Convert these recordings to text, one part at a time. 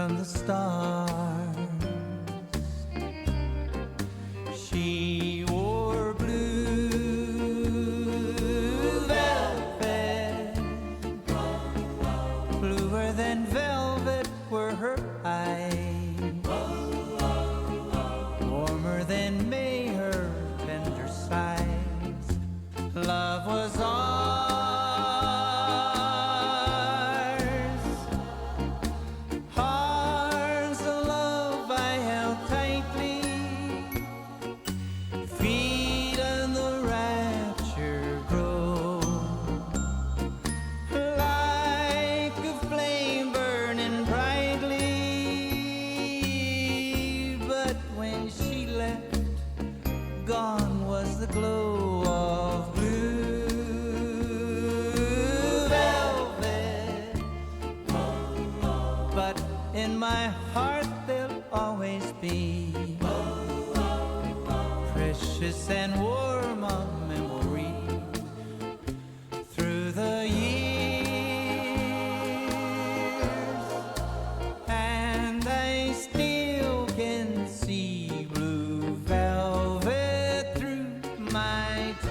from the stars. She wore blue velvet, bluer than velvet were her eyes, warmer than May her tender sighs. Love was ours of love I held tightly, feeling the rapture grow, like a flame burning brightly. But when she left, gone was the glow of blue velvet. But in my heart they'll always be precious and warm a memory through the years. And I still can see blue velvet through my tears.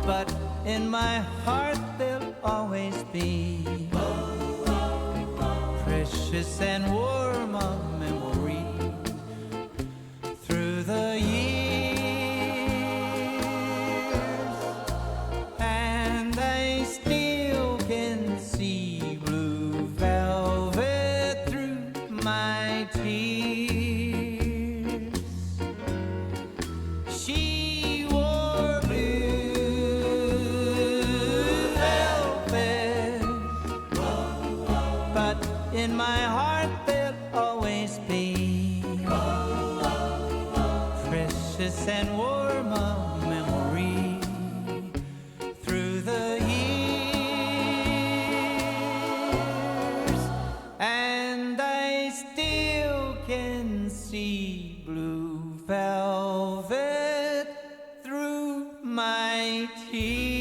But in my heart they'll always be precious and warm a memory through the years. And I still can see blue velvet through my tears. She wore blue velvet, but in my heart there'll always be precious and warm a memory through the years. And I still can see blue velvet through my tears.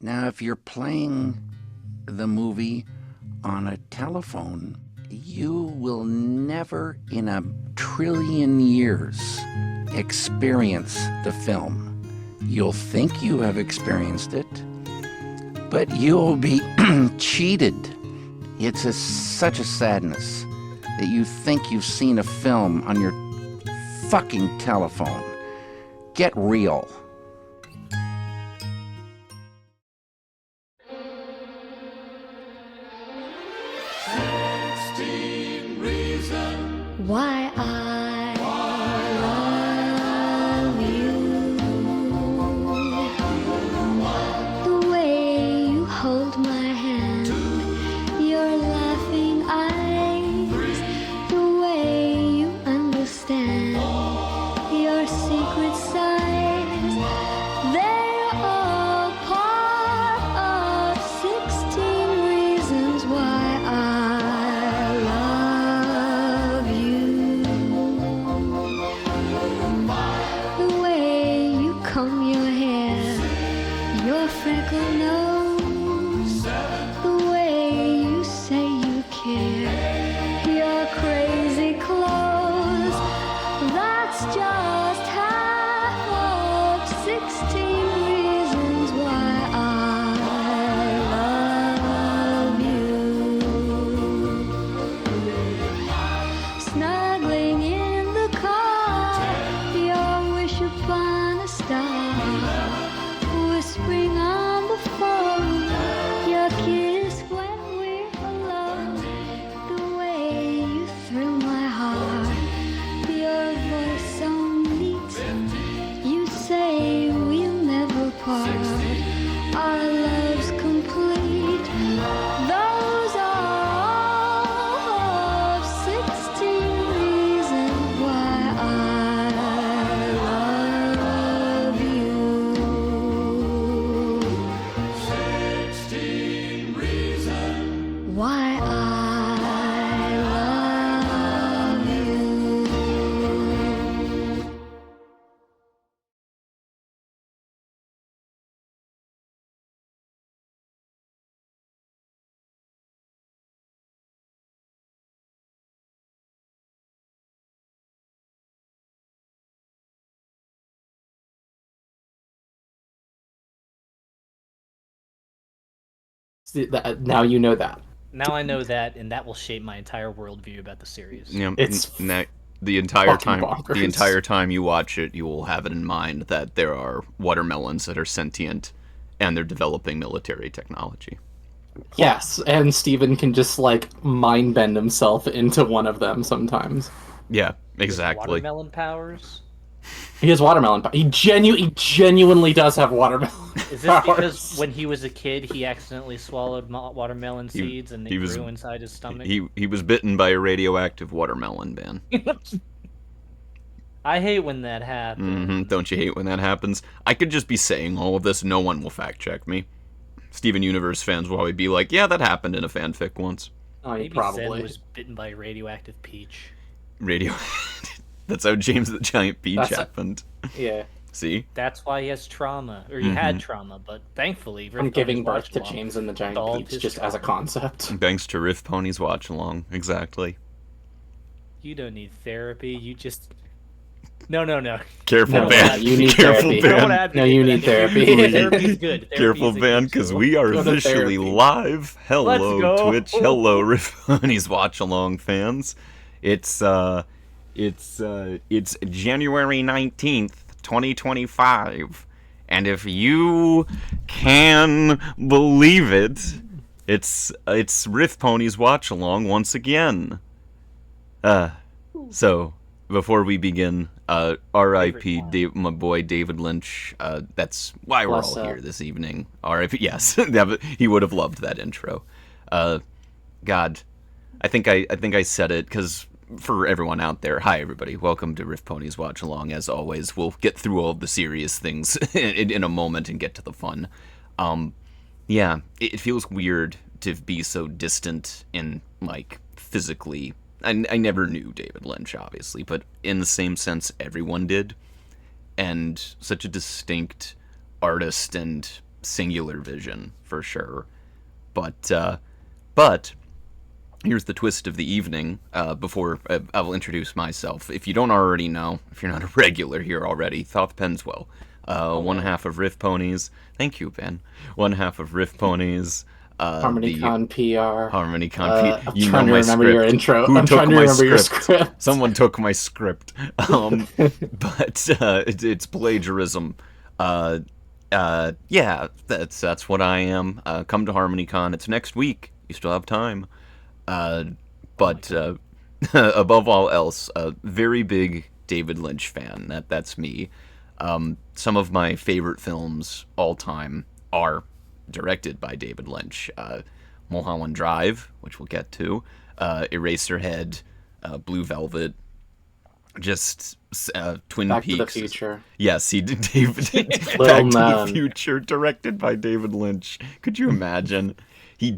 Now, if you're playing the movie on a telephone, you will never in a trillion years experience the film. You'll think you have experienced it, but you'll be cheated. It's such a sadness that you think you've seen a film on your fucking telephone. Get real. Why I love you, the way you hold my hand, your laughing eyes, the way you understand your secret sighs, they're all part of your freckle nose, the way you say you care, your crazy clothes. That's just half of 16 reasons why I love you. Snuggling in the car, your wish upon a star, whispering on the phone, your kiss when we're alone, the way you thrill my heart, your voice so neat, you say we'll never part, our love's complete. Those are all of 16 reasons why I love you. 16 reasons why I love you. Now you know that. Now I know that, and that will shape my entire worldview about the series. Yeah, It's the entire fucking time, bonkers. the entire time you watch it, you will have it in mind that there are watermelons that are sentient, and they're developing military technology. Yes, and Steven can just like mind bend himself into one of them sometimes. Yeah, exactly. Watermelon powers? He has watermelon. He genuinely does have watermelon. Is this because when he was a kid, he accidentally swallowed watermelon seeds and they he was- grew inside his stomach? He was bitten by a radioactive watermelon, man. I hate when that happens. Don't you hate when that happens? I could just be saying all of this, no one will fact check me. Steven Universe fans will always be like, yeah, that happened in a fanfic once. Oh, he Maybe probably. Zen was bitten by a radioactive peach. Radio. That's how James the Giant Peach That's a- happened. Yeah. See? That's why he has trauma, or he had trauma. But thankfully, From RiffPonies giving birth watched to along. James and the Giant Solved Peach his just as a trauma. concept. Thanks to RiffPonies watch along. Exactly. You don't need therapy. You just no. Careful, No, Van. you need Careful, therapy. Van. Don't advocate No, you for need that. therapy. Therapy's good. Therapy Careful, is a Van, good because tool. we are Go to officially therapy. live. Hello, Let's go. Twitch. Hello, RiffPonies watch along fans. It's January 19th, 2025. And if you can believe it, it's RiffPonies watch along once again. So before we begin, R.I.P. My boy David Lynch. That's why we're Bless all up. here this evening. R.I.P. Yes, he would have loved that intro. God, I think I said it because for everyone out there, hi everybody, welcome to RiffPonies Watch Along. As always, we'll get through all of the serious things in a moment and get to the fun. Yeah, it feels weird to be so distant in like physically. I never knew David Lynch, obviously, but in the same sense, everyone did, and such a distinct artist and singular vision for sure. But here's the twist of the evening. Before I will introduce myself, if you don't already know, if you're not a regular here already, Thoth Penswell, one half of RiffPonies. Thank you, Ben. One half of RiffPonies. HarmonyCon PR. HarmonyCon PR. I'm You trying know to my remember script. your intro. Who I'm took trying to my remember your script? script. Someone took my script. But it's plagiarism. Yeah, that's what I am. Come to HarmonyCon. It's next week. You still have time. But above all else, a very big David Lynch fan. That's me. Some of my favorite films all time are directed by David Lynch. Mulholland Drive, which we'll get to, Eraserhead, Blue Velvet, just Twin Back Peaks. to the Future. Yes, he did. David Back Little to the known. Future, directed by David Lynch. Could you imagine? He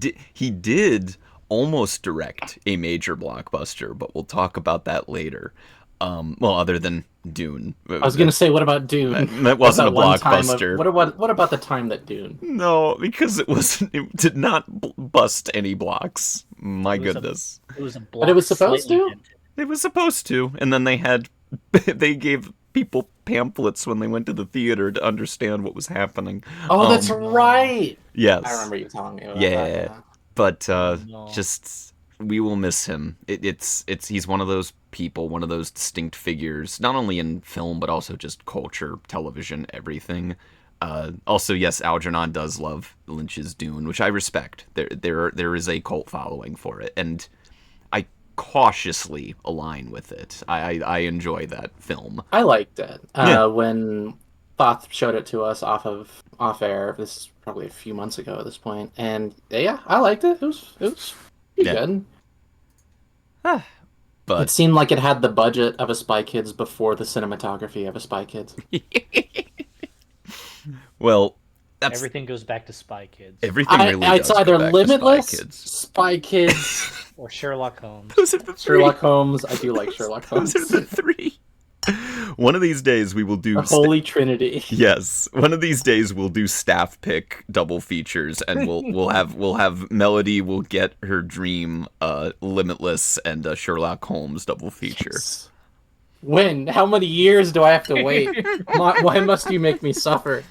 did almost direct a major blockbuster, but we'll talk about that later. Well, other than Dune. I was gonna say, what about Dune? That wasn't a one time blockbuster. what about the time that Dune? No, because it did not bust any blocks. My goodness. It was a block. But it was supposed slightly to? dented. It was supposed to, and then they gave people pamphlets when they went to the theater to understand what was happening. Oh, that's right. Yes. I remember you telling me about Yeah. that. But No. just we will miss him. It's he's one of those people, one of those distinct figures, not only in film but also just culture, television, everything. Also, yes, Algernon does love Lynch's Dune, which I respect. There is a cult following for it, and I cautiously align with it. I enjoy that film. I liked it. Yeah. When Thoth showed it to us off air. This is probably a few months ago at this point, and yeah, I liked it. It was pretty good. It But seemed like it had the budget of a Spy Kids before the cinematography of a Spy Kids. well, that's Everything goes back to Spy Kids everything really It's does go either back to Limitless, Spy Kids. Spy Kids, or Sherlock Holmes. Those are the three. Sherlock Holmes. I do like Sherlock Holmes. Those are the three. One of these days we will do The Holy Trinity. Yes, one of these days we'll do staff pick double features, and we'll have Melody will get her dream, Limitless and Sherlock Holmes double feature. Yes. When? How many years do I have to wait? Why must you make me suffer?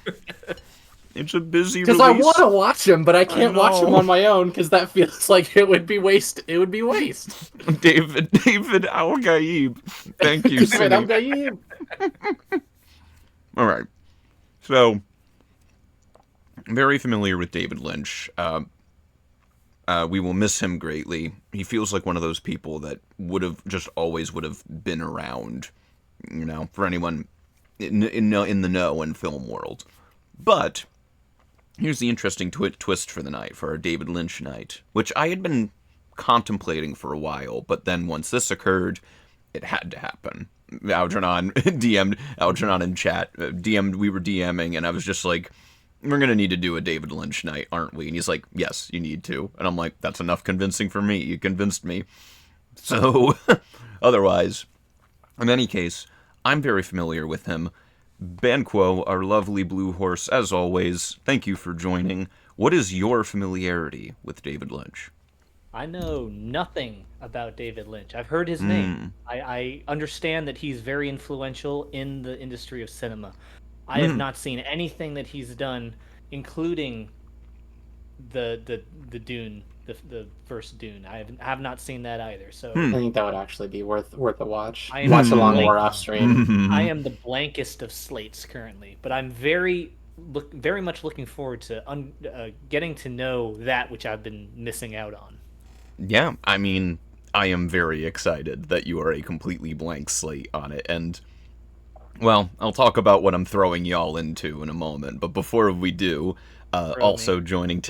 It's a busy Because release. I want to watch them, but I can't watch them know. on my own because that feels like it would be waste. It would be waste. David Al-Gaib. Thank you, David, I'm Cindy. you. All right, so very familiar with David Lynch. We will miss him greatly. He feels like one of those people that always would have been around, for anyone in the know in film world. But here's the interesting twist for the night, for our David Lynch night, which I had been contemplating for a while, but then once this occurred, it had to happen. Algernon DM'd Algernon in chat. We were DMing, and I was just like, we're going to need to do a David Lynch night, aren't we? And he's like, yes, you need to. And I'm like, that's enough convincing for me. You convinced me. So, otherwise, in any case, I'm very familiar with him. Banquo, our lovely blue horse, as always, thank you for joining. What is your familiarity with David Lynch? I know nothing about David Lynch. I've heard his name. I understand that he's very influential in the industry of cinema. I have not seen anything that he's done, including the Dune, the first Dune. I have not seen that either. So I think that would actually be worth a watch. I am Watch along blank. more off stream. I am the blankest of slates currently, but I'm very much looking forward to getting to know that which I've been missing out on. Yeah, I mean, I am very excited that you are a completely blank slate on it, and, well, I'll talk about what I'm throwing y'all into in a moment, but before we do, also joining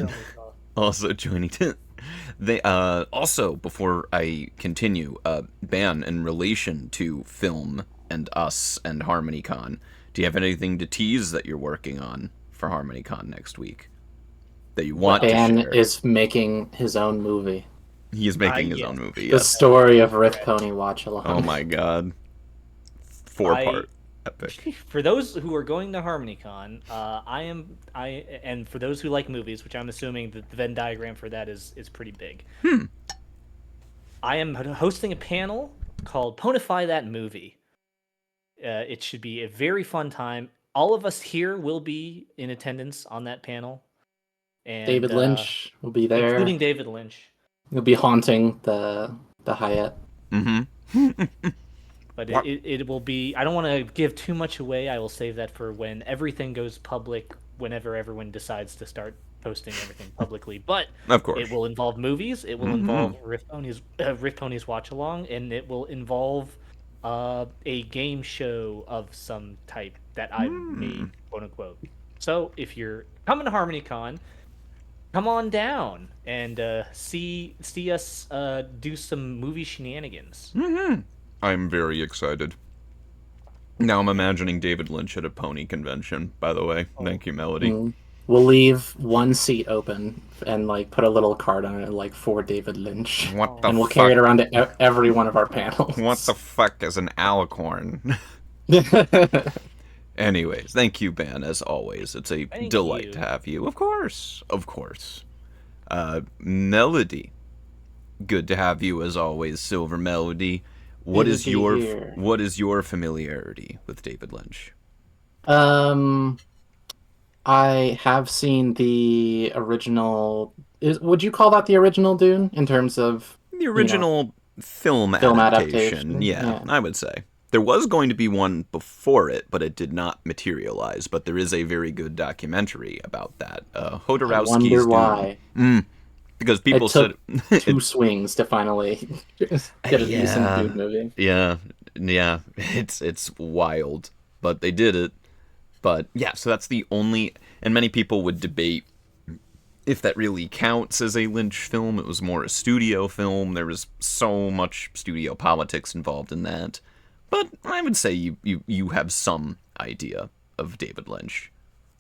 before I continue, Ben, in relation to film and us and HarmonyCon, do you have anything to tease that you're working on for HarmonyCon next week that you want to Dan share? is making his own movie. He is making his own movie. The Yes. story of RiffPony Watch Along. Oh my god. 4-part epic. For those who are going to HarmonyCon, and for those who like movies, which I'm assuming that the Venn diagram for that is pretty big. I am hosting a panel called Ponify That Movie. It should be a very fun time. All of us here will be in attendance on that panel. And, David Lynch will be there. including David Lynch. He'll be haunting the Hyatt. But it will be. I don't want to give too much away. I will save that for when everything goes public. Whenever everyone decides to start posting everything publicly. But Of course. it will involve movies. It will involve RiffPonies Watch Along, and it will involve a game show of some type that I made, quote unquote. So if you're coming to HarmonyCon, come on down and see us do some movie shenanigans. I'm very excited. Now I'm imagining David Lynch at a pony convention, by the way. Thank you, Melody. We'll leave one seat open and like put a little card on it, like for David Lynch, What the and we'll fuck? carry it around to every one of our panels. What the fuck is an alicorn? Anyways, thank you, Ben, as always. It's a Thank delight you. to have you. Of course. Of course. Melody. Good to have you as always, Silver Melody. What Good is to be your here. what is your familiarity with David Lynch? I have seen the original. Would you call that the original Dune in terms of The original film film adaptation. adaptation? Yeah, I would say. There was going to be one before it, but it did not materialize. But there is a very good documentary about that. I Jodorowsky's wonder Dune. why. Because people It took said two swings to finally get a decent Dune movie. Yeah, it's wild, but they did it. But yeah, so that's the only, and many people would debate if that really counts as a Lynch film. It was more a studio film. There was so much studio politics involved in that. But I would say you have some idea of David Lynch.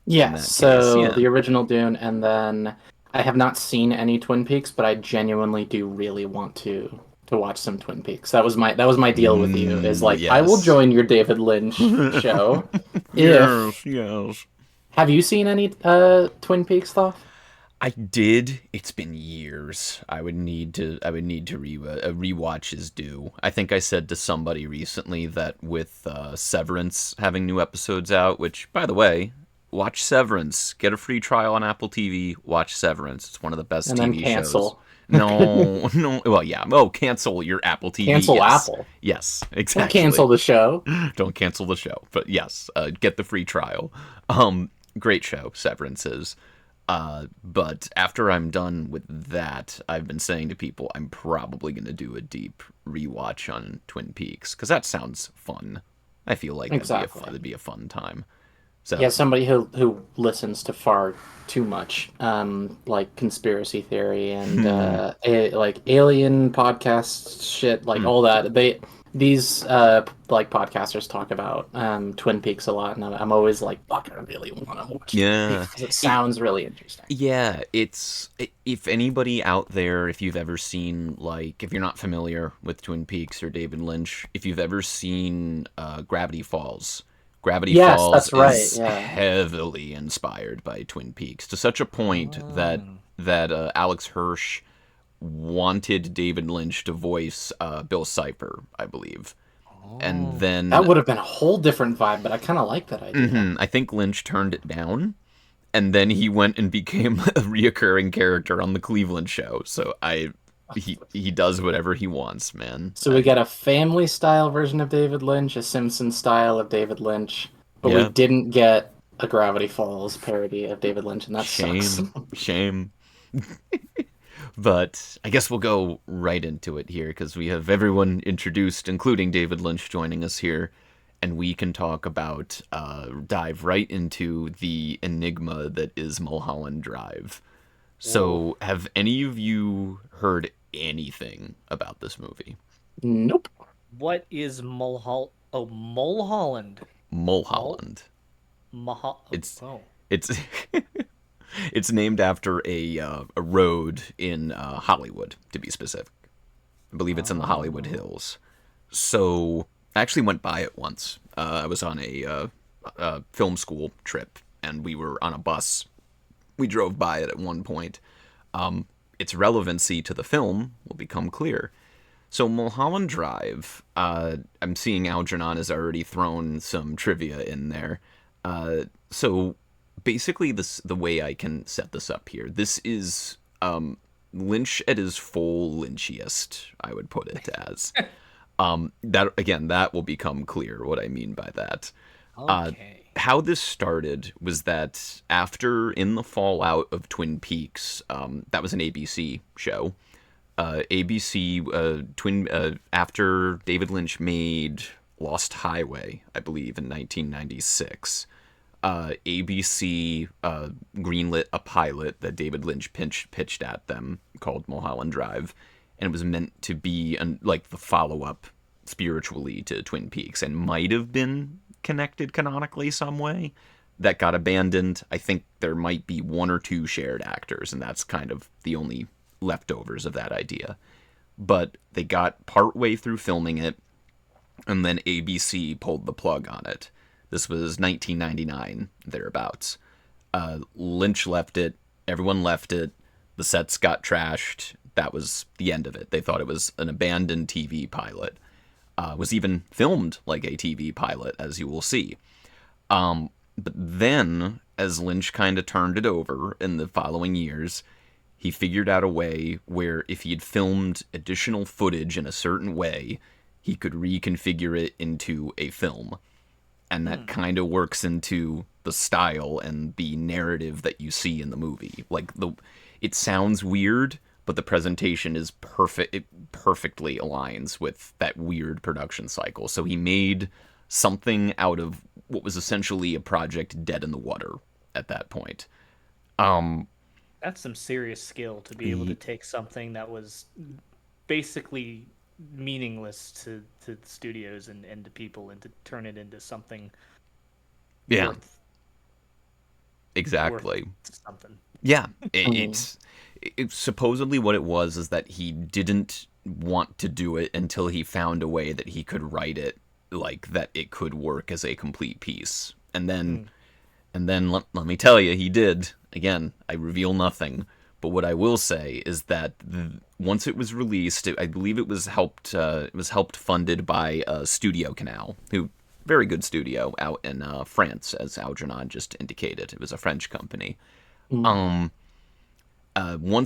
Yeah, that so case, yeah. the original Dune, and then I have not seen any Twin Peaks, but I genuinely do really want to watch some Twin Peaks. That was my deal with you. Is like I will yes. join your David Lynch show. Yes. Have you seen any Twin Peaks stuff? I did. It's been years. I would need to rewatch is due. I think I said to somebody recently that with Severance having new episodes out, which by the way, watch Severance. Get a free trial on Apple TV. Watch Severance. It's one of the best And TV then cancel. shows. No. Well, yeah. Oh, cancel your Apple TV. Cancel yes. Apple. Yes, Don't exactly. cancel the show. Don't cancel the show. But yes, get the free trial. Great show, Severance is. But after I'm done with that, I've been saying to people I'm probably going to do a deep rewatch on Twin Peaks, because that sounds fun. I feel like that'd be a fun time. So Yeah, somebody who listens to far too much, like conspiracy theory and like alien podcast shit, like all that. These like podcasters talk about Twin Peaks a lot, and I'm always like, fuck, I really want to watch Yeah. it because it sounds really interesting. Yeah, it's, if anybody out there, if you've ever seen, like, if you're not familiar with Twin Peaks or David Lynch, if you've ever seen Gravity Falls. Yes, Falls that's right, is yeah. heavily inspired by Twin Peaks, to such a point that Alex Hirsch wanted David Lynch to voice Bill Cipher, I believe. And then That would have been a whole different vibe, but I kind of like that idea. I think Lynch turned it down, and then he went and became a reoccurring character on the Cleveland show. So he does whatever he wants, man. So we get a family style version of David Lynch, a Simpson style of David Lynch, but we didn't get a Gravity Falls parody of David Lynch, and that sucks. Shame. But I guess we'll go right into it here, because we have everyone introduced, including David Lynch, joining us here, and we can talk about, dive right into the enigma that is Mulholland Drive. So, have any of you heard anything about this movie? Nope. What is Mulholland? Oh, Mulholland. Mulholland. It's it's named after a road in Hollywood, to be specific. I believe it's in the Hollywood Hills. So I actually went by it once. I was on a film school trip, and we were on a bus. We drove by it at one point. Its relevancy to the film will become clear. So Mulholland Drive, I'm seeing Algernon has already thrown some trivia in there. So basically, the way I can set this up here, this is Lynch at his full Lynchiest, I would put it as. That will become clear what I mean by that. Okay. How this started was that after In the Fallout of Twin Peaks, that was an ABC show. After David Lynch made Lost Highway, I believe, in 1996, ABC greenlit a pilot that David Lynch pitched at them called Mulholland Drive, and it was meant to be like the follow-up spiritually to Twin Peaks, and might have been connected canonically some way. that got abandoned. I think there might be one or two shared actors, and that's kind of the only leftovers of that idea. But they got partway through filming it, and then ABC pulled the plug on it. This was 1999, thereabouts. Lynch left it, everyone left it, the sets got trashed. That was the end of it. They thought it was an abandoned TV pilot. Was even filmed like a TV pilot, as you will see. But then, as Lynch kind of turned it over in the following years, he figured out a way where if he had filmed additional footage in a certain way, he could reconfigure it into a film. And that kind of works into the style and the narrative that you see in the movie. Like, it sounds weird, but the presentation is perfect. It perfectly aligns with that weird production cycle. So he made something out of what was essentially a project dead in the water at that point. That's some serious skill to be able to take something that was basically meaningless to the studios and to people, and to turn it into something exactly worth something. Yeah, it's supposedly what it was is that he didn't want to do it until he found a way that he could write it like that it could work as a complete piece. And then let me tell you, he did. Again, I reveal nothing, but what I will say is that once it was released, I believe it was helped funded by Studio Canal, who very good studio out in France, as Algernon just indicated. It was a French company. Once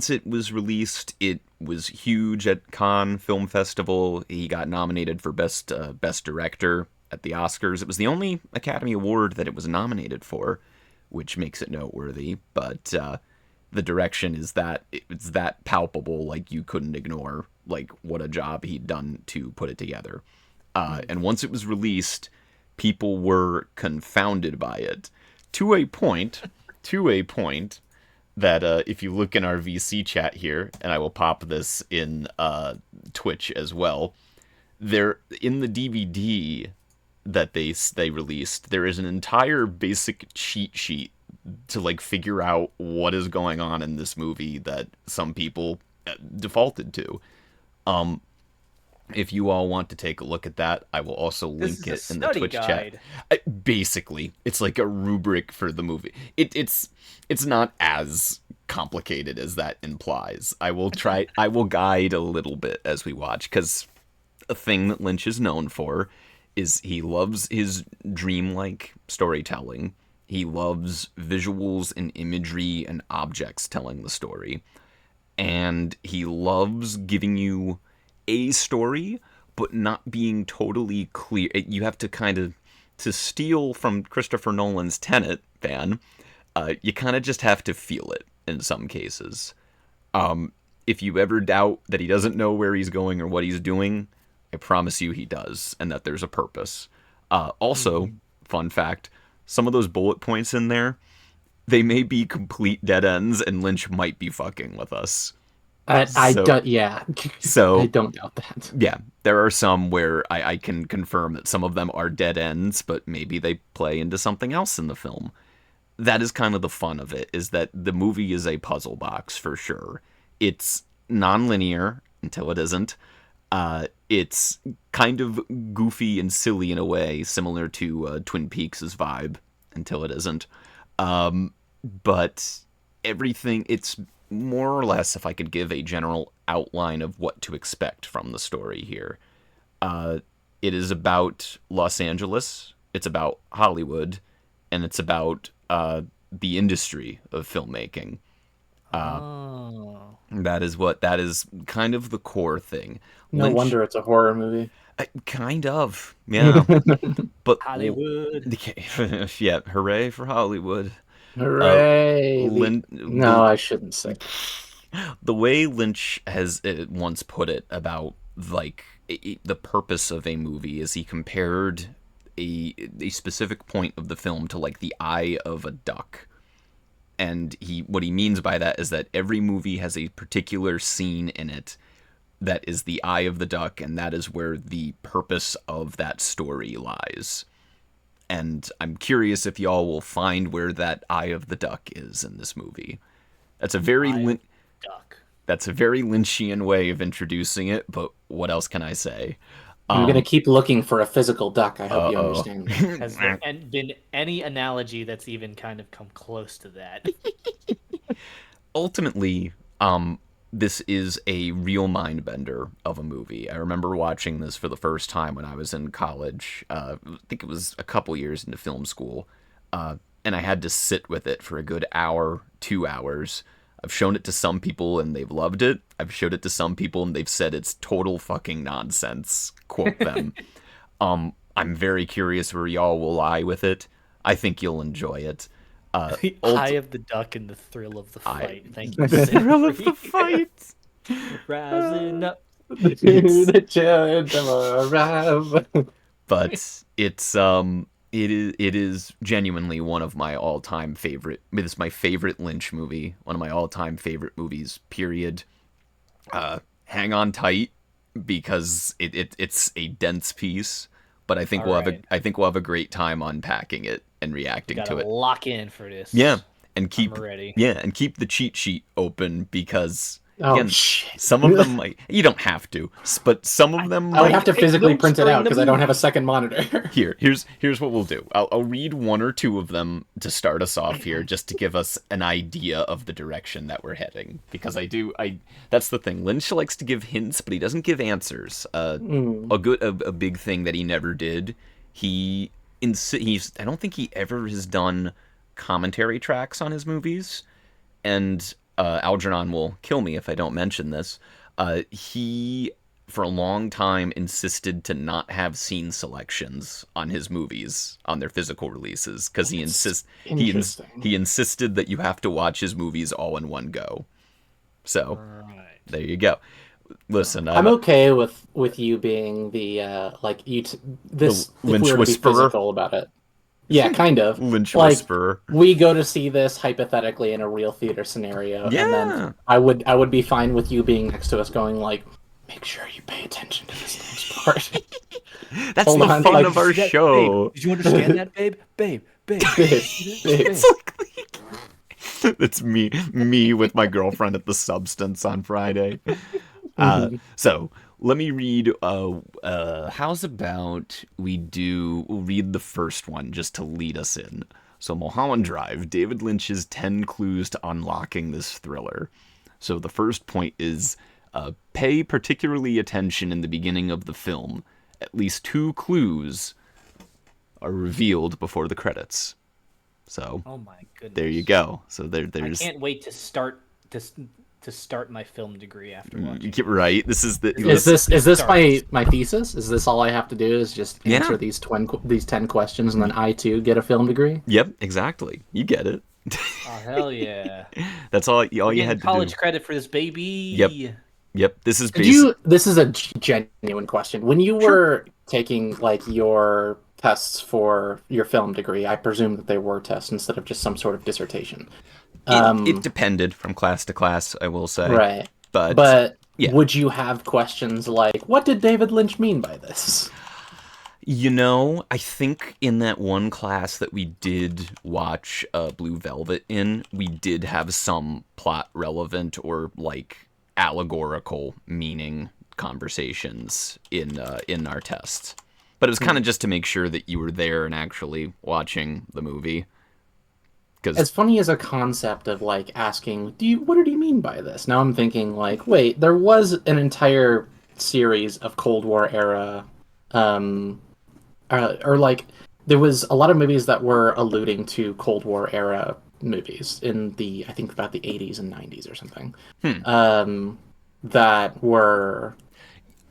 it was released, it was huge at Cannes Film Festival. He got nominated for Best Director at the Oscars. It was the only Academy Award that it was nominated for, which makes it noteworthy. But the direction is that it's that palpable, like you couldn't ignore, like what a job he'd done to put it together. And once it was released, people were confounded by it to a point that if you look in our VC chat here, and I will pop this in Twitch as well, there in the DVD that they released, there is an entire basic cheat sheet to like figure out what is going on in this movie that some people defaulted to. If you all want to take a look at that, I will also link it in the Twitch chat. Basically, it's like a rubric for the movie. It's not as complicated as that implies. I will guide a little bit as we watch, because a thing that Lynch is known for is he loves his dreamlike storytelling. He loves visuals and imagery and objects telling the story. And he loves giving you a story, but not being totally clear. You have to kind of, to steal from Christopher Nolan's Tenet, Van, you kind of just have to feel it in some cases. If you ever doubt that he doesn't know where he's going or what he's doing, I promise you he does, and that there's a purpose. Also, fun fact, some of those bullet points in there, they may be complete dead ends, and Lynch might be fucking with us. I don't doubt that. Yeah, there are some where I can confirm that some of them are dead ends, but maybe they play into something else in the film. That is kind of the fun of it, is that the movie is a puzzle box for sure. It's non-linear until it isn't. It's kind of goofy and silly in a way, similar to Twin Peaks' vibe until it isn't. But everything, it's more or less, if I could give a general outline of what to expect from the story here. It is about Los Angeles, it's about Hollywood, and it's about the industry of filmmaking. That is kind of the core thing. No wonder it's a horror movie. Kind of, yeah. But Hollywood. Yeah, hooray for Hollywood. Hooray! No, I shouldn't say. The way Lynch has once put it about like the purpose of a movie is he compared a specific point of the film to like the eye of a duck. And what he means by that is that every movie has a particular scene in it that is the eye of the duck, and that is where the purpose of that story lies. and I'm curious if y'all will find where that eye of the duck is in this movie. That's a very Duck. That's a very Lynchian way of introducing it, but what else can I say? I'm gonna keep looking for a physical duck. I hope you understand that. Has there been any analogy that's even kind of come close to that? Ultimately, this is a real mind bender of a movie. I remember watching this for the first time when I was in college. I think it was a couple years into film school, and I had to sit with it for a good hour, 2 hours. I've shown it to some people and they've loved it. I've showed it to some people and they've said it's total fucking nonsense. Quote them. I'm very curious where y'all will lie with it. I think you'll enjoy it. The eye of the duck and the thrill of the fight. Thank you. The thrill of the fight. Rising up. The challenge of a rap. But it is genuinely one of my all-time favorite. It's my favorite Lynch movie. One of my all-time favorite movies. Period. Hang on tight because it's a dense piece, but I think we'll have a great time unpacking it and reacting to it. Lock in for this. Yeah, and keep ready. Yeah, and keep the cheat sheet open because Oh, again, shit. some of them might you don't have to, but some of them I would might. have to physically notes print it during out the because I don't have a second monitor. Here's what we'll do. I'll read one or two of them to start us off here, just to give us an idea of the direction that we're heading. Because that's the thing. Lynch likes to give hints, but he doesn't give answers. A big thing that he never did. I don't think he ever has done commentary tracks on his movies, and Algernon will kill me if I don't mention this. He, for a long time, insisted to not have scene selections on his movies, on their physical releases, because he insisted that you have to watch his movies all in one go. So, there you go. Listen, I'm okay with you being the The Lynch if we were to be whisperer? physical about it. Yeah, kind of. Lynch like, whisperer. We go to see this hypothetically in a real theater scenario, and Yeah. then I would be fine with you being next to us, going like, "Make sure you pay attention to this next part." That's Hold the on, fun like, of our Babe, show. did you understand that, babe? Babe. It's like it's me with my girlfriend at the Substance on Friday. So let me read. How's about we'll read the first one just to lead us in. So Mulholland Drive, David Lynch's 10 clues to unlocking this thriller. So the first point is pay particularly attention in the beginning of the film. At least 2 clues are revealed before the credits. So Oh my goodness. there you go. So there's I can't wait to start my film degree after watching. right. This is the Is this Starts. my thesis? Is this all I have to do? Is just answer Yeah. these 10 questions, and then I too get a film degree? Yep, exactly. You get it. Oh hell yeah! That's all you Getting had to college do. credit for this baby. Yep. This is This is a genuine question. When you were taking like your tests for your film degree, I presume that they were tests instead of just some sort of dissertation. It depended from class to class, I will say. Right. But yeah. Would you have questions like, what did David Lynch mean by this? I think in that one class that we did watch Blue Velvet in, we did have some plot relevant or like allegorical meaning conversations in our tests. But it was kind of just to make sure that you were there and actually watching the movie. As funny as a concept of like asking, what did he mean by this? Now I'm thinking like, wait, there was an entire series of Cold War era, or like there was a lot of movies that were alluding to Cold War era movies in I think about the 80s and 90s or something,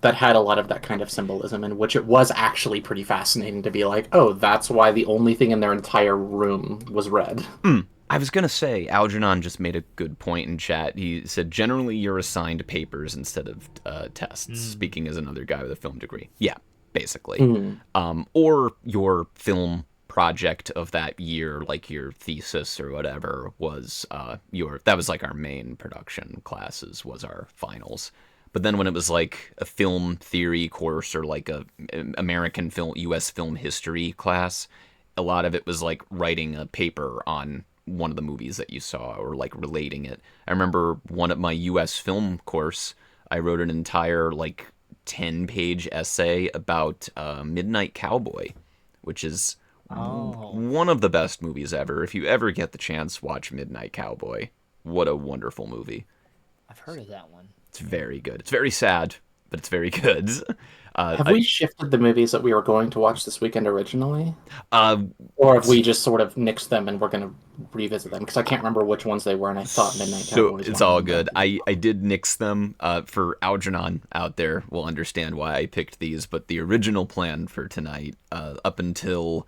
that had a lot of that kind of symbolism, in which it was actually pretty fascinating to be like, oh, that's why the only thing in their entire room was red. I was going to say, Algernon just made a good point in chat. He said, generally you're assigned papers instead of tests, speaking as another guy with a film degree. Yeah, basically. Or your film project of that year, like your thesis or whatever, was that was like our main production classes, was our finals. But then when it was like a film theory course or like a American film, U.S. film history class, a lot of it was like writing a paper on one of the movies that you saw or like relating it. I remember one of my US film course, I wrote an entire like 10-page essay about Midnight Cowboy, which is one of the best movies ever. If you ever get the chance, watch Midnight Cowboy. What a wonderful movie. I've heard of that one. It's very good. It's very sad, but it's very good. Have we shifted the movies that we were going to watch this weekend originally? Uh, Or have we just sort of nixed them and we're going to revisit them? Because I can't remember which ones they were, and I thought Midnight Cowboy was it's one all of them. good. I did nix them. For Algernon out there will understand why I picked these, but the original plan for tonight, up until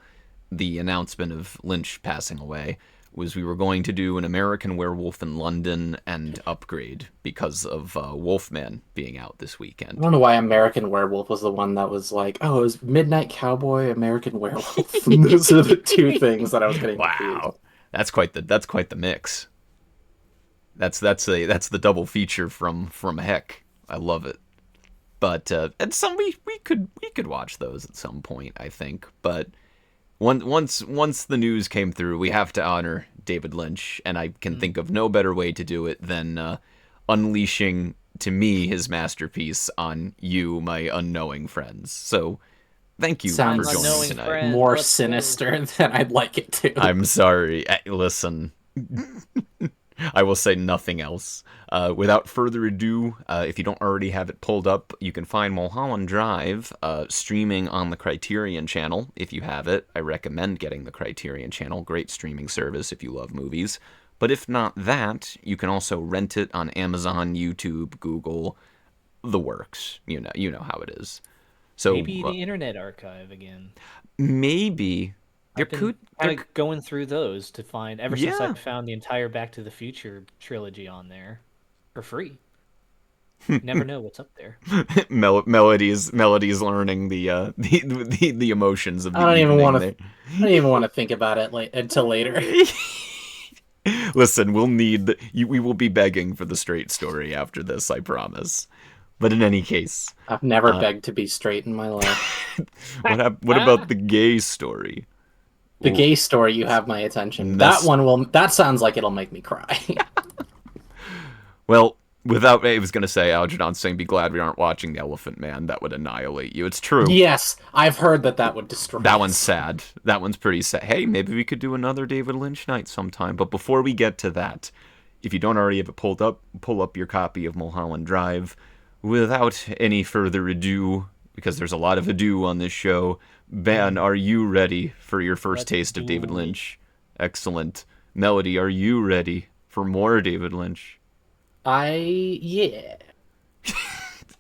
the announcement of Lynch passing away, was we were going to do An American Werewolf in London and Upgrade because of Wolfman being out this weekend. I don't know why American Werewolf was the one that was like, oh, it was Midnight Cowboy, American Werewolf. Those are the two things that I was getting confused. Wow, that's quite the mix. That's the double feature from Heck. I love it. But and some we could watch those at some point, I think. But once the news came through, we have to honor David Lynch, and I can think of no better way to do it than unleashing to me his masterpiece on you, my unknowing friends. So thank you Sounds for joining me unknowing tonight. friend. More Let's go. sinister than I'd like it to. I'm sorry. Listen. I will say nothing else. Without further ado, if you don't already have it pulled up, you can find Mulholland Drive streaming on the Criterion channel. If you have it, I recommend getting the Criterion channel. Great streaming service if you love movies. But if not that, you can also rent it on Amazon, YouTube, Google, the works. You know how it is. So Maybe the Internet Archive again. maybe there I've been could kind of going through those to find, ever since Yeah. I found the entire Back to the Future trilogy on there for free. Never know what's up there. Melody's learning the emotions of the I don't even evening want there. to. I don't even want to think about it until later. Listen, we will be begging for the straight story after this, I promise. But in any case, I've never begged to be straight in my life. what about the gay story? The gay story, you have my attention. That's- That one will. That sounds like it'll make me cry. Well, I was gonna say, Algernon's saying, "Be glad we aren't watching The Elephant Man. That would annihilate you." It's true. Yes, I've heard that would destroy. That us. one's sad. That one's pretty sad. Hey, maybe we could do another David Lynch night sometime. But before we get to that, if you don't already have it pulled up, pull up your copy of Mulholland Drive. Without any further ado, because there's a lot of ado on this show, Ben, are you ready for your first taste of David Lynch? Excellent. Melody, are you ready for more David Lynch? Yeah.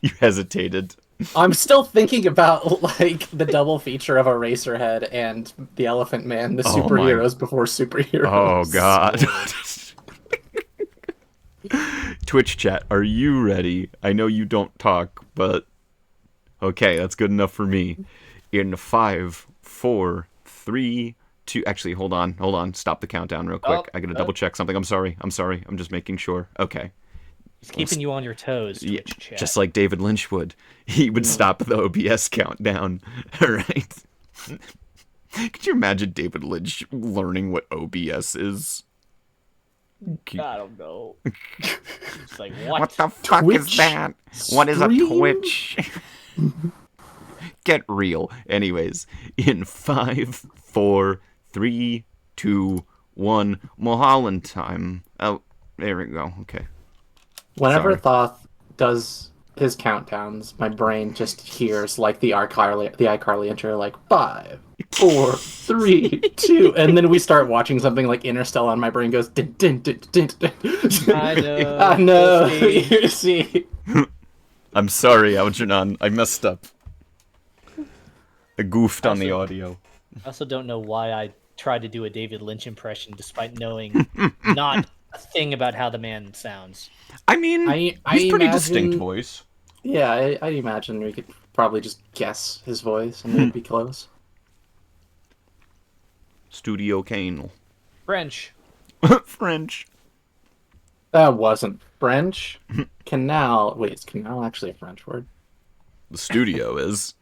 You hesitated. I'm still thinking about like the double feature of Eraserhead and The Elephant Man, the Oh my- superheroes before superheroes. Oh, God. Twitch chat, are you ready? I know you don't talk, but okay, that's good enough for me. In 5, 4, 3, 2. Actually, hold on. Stop the countdown real quick. I gotta double check something. I'm sorry. I'm just making sure. Okay. He's keeping you on your toes, Yeah, Twitch chat. just like David Lynch would. He would stop the OBS countdown. All right. Could you imagine David Lynch learning what OBS is? I don't know. It's like, what? What the fuck is Twitch that? What is a stream? Twitch? Get real. Anyways, in 5, 4, 3, 2, 1, Mulholland time. Oh, there we go. Okay. Whenever Sorry. Thoth does his countdowns, my brain just hears like the iCarly intro, like 5, 4, 3, 2, and then we start watching something like Interstellar, and my brain goes din din din din din. I know. I know. We'll see. You see. I'm sorry, Algernon. I messed up. I goofed on the audio. I also don't know why I tried to do a David Lynch impression despite knowing not a thing about how the man sounds. I mean, I he's pretty imagine- distinct voice. Yeah, I imagine we could probably just guess his voice and it'd be close. Studio Canal. French. French. That wasn't French. Canal. Wait, is canal actually a French word? The studio is.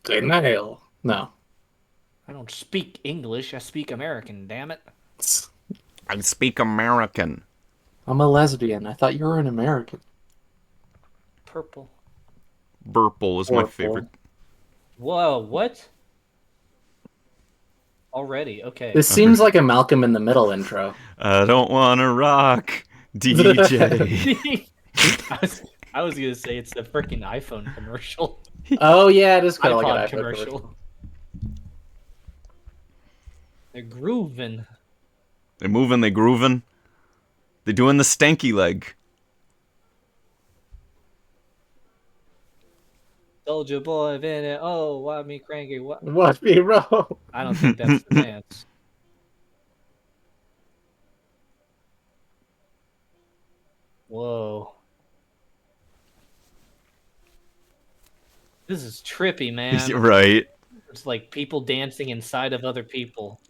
Canal. No. I don't speak English. I speak American. Damn it. I speak American. I'm a lesbian. I thought you were an American. Purple. Burple is my favorite. Whoa, what? Already, okay. This seems like a Malcolm in the Middle intro. I don't wanna rock, DJ. I was gonna say it's the freaking iPhone commercial. Oh yeah, it is kind of like iPod an iPhone commercial. They're grooving. They're moving, they grooving. They're doing the stanky leg. Soldier boy, Vinny, oh, why me cranky? What? What me wrong? I don't think that's the dance. Whoa. This is trippy, man. Right. It's like people dancing inside of other people.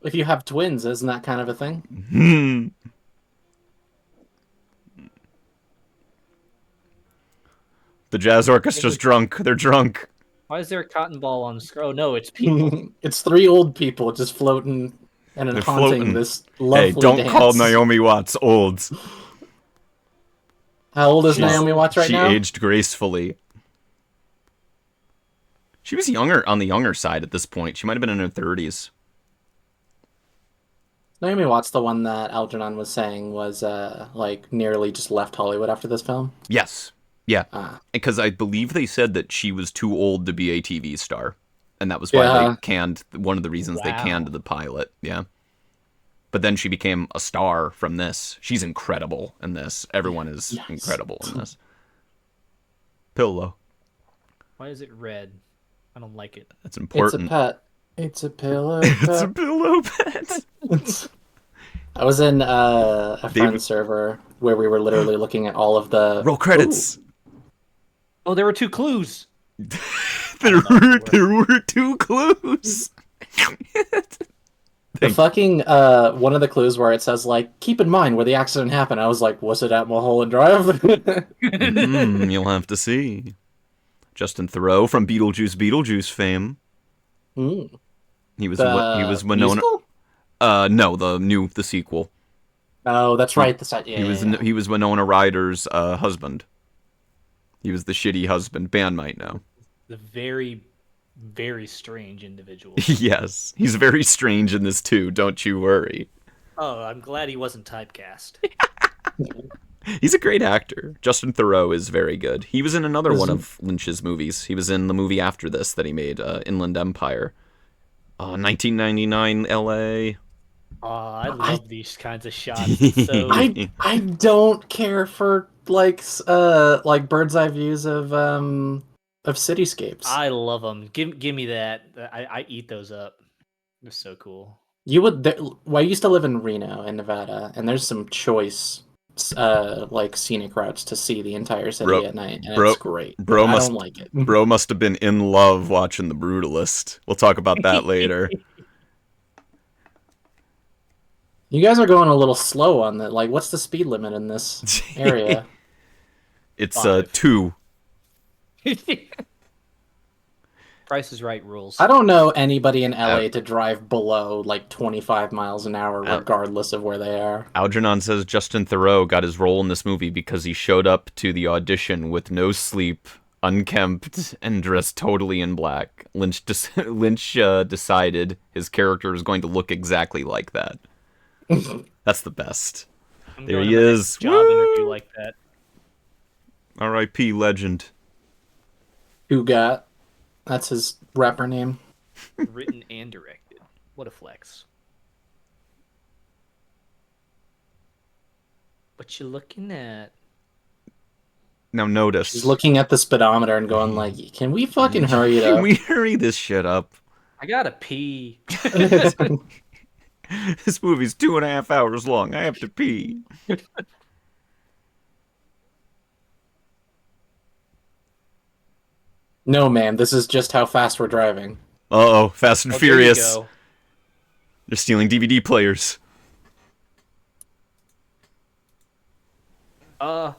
If you have twins, isn't that kind of a thing? The jazz orchestra's drunk. They're drunk. Why is there a cotton ball on the screen? Oh, no, it's people. It's 3 old people just floating and They're haunting floating. this lovely Hey, don't dance. call Naomi Watts old. How old is Naomi Watts right now? She aged gracefully. She was younger, on the younger side at this point. She might have been in her 30s. Naomi Watts, the one that Algernon was saying was like nearly just left Hollywood after this film. Yes. Yeah. Because I believe they said that she was too old to be a TV star. And that was why they canned, one of the reasons they canned the pilot. Yeah. But then she became a star from this. She's incredible in this. Everyone is incredible in this. Pillow. Why is it red? I don't like it. That's important. It's a pet. It's a pillow pet. It's a pillow pet. I was in a friend's server where we were literally looking at all of the... Roll credits. Ooh. Oh, there were 2 clues. There were 2 clues. The fucking one of the clues where it says like, keep in mind where the accident happened. I was like, was it at Mulholland Drive? You'll have to see. Justin Theroux from Beetlejuice fame. He was Winona. Musical? No, the sequel. Oh, that's right. He was Winona Ryder's husband. He was the shitty husband. Ban might know. The very, very strange individual. Yes, he's very strange in this too. Don't you worry. Oh, I'm glad he wasn't typecast. He's a great actor. Justin Theroux is very good. He was in another one of Lynch's movies. He was in the movie after this that he made, Inland Empire. 1999 L.A. Oh, I love these kinds of shots. So... I don't care for like bird's eye views of cityscapes. I love them. Give me that. I eat those up. They're so cool. You would. I used to live in Reno, in Nevada, and there's some choice scenic routes to see the entire city at night, and it's great. I don't like it. Bro must have been in love watching The Brutalist. We'll talk about that later. You guys are going a little slow on that. Like, what's the speed limit in this area? It's 2. Price is Right rules. I don't know anybody in LA to drive below like 25 miles an hour, regardless of where they are. Algernon says Justin Theroux got his role in this movie because he showed up to the audition with no sleep, unkempt, and dressed totally in black. Lynch decided his character was going to look exactly like that. That's the best. There he is. Job interview like that. R.I.P. legend. Who got? That's his rapper name. Written and directed. What a flex. What you looking at? Now notice. He's looking at the speedometer and going like, can we fucking hurry it up? Can we hurry this shit up? I gotta pee. This movie's 2.5 hours long. I have to pee. No, man, this is just how fast we're driving. Uh-oh, Fast and Furious. There you go. They're stealing DVD players. Oh.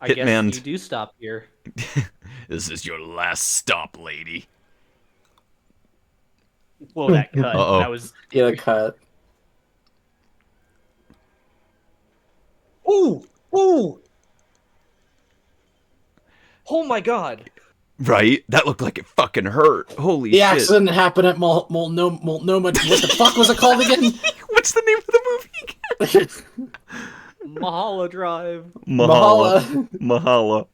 I guess you do stop here. This is your last stop, lady. Whoa, that cut. Uh-oh. That was. Yeah, cut. Ooh! Ooh! Oh my god! Right? That looked like it fucking hurt. Holy The shit. accident happened at Multnomah. What the fuck was it called again? What's the name of the movie? Mahala Drive. Mahala. Mahala.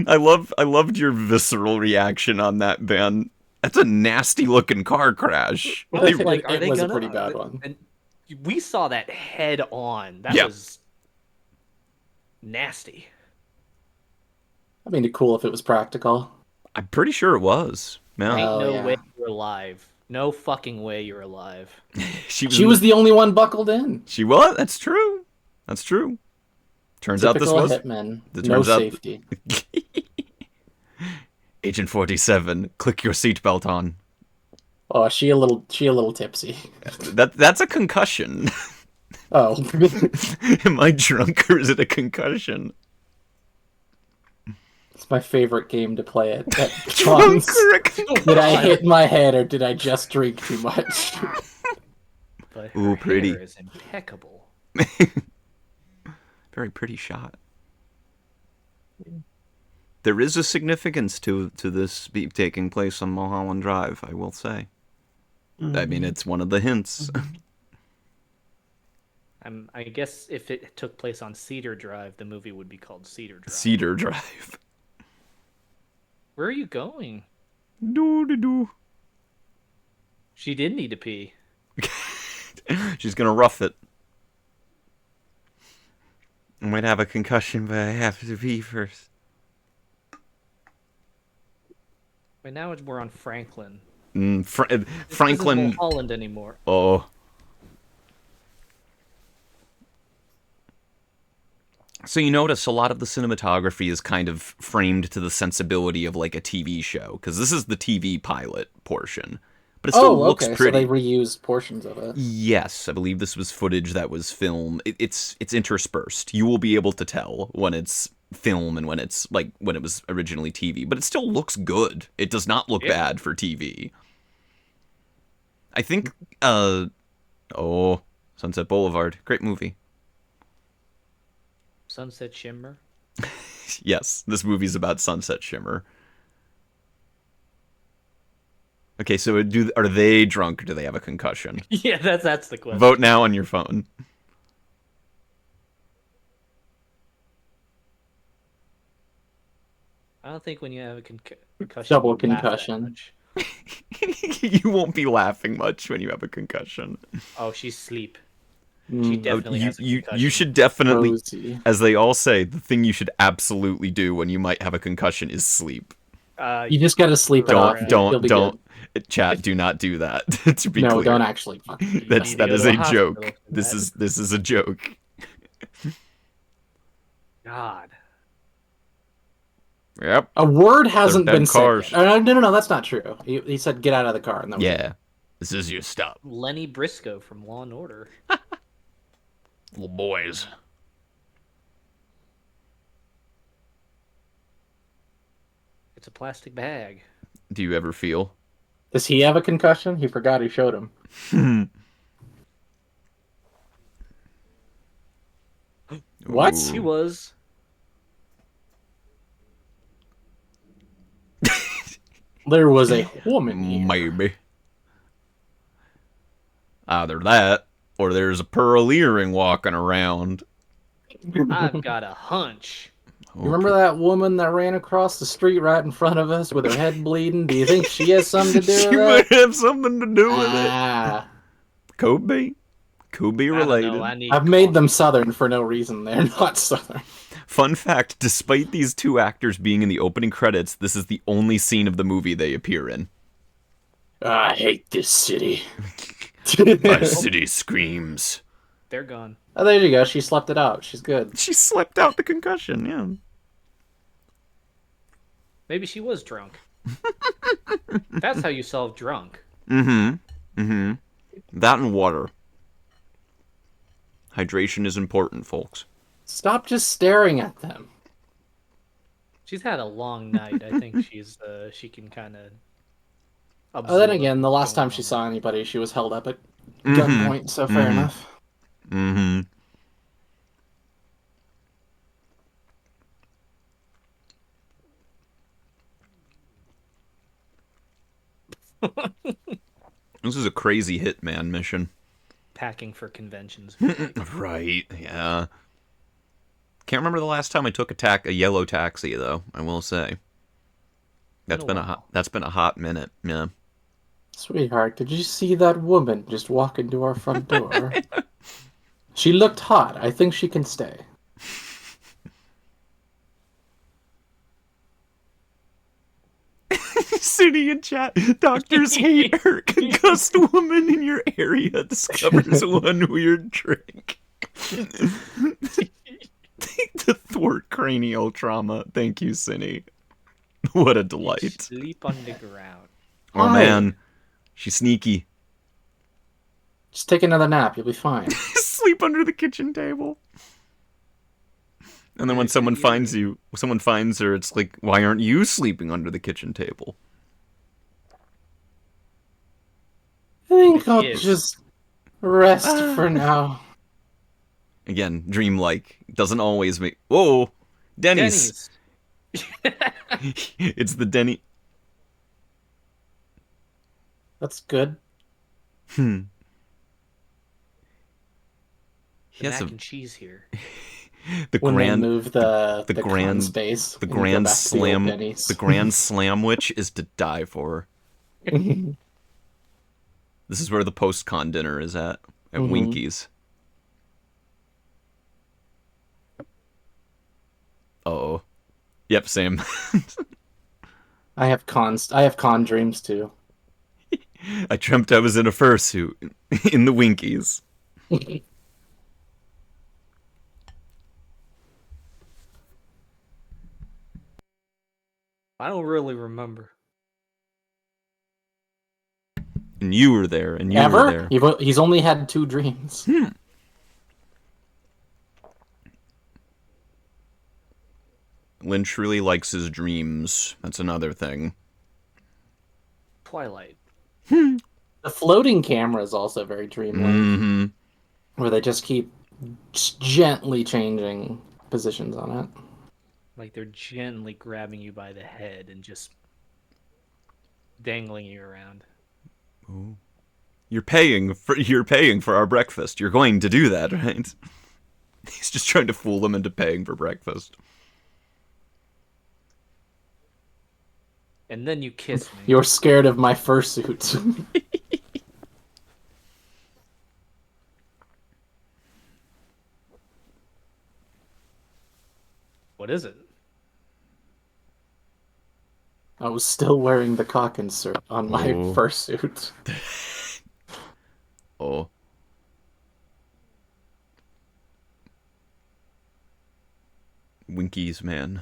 I loved your visceral reaction on that, Ben. That's a nasty looking car crash. I was It- like, it are they was a gonna? pretty bad one. And we saw that head on. That Yeah. was nasty. I mean, it'd be cool if it was practical. I'm pretty sure it was. Yeah. Ain't Oh, no yeah. way you're alive. No fucking way you're alive. She was the only one buckled in. She was. That's true. That's true. Turns out this Typical was hitman. it No turns out- safety. Agent 47. Click your seatbelt on. Oh, she a little tipsy. That's a concussion. Oh, Am I drunk or is it a concussion? it's my favorite game to play at Drunk Tron's. or a concussion? Did I hit my head or did I just drink too much? But Ooh, her pretty. hair is impeccable. Very pretty shot. There is a significance to this taking place on Mulholland Drive, I will say. I mean, it's one of the hints. I guess if it took place on Cedar Drive, the movie would be called Cedar Drive. Cedar Drive. Where are you going? Do. She did need to pee. She's gonna rough it. I might have a concussion, but I have to pee first. Right now we're on Franklin. Franklin. This isn't Mulholland anymore. Oh. So you notice a lot of the cinematography is kind of framed to the sensibility of like a TV show, because this is the TV pilot portion. But it still looks okay. pretty. So they reused portions of it. Yes, I believe this was footage that was film. It's interspersed. You will be able to tell when it's film and when it's like when it was originally TV, but it still looks good. It does not look bad for TV. I think Sunset Boulevard, great movie. Sunset Shimmer. Yes, this movie's about Sunset Shimmer. Okay, so are they drunk or do they have a concussion? Yeah, that's the question. Vote now on your phone. I don't think when you have a concussion, Double you laugh that concussion. much. You won't be laughing much when you have a concussion. Oh, she's asleep. She definitely has a concussion. You should definitely, Rosie. as they all say, the thing you should absolutely do when you might have a concussion is sleep. You just gotta sleep it off. You'll be Don't. good. Chat, do not do that. To be No, clear. don't actually. Fucking do That to go is to a the hospital joke. for This that. is a joke. God. Yep. A word hasn't They're dead been cars. said. Oh, no, that's not true. He said get out of the car. And that was it. Yeah. This is your stop, Lenny Briscoe from Law and Order. little boys. It's a plastic bag. Do you ever feel? Does he have a concussion? He forgot he showed him. What? Ooh. He was. There was a woman here. Maybe. Either that, or there's a pearl earring walking around. I've got a hunch. You remember that woman that ran across the street right in front of us with her head bleeding? Do you think she has something to do She with might that? have something to do with it. Ah, Could be. Could be I don't related. know. I need I've made coffee. them Southern for no reason. They're not Southern. Fun fact, despite these two actors being in the opening credits, this is the only scene of the movie they appear in. I hate this city. My city screams. They're gone. Oh, there you go. She slept it out. She's good. She slept out the concussion, yeah. Maybe she was drunk. That's how you solve drunk. That and water. Hydration is important, folks. Stop just staring at them. She's had a long night. I think she can kind of. Oh, then again, the last time she saw anybody, she was held up at gunpoint, so fair enough. Mm-hmm. This is a crazy hitman mission. Packing for conventions. Right, yeah. Can't remember the last time I took a yellow taxi, though, I will say. That's been a hot minute, yeah. Sweetheart, did you see that woman just walk into our front door? She looked hot. I think she can stay. Sitting in chat, doctors hate her. Concussed woman in your area discovers one weird trick. To thwart cranial trauma. Thank you, Cinny. What a delight. Sleep on the ground. Oh, man. She's sneaky. Just take another nap. You'll be fine. Sleep under the kitchen table. And then when someone finds her, it's like, why aren't you sleeping under the kitchen table? I think I'll just rest for now. Again, dreamlike. Doesn't always make... Whoa! Denny's! It's the Denny... That's good. He has mac and cheese here. The when grand they move the grand space, the grand slam, the grand slamwich is to die for. This is where the post-con dinner is at Winky's. Oh, yep, same. I have con dreams too. I dreamt I was in a fursuit in the Winkies. I don't really remember. And you were there, and you were there. He's only had 2 dreams. Lynch really likes his dreams. That's another thing. Twilight. The floating camera is also very dreamlike. Where they just keep gently changing positions on it. Like they're gently grabbing you by the head and just dangling you around. Ooh. You're paying for our breakfast. You're going to do that, right? He's just trying to fool them into paying for breakfast. And then you kiss me. You're scared of my fursuit. What is it? I was still wearing the cock insert on my fursuit. Oh. Winkies, man.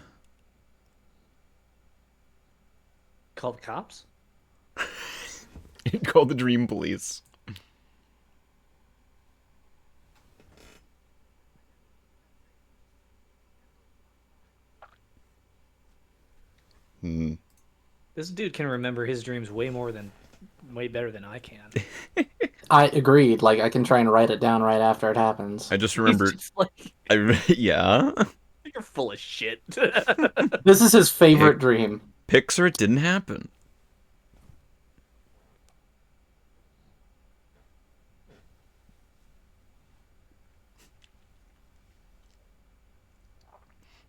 Call the cops? Call the dream police. This dude can remember his dreams way better than I can. I agreed. Like, I can try and write it down right after it happens. I just remembered. Yeah? You're full of shit. This is his favorite dream. Pixar, it didn't happen.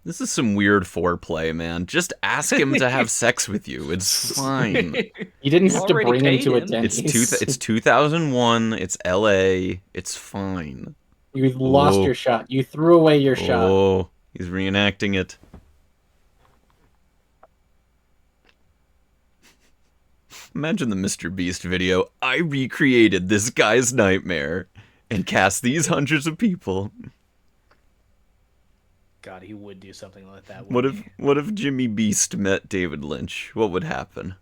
This is some weird foreplay, man. Just ask him to have sex with you. It's fine. You didn't have to bring him to a Denny's. It's 2001. It's LA. It's fine. You lost your shot. You threw away your shot. Oh, he's reenacting it. Imagine the Mr. Beast video. I recreated this guy's nightmare and cast these hundreds of people. God, he would do something like that. What if Jimmy Beast met David Lynch? What would happen?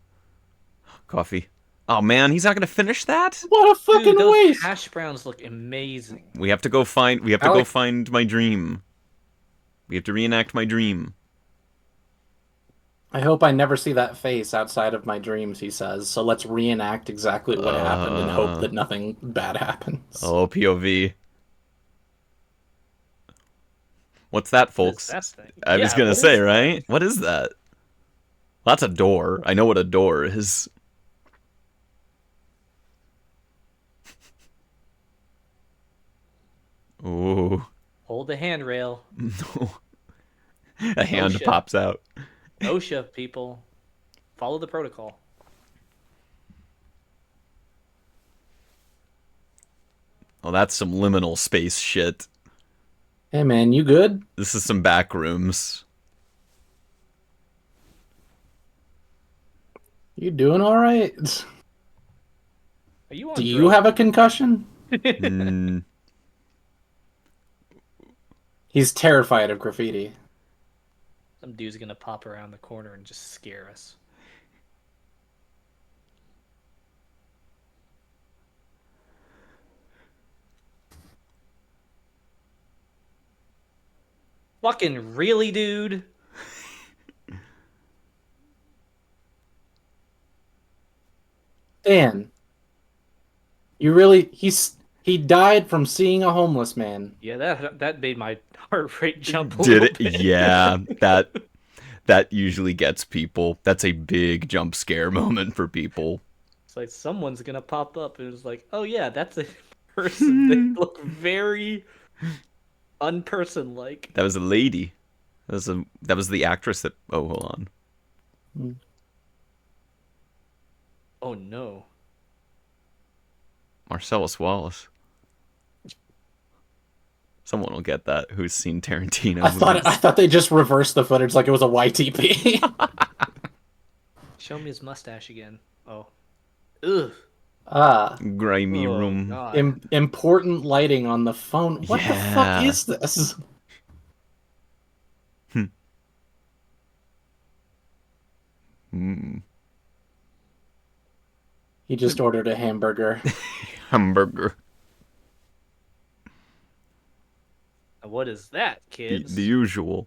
Coffee. Oh man, he's not gonna finish that? What a fucking waste! Hash browns look amazing. We have to go find go find my dream. We have to reenact my dream. I hope I never see that face outside of my dreams, he says. So let's reenact exactly what happened and hope that nothing bad happens. Oh, POV. What's that, What is folks? that thing? I was Yeah, gonna what say, is that? right? What is that? That's a door. I know what a door is. Ooh. Hold the handrail. A hand OSHA. pops out. OSHA, people. Follow the protocol. Oh, that's some liminal space shit. Hey man, you good? This is some back rooms. You doing all right? Are you on Do you drugs? have a concussion? Mm, He's terrified of graffiti. Some dude's gonna pop around the corner and just scare us. Fucking really, dude? Dan, you really he died from seeing a homeless man. Yeah, that made my heart rate jump a did little it? bit. Yeah, that usually gets people. That's a big jump scare moment for people. It's like someone's gonna pop up and it's like, oh yeah, that's a person. They look very unperson-like. That was a lady. That was the actress that. Oh, hold on. Oh no. Marcellus Wallace. Someone will get that who's seen Tarantino movies. I thought they just reversed the footage like it was a YTP. Show me his mustache again. Oh. Ugh. Grimy Oh, room. God. Important lighting on the phone. What the fuck Yeah. is this? He just ordered a hamburger. Hamburger. What is that, kids? The usual.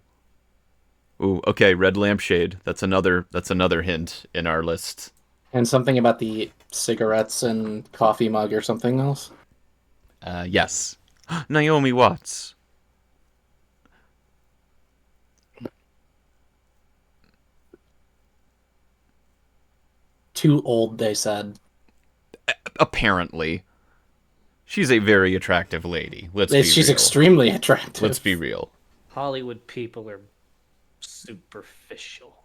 Ooh, okay, red lampshade. That's another hint in our list. And something about the cigarettes and coffee mug or something else. Yes. Naomi Watts. Too old, they said. Apparently. She's a very attractive lady. Let's be She's real. extremely attractive. Let's be real. Hollywood people are superficial.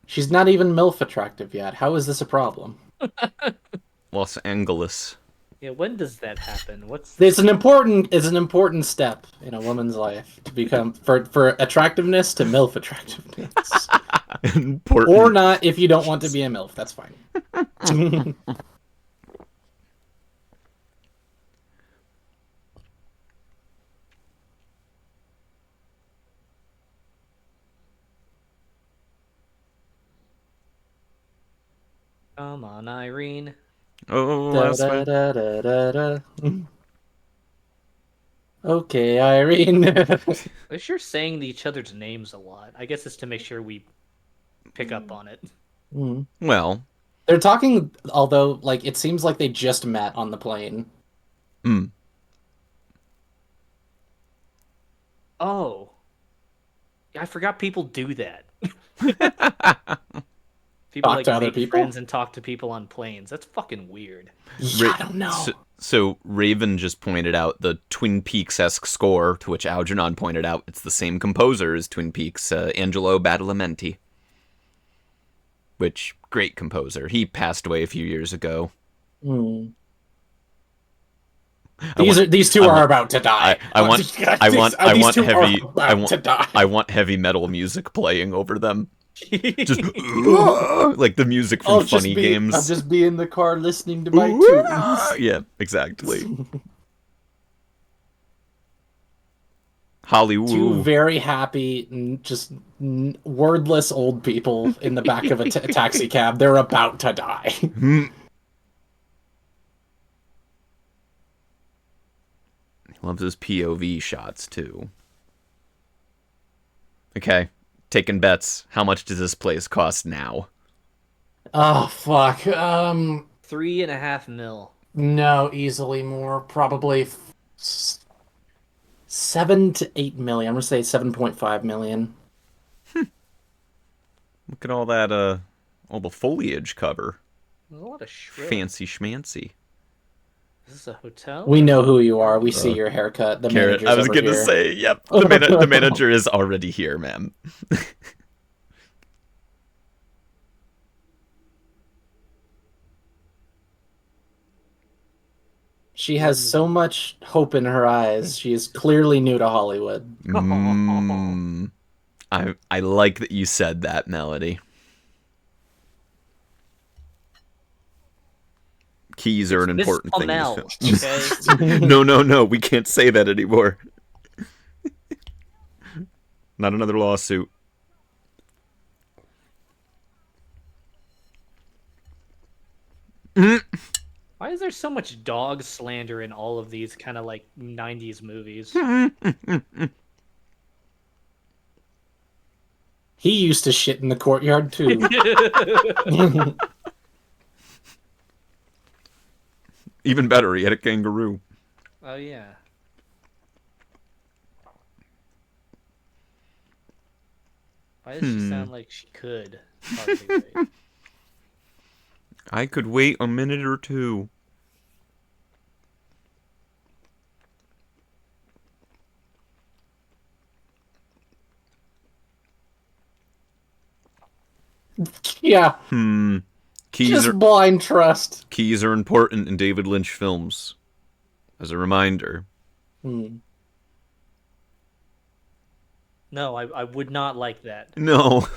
She's not even MILF attractive yet. How is this a problem? Los Angeles. Yeah, when does that happen? It's an important step in a woman's life to become for attractiveness to MILF attractiveness. Important. Or not if you don't want to be a MILF, that's fine. Come on, Irene. Oh, Da, last da, one. da, da, da, da. Okay, Irene. They're sure saying each other's names a lot. I guess it's to make sure we pick up on it. Well, They're talking, although, like, it seems like they just met on the plane. Oh. Yeah, I forgot people do that. People Talk to other make people? friends and talk to people on planes. That's fucking weird. Yeah, I don't know. So Raven just pointed out the Twin Peaks-esque score, to which Algernon pointed out it's the same composer as Twin Peaks, Angelo Badalamenti. Which, great composer. He passed away a few years ago. These two are about to die. I want heavy metal music playing over them. Just like the music from Funny Games. I'll just be in the car listening to my tunes. Yeah, exactly. Hollywood. Two very happy, just wordless old people in the back of a taxi cab. They're about to die. Loves those POV shots too. Okay, taking bets. How much does this place cost now? Oh fuck. 3.5 mil. No, easily more. Probably 7 to 8 million. I'm gonna say 7.5 million. Look at all that, all the foliage cover. There's a lot of shrill. Fancy schmancy. Is this a hotel? We know who you are. We see your haircut. The Carrot, manager's I was over gonna here. say, yep, the manager is already here, ma'am. She has so much hope in her eyes. She is clearly new to Hollywood. I like that you said that, Melody. Keys are an Miss important thing in Amel, this film. okay? No, we can't say that anymore. Not another lawsuit. Why is there so much dog slander in all of these kind of like 90s movies? He used to shit in the courtyard too. Even better, he had a kangaroo. Oh yeah. Why does she sound like she could? hardly wait? I could wait a minute or two. Yeah, Keys just are blind trust. keys are important in David Lynch films. As a reminder. No, I would not like that. No.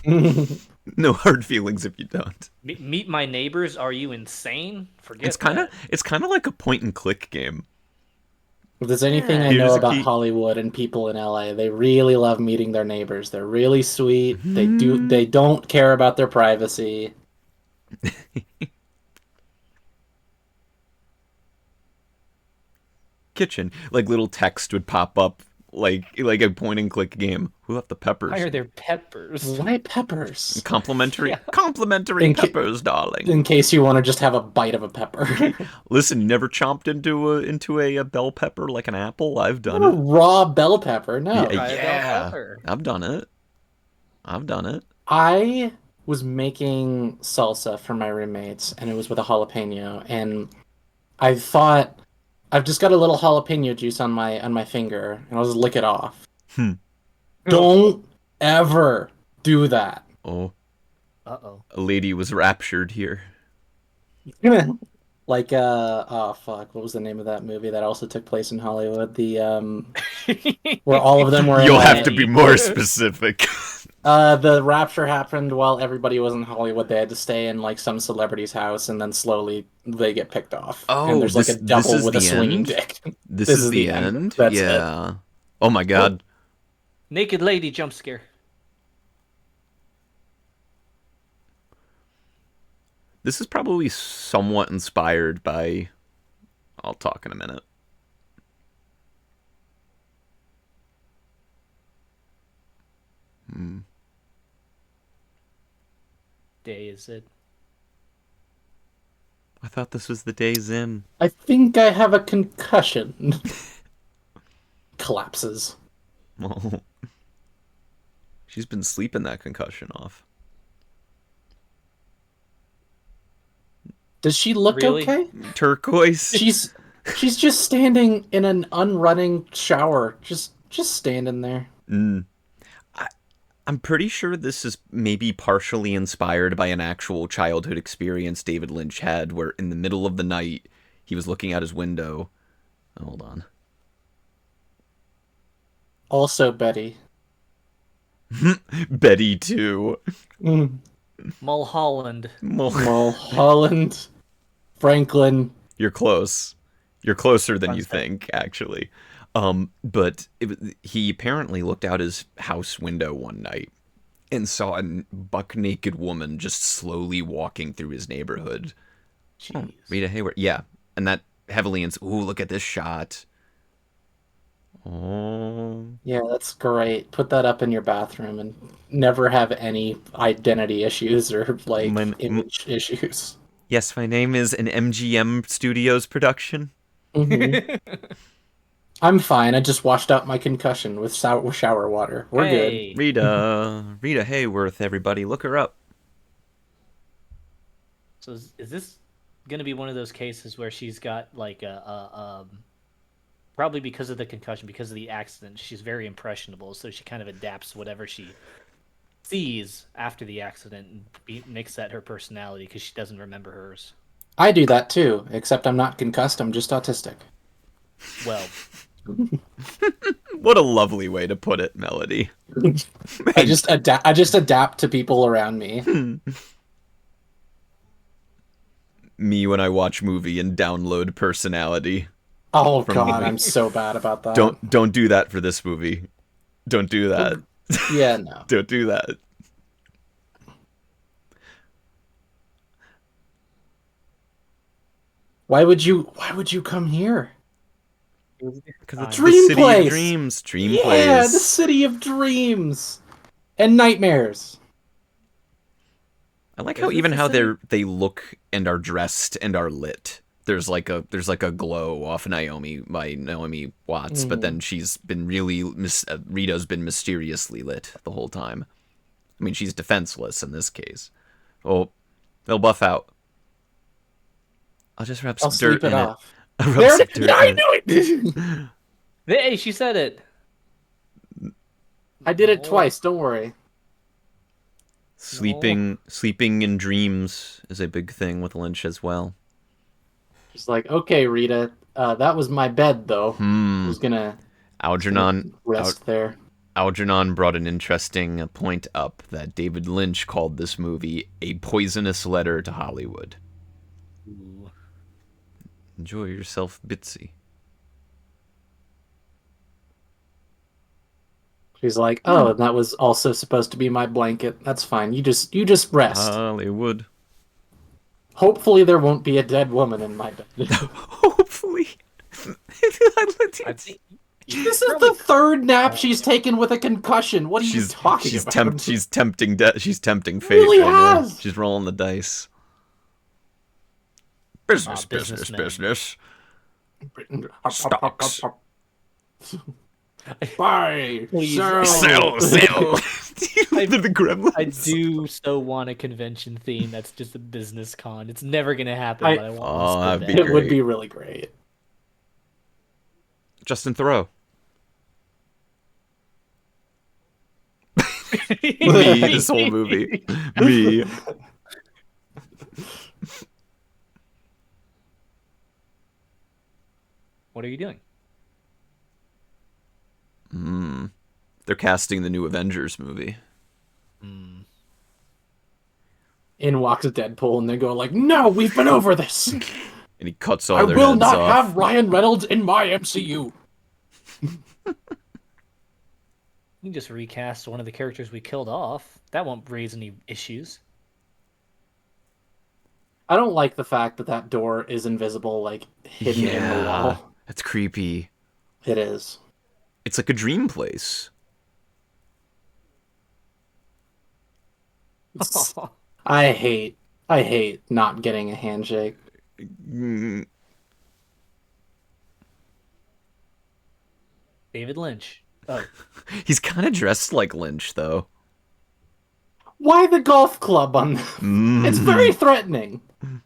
No hard feelings if you don't. Meet my neighbors? Are you insane? Forget It's kind of like a point and click game. If there's anything I Here's know a about key. Hollywood and people in LA, they really love meeting their neighbors. They're really sweet. They don't care about their privacy. Kitchen, like little text would pop up, like a point and click game. Who left the peppers? Why are there peppers? Why peppers? Complimentary In ca- peppers, darling. In case you want to just have a bite of a pepper. Listen, you never chomped into a bell pepper like an apple? I've done A it. raw bell pepper, no. Try a bell Yeah, pepper. I've done it. I was making salsa for my roommates, and it was with a jalapeno, and I thought, I've just got a little jalapeno juice on my finger, and I'll just lick it off. Don't ever do that. Oh, Uh-oh. a lady was raptured here. Like, oh fuck, what was the name of that movie that also took place in Hollywood? The, where all of them were in You'll LA. have to be more specific. The rapture happened while everybody was in Hollywood. They had to stay in like some celebrity's house, and then slowly they get picked off. Oh, and there's like a this double is with a the swinging end? dick. This is the end? That's it. Yeah. Oh my god. Naked lady jump scare. This is probably somewhat inspired by... I'll talk in a minute. Day is it? I thought this was the days in. I think I have a concussion. Collapses. Oh. She's been sleeping that concussion off. Does she look Really? okay? Turquoise. She's just standing in an unrunning shower, just standing there. I'm pretty sure this is maybe partially inspired by an actual childhood experience David Lynch had, where in the middle of the night, he was looking out his window. Hold on. Also, Betty. Betty, too. Mulholland. Mulholland, Franklin. You're close. You're closer than you think, actually. But he apparently looked out his house window one night and saw a buck-naked woman just slowly walking through his neighborhood. Jeez. Rita Hayworth. Yeah, and that heavily... Ooh, look at this shot. Oh. Yeah, that's great. Put that up in your bathroom and never have any identity issues or like image issues. Yes, my name is an MGM Studios production. Hmm. I'm fine. I just washed out my concussion with shower water. We're good. Hey. Rita Hayworth, everybody, look her up. So is this going to be one of those cases where she's got like probably because of the concussion, because of the accident, she's very impressionable, so she kind of adapts whatever she sees after the accident and makes that her personality because she doesn't remember hers. I do that too, except I'm not concussed. I'm just autistic. Well, What a lovely way to put it, Melody. I just adapt to people around me. Me when I watch movie and download personality. Oh god, I'm so bad about that. Don't do that for this movie. Don't do that. Yeah, no. Don't do that. Why would you come here? Because it's Dream the city place! of dreams. Dream Yeah, place. the city of dreams and nightmares. I like how even how they look and are dressed and are lit. There's like a glow off Naomi by Naomi Watts, but then she's been really Rita's been mysteriously lit the whole time. I mean, she's defenseless in this case. Oh, they'll buff out. I'll just rub some dirt sleep it in off. it. Rub There some it is. dirt I in it. knew it. hey, she said it. I did it twice. Don't worry. Sleeping in dreams is a big thing with Lynch as well. She's like, okay, Rita, that was my bed, though. I was gonna rest there. Algernon brought an interesting point up that David Lynch called this movie a poisonous letter to Hollywood. Ooh. Enjoy yourself, Bitsy. She's like, oh, and that was also supposed to be my blanket. That's fine. You just rest. Hollywood. Hopefully there won't be a dead woman in my bed. Hopefully. I think This is the third nap she's taken with a concussion. What are you talking about? She's tempting She's tempting fate. Really right now. has. She's rolling the dice. Business. businessman. Stocks. Buy, Please, sell. Sell. The gremlins. I do so want a convention theme that's just a business con. It's never gonna happen, but I want one so that'd be bad. It would great. be really great. Justin Thoreau. Me, this whole movie. Me. What are you doing? They're casting the new Avengers movie. In walks Deadpool, and they go like, "No, we've been over this. And he cuts all I their will heads not off. have Ryan Reynolds in my MCU." You can just recast one of the characters we killed off. That won't raise any issues. I don't like the fact that that door is invisible, like hidden in the wall. That's creepy. It is. It's like a dream place. I hate not getting a handshake. David Lynch. Oh, He's kind of dressed like Lynch, though. Why the golf club on them? It's very threatening. I'm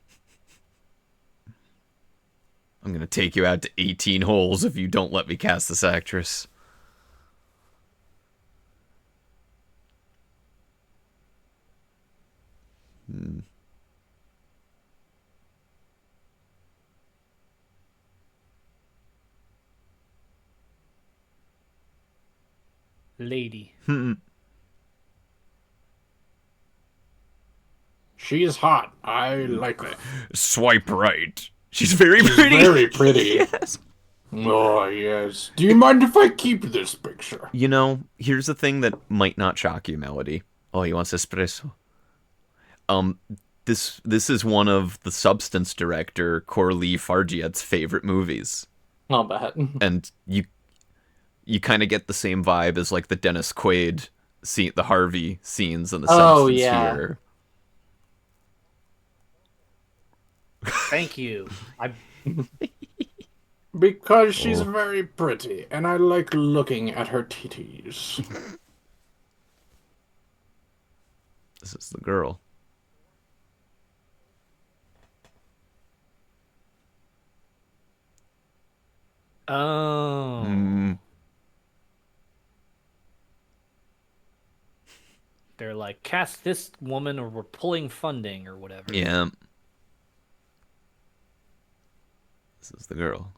gonna take you out to 18 holes if you don't let me cast this actress. lady. She is hot. I like her. Swipe right. She's very pretty. Very pretty. Yes. Oh, yes. Do you mind if I keep this picture? You know, here's the thing that might not shock you, Melody. Oh, he wants espresso. This is one of the Substance director Coralie Fargiet's favorite movies. I'll bet. And you kind of get the same vibe as like the Dennis Quaid scene, the Harvey scenes in The Oh, Substance yeah. here. Thank you. Because she's Oh. very pretty, and I like looking at her titties. This is the girl. Oh. They're like, cast this woman or we're pulling funding or whatever. Yeah. This is the girl.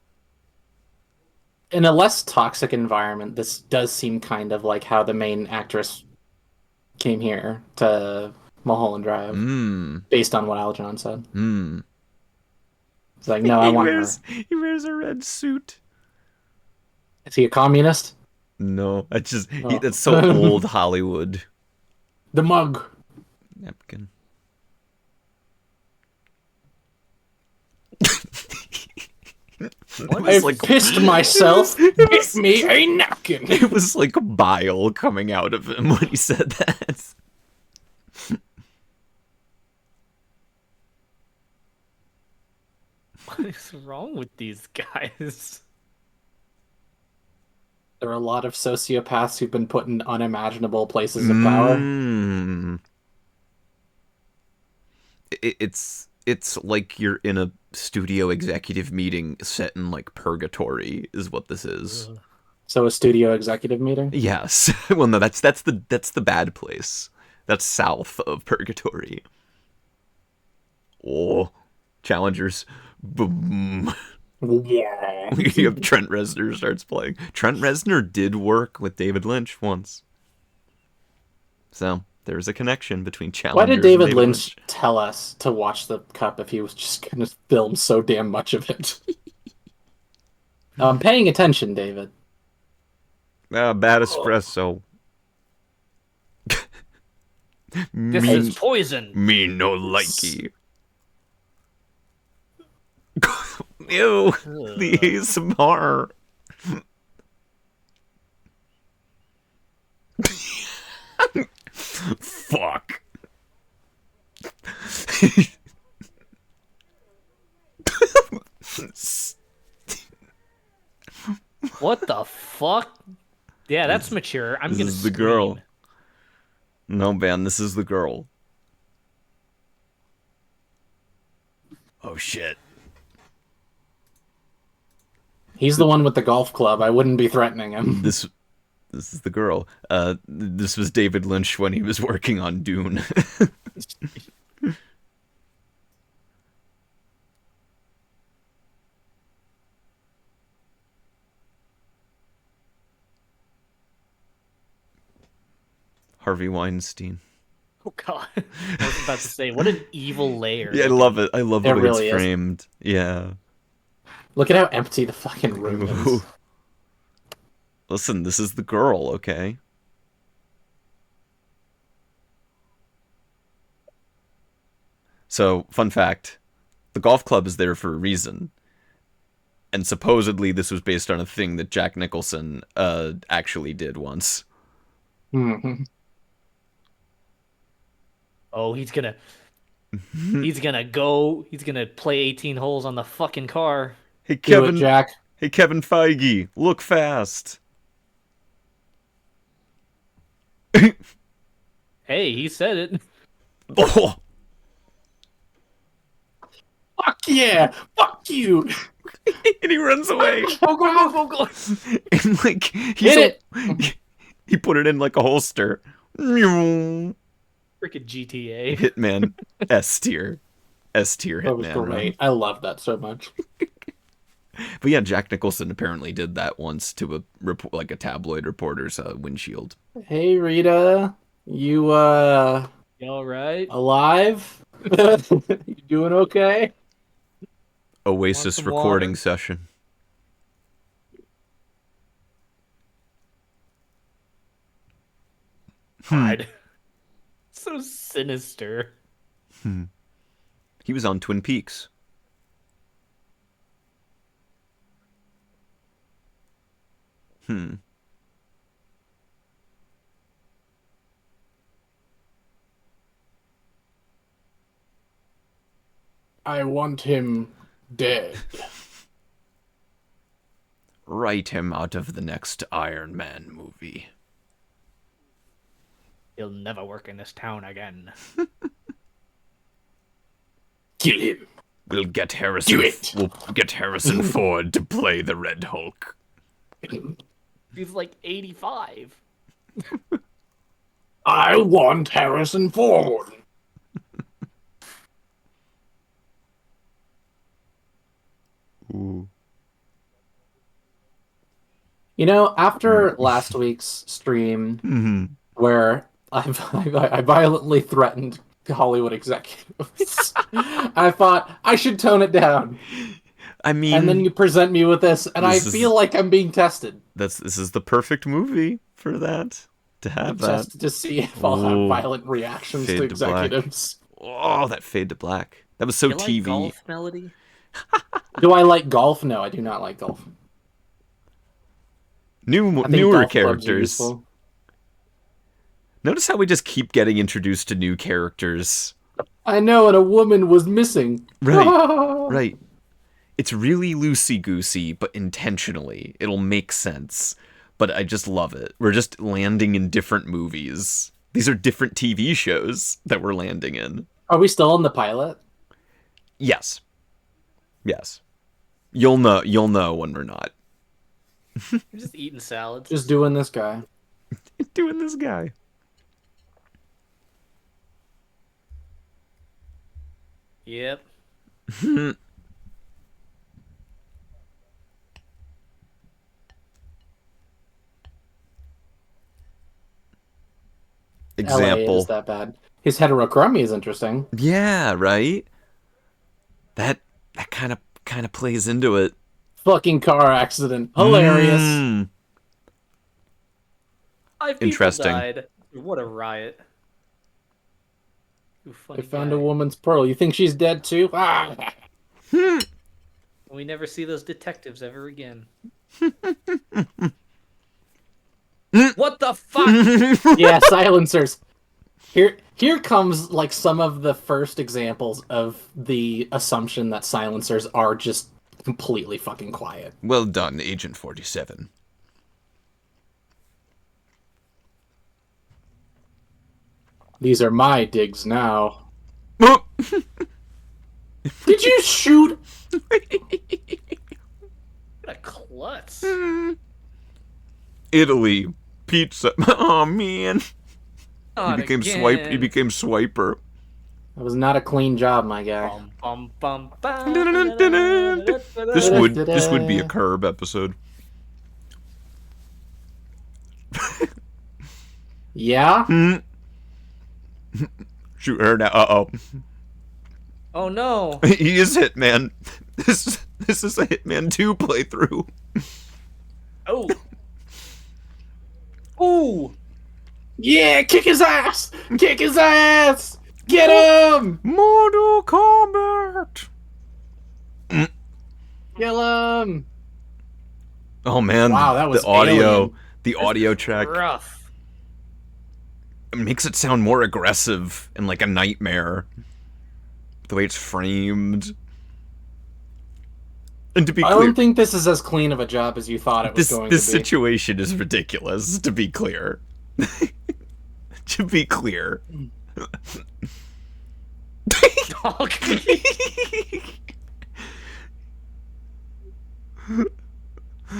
In a less toxic environment, this does seem kind of like how the main actress came here to Mulholland Drive, based on what Algernon said. It's like, no, I want her. He wears a red suit. Is he a communist? No, Oh. that's so old Hollywood. The mug. Napkin. I've pissed myself. Get me a napkin. It was like bile coming out of him when he said that. What is wrong with these guys? There are a lot of sociopaths who've been put in unimaginable places of power. It's like you're in a studio executive meeting set in like purgatory is what this is. So a studio executive meeting? Yes. Well, no, that's the bad place. That's south of purgatory. Oh, challengers. Boom. Yeah. Trent Reznor starts playing. Trent Reznor did work with David Lynch once. So there's a connection between challengers. Why did and David Lynch tell us to watch the cup if he was just going to film so damn much of it? I'm paying attention, David. Bad espresso. This is poison. Me no likey. Ew, the ASMR. Fuck. What the fuck? Yeah, that's mature. I'm gonna This is the scream. girl. No, man, this is the girl. Oh shit. He's the one with the golf club. I wouldn't be threatening him. This is the girl. This was David Lynch when he was working on Dune. Harvey Weinstein. Oh god. I was about to say, what an evil layer. Yeah, I love it. I love the It way really it's is. framed. Yeah. Look at how empty the fucking room is. Listen, this is the girl, okay? So, fun fact, the golf club is there for a reason. And supposedly this was based on a thing that Jack Nicholson actually did once. Mhm. Oh, he's gonna play 18 holes on the fucking car. Hey Do Kevin, it, Jack. hey Kevin Feige, look fast. Hey, he said it. Oh, Fuck yeah! Fuck you! and he runs away. Go, go, go, go, go. And like Hit he put it in like a holster. Freaking GTA. Hitman S tier. S tier That was Hitman. great. Right? I love that so much. But yeah, Jack Nicholson apparently did that once to a like a tabloid reporter's windshield. Hey, Rita. You, You all right? alive? You doing okay? Oasis some recording water? session. God. So sinister. He was on Twin Peaks. I want him dead. Write him out of the next Iron Man movie. He'll never work in this town again. Kill him. We'll get Harrison. Do it. We'll get Harrison Ford to play the Red Hulk. He's like 85. I want Harrison Ford. Ooh. You know, after last week's stream, where I violently threatened Hollywood executives, I thought I should tone it down. I mean, And then you present me with this, and I feel like I'm being tested. this is the perfect movie for that. To have that. Just to see if I'll have violent reactions Fade to to black. executives. Oh, that fade to black. That was so You like TV. golf, Melody? Do I like golf? No, I do not like golf. I think Newer golf clubs are characters. useful. Notice how we just keep getting introduced to new characters. I know, and a woman was missing. Right. Right. It's really loosey-goosey, but intentionally. It'll make sense. But I just love it. We're just landing in different movies. These are different TV shows that we're landing in. Are we still in the pilot? Yes. Yes. You'll know when we're not. You're just eating salads. Just doing this guy. Doing this guy. Yep. LA Example. is that bad. His heterochromia is interesting. Yeah, right? That kind of plays into it. Fucking car accident. Hilarious. Mm. 5 people Interesting. died. What a riot. You funny They found guy. a woman's pearl. You think she's dead too? Ah. We never see those detectives ever again. What the fuck? Yeah, silencers. Here comes like some of the first examples of the assumption that silencers are just completely fucking quiet. Well done, Agent 47. These are my digs now. Did you shoot? What a klutz. Italy pizza. Oh man, Not he became again. He became Swiper. That was not a clean job, my guy. Bum, bum, bum, This would be a Curb episode. Yeah? Shoot her now. Uh-oh. Oh no. He is Hitman. This is a Hitman 2 playthrough. Oh. Ooh. Yeah, kick his ass! Kick his ass! Get him! Mortal Kombat. Kill him! Oh man, Wow, that was the audio. alien. The audio track Rough. makes it sound more aggressive and like a nightmare. The way it's framed. And to be I clear, don't think this is as clean of a job as you thought it was this going this to be. situation is ridiculous. To be clear, to be clear.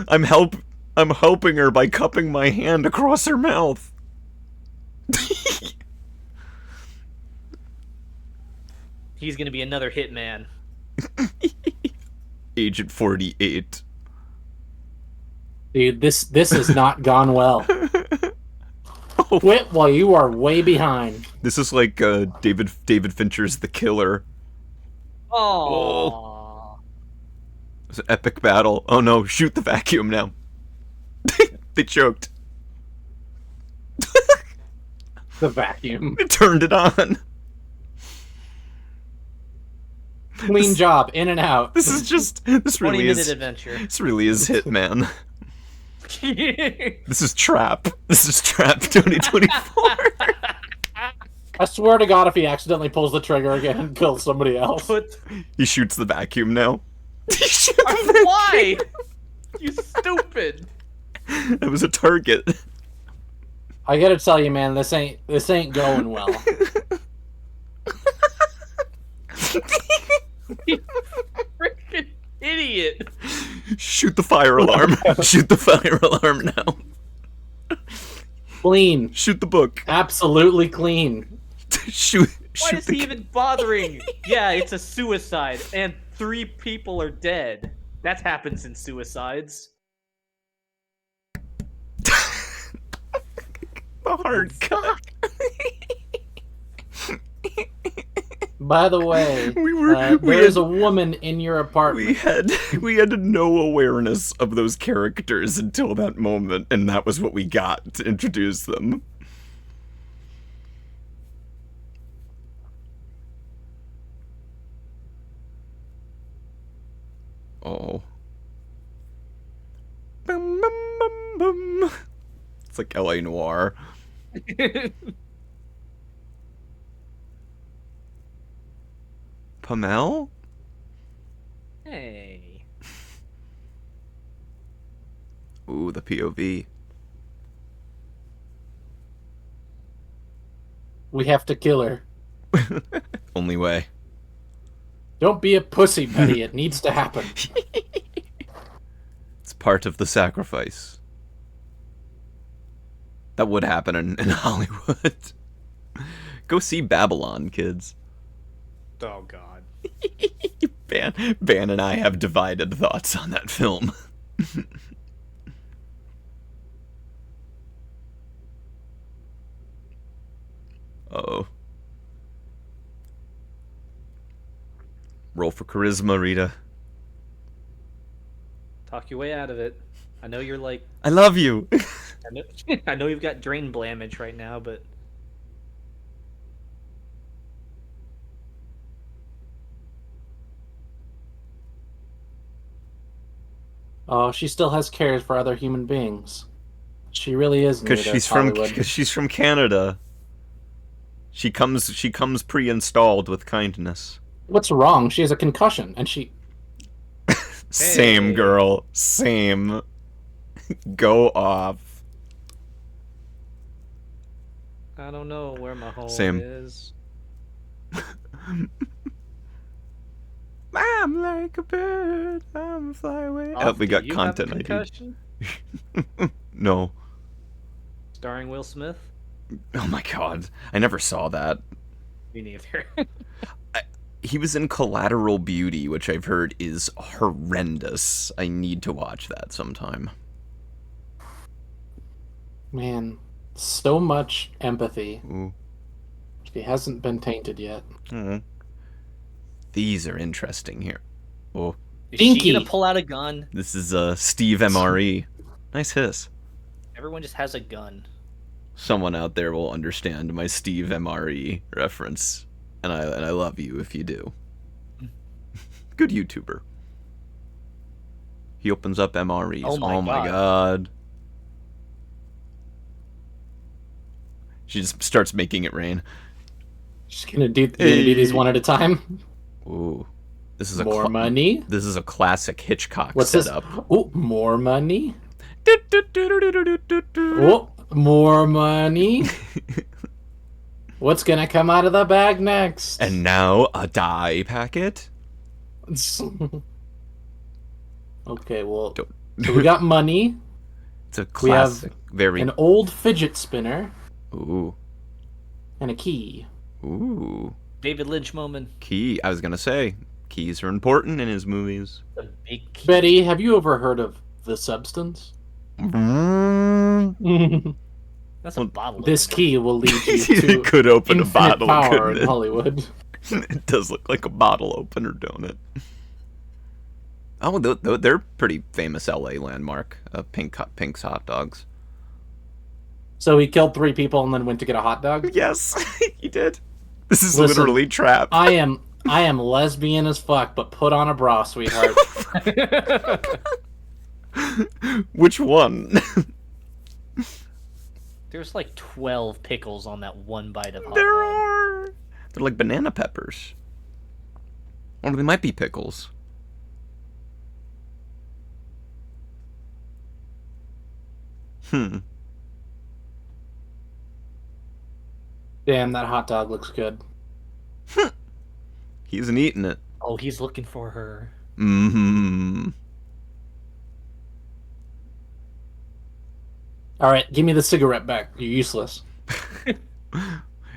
I'm helping her by cupping my hand across her mouth. He's gonna be another hitman. Agent 48. Dude, this has not gone well. Quit while you are way behind. This is like David Fincher's The Killer. Oh. It's an epic battle. Oh no, shoot the vacuum now. They choked. The vacuum. It turned it on. Clean job, in and out. This really 20-minute is adventure. This really is Hitman. This is Trap. This is Trap 2024. I swear to God, if he accidentally pulls the trigger again and kills somebody else. He shoots the vacuum now. Why? You stupid. That was a target. I gotta tell you, man, this ain't going well. You freaking idiot. Shoot the fire alarm. Shoot the fire alarm now. Clean. Shoot the book. Absolutely clean. Shoot. Why Shoot is he even bothering? Yeah, it's a suicide, and 3 people are dead. That happens in suicides. The hard cock. By the way, there's a woman in your apartment. We had no awareness of those characters until that moment, and that was what we got to introduce them. Oh. Bum, bum, bum, bum. It's like L.A. Noire. Pamel? Hey. Ooh, the POV. We have to kill her. Only way. Don't be a pussy, Betty. It needs to happen. It's part of the sacrifice. That would happen in Hollywood. Go see Babylon, kids. Oh, God. Ban and I have divided thoughts on that film. Uh-oh. Roll for charisma, Rita. Talk your way out of it. I know you're like... I love you! I know you've got drain blamage right now, but... Oh, she still has cares for other human beings. She really is new to Hollywood. Because she's from Canada. She comes pre-installed with kindness. What's wrong? She has a concussion, and she... Same, girl. Same. Go off. I don't know where my home Same. is. I'm like a bird. I'm a fly away. Oh, we got do you have content ID. concussion? No. Starring Will Smith? Oh my god. I never saw that. Me neither. He was in Collateral Beauty, which I've heard is horrendous. I need to watch that sometime. Man, so much empathy. Ooh. She hasn't been tainted yet. Mm. These are interesting here. Oh, Is Dinky. she gonna pull out a gun? this is Steve MRE. Nice hiss. Everyone just has a gun. Someone out there will understand my Steve MRE reference, and I love you if you do. Good YouTuber. He opens up MREs. Oh my god. She just starts making it rain. She's gonna do these one at a time. Ooh, this is More money. This is a classic Hitchcock What's setup. this? Oh, more money. Oh, more money. What's gonna come out of the bag next? And now a dye packet. Okay, well, Don't- so we got money, It's a We have classic. Very. an old fidget spinner, Ooh, and a key. ooh. David Lynch moment. Key. I was gonna say keys are important in his movies. The big key. Betty, have you ever heard of The Substance? That's a bottle. This opener. key will lead you It to could open a infinite bottle, power couldn't in it? Hollywood. It does look like a bottle opener, don't it? Oh, they're pretty famous LA landmark. Pink's hot dogs. So he killed 3 people and then went to get a hot dog? Yes, he did. This is Listen, literally Trap. I am lesbian as fuck, but put on a bra, sweetheart. Which one? There's like 12 pickles on that one bite of hot There dog. are. They're like banana peppers. Or they might be pickles. Damn, that hot dog looks good. He isn't eating it. Oh, he's looking for her. Mm-hmm. All right, give me the cigarette back. You're useless.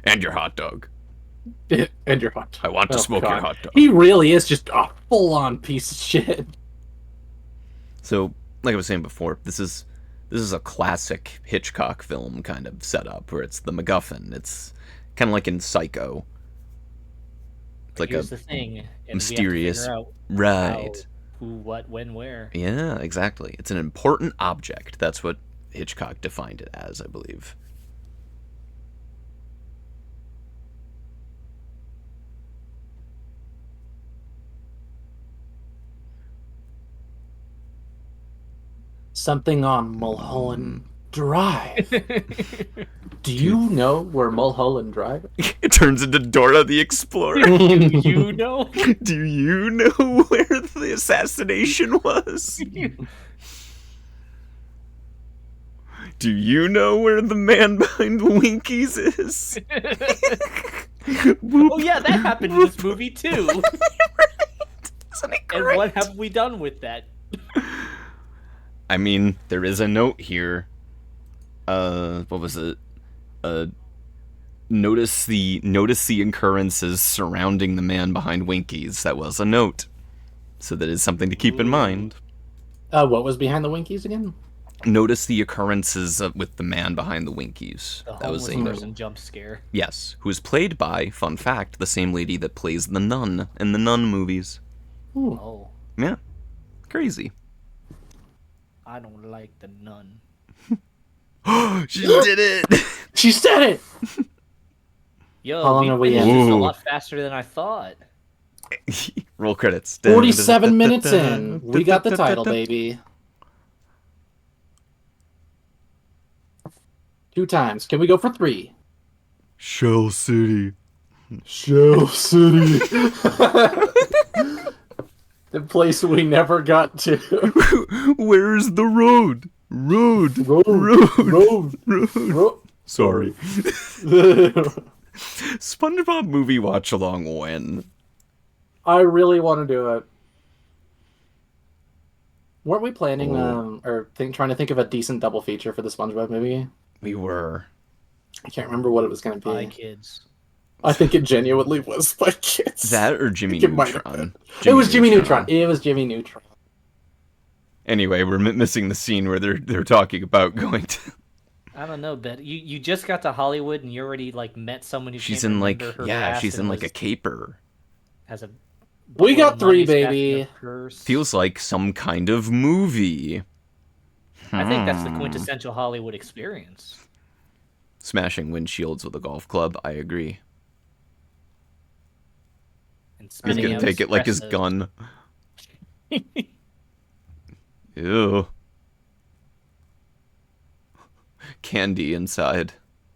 And your hot dog. And your hot dog. I want to smoke your hot dog. He really is just a full-on piece of shit. So, like I was saying before, this is a classic Hitchcock film kind of setup where it's the MacGuffin. It's kind of like in Psycho. It's like Here's a the thing. And mysterious, we have to figure out right? how, who, what, when, where. Yeah, exactly. It's an important object. That's what Hitchcock defined it as, I believe. Something on Mulholland Drive. Do you know where Mulholland Drive is? It turns into Dora the Explorer. You know? Do you know where the assassination was? Do you know where the man behind the Winkies is? Oh yeah, that happened in this movie too. Isn't it And great? what have we done with that? I mean, there is a note here. What was it? Notice the occurrences surrounding the man behind Winkies. That was a note. So that is something to keep in mind. What was behind the Winkies again? Notice the occurrences with the man behind the Winkies. The That was homeless a person jump scare. yes, who is played by, fun fact, the same lady that plays the nun in the Nun movies. Oh, Yeah, crazy. I don't like the nun. She did it. She said it! Yo, How long are we finished in? this a Ooh. lot faster than I thought. Roll credits. 47 minutes in. We got the title, baby. 2 times. Can we go for 3? Shell City. Shell City. The place we never got to. Where's the road? Road. Road. Sorry. SpongeBob movie watch along when? I really want to do it. Weren't we planning, trying to think of a decent double feature for the SpongeBob movie? We were. I can't remember what it was going to be. Bye, kids. I think it genuinely was Spy Kids. That or Jimmy It might have Neutron? It was Jimmy Neutron. It was Jimmy Neutron. Anyway, we're missing the scene where they're talking about going to. I don't know, but you just got to Hollywood and you already like met someone who She's can't in like remember her yeah, past she's and in like a was- caper. has a We got boatload of 3, money stacked in baby. her purse. Feels like some kind of movie. I think that's the quintessential Hollywood experience. Smashing windshields with a golf club. I agree. And He's spinning gonna out take it like his espressos. gun. Ew. Candy inside.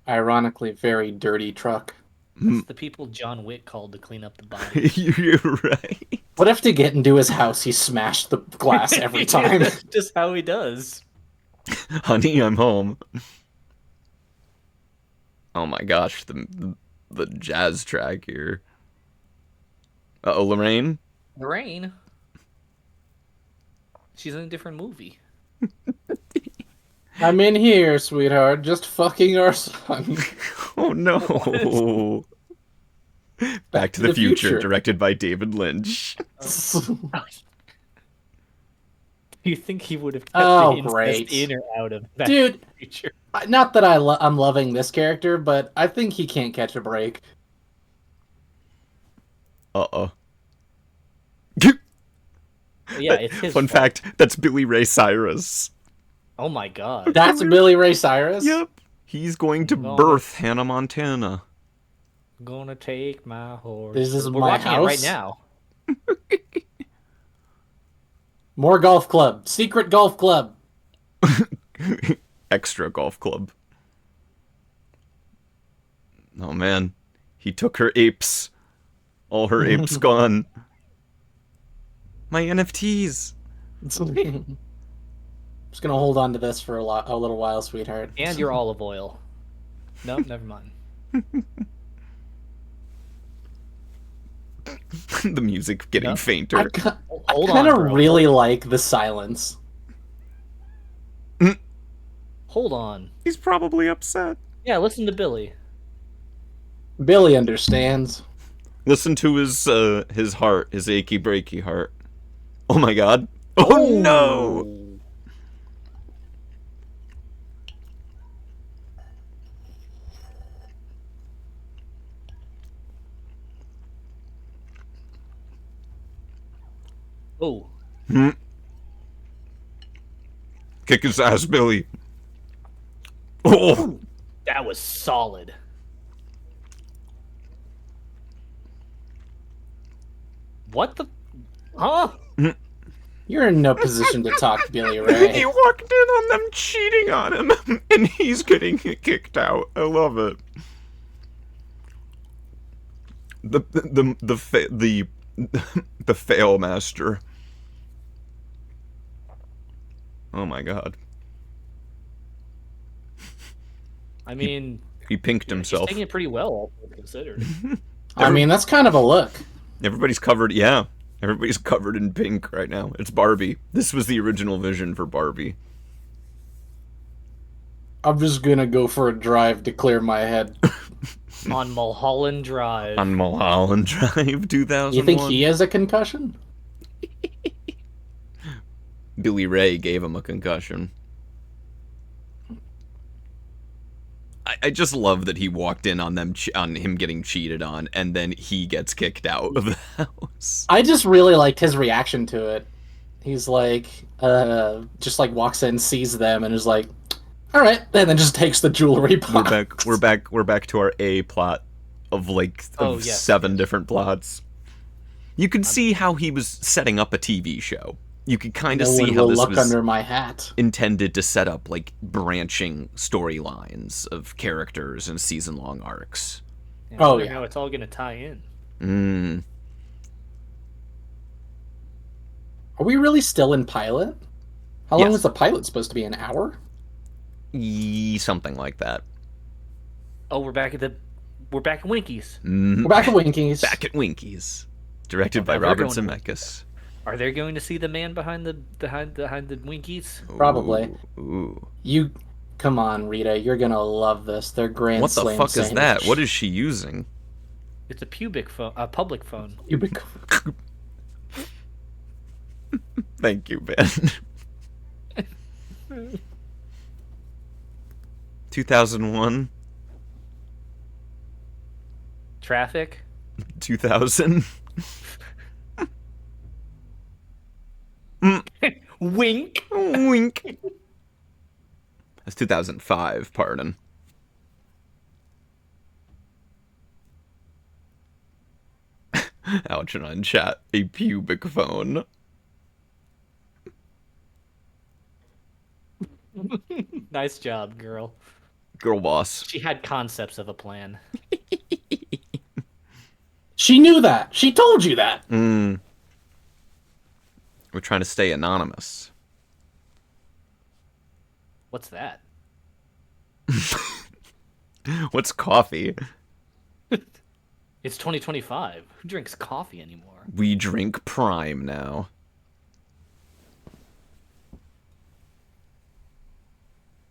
Ironically, very dirty truck. That's the people John Wick called to clean up the body. You're right. What if to get into his house, he smashed the glass every time? That's just how he does. Honey, I'm home. Oh my gosh, the jazz track here. Uh-oh, Lorraine? Lorraine. She's in a different movie. I'm in here, sweetheart, just fucking our son. Oh no. Back to the Future, directed by David Lynch. Do you think he would have kept Oh, the incest great. in or out of that Dude, future? not that I'm loving this character, but I think he can't catch a break. Uh-oh. Yeah, it's his Fun fault. fact, that's Billy Ray Cyrus. Oh my god. That's Billy Ray Cyrus? Yep. He's going to No. birth Hannah Montana. Gonna take my horse. This is We're my watching it right house? now. More golf club. Secret golf club. Extra golf club. Oh man, he took her apes. All her apes gone. My NFTs. I'm just gonna hold on to this for a little while, sweetheart. And your olive oil. Nope, never mind. The music getting fainter. I Hold kind on, of bro. really like the silence. Hold on. He's probably upset. Yeah, listen to Billy. Billy understands. Listen to his heart, his achy breaky heart. Oh my god. Oh no! Oh. Kick his ass, Billy. Oh! That was solid. What the? Huh? You're in no position to talk, Billy He Ray. walked in on them cheating on him, and he's getting kicked out. I love it. The fail master. Oh my god. I mean, He pinked he's himself. taking it pretty well, all things considered. I mean, that's kind of a look. Everybody's covered, yeah. Everybody's covered in pink right now. It's Barbie. This was the original vision for Barbie. I'm just gonna go for a drive to clear my head. On Mulholland Drive. On Mulholland Drive, 2001. You think he has a concussion? Billy Ray gave him a concussion. I just love that he walked in on them on him getting cheated on, and then he gets kicked out of the house. I just really liked his reaction to it. He's like, just like walks in, sees them, and is like, "All right," and then just takes the jewelry box. We're back to our A plot of like Yes. 7 different plots. You could see how he was setting up a TV show. You could kind of No see one how will this look was under my hat. intended to set up like branching storylines of characters and season-long arcs. Yeah, Oh, I wonder yeah. how it's all gonna tie in. Are we really still in pilot? How long Yes. was the pilot supposed to be? An hour? Something like that. Oh, we're back at Winkies. We're back at Winkies. Back at Winkies, directed Well, by now they're Robert going to Zemeckis. Are they going to see the man behind the Winkies? Probably. Ooh. You, come on, Rita. You're gonna love this. They're Grand What the Slam fuck is that? sandwich. What is she using? It's a public phone. You bec- Thank you, Ben. 2001, Traffic. 2000. Wink. Wink. That's 2005, pardon. Algernon chat, a pubic phone. Nice job, girl. Girl boss. She had concepts of a plan. She knew that. She told you that. We're trying to stay anonymous. What's that? What's coffee? It's 2025. Who drinks coffee anymore? We drink Prime now.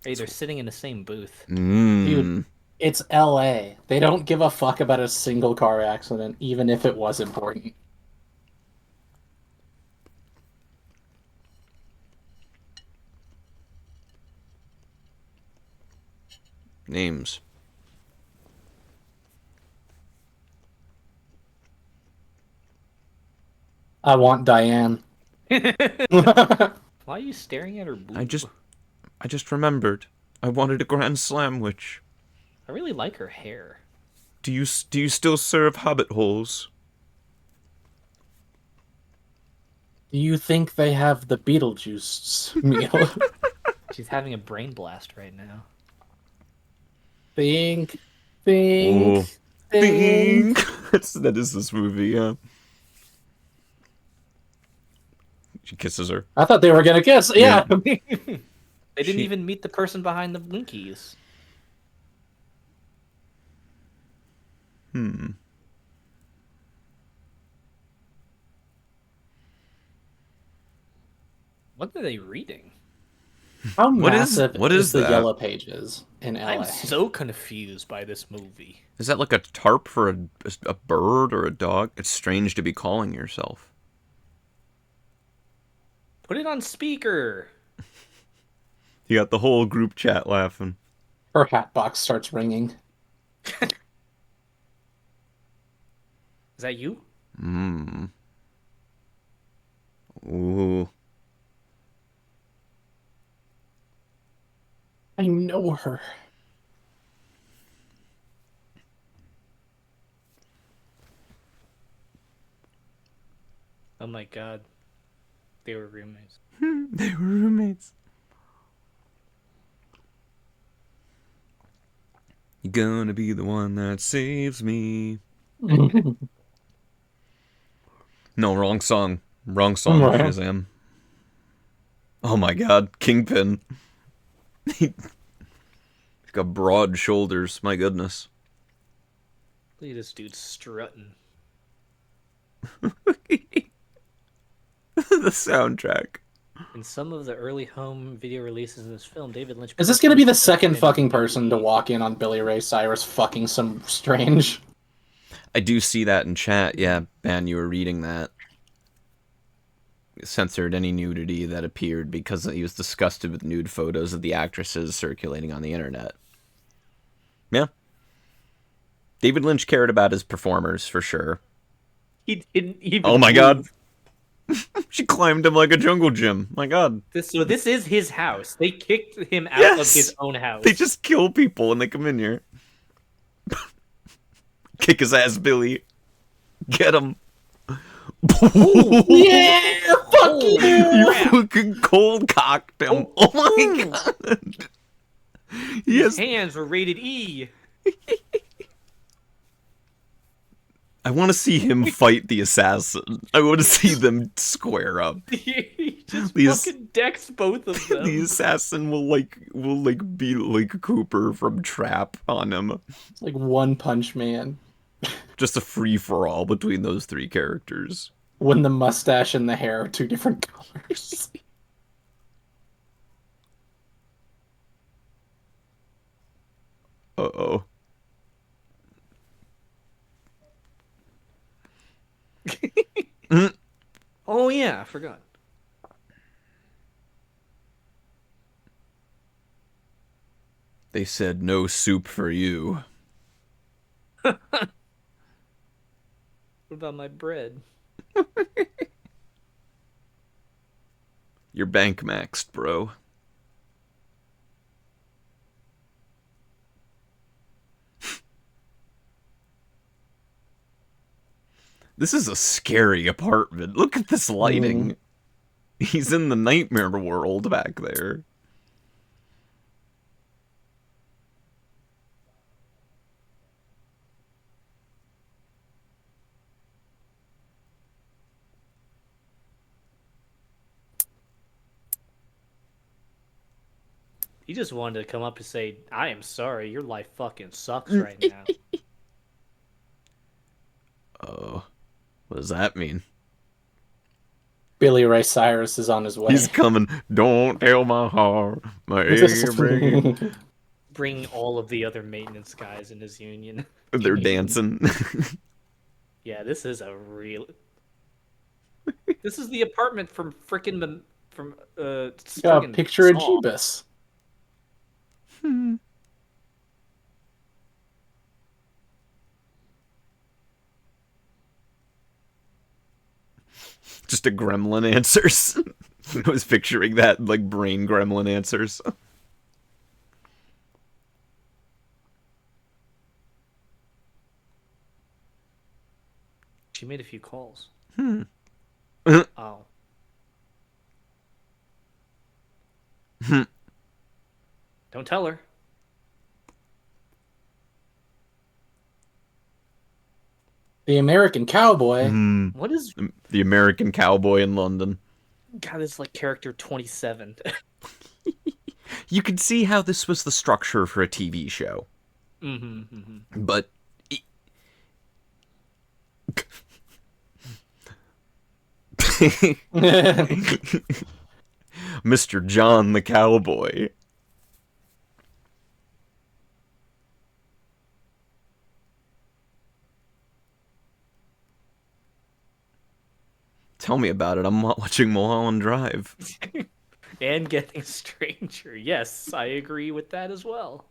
Hey, they're sitting in the same booth. Dude, it's LA. They don't give a fuck about a single car accident, even if it was important. Names. I want Diane. Why are you staring at her boob? I just remembered. I wanted a Grand Slamwich. I really like her hair. Do you still serve hobbit holes? Do you think they have the Beetlejuice meal? She's having a brain blast right now. Think Think, Oh, think. that is this movie, yeah. She kisses her. I thought they were gonna kiss. Yeah. They didn't She- even meet the person behind the blinkies. What are they reading? How What is- massive what is is the that? Yellow Pages in LA? I'm so confused by this movie. Is that like a tarp for a bird or a dog? It's strange to be calling yourself. Put it on speaker. You got the whole group chat laughing. Her hat box starts ringing. Is that you? Ooh. I know her. Oh my god. They were roommates. They were roommates. You're gonna be the one that saves me. No, wrong song. Wrong song, Right. Shazam. Oh my god, Kingpin. He's got broad shoulders, my goodness. Look at this dude strutting. The soundtrack. In some of the early home video releases of this film, David Lynch... Is this gonna be the produced second and fucking person to walk in on Billy Ray Cyrus fucking some strange? I do see that in chat. Yeah, Ben, you were reading that. Censored any nudity that appeared because he was disgusted with nude photos of the actresses circulating on the internet. Yeah. David Lynch cared about his performers, for sure. He didn't even... Oh my move. god. She climbed him like a jungle gym. My god. So this is his house. They kicked him out Yes! of his own house. They just kill people when they come in here. Kick his ass, Billy. Get him. Yeah, fuck you! You fucking cold cocked him. Oh my god. His Yes. hands were rated E. I want to see him fight the assassin. I want to see them square up. He just These- fucking decks both of them. The assassin will be like Cooper from Trap on him. Like One Punch Man. Just a free for all between those three characters. When the mustache and the hair are two different colors. Uh-oh. Oh yeah, I forgot. They said no soup for you. What about my bread? You're bank maxed, bro. This is a scary apartment. Look at this lighting. He's in the nightmare world back there. He just wanted to come up and say, "I am sorry, your life fucking sucks right now." Oh, what does that mean? Billy Ray Cyrus is on his way. He's coming. Don't tell my heart. My ear breaking. Bring all of the other maintenance guys in his union. They're dancing. Yeah, this is a real. This is the apartment from frickin' Yeah, frickin' picture of Saw. Jeebus. Just a gremlin answers. I was picturing that, like, brain gremlin answers. She made a few calls. Hmm. Oh. Don't tell her. The American Cowboy. What is The American Cowboy in London. God? It's like character 27. You could see how this was the structure for a TV show. But Mr. John the Cowboy. Tell me about it. I'm watching Mulholland Drive. And Getting Stranger. Yes, I agree with that as well.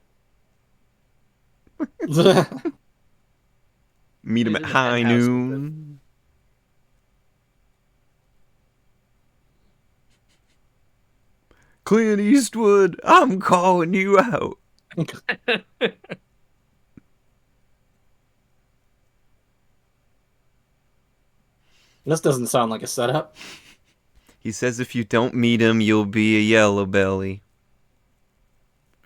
Meet him He's at in the high penthouse with noon. Clint Eastwood, I'm calling you out. This doesn't sound like a setup. He says if you don't meet him, you'll be a yellow belly.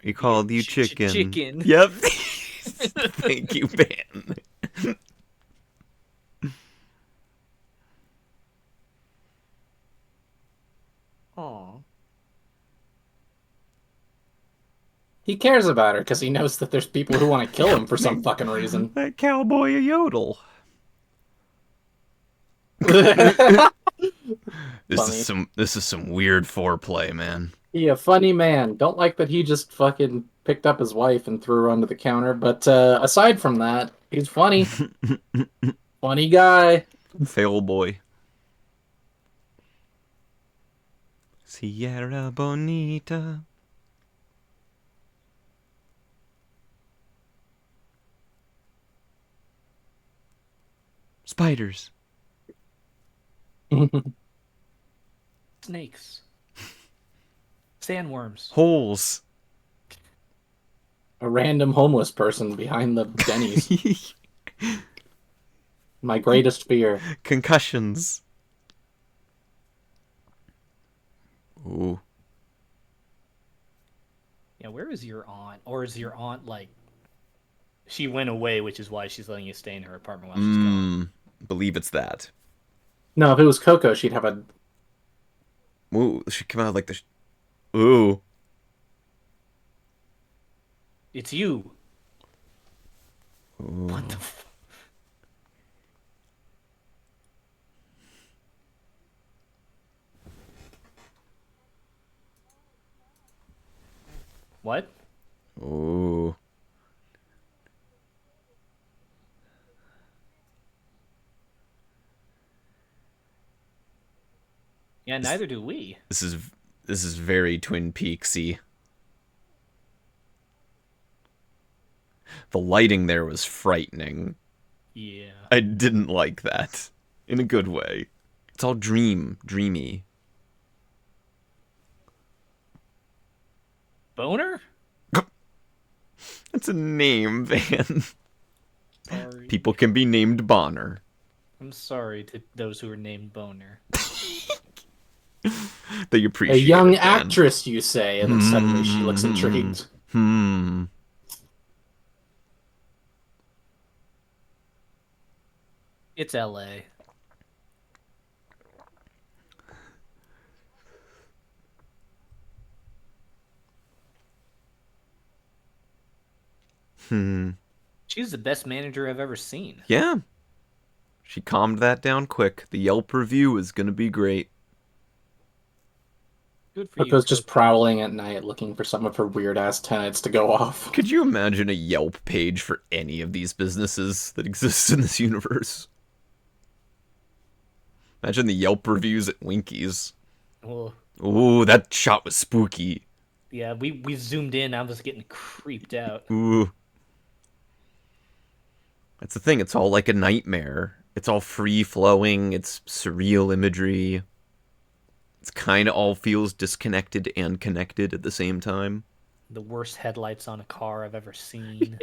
He called you chicken. Chicken. Yep. Thank you, Ben. Aw. He cares about her because he knows that there's people who want to kill him for some fucking reason. That cowboy a yodel. This is some weird foreplay, man. He a funny man. Don't like that he just fucking picked up his wife and threw her under the counter. But aside from that, he's funny. Funny guy. Fail boy. Sierra Bonita. Spiders. Snakes. Sandworms. Holes. A random homeless person behind the Denny's. My greatest fear. Concussions. Ooh. Yeah, where is your aunt? Or is your aunt like she went away, which is why she's letting you stay in her apartment while she's gone? Believe it's that. No, if it was Coco, she'd have a... Ooh, she came out like this. Ooh. It's you. What the What? Ooh. Yeah, neither do we. This is very Twin Peaksy. The lighting there was frightening. Yeah. I didn't like that. In a good way. It's all dreamy. Boner? That's a name, Van. Sorry. People can be named Bonner. I'm sorry to those who are named Boner. They appreciate A young it, Van. actress, you say, and then suddenly she looks intrigued. It's LA. She's the best manager I've ever seen. Yeah. She calmed that down quick. The Yelp review is gonna be great. Good for you. Coco's just prowling at night looking for some of her weird-ass tenants to go off. Could you imagine a Yelp page for any of these businesses that exist in this universe? Imagine the Yelp reviews at Winkies. Well, Ooh, that shot was spooky. yeah, we zoomed in. I was getting creeped out. Ooh. That's the thing. It's all like a nightmare. It's all free-flowing. It's surreal imagery. It's kind of all feels disconnected and connected at the same time. The worst headlights on a car I've ever seen.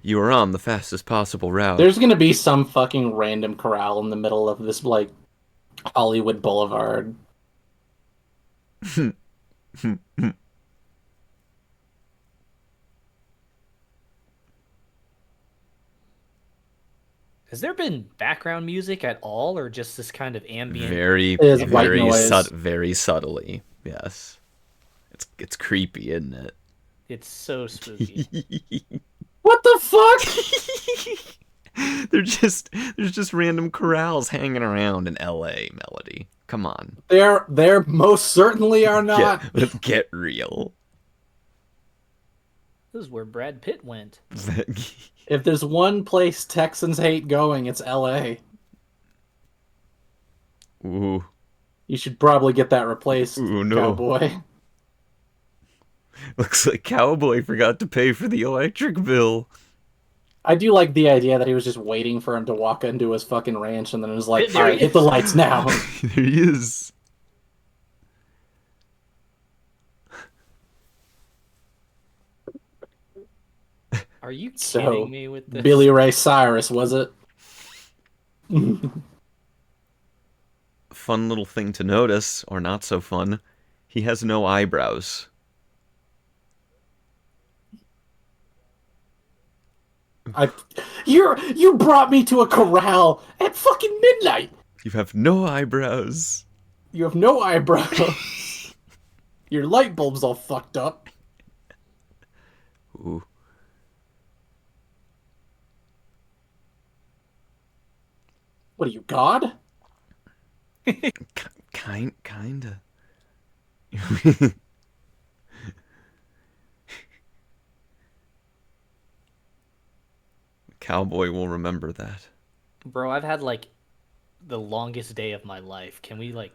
You are on the fastest possible route. There's gonna be some fucking random corral in the middle of this, like, Hollywood Boulevard. Has there been background music at all, or just this kind of ambient? Very, It is white noise. very subtly. Yes, it's creepy, isn't it? It's so spooky. What the fuck? There's just random chorales hanging around in L.A. Melody. Come on, There most certainly are not. let's get real. This is where Brad Pitt went. If there's one place Texans hate going, it's L.A. Ooh, You should probably get that replaced, Ooh, no. cowboy. looks like Cowboy forgot to pay for the electric bill. I do like the idea that he was just waiting for him to walk into his fucking ranch and then it was like, There all right, he hit the is. lights now. There he is. Are you So, kidding me with this? Billy Ray Cyrus, was it? Fun little thing to notice, or not so fun. He has no eyebrows. You brought me to a corral at fucking midnight. You have no eyebrows. You have no eyebrows. Your light bulb's all fucked up. Ooh. What are you, God? Kinda. Cowboy will remember that. Bro, I've had like the longest day of my life. Can we like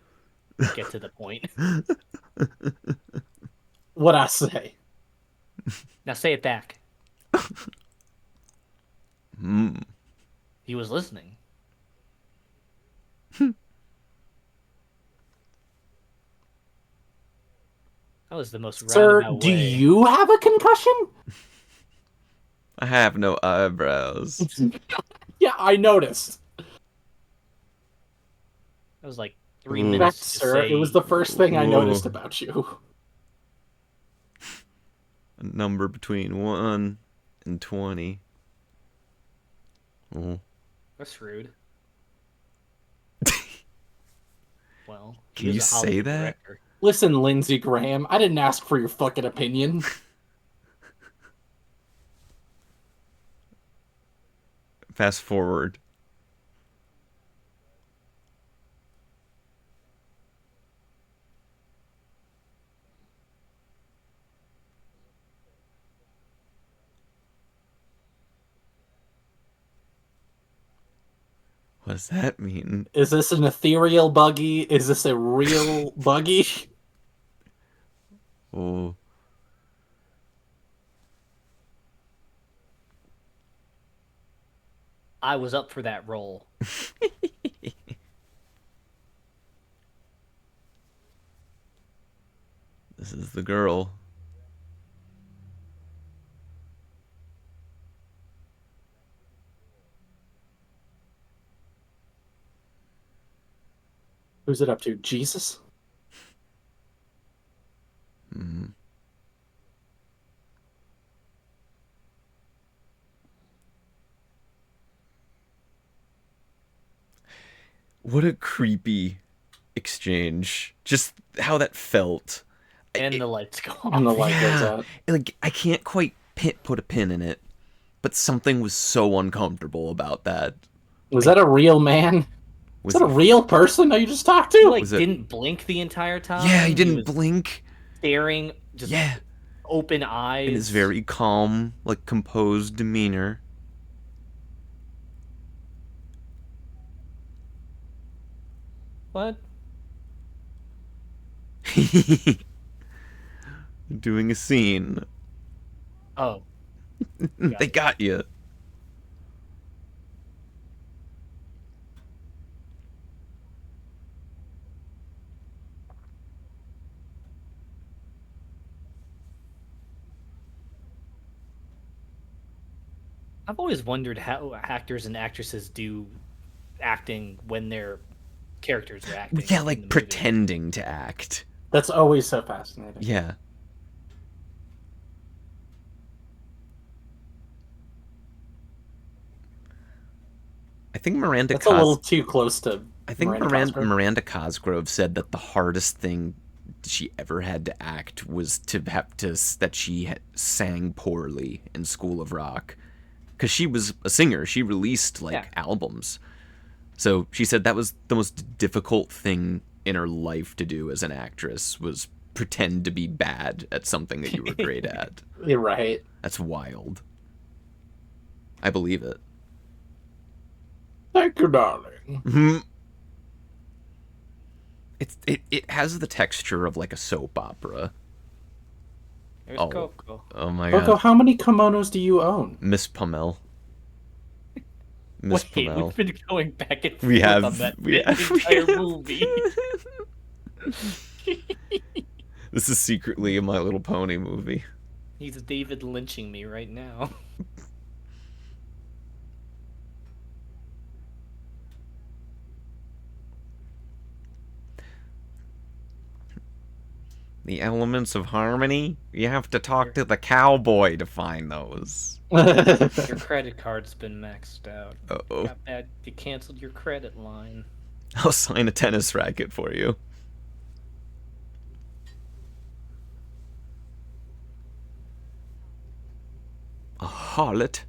get to the point? What I say? Now say it back. Hmm. He was listening. That was the most Sir, roundabout do way. you have a concussion? I have no eyebrows. Yeah, I noticed. That was like 3 Ooh. In minutes. fact, to sir, say, it was the first thing I Whoa. noticed about you. A number between 1 and 20. Oh. That's rude. Well, Can he was you a say Hollywood that? director. Listen, Lindsey Graham, I didn't ask for your fucking opinion. Fast forward. What does that mean? Is this an ethereal buggy? Is this a real buggy? Oh. I was up for that role. This is the girl. Who's it up to? Jesus? Hmm. What a creepy exchange. Just how that felt. And the lights go off. And the light goes Yeah. out. Like, I can't quite put a pin in it, but something was so uncomfortable about that. Was that a real man? Was that a it- real person that you just talked He to? like Was it- didn't blink the entire time. Yeah, he didn't was blink. staring, just Yeah. open eyes. In his very calm, like, composed demeanor. What? Doing a scene. Oh, They got you. I've always wondered how actors and actresses do acting when their characters are acting. Yeah, in like the movie. pretending to act. That's always so fascinating. Yeah. I think Miranda That's a little too close to. I think Cosgrove. Miranda Cosgrove said that the hardest thing she ever had to act was to have to that she sang poorly in School of Rock, because she was a singer. She released albums, so she said that was the most difficult thing in her life to do as an actress, was pretend to be bad at something that you were great at. You're right. That's wild. I believe it. Thank you, darling. It has the texture of like a soap opera. There's Coco. Oh my Coco, god. how many kimonos do you own? Miss Pummel. Wait, Pummel. we've been going back and forth We have. on that We have. entire movie. This is secretly a My Little Pony movie. He's David Lynching me right now. The elements of harmony? You have to talk to the cowboy to find those. Your credit card's been maxed out. Uh-oh. Got bad. You canceled your credit line. I'll sign a tennis racket for you. A harlot?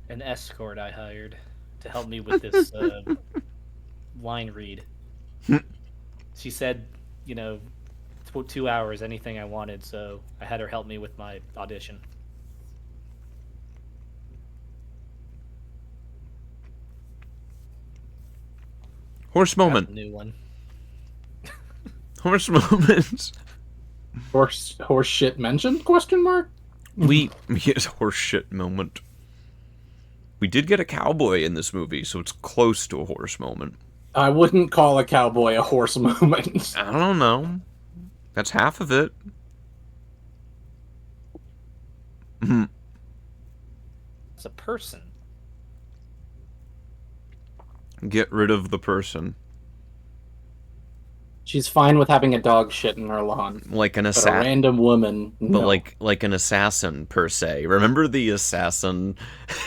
An escort I hired to help me with this line read. She said, 2 hours, anything I wanted, so I had her help me with my audition. Horse Got moment. a new one. Horse moment. Horse shit mentioned? Question mark. Yes, horse shit moment. We did get a cowboy in this movie, so it's close to a horse moment. I wouldn't call a cowboy a horse moment. I don't know. That's half of it. It's a person. Get rid of the person. She's fine with having a dog shit in her lawn. Like an But a assassin. random woman, But no. like an assassin, per se. Remember the assassin?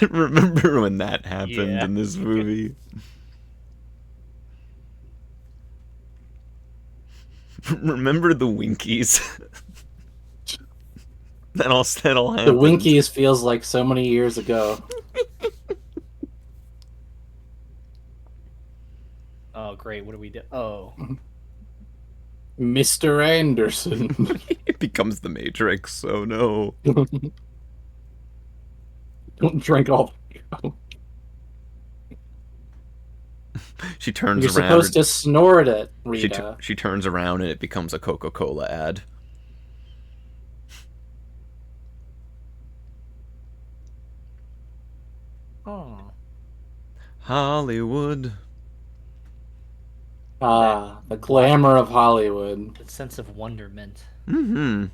Remember when that happened Yeah. in this movie? Remember the Winkies? that all happened. The Winkies feels like so many years ago. Oh, great. What do we do? Oh. Mr. Anderson. It becomes the Matrix, oh no. Don't drink all. She turns You're around. supposed to snort it, she, Rita. she turns around and it becomes a Coca-Cola ad. Oh. Hollywood. Ah, the glamour of Hollywood. That sense of wonderment. Mm-hmm.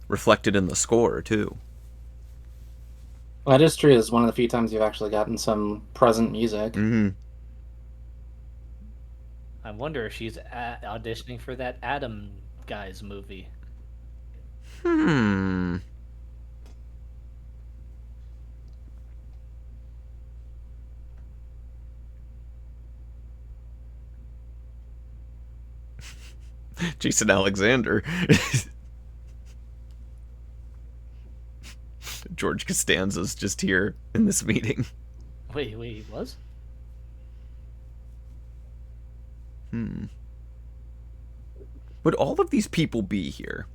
Reflected in the score, too. That is true. It's one of the few times you've actually gotten some present music. Mm-hmm. I wonder if she's auditioning for that Adam guy's movie. Jason Alexander. George Costanza's just here in this meeting. Wait, he was? Would all of these people be here?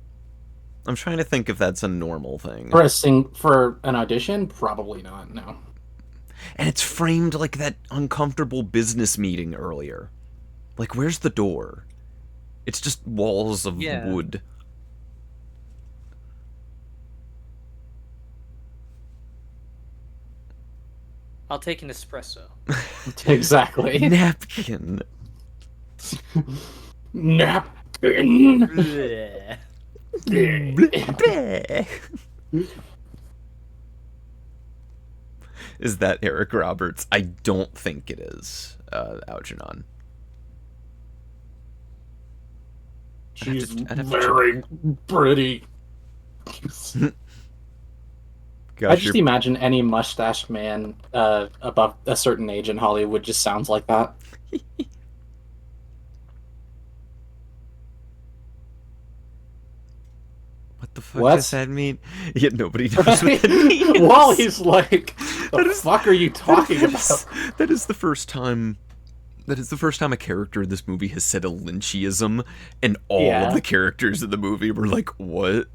I'm trying to think if that's a normal thing. For an audition? Probably not, no. And it's framed like that uncomfortable business meeting earlier. Like, where's the door? It's just walls of Yeah. wood. I'll take an espresso. Exactly. Napkin. Napkin! Bleh. Is that Eric Roberts? I don't think it is, Algernon. She's I'd have to very pretty. I Gosh, just imagine any mustached man above a certain age in Hollywood just sounds like that. what the fuck What? does that mean? Yeah, nobody knows what that means. Wally's like, the fuck are you talking about? That is the first time. That is the first time a character in this movie has said a Lynchiism, and all of the characters in the movie were like, "What?"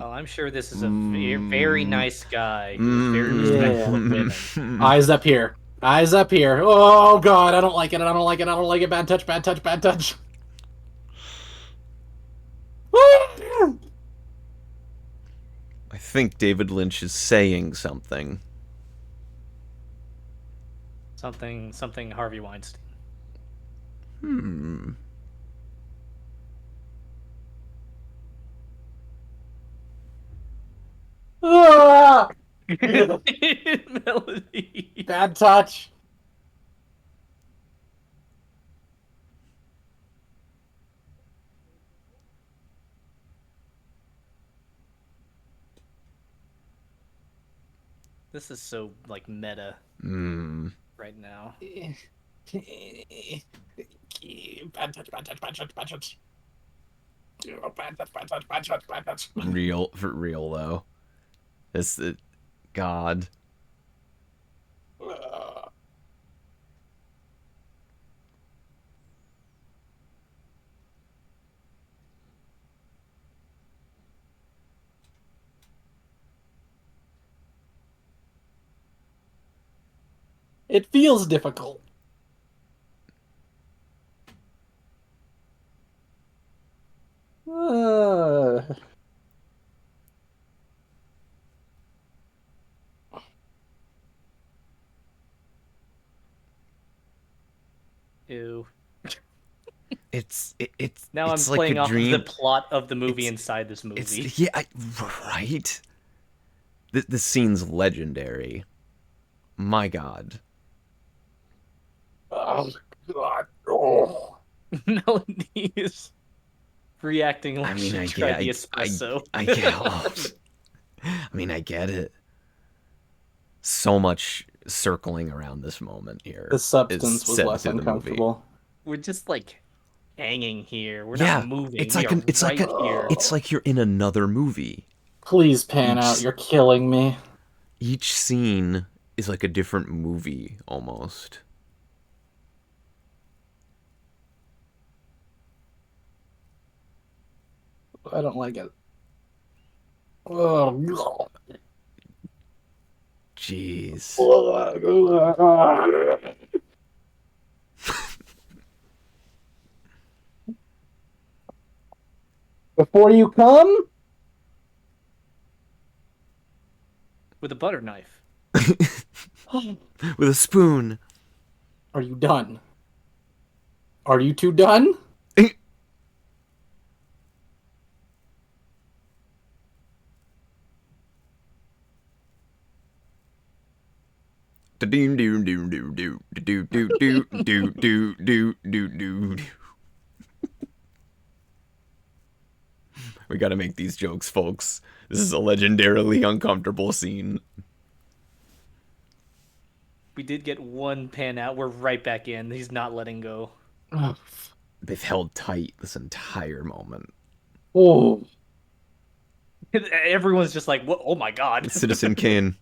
Oh, I'm sure this is a very nice guy who's very respectful of women. Eyes up here. Eyes up here. Oh god, I don't like it. I don't like it. I don't like it. Bad touch, bad touch, bad touch. I think David Lynch is saying something. Something Harvey Weinstein. Ah! Melody. Bad touch. This is so like meta right now. Bad touch, bad touch, bad touch, bad touch. Oh, bad touch, bad touch, bad touch, bad touch. Real, for real though. This, God. It feels difficult. Ew. It's Now it's I'm like playing a off dream. of the plot of the movie inside this movie. It's, yeah, right. This scene's legendary. My God. Oh god. Oh. Melody is reacting like I mean, she tried the espresso. I get. I mean, I get it. So much circling around this moment here. The substance is was said less through the movie. uncomfortable. We're just like hanging here. We're Yeah, not moving. it's We like are it's right like here. it's like you're in another movie. Please pan out. You're killing me. Each scene is like a different movie almost. I don't like it. Oh. Jeez. Before you come? With a butter knife. With a spoon. Are you done? Are you two done? Do do do do do do do do do do do do do. We gotta make these jokes, folks. This is a legendarily uncomfortable scene. We did get one pan out. We're right back in. He's not letting go. They've held tight this entire moment. Oh. Everyone's just like, "What? Oh my god!" Citizen Kane.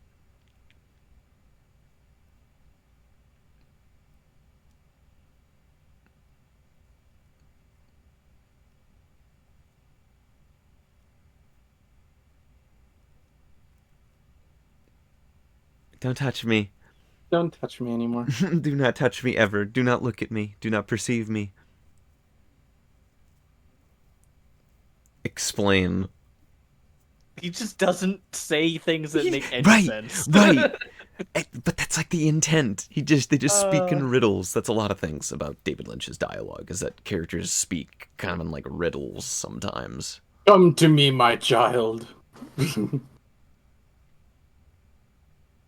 Don't touch me. Don't touch me anymore. Do not touch me ever. Do not look at me. Do not perceive me. Explain. He just doesn't say things that make any Right, sense. right. But that's like the intent. They just speak in riddles. That's a lot of things about David Lynch's dialogue, is that characters speak kind of in like riddles sometimes. Come to me, my child.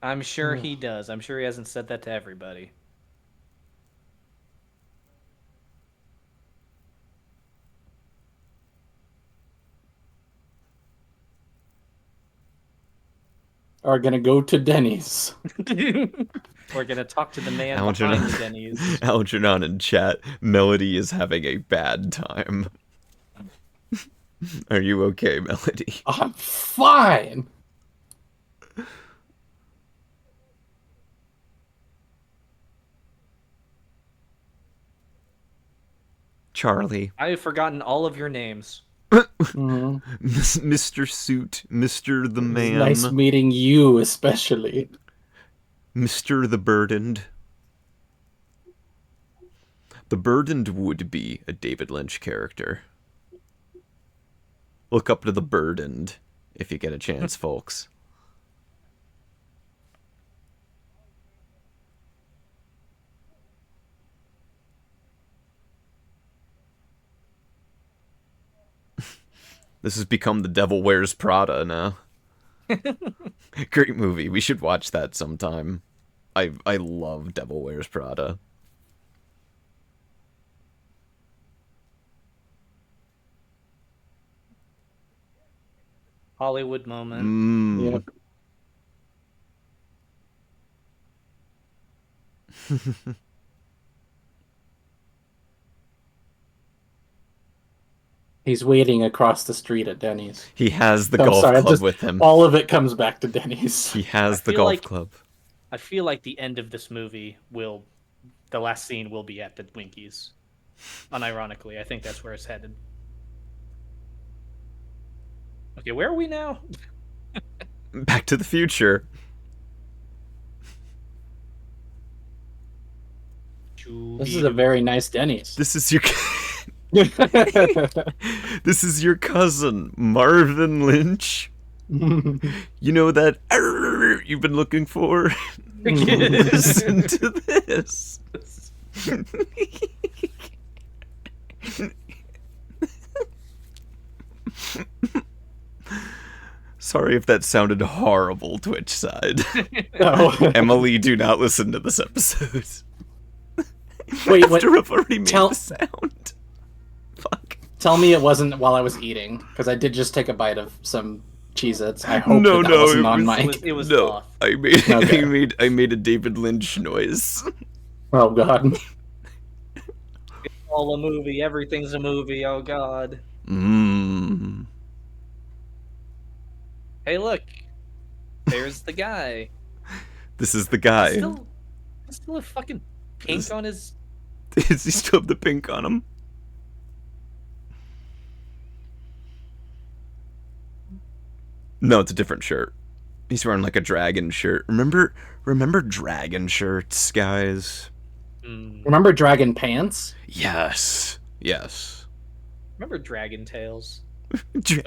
I'm sure he does. I'm sure he hasn't said that to everybody. Are gonna go to Denny's. We're gonna talk to the man behind the Denny's. Algernon in chat. Melody is having a bad time. Are you okay, Melody? I'm fine. Charlie. I have forgotten all of your names. Mr. Suit, Mr. the Man, Nice meeting you, especially. Mr. the Burdened. The Burdened would be a David Lynch character. Look up to the Burdened if you get a chance, folks. This has become The Devil Wears Prada now. Great movie. We should watch that sometime. I love Devil Wears Prada. Hollywood moment. Yep. He's waiting across the street at Denny's. He has the golf club with him. All of it comes back to Denny's. He has the golf club. I feel like the end of this movie the last scene will be at the Winkies. Unironically, I think that's where it's headed. Okay, where are we now? Back to the Future. This is a very nice Denny's. This is your... This is your cousin, Marvin Lynch. You know that you've been looking for? Listen to this. Sorry if that sounded horrible, Twitch side. Oh. Emily, do not listen to this episode. Wait, After I've already made the sound. Fuck. Tell me it wasn't while I was eating, because I did just take a bite of some Cheez-Its. I hope No, that no, wasn't it on was- mic. It was No, off. I made Okay. I made a David Lynch noise. Oh god. It's all a movie. Everything's a movie. Oh god. Mmm. Hey, look. There's the guy. This is the guy. Still a fucking pink on his. Does he still have the pink on him? No, it's a different shirt. He's wearing like a dragon shirt. Remember dragon shirts, guys? Remember Dragon Pants? Yes. Yes. Remember Dragon Tales?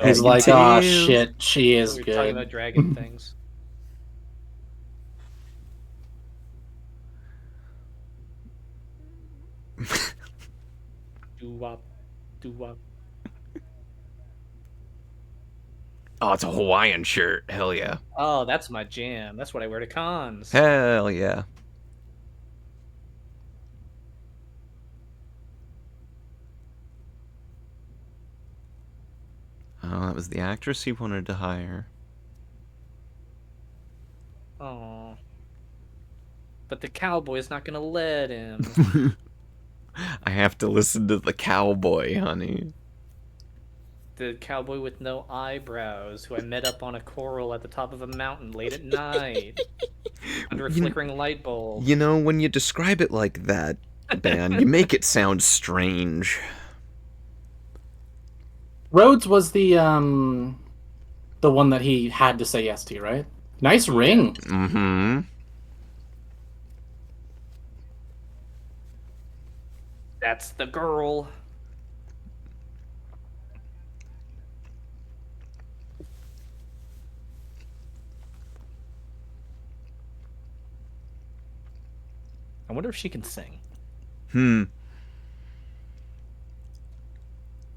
He's like, oh shit, she is We were talking about good. dragon things. Doo-wop. Doo-wop. Oh, it's a Hawaiian shirt. Hell yeah. Oh, that's my jam. That's what I wear to cons. Hell yeah. Oh, that was the actress he wanted to hire. Oh. But the cowboy's not gonna let him. I have to listen to the cowboy, honey. The cowboy with no eyebrows, who I met up on a coral at the top of a mountain late at night. Under a flickering light bulb. You know, when you describe it like that, Dan, you make it sound strange. Rhodes was the one that he had to say yes to, right? Nice ring. Mm-hmm. That's the girl. I wonder if she can sing.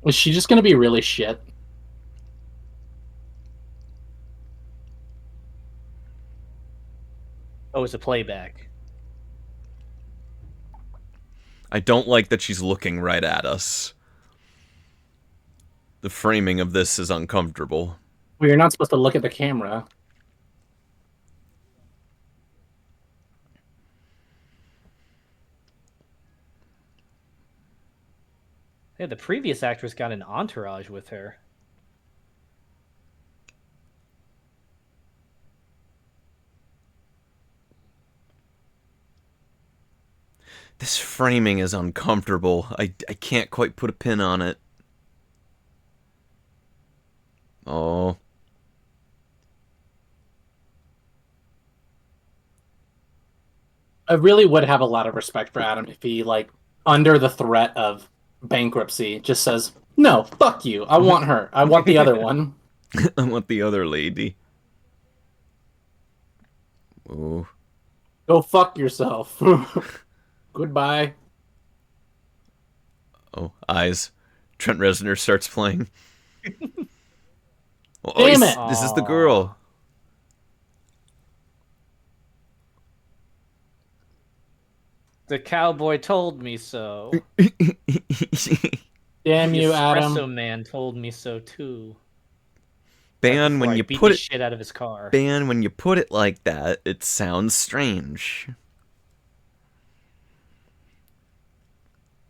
Is she just gonna be really shit? Oh, it's a playback. I don't like that she's looking right at us. The framing of this is uncomfortable. Well, you're not supposed to look at the camera. Yeah, the previous actress got an entourage with her. This framing is uncomfortable. I can't quite put a pin on it. Oh. I really would have a lot of respect for Adam if he, like, under the threat of bankruptcy, just says, "No, fuck you. I want her. I want the other one." I want the other lady. Oh. Go fuck yourself. Goodbye. Oh, eyes. Trent Reznor starts playing. Oh, Damn it! This is the girl. The cowboy told me so. Damn The you, espresso Adam. man told me so too. Ban Before when I you beat put the it. shit out of his car. Ban when you put it like that. It sounds strange.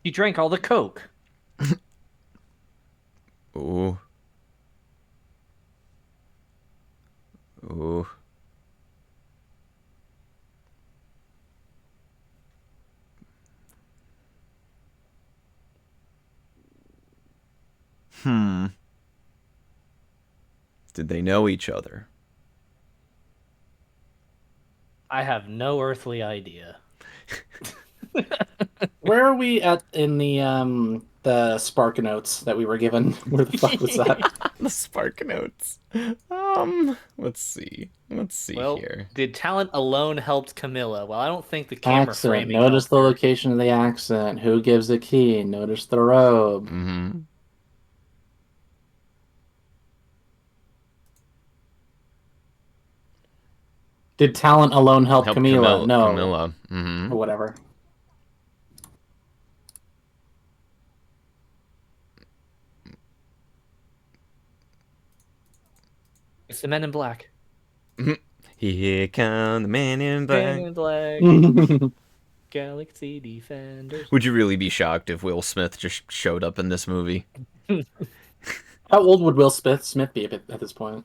He drank all the Coke. Oh. Oh. Did they know each other? I have no earthly idea. Where are we at in the Spark notes that we were given? Where the fuck was that? The Spark Notes. Let's see. Let's see Well, here. did talent alone helped Camilla? Well, I don't think the camera Accent. framing Notice helped the her. location of the accent. Who gives the key? Notice the robe. Mm-hmm. Did talent alone help Camila? No. Camilla. Mm-hmm. Or whatever. It's the Men in Black. Here come the man in Men black. in Black. Galaxy Defenders. Would you really be shocked if Will Smith just showed up in this movie? How old would Will Smith be at this point?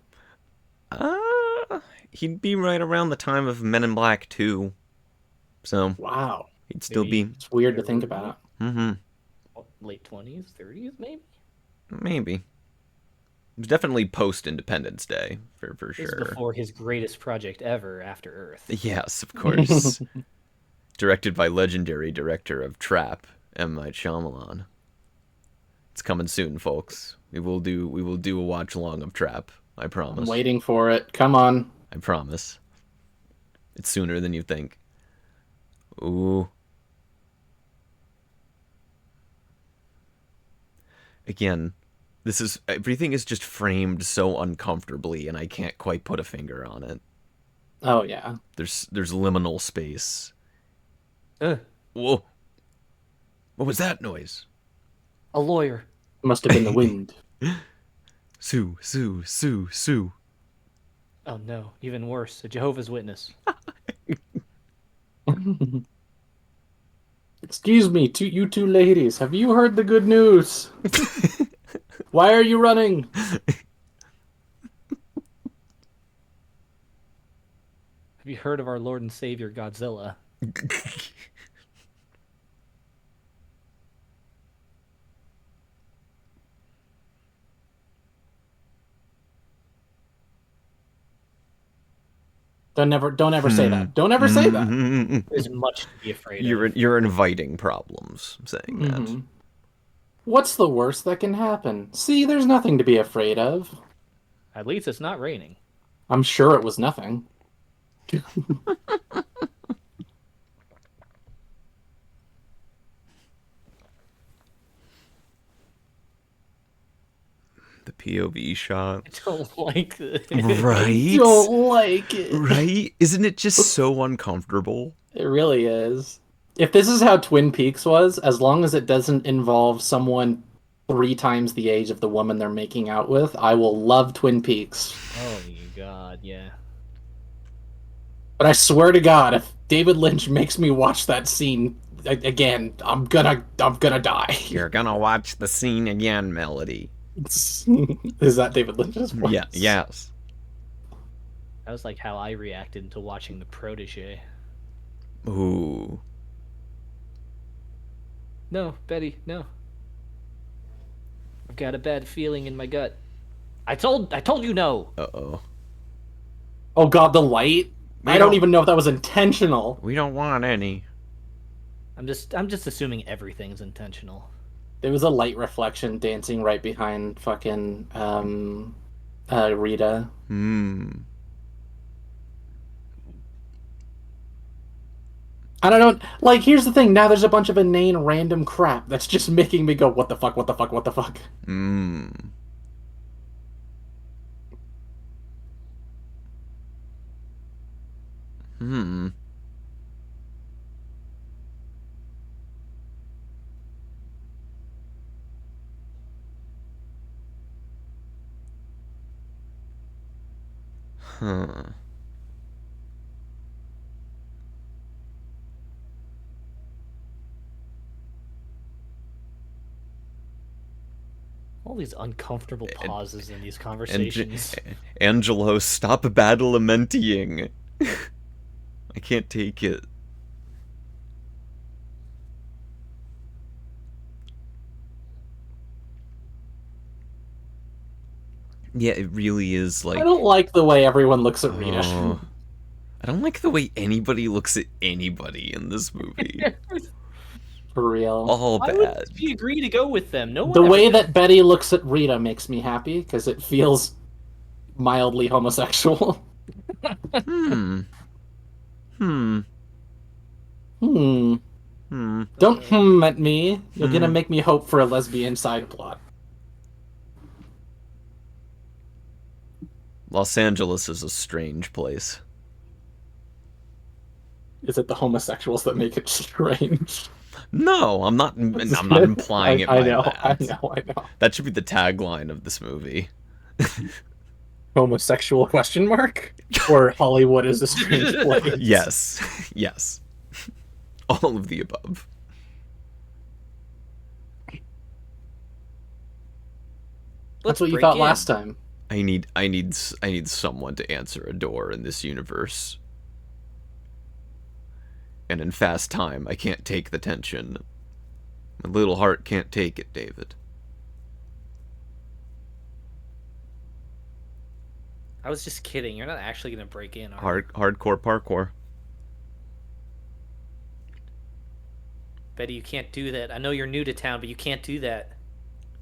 He'd be right around the time of Men in Black 2. So Wow. he'd still be. It's weird to think about. Mm-hmm. Late 20s, 30s, maybe? Maybe. It was definitely post-Independence Day, for This sure. is before his greatest project ever, After Earth. Yes, of course. Directed by legendary director of Trap, M. Night Shyamalan. It's coming soon, folks. We will do a watch along of Trap. I promise. I'm waiting for it. Come on. I promise. It's sooner than you think. Ooh. Again, everything is just framed so uncomfortably, and I can't quite put a finger on it. Oh yeah. There's liminal space. Ugh, Whoa. What was that noise? a lawyer. Must have been the wind. Sue, Sue, Sue, Sue. Oh no, even worse, a Jehovah's Witness. Excuse me, you two ladies, have you heard the good news? Why are you running? Have you heard of our Lord and Savior Godzilla? Don't ever say that. Don't ever say that. There's much to be afraid of. You're inviting problems saying that. What's the worst that can happen? See, there's nothing to be afraid of. At least it's not raining. I'm sure it was nothing. POV shot. I don't like this. Right? Don't like it. Right? Isn't it just so uncomfortable? It really is. If this is how Twin Peaks was, as long as it doesn't involve someone 3 times the age of the woman they're making out with, I will love Twin Peaks. Oh my god, yeah. But I swear to God, if David Lynch makes me watch that scene again, I'm gonna die. You're gonna watch the scene again, Melody. Is that David Lynch's voice? Yeah, yes. That was like how I reacted to watching The Protege. Ooh. No, Betty, no. I've got a bad feeling in my gut. I told you no. Uh-oh. Oh God, the light. I don't even know if that was intentional. We don't want any. I'm just assuming everything's intentional. There was a light reflection dancing right behind fucking Rita. I don't know. Like, here's the thing. Now there's a bunch of inane random crap that's just making me go, what the fuck, what the fuck, what the fuck? Huh. All these uncomfortable pauses in these conversations. Angelo, stop battle-lamenting. I can't take it. Yeah, it really is like... I don't like the way everyone looks at Rita. I don't like the way anybody looks at anybody in this movie. For real. All Why bad. would she agree to go with them? No one The ever way does. that Betty looks at Rita makes me happy, because it feels mildly homosexual. Hmm. Don't at me. You're gonna make me hope for a lesbian side plot. Los Angeles is a strange place. Is it the homosexuals that make it strange? No, I'm not implying it by I know, that. That should be the tagline of this movie. Homosexual question mark? Or Hollywood is a strange place? Yes. Yes. All of the above. That's what you break thought in. last time. I need someone to answer a door in this universe. And in fast time, I can't take the tension. My little heart can't take it, David. I was just kidding. You're not actually gonna break in, are you? Hardcore parkour. Betty, you can't do that. I know you're new to town, but you can't do that.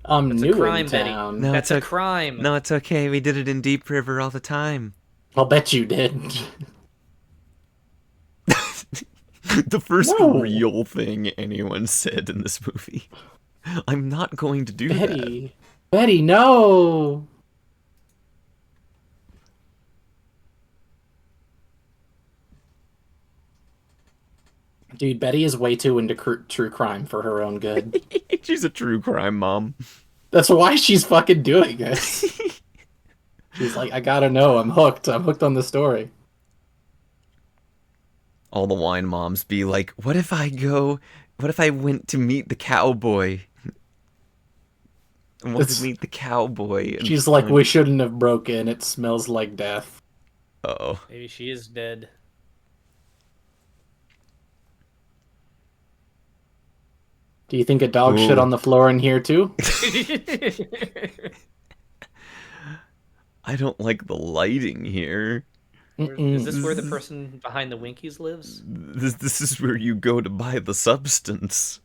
I'm That's new a crime, in Betty. town. No, That's a crime. No, it's okay. We did it in Deep River all the time. I'll bet you did. The first No. real thing anyone said in this movie. I'm not going to do that. Betty. Betty, no! Dude, Betty is way too into true crime for her own good. She's a true crime mom. That's why she's fucking doing it. She's like, I gotta know. I'm hooked. I'm hooked on the story. All the wine moms be like, what if I went to meet the cowboy? I want to meet the cowboy. And She's like, we shouldn't have broken. It smells like death. Uh-oh. Maybe she is dead. Do you think a dog Ooh. shit on the floor in here too? I don't like the lighting here. Is this where the person behind the Winkies lives? This is where you go to buy the substance.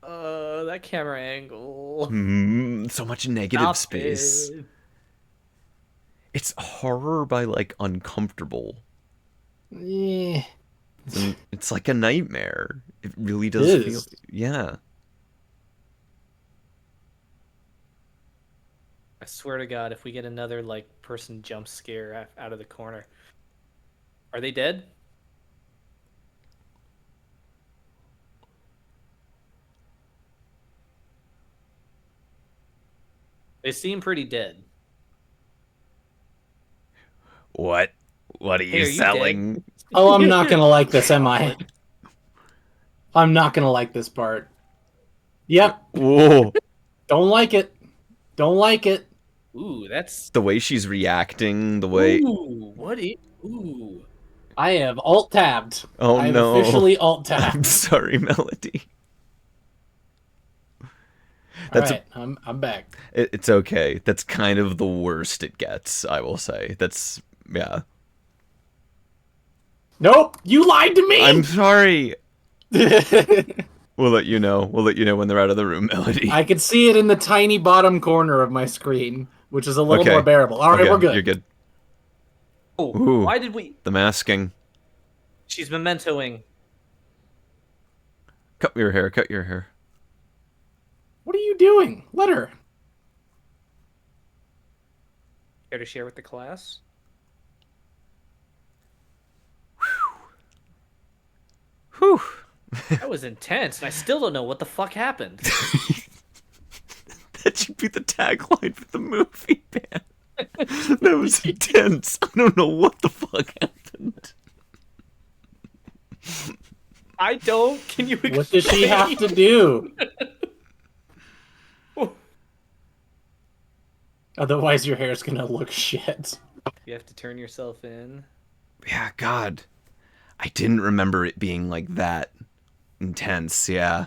That camera angle. So much negative Stop space. it. It's horror by, like, uncomfortable. Yeah. It's like a nightmare. It really does It feel... is. Yeah. I swear to God, if we get another like person jump scare out of the corner, are they dead? They seem pretty dead. What? What are you Hey, are you selling? dead? Oh, I'm not gonna like this, am I? I'm not gonna like this part. Yep. Whoa. Don't like it. Don't like it. Ooh, that's. The way she's reacting, the way. Ooh, what? Ooh. I have alt tabbed. Oh, I've no. officially alt I'm tabbed. sorry, Melody. That's Alright, I'm back. It's okay. That's kind of the worst it gets, I will say. That's, yeah. Nope, you lied to me. I'm sorry. We'll let you know. We'll let you know when they're out of the room, Melody. I can see it in the tiny bottom corner of my screen, which is a little Okay. more bearable. All right, Okay, we're good. You're good. Oh, Ooh. why did we? The masking. She's mementoing. Cut your hair. Cut your hair. What are you doing? Let her. Care to share with the class? Whew. That was intense, and I still don't know what the fuck happened. That should be the tagline for the movie, man. That was intense. I don't know what the fuck happened. I don't. Can you explain? What does she have to do? Otherwise, your hair's gonna look shit. You have to turn yourself in. Yeah, God. I didn't remember it being like that intense, yeah.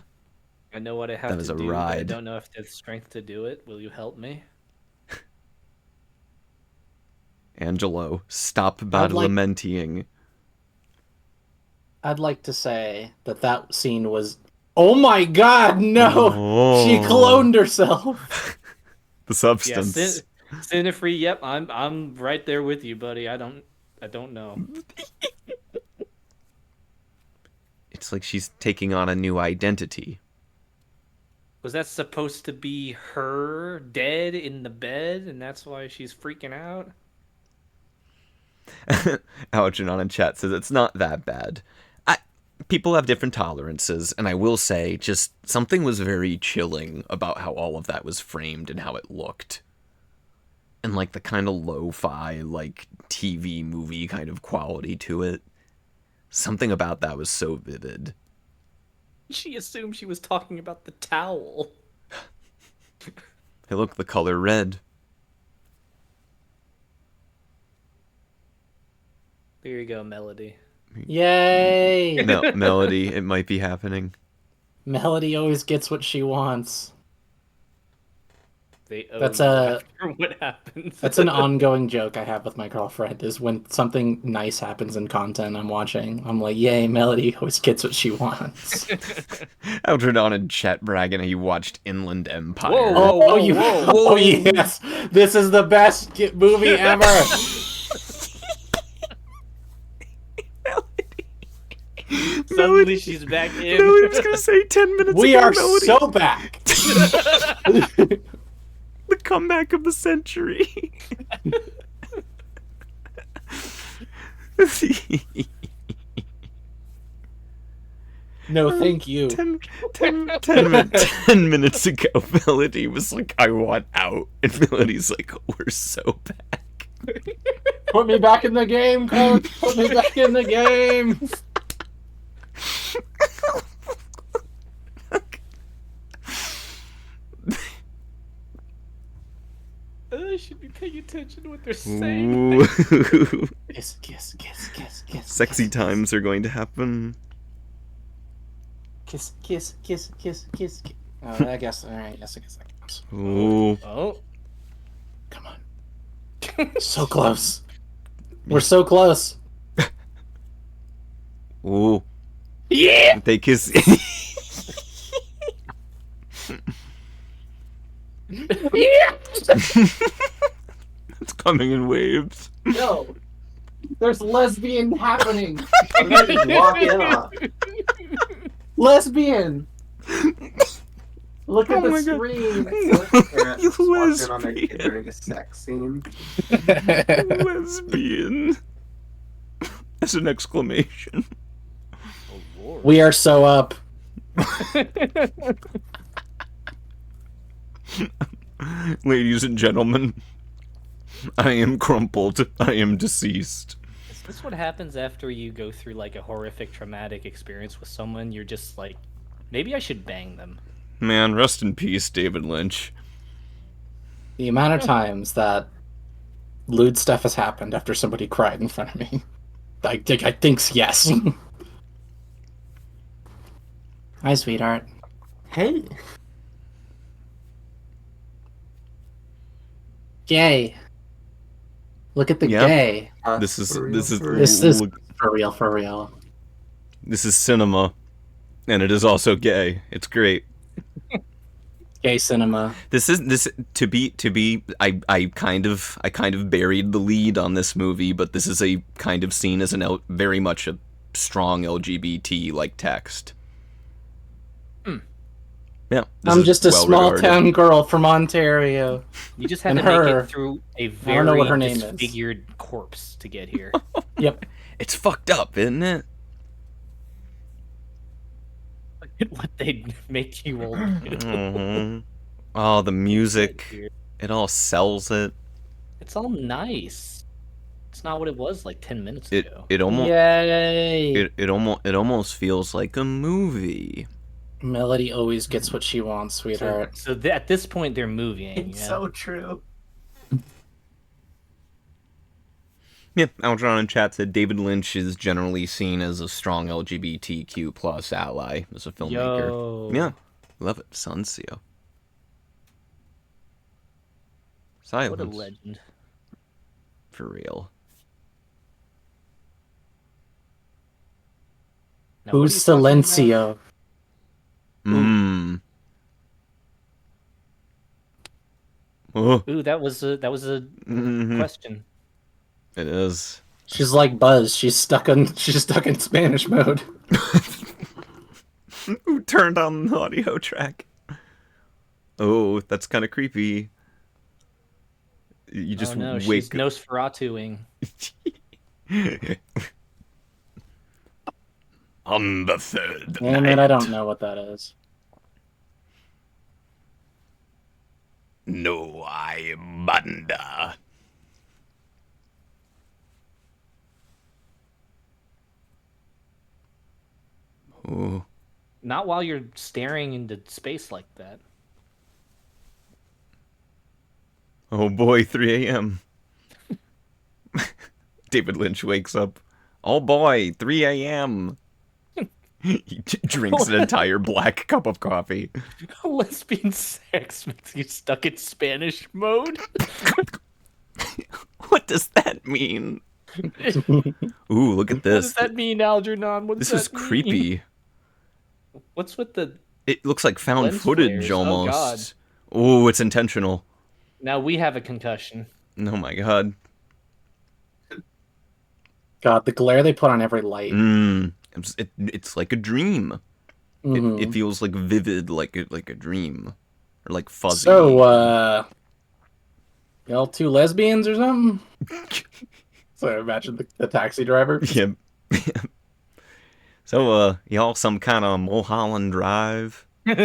I know what I have That was to a do, but I ride. don't know if there's strength to do it. Will you help me? Angelo, stop lamenting. I'd like to say that scene was. Oh my God! No, she Oh. cloned herself. The Yeah, substance. Cinefree. Yep, I'm right there with you, buddy. I don't know. It's like she's taking on a new identity. Was that supposed to be her dead in the bed, and that's why she's freaking out? Algernon in chat says it's not that bad. People have different tolerances, and I will say, just something was very chilling about how all of that was framed and how it looked. And like the kind of lo-fi, like TV movie kind of quality to it. Something about that was so vivid. She assumed she was talking about the towel. Hey, look, the color red. There you go, Melody. Yay! Melody, it might be happening. Melody always gets what she wants. They owe That's you a- after what happens. That's an ongoing joke I have with my girlfriend. Is when something nice happens in content I'm watching, I'm like, "Yay, Melody always gets what she wants." Algernon in chat bragging he watched Inland Empire. Whoa. Oh yes, this is the best movie ever. Suddenly she's back in. Melody was gonna say 10 minutes We ago, are Melody. so back. The comeback of the century. No, thank you. 10 minutes ago, Melody was like, I want out. And Melody's like, we're so back. Put me back in the game, coach. Put me back in the game. I should be paying attention to what they're saying. Ooh. Kiss, kiss, kiss, kiss, kiss. Sexy kiss, times are going to happen. Kiss, kiss, kiss, kiss, kiss. Kiss. Oh, I guess. All right. Yes, I guess that counts. Ooh. Oh. Come on. So close. We're so close. Ooh. Yeah. They kiss. Yeah. It's coming in waves. Yo, there's lesbian happening. I'm gonna just walk in on. Lesbian. Look at Oh the my God. screen. Parents walked in on their Lesbian. kid during a sex scene. Lesbian. That's an exclamation. Oh lord. We are so up. Ladies and gentlemen, I am crumpled. I am deceased. Is this what happens after you go through like a horrific traumatic experience with someone? You're just like, maybe I should bang them. Man, rest in peace, David Lynch. The amount of times that lewd stuff has happened after somebody cried in front of me. I think yes. Hi, sweetheart. Hey, Gay. Look at the Yeah. gay. This is for real, this is for real. This is look, for real, for real. this is cinema, and it is also gay. It's great. Gay cinema. This to be. I kind of buried the lead on this movie, but this is a kind of seen as very much a strong LGBT like text. Yeah, this I'm is just a well small regarded. town girl from Ontario. You just had And to make her. it through a I don't very know what her name is. disfigured corpse to get here. Yep. It's fucked up, isn't it? Look at what they make you all do. Mhm. Oh, the music. It all sells it. It's all nice. It's not what it was like 10 minutes ago. It almost Yay. it almost feels like a movie. Melody always gets what she wants, sweetheart. So at this point, they're moving. it's Yeah. so true. Yeah, Algernon in chat said David Lynch is generally seen as a strong LGBTQ plus ally as a filmmaker. Yo. Yeah, love it, Suncio. Silence. What a legend. For real. Now, Who's what are you talking about? Silencio? Oh, Ooh, that was a mhm. question. It is. She's like Buzz. She's stuck in Spanish mode. Who turned on the audio track? Oh, that's kind of creepy. You just Oh no, she's wake. Nosferatuing. On the third Damn it, I don't know what that is. No, I banda. Oh, Not while you're staring into space like that. oh boy, 3 a.m. David Lynch wakes up. Oh boy, 3 a.m. He drinks an entire black cup of coffee. Lesbian sex makes you stuck in Spanish mode. What does that mean? Ooh, look at What does this. that mean, Algernon? What does This is that mean? creepy. What's with the... It looks like found Lens footage flares. Oh, almost. Oh, it's intentional. Now we have a concussion. Oh my god. God, the glare they put on every light. It's like a dream. Mhm. It feels like vivid, like a dream, or like fuzzy. So, y'all two lesbians or something? So imagine the taxi driver. Yeah. So, y'all some kind of Mulholland Drive? That's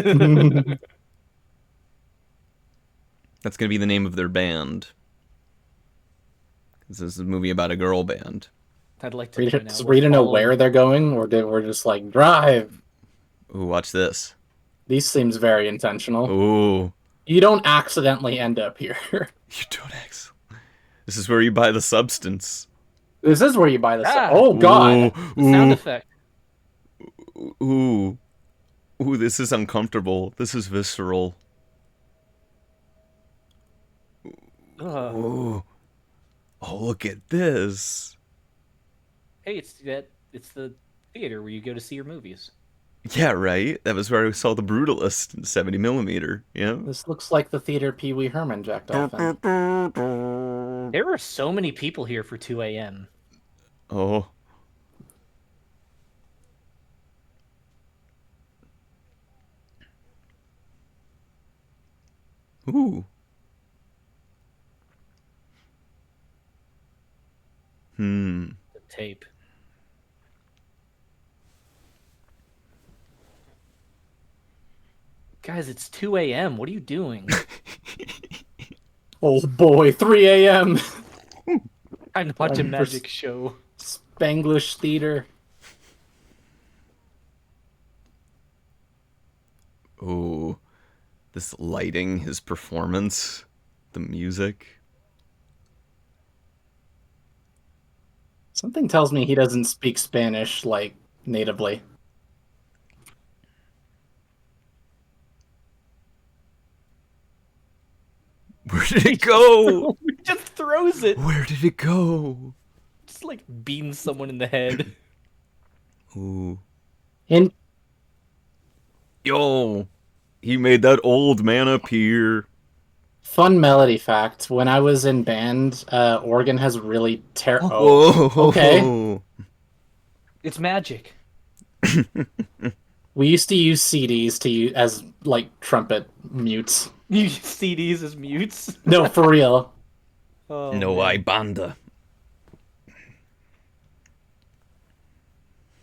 gonna be the name of their band. This is a movie about a girl band. I'd like to know now. Does We're Rita know following- where they're going, or we're just like drive? Ooh, watch this. These seems very intentional. Ooh. You don't accidentally end up here. You don't X. This is where you buy the substance. This is where you buy the Ah. Oh God! The sound Ooh. effect. Ooh. Ooh, this is uncomfortable. This is visceral. Ugh. Ooh. Oh, look at this. Hey, it's the theater where you go to see your movies. Yeah, right? That was where I saw The Brutalist in 70mm. Yeah. This looks like the theater Pee Wee Herman jacked off in. There are so many people here for 2 a.m. Oh. Ooh. The tape. Guys, it's 2 a.m. What are you doing? Oh boy, 3 a.m. I'm watching For magic show. Spanglish Theater. Ooh. This lighting, his performance, the music. Something tells me he doesn't speak Spanish, like, natively. Where did it go? He just throws it. Where did it go? Just like beans someone in the head. Ooh. In Yo. He made that old man appear. fun melody fact, when I was in band, organ has really Whoa. Okay. It's magic. We used to use CDs to use as, like, trumpet mutes. You use CDs as mutes? No, for real. Oh, No man. hay banda.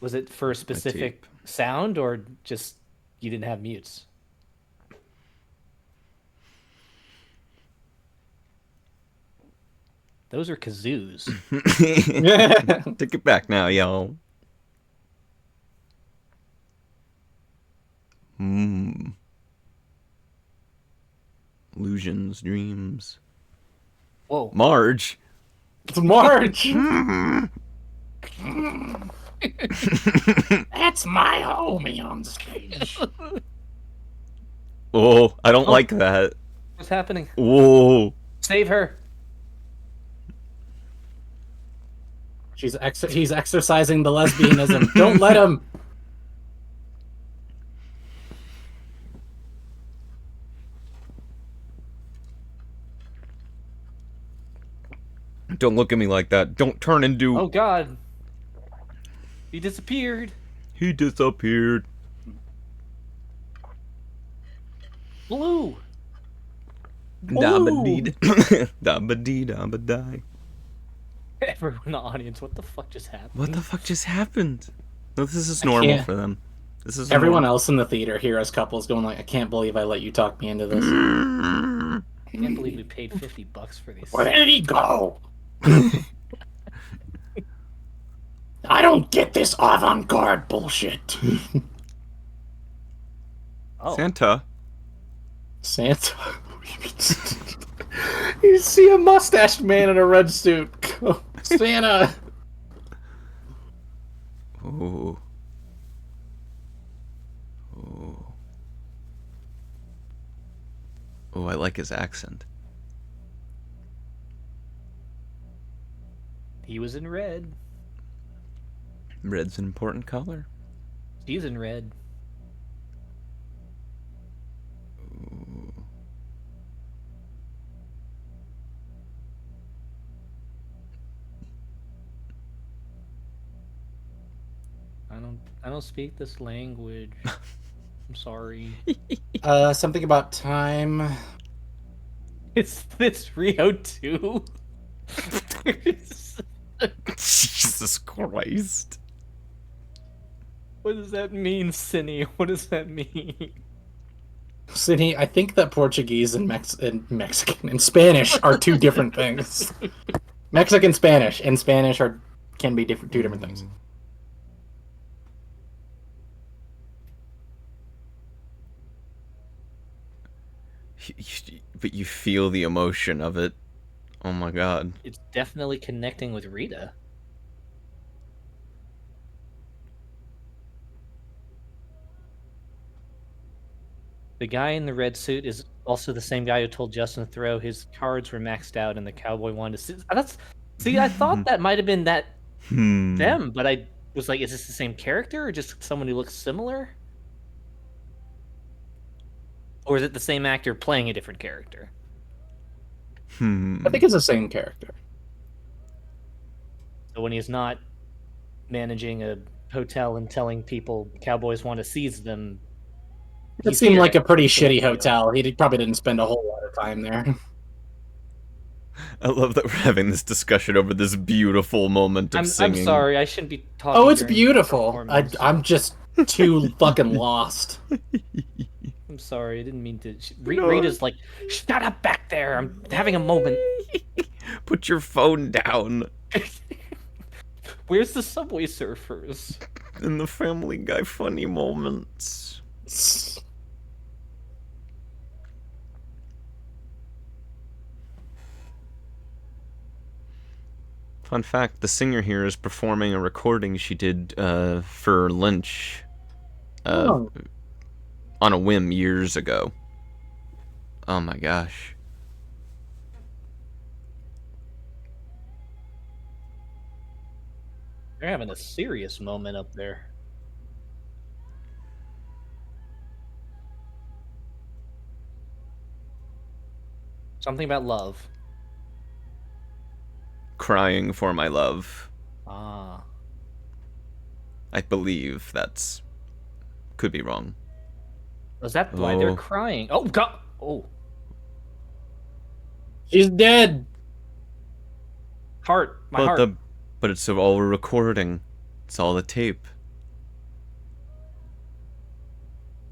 Was it for a specific tape. sound or just you didn't have mutes? Those are kazoos. Take it back now, y'all. Illusions, dreams. Whoa. Marge. It's March. That's my homie on stage. Oh, I don't like that. What's happening? Whoa. Save her. He's exercising the lesbianism. Don't let him. Don't look at me like that. Don't turn into... Oh god. He disappeared. He disappeared. Blue. Dabba-dee. Dabba-dee, dabba-die. Everyone in the audience, what the fuck just happened? What the fuck just happened? No, this is normal can't- for them. This is Everyone normal. else in the theater here as couples going like, I can't believe I let you talk me into this. I can't believe we paid $50 for these. Where did he go? I don't get this avant-garde bullshit. Oh, Santa. Santa. You see a mustached man in a red suit. Santa. Ooh. Ooh. Oh, I like his accent. he was in red. Red's an important color. She's in red. I don't speak this language. I'm sorry. Something about time. It's Rio 2. Jesus Christ. What does that mean, Cinny? What does that mean? Sydney, I think that Portuguese and Mexican and Spanish are two different things. Mexican Spanish and Spanish can be two different things. But you feel the emotion of it. Oh my god. It's definitely connecting with Rita. The guy in the red suit is also the same guy who told Justin to throw his cards were maxed out and the cowboy wanted to see. I thought that might have been them, but I was like, is this the same character or just someone who looks similar? Or is it the same actor playing a different character? I think it's the same character. So when he's not managing a hotel and telling people cowboys want to seize them, It He's seemed here. like a pretty Can't shitty feel. hotel. He probably didn't spend a whole lot of time there. I love that we're having this discussion over this beautiful moment of I'm singing. sorry. I shouldn't be talking. Oh, it's during beautiful. performance. I'm just too fucking lost. I'm sorry. I didn't mean to. Rita's like, shut up back there. I'm having a moment. Put your phone down. Where's the Subway Surfers? In the Family Guy funny moments. Fun fact, the singer here is performing a recording she did for Lynch Oh. on a whim years ago. Oh my gosh. They're having a serious moment up there. Something about love. Crying for my love. Ah. I believe that's... Could be wrong. Is that why they're Oh. crying? Oh, God. Oh. She's dead. Heart. My heart. But it's all a recording. It's all a tape.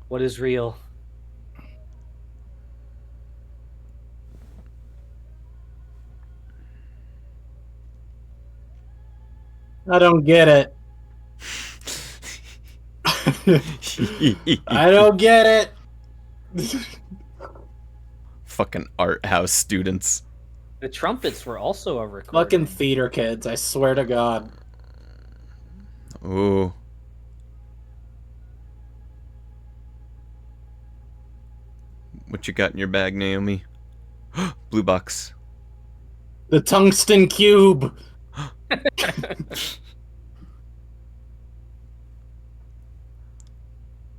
What is real? I don't get it. I don't get it. Fucking art house students. The trumpets were also a recording. Fucking theater kids, I swear to God. Ooh. What you got in your bag, Naomi? Blue box. The tungsten cube.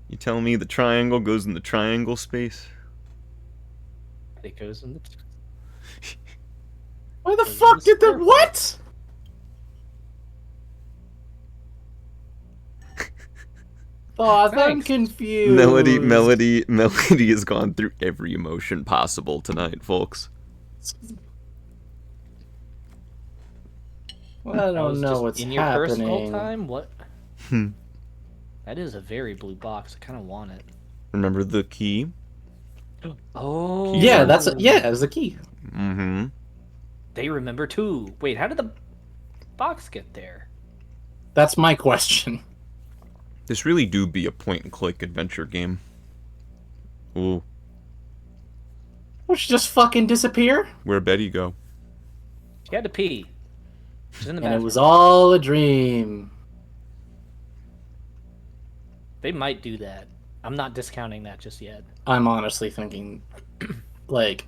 You telling me the triangle goes in the triangle space? It goes in the... Why the fuck did the what? Oh, I'm confused. Melody has gone through every emotion possible tonight, folks. I don't know what's in your personal happening. time. What? That is a very blue box. I kind of want it. Remember the key? Oh. Yeah, it was a key. Mm-hmm. They remember too. Wait, how did the box get there? That's my question. This really do be a point-and-click adventure game. Ooh. Will she just fucking disappear? Where'd Betty go? She had to pee. She's in the And bathroom. it was all a dream. They might do that. I'm not discounting that just yet. I'm honestly thinking, like,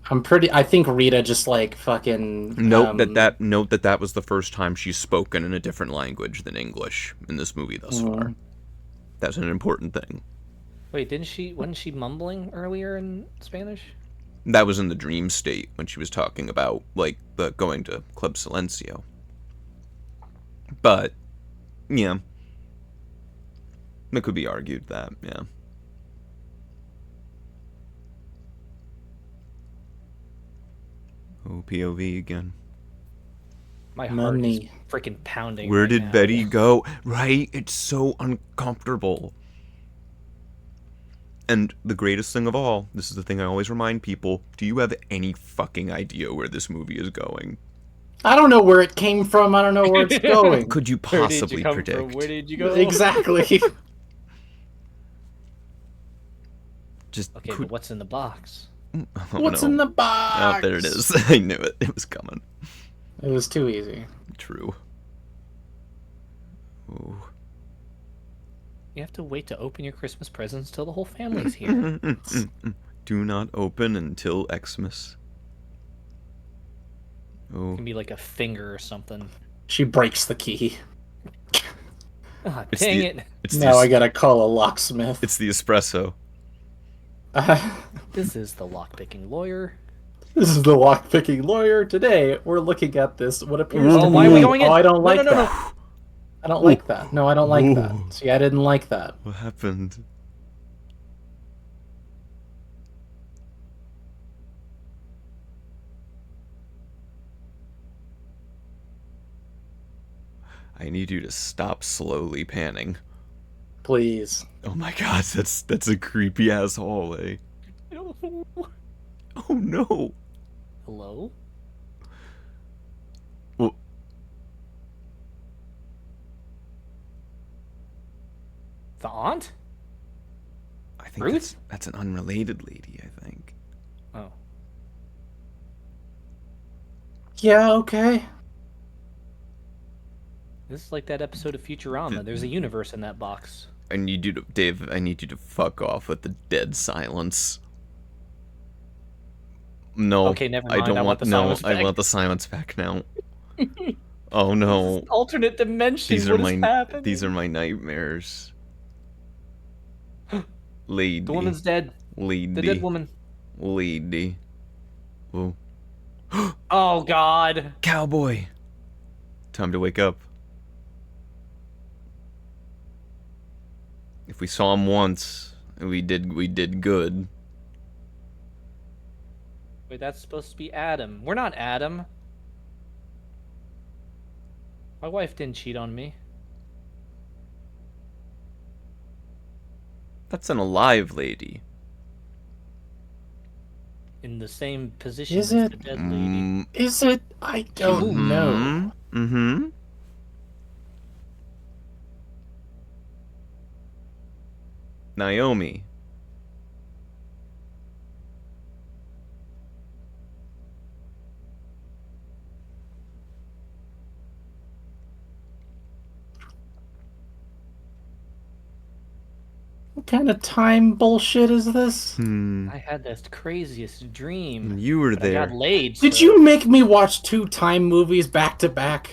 I think Rita just like fucking Note that was the first time she's spoken in a different language than English in this movie thus far. That's an important thing. Wait, wasn't she mumbling earlier in Spanish? That was in the dream state when she was talking about, like, the going to Club Silencio. But, yeah. It could be argued that, yeah. Oh, POV again. My heart Money. is freaking pounding. Where right did now. Betty go? Right? It's so uncomfortable. And the greatest thing of all, this is the thing I always remind people, do you have any fucking idea where this movie is going? I don't know where it came from. I don't know where it's going. Could you Where did you possibly come predict? from? Where did you go? Exactly. Just Okay, but what's in the box? What's in the box? Oh, there it is. I knew it. It was coming. It was too easy. True. Ooh. You have to wait to open your Christmas presents till the whole family's here. Do not open until Xmas. It Oh. can be like a finger or something. She breaks the key. Ah, It's dang the- it. It's Now the, I gotta call a locksmith. It's the espresso. This is the lockpicking lawyer. This is the lock-picking lawyer. Today, we're looking at this. What appears Oh, to why be... are we going in? Oh, I don't No, like no, no, no. that. I don't like that. No, I don't like that. Ooh. See, I didn't like that. What happened? I need you to stop slowly panning. Please. Oh my god, that's a creepy ass hallway. Oh no. Hello? Well, The aunt? I think Ruth? that's an unrelated lady, I think. Oh. Yeah, okay. This is like that episode of Futurama. There's a universe in that box. I need you to, Dave, I need you to fuck off with the dead silence. No, Okay, never I mind. don't I want want, the no, silence I back. want the silence back now. Oh no. Alternate dimension. These are What is happening? these are my nightmares. Lady. The woman's dead. Lady. The dead woman. Lady. Whoa. Oh God. Cowboy. Time to wake up. If we saw him once, we did good. Wait, that's supposed to be Adam. We're not Adam. My wife didn't cheat on me. That's an alive lady. In the same position Is as it? the dead lady. Is it? I don't know. Mm-hmm. Naomi. What kind of time bullshit is this? I had the craziest dream. You were but I there. got laid. Did so- you make me watch 2 time movies back to back?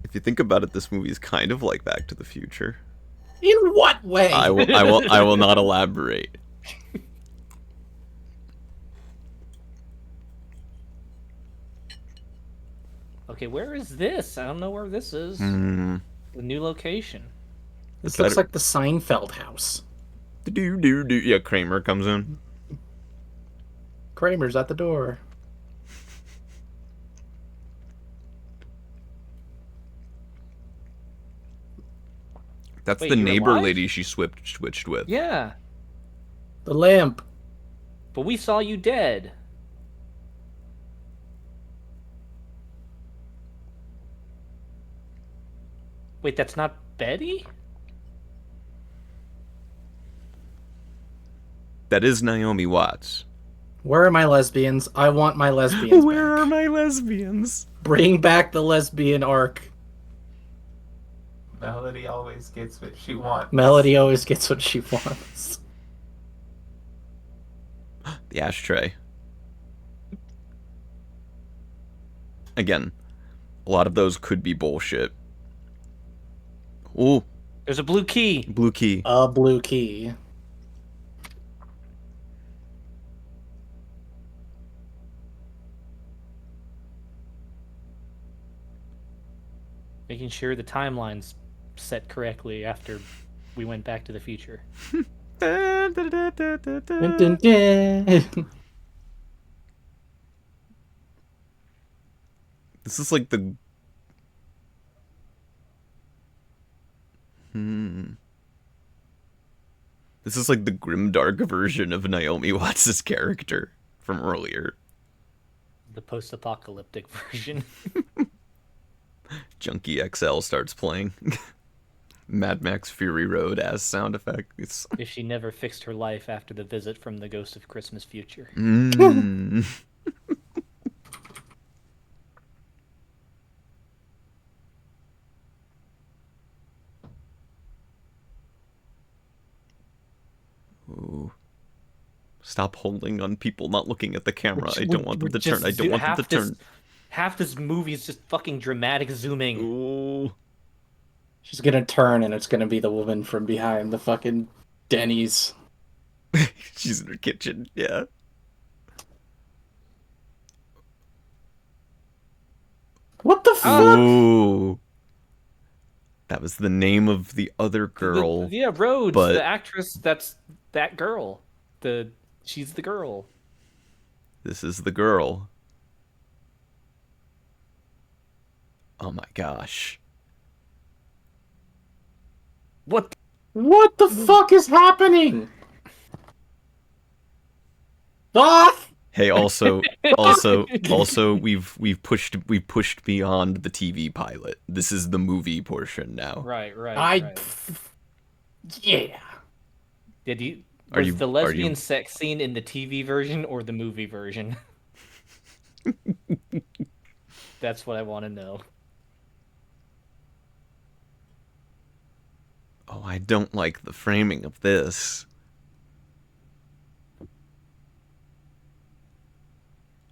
If you think about it, this movie is kind of like Back to the Future. In what way? I will not elaborate. Okay, where is this? I don't know where this is. Mm. The new location. This looks like the Seinfeld house. Yeah, Kramer comes in. Kramer's at the door. That's Wait, the you're neighbor alive? lady she switched with. Yeah, The lamp. but we saw you dead. Wait, that's not Betty? That is Naomi Watts. Where are my lesbians? I want my lesbians Where back. are my lesbians? Bring back the lesbian arc. Melody always gets what she wants. Melody always gets what she wants. The ashtray. Again, a lot of those could be bullshit. Ooh, There's a blue key. blue key. A blue key. Making sure the timeline's set correctly after we went back to the future. Dun, dun, dun. This is like the... This is like the grimdark version of Naomi Watts' character from earlier. The post-apocalyptic version. Junkie XL starts playing. Mad Max Fury Road as sound effects. If she never fixed her life after the visit from the Ghost of Christmas Future. Mm. Ooh. Stop holding on people not looking at the camera. I don't want them to turn. I don't want them to turn. Half this movie is just fucking dramatic zooming. Ooh. She's gonna turn and it's gonna be the woman from behind the fucking Denny's. She's in her kitchen. Yeah. What the fuck? Ooh. That was the name of the other girl. Yeah, Rhodes, but- the actress. That's that girl. She's the girl. This is the girl. Oh my gosh. What? What the fuck is happening? Ah! Hey, also, we've pushed beyond the TV pilot. This is the movie portion now. Right. Right. Yeah. Was the lesbian sex scene in the TV version or the movie version? That's what I want to know. Oh, I don't like the framing of this.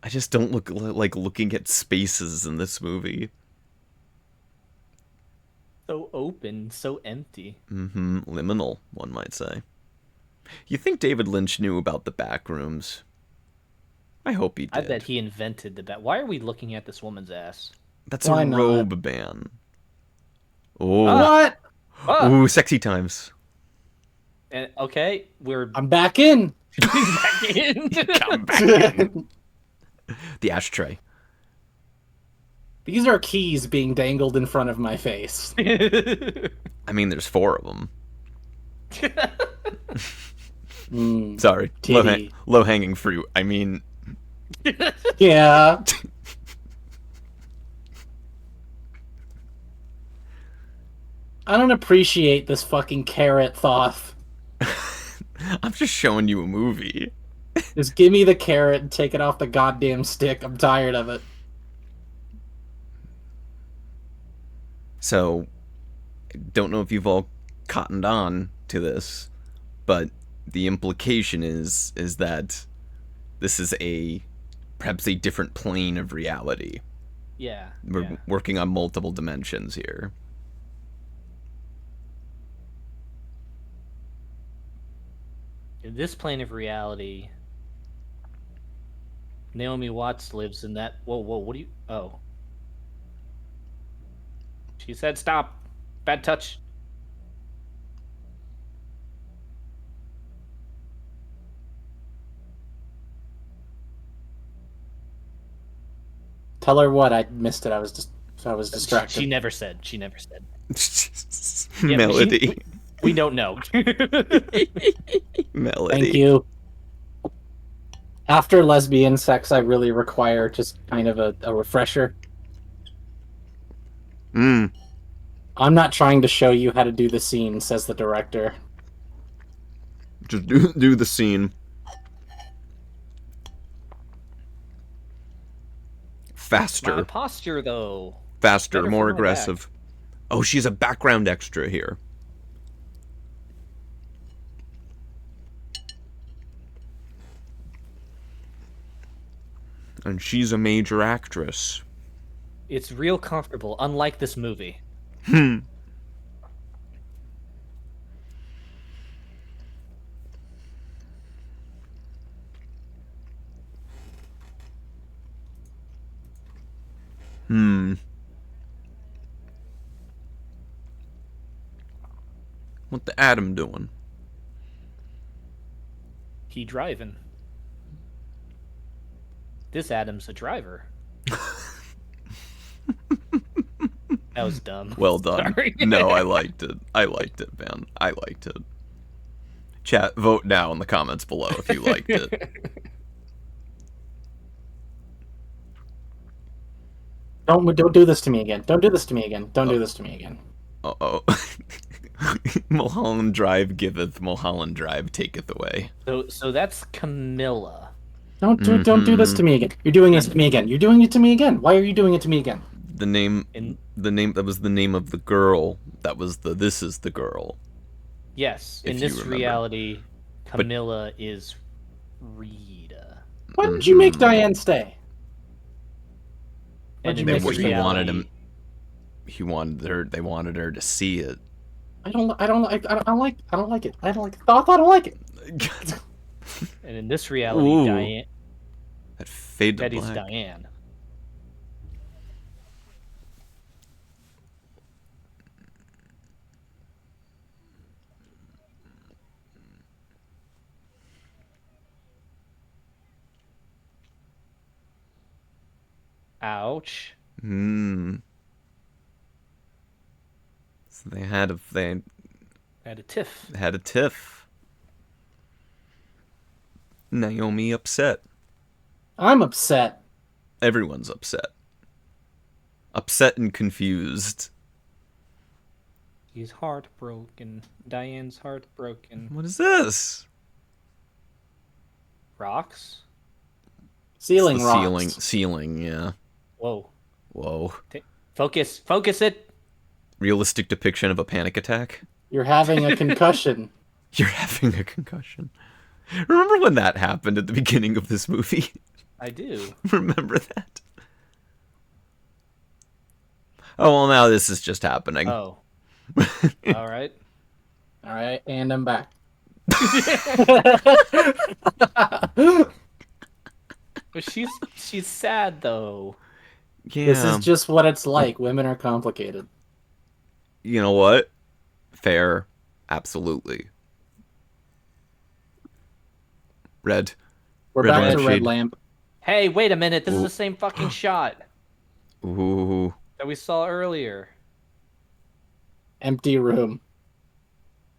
I just don't like looking at spaces in this movie. So open, so empty. Liminal, one might say. You think David Lynch knew about the back rooms? I hope he did. I bet he invented the bat. Why are we looking at this woman's ass? That's Why a not? robe ban. Oh. What? Ooh, sexy times. And okay, we're I'm back in. back in. Come back in. The ashtray. These are keys being dangled in front of my face. I mean, there's 4 of them. Mm, Sorry. titty. Low-hanging fruit. I mean... Yeah. I don't appreciate this fucking carrot thoth. I'm just showing you a movie. Just give me the carrot and take it off the goddamn stick. I'm tired of it. So, I don't know if you've all cottoned on to this, but the implication is that this is perhaps a different plane of reality. Yeah. We're working on multiple dimensions here. In this plane of reality, Naomi Watts lives in that. Whoa, what do you? Oh. She said stop. Bad touch. Tell her what? I missed it. I was distracted. She never said. Yeah, Melody. We don't know. Melody. Thank you. After lesbian sex, I really require just kind of a refresher. Mm. I'm not trying to show you how to do the scene, says the director. Just do the scene. Faster. My posture, though. Faster, Better more for my aggressive. Oh, she's a background extra here. And she's a major actress. It's real comfortable, unlike this movie. What the Adam doing? He driving. This Adam's a driver. That was dumb. Well done. Sorry. No, I liked it. I liked it, man. I liked it. Chat, vote now in the comments below if you liked it. Don't do this to me again. Don't do this to me again. Don't do this to me again. Uh-oh. Mulholland Drive giveth, Mulholland Drive taketh away. So that's Camilla. Don't do this to me again. You're doing this to me again. You're doing it to me again. Why are you doing it to me again? The name that was the name of the girl. That was this is the girl. Yes, in If this you remember. reality, Camilla is Rita. Why did you make Diane stay? And in you this make her He stay? wanted reality, him. They wanted her to see it. I don't like it. I don't like it. I don't like it. and in this reality, Ooh. Diane, That fade to Betty's black. Diane. Ouch. So they had a Had a tiff. tiff. Naomi upset. I'm upset. Everyone's upset. Upset and confused. He's heartbroken. Diane's heartbroken. What is this? Rocks? Ceiling It's the rocks. Ceiling, yeah. Whoa. Whoa. Focus it. Realistic depiction of a panic attack. You're having a concussion. You're having a concussion. Remember when that happened at the beginning of this movie? I do. Remember that? Oh, well, now this is just happening. Oh. All right. All right, and I'm back. But she's sad though. Yeah. This is just what it's like. Women are complicated. You know what? Fair. Absolutely. Red. We're Red back to lampshade. red lamp. Hey, wait a minute. This is Ooh. the same fucking shot Ooh. that we saw earlier. Empty room.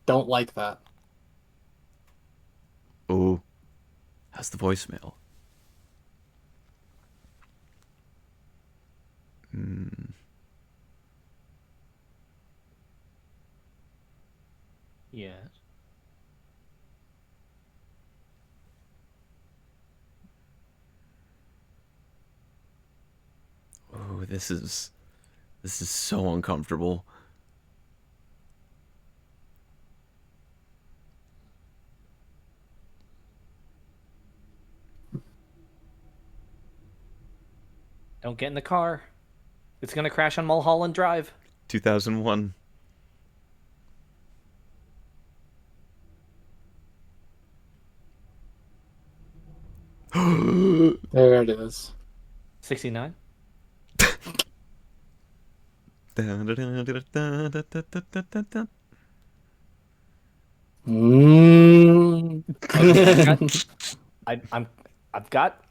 Don't like that. Ooh. How's the voicemail? Yes. Ooh, this is so uncomfortable. Don't get in the car. It's gonna crash on Mulholland Drive. 2001. There it is. 69. Mm. I've got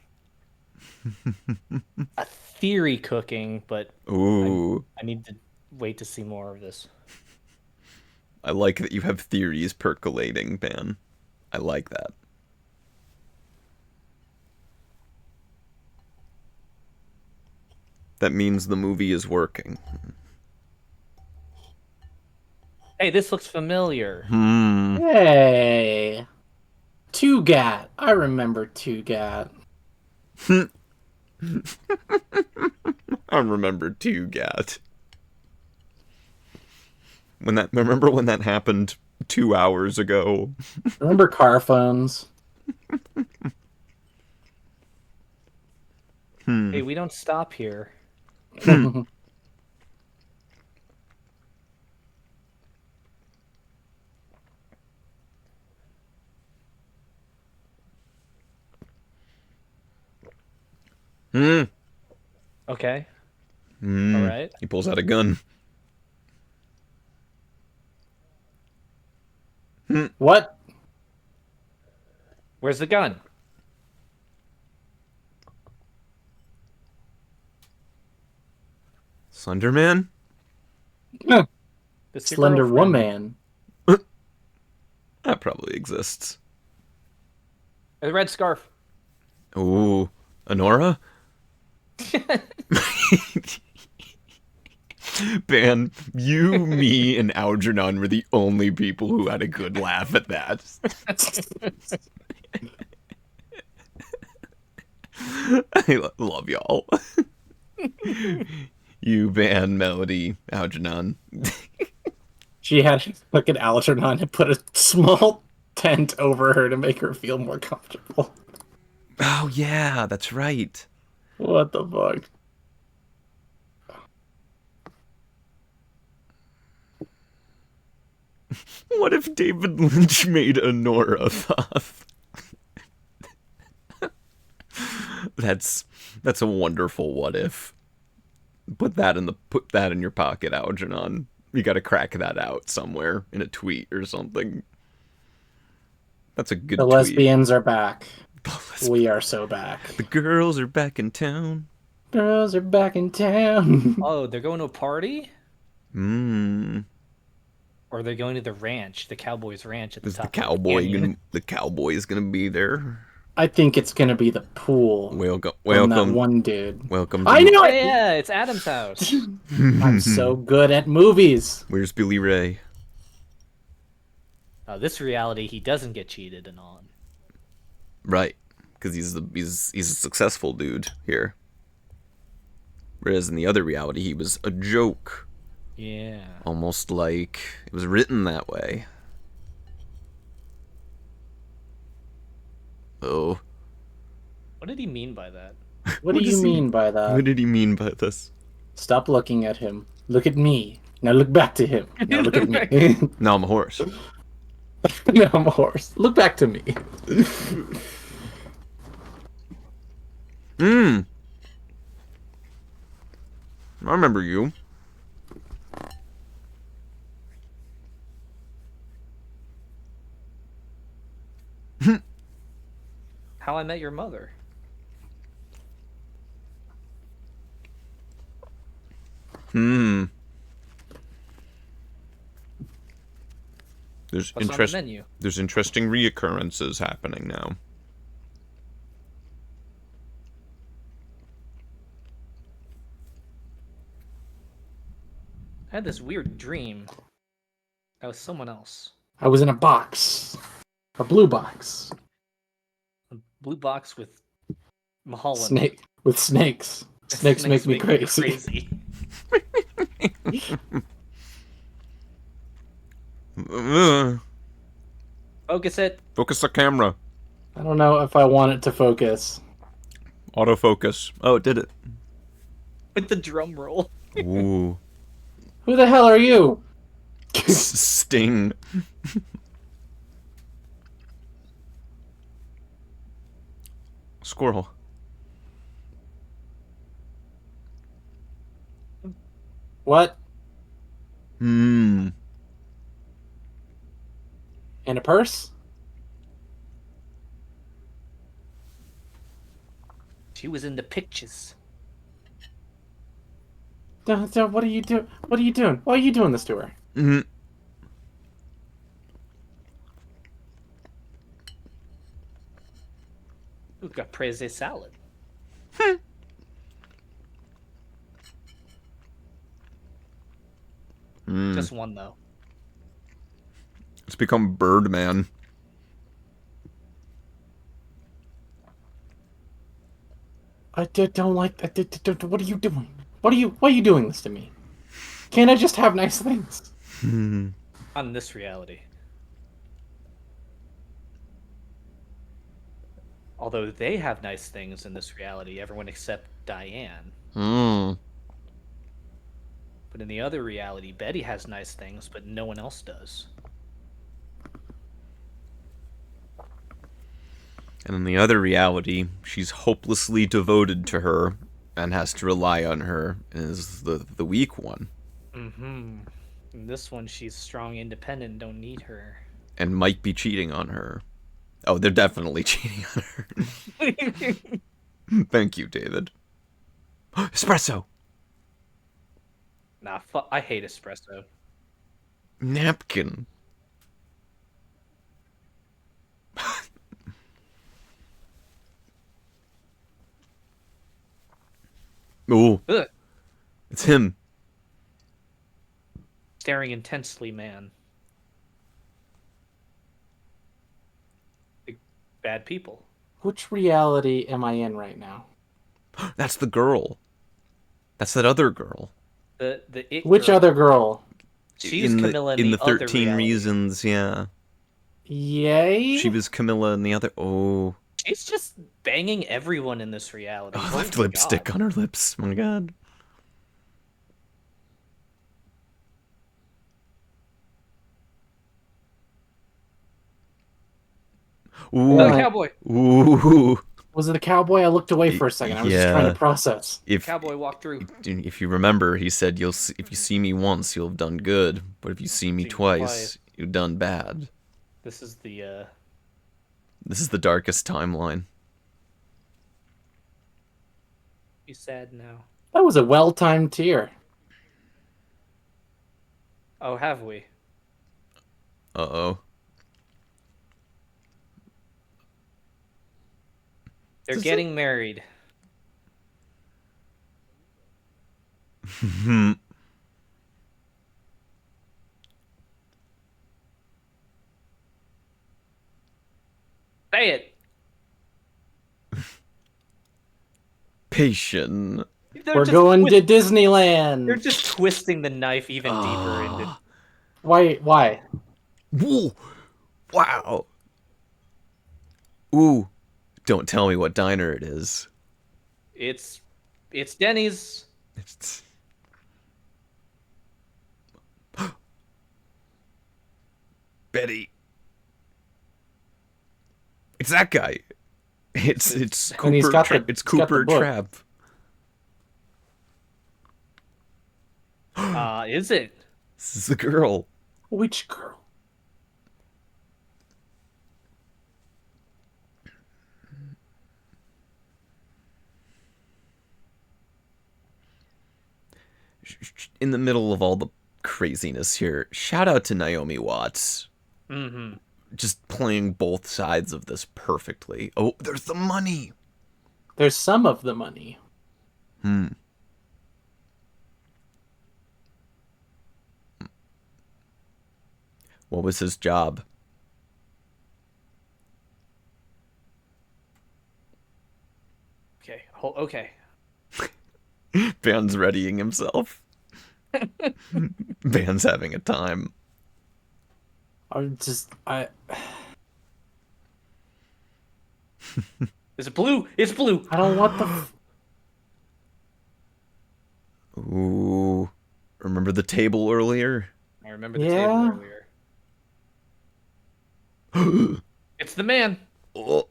a theory cooking, but Ooh. I need to wait to see more of this. I like that you have theories percolating, Ben. I like that. That means the movie is working. Hey, this looks familiar. Hey. Tugat. I remember Tugat. I remember too, Gat. Remember when that happened 2 hours ago? Remember car phones? Hey, we don't stop here. Okay. All right. He pulls out a gun. What? Where's the gun? Slender Man? The Super Slender Girlfriend. Woman. That probably exists. The red scarf. Ooh. Honora? Ben, you, me, and Algernon were the only people who had a good laugh at that. I love y'all. You, Ben, Melody, Algernon. She had fucking Algernon and put a small tent over her to make her feel more comfortable. Oh, yeah, that's right. What the fuck? What if David Lynch made Honora Thoth? That's a wonderful what if. Put that in your pocket, Algernon. You got to crack that out somewhere in a tweet or something. That's a good The tweet. lesbians are back. The We are so back. girls are back in town. Girls are back in town. Oh, they're going to a party? Hmm. Or they're going to the ranch, the Cowboys Ranch at the Is the top of cowboy the canyon. gonna? The cowboy's gonna be there. I think it's gonna be the pool. Welcome, From that welcome, one dude. welcome. I know Oh, it! yeah, it's Adam's house. I'm so good at movies. Where's Billy Ray? This reality, he doesn't get cheated on. Right, because he's a successful dude here. Whereas in the other reality, he was a joke. Yeah. Almost like it was written that way. Oh. What did he mean by that? What do you mean by that? What did he mean by this? Stop looking at him. Look at me. Now look back to him. Now look at me. Now I'm a horse. Now I'm a horse. Look back to me. I remember you. How I Met Your Mother. There's What's on the menu? There's interesting reoccurrences happening now. I had this weird dream. That was someone else. I was in a box. A blue box. A blue box with Mulholland. Snake. With snakes. Snakes make me crazy. Focus it. Focus the camera. I don't know if I want it to focus. Autofocus. Oh, it did it. With the drum roll. Ooh. Who the hell are you? Sting. Squirrel. What? Hmm. In a purse? She was in the pictures. What are you doing? What are you doing? Why are you doing this to her? Mm-hmm. Ooh, caprese salad. Just one, though. It's become Birdman. I don't like that. What are you doing? Why are you doing this to me? Can't I just have nice things? On this reality. Although they have nice things in this reality, everyone except Diane. But in the other reality, Betty has nice things, but no one else does. And in the other reality, she's hopelessly devoted to her and has to rely on her as the weak one. Mm-hmm. In this one, she's strong, independent, and don't need her. And might be cheating on her. Oh, they're definitely cheating on her. Thank you, David. Espresso! Nah, I hate espresso. Napkin. Ooh. Ugh. It's him. Staring intensely, man. Bad people. Which reality am I in right now? That's the girl. That's that other girl. Which other girl? She's Camilla in the other 13 reality. Reasons, yeah. Yay? She was Camilla in the other. Oh. She's just banging everyone in this reality. Oh, Oh left my lipstick God. on her lips. Oh my god. Ooh. Oh, cowboy. Ooh. Was it a cowboy? I looked away for a second. I was just trying to process. Cowboy walked through. If you remember, he said, if you see me once, you'll have done good. But if you see me twice, you've done bad. This is the This is the darkest timeline. He's sad now. That was a well-timed tear. Oh, have we? Uh-oh. They're Is it- getting married. Say it. Patient. We're going to They're Disneyland. just twisting the knife even deeper into. Why? Whoa. Wow. Ooh. Don't tell me what diner it is. It's Denny's. It's... Betty. It's that guy. It's And he's Cooper. got the- It's he's got the Cooper book. Trapp. Is it? This is the girl. Which girl? In the middle of all the craziness here, shout out to Naomi Watts. Mm-hmm. Just playing both sides of this perfectly. Oh, there's the money. There's some of the money. What was his job? Okay. Okay. Van's readying himself. Van's having a time. I Is it blue? It's blue. I don't want the. Ooh. Remember the table earlier? I remember the Yeah. table earlier. It's the man. Oh.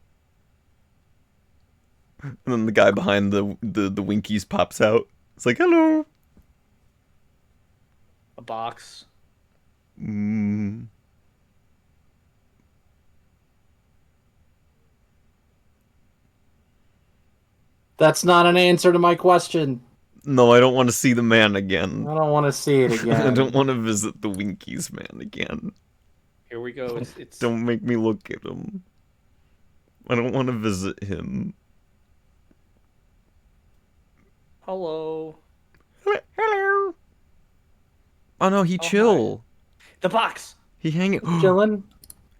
And then the guy behind the Winkies pops out. It's like, hello. A box. That's not an answer to my question. No, I don't want to see the man again. I don't want to see it again. I don't want to visit the Winkies man again. Here we go. It's Don't make me look at him. I don't want to visit him. hello. Hello. Oh no, he chill. The box. He hanging. Chilling.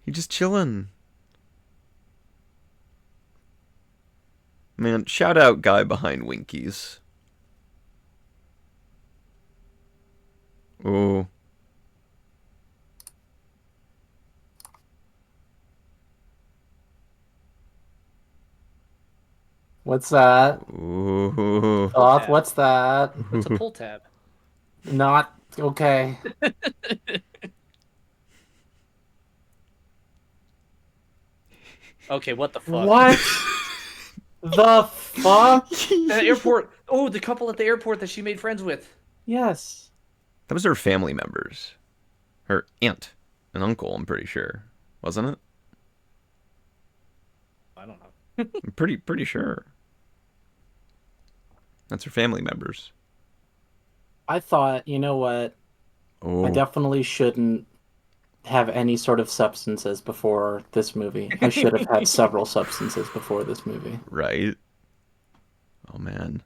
He just chilling. Man, shout out guy behind Winkies. Ooh. What's that? Ooh. Goth, what's that? It's a pull tab. Not okay. Okay, what the fuck? What? The fuck? The airport. Oh, the couple at the airport that she made friends with. Yes. That was her family members. Her aunt and uncle, I'm pretty sure. Wasn't it? I don't know. I'm pretty sure. That's her family members. I thought, you know what? Oh. I definitely shouldn't have any sort of substances before this movie. I should have had several substances before this movie. Right? Oh, man.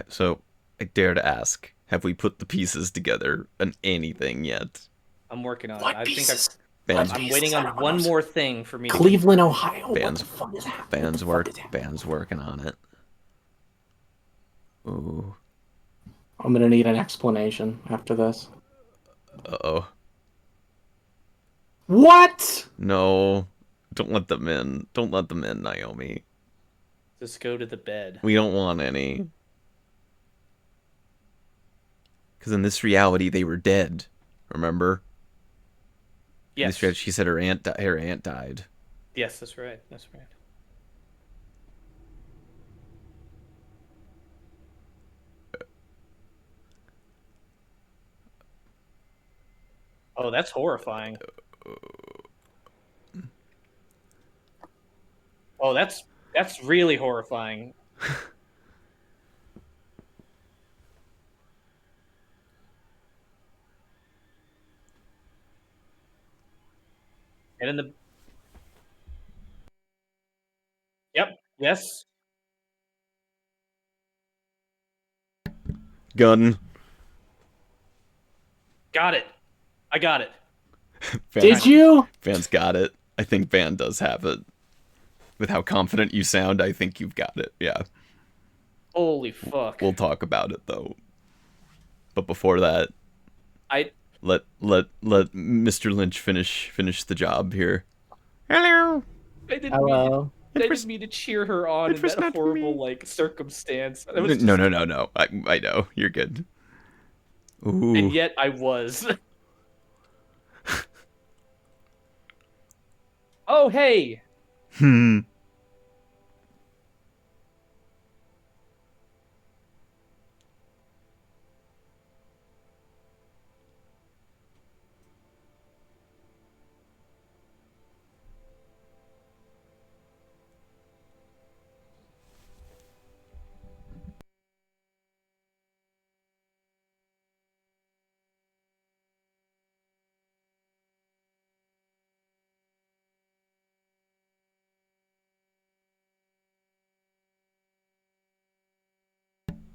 So, I dare to ask, have we put the pieces together on anything yet? I'm working on What it. I pieces? think Bands, I'm waiting on one more thing for me to Cleveland, Ohio. Bands- What the fuck is happening? band's What the fuck work. is happening? Band's working on it. Ooh. I'm gonna need an explanation after this. Uh-oh. What? No. Don't let them in. Don't let them in, Naomi. just go to the bed. We don't want any. Because in this reality, they were dead. Remember? In Yes. this reality, she said her aunt died. Yes, that's right. That's right. Oh, that's horrifying. Oh, that's That's really horrifying. And in the Yep. Yes. Gun. Got it. I got it. Did you? Van's got it. I think Van does have it. With how confident you sound, I think you've got it. Yeah. Holy fuck. We'll talk about it though. But before that, I let Mr. Lynch finish the job here. Hello. Hello. I didn't mean to cheer her on in was that not for horrible me. like circumstance. It was No, just- no. I know. You're good. Ooh. And yet I was. Oh hey.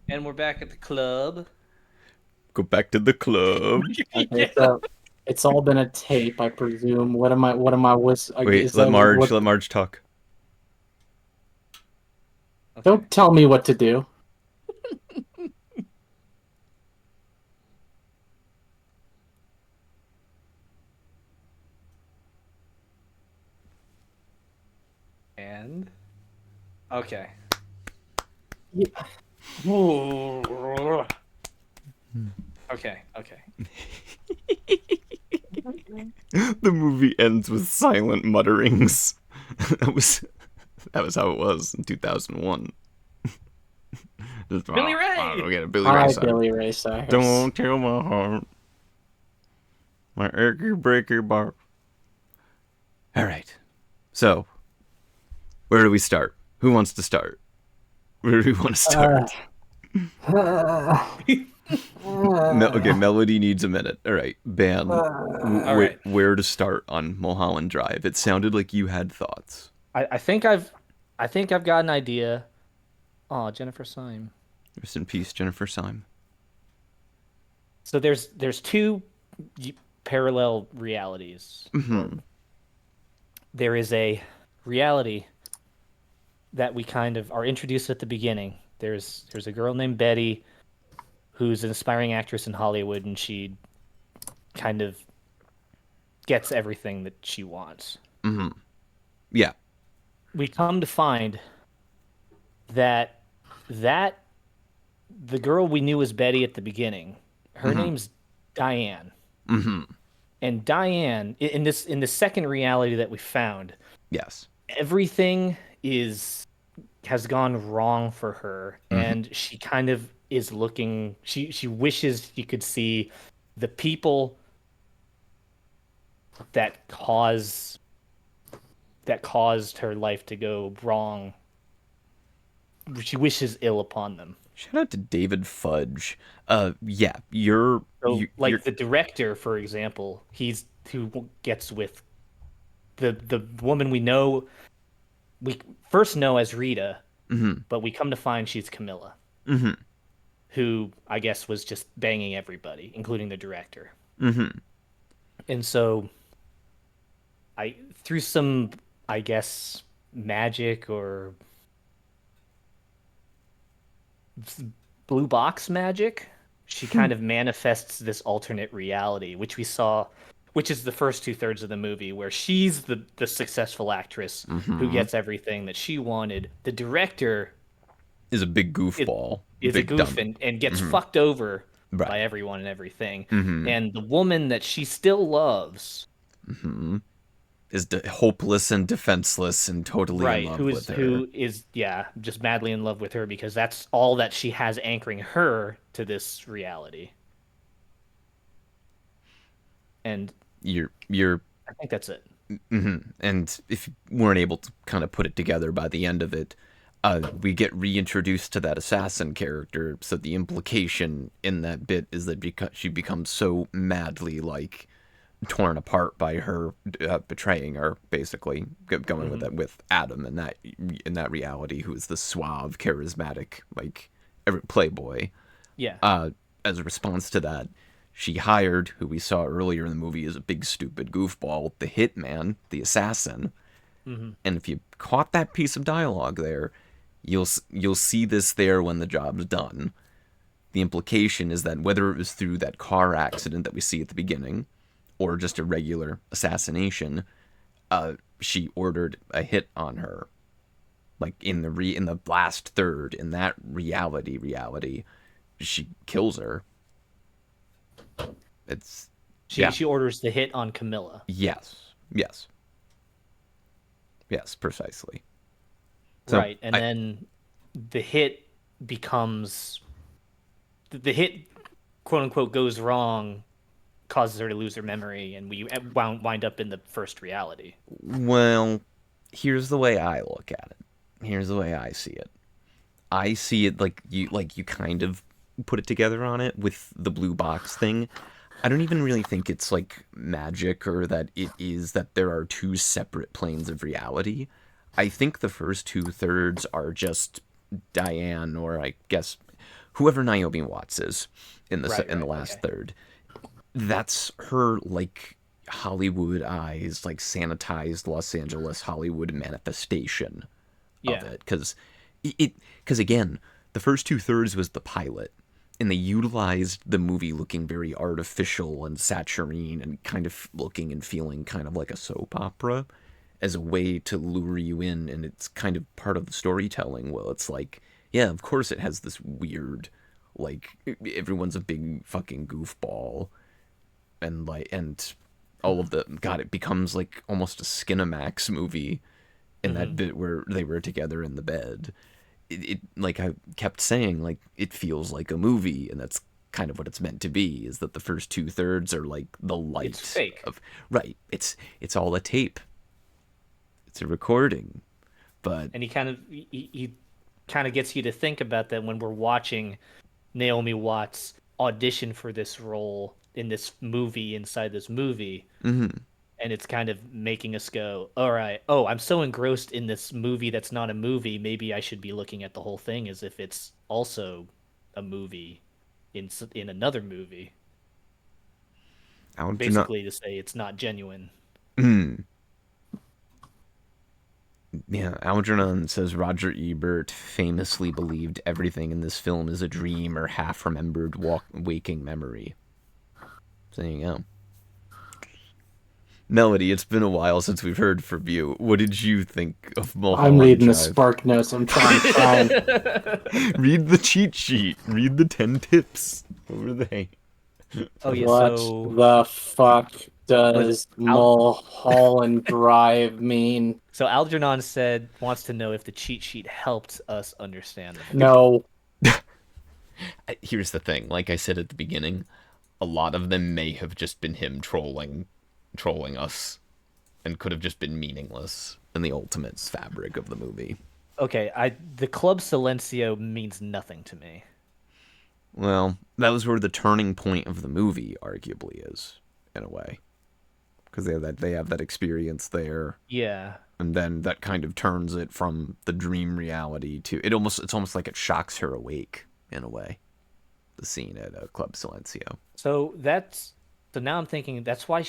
And we're back at the club. Go back to the club. Okay, so it's all been a tape, I presume. What am I? Wait, let Marge talk. Don't tell me what to do. And okay. Okay. The movie ends with silent mutterings. that was how it was in 2001. Just, Billy Ray! Okay, Billy Hi, Ray. Song. Billy Ray Cyrus. Don't tell my heart, my achy breaky bark. All right. So, where do we start? Who wants to start? Where do we want to start? Okay, Melody needs a minute. All right, Ben, right. where to start on Mulholland Drive? It sounded like you had thoughts. I think I've got an idea. Oh, Jennifer Syme. Rest in peace, Jennifer Syme. So there's two parallel realities. Mm-hmm. There is a reality that we kind of are introduced at the beginning. There's a girl named Betty who's an aspiring actress in Hollywood, and she kind of gets everything that she wants. Mm-hmm. Yeah. We come to find that the girl we knew as Betty at the beginning, her name's Diane. Mm-hmm. And Diane, in the second reality that we found, Yes. everything has gone wrong for her, and she kind of is looking. She wishes you could see the people that caused her life to go wrong. She wishes ill upon them. Shout out to David Fudge. Yeah, you're The director, for example, he's who gets with the woman we first know as Rita, but we come to find she's Camilla, who I guess was just banging everybody, including the director. And so, through some, I guess, magic or blue box magic, she kind of manifests this alternate reality, which we saw, which is the first 2/3 of the movie, where she's the successful actress who gets everything that she wanted. The director is a big goofball. is a goof and gets fucked over Right. by everyone and everything. And the woman that she still loves, Is hopeless and defenseless and totally in love with her. who is just madly in love with her, because that's all that she has anchoring her to this reality. And You're I think that's it. And if you weren't able to kind of put it together by the end of it, we get reintroduced to that assassin character. So the implication in that bit is that because she becomes so madly like torn apart by her betraying her, basically going with that with Adam in that reality, who is the suave, charismatic like playboy. Yeah. As a response to that, she hired, who we saw earlier in the movie as a big stupid goofball, the hitman, the assassin. And if you caught that piece of dialogue there, you'll see this there when the job's done. The implication is that whether it was through that car accident that we see at the beginning, or just a regular assassination, she ordered a hit on her. Like in the last third, in that reality, she kills her. She orders the hit on Camilla. Yes, precisely. So Right, and then the hit becomes the hit, quote unquote, goes wrong, causes her to lose her memory, and we wind up in the first reality. Well, here's the way I look at it. Here's the way I see it. I see it like you kind of put it together on it with the blue box thing. I don't even really think it's like magic or that it is that there are two separate planes of reality. I think the first 2/3 are just Diane, or I guess whoever Naomi Watts is in the last third. That's her like Hollywood eyes, like sanitized Los Angeles Hollywood manifestation of it. Because again, the first 2/3 was the pilot, and they utilized the movie looking very artificial and saccharine and kind of looking and feeling kind of like a soap opera as a way to lure you in, and it's kind of part of the storytelling. Well, it's like, yeah, of course it has this weird, like, everyone's a big fucking goofball, and all of it becomes like almost a Skinamax movie in that bit where they were together in the bed. It like I kept saying, like, it feels like a movie, and that's kind of what it's meant to be, is that the first 2/3 are like the light. It's fake. Right. It's all a tape. It's a recording. But And he kind of gets you to think about that when we're watching Naomi Watts audition for this role in this movie inside this movie. And it's kind of making us go, all right, I'm so engrossed in this movie that's not a movie, maybe I should be looking at the whole thing as if it's also a movie in another movie. Basically to say it's not genuine. Yeah, Algernon says Roger Ebert famously believed everything in this film is a dream or half-remembered waking memory. So there you go. Melody, it's been a while since we've heard from you. What did you think of Mulholland I'm reading the Drive? Spark Notes. I'm trying. Read the cheat sheet. Read the 10 tips. What were they? Oh yeah, What so the fuck does Mulholland Drive mean? so Algernon wants to know if the cheat sheet helped us understand it. No. Here's the thing. Like I said at the beginning, a lot of them may have just been him trolling us, and could have just been meaningless in the ultimate fabric of the movie. Okay, the Club Silencio means nothing to me. Well, that was where the turning point of the movie arguably is, in a way, because they have that experience there. Yeah. And then that kind of turns it from the dream reality to it's almost like it shocks her awake in a way. The scene at Club Silencio. So now I'm thinking that's why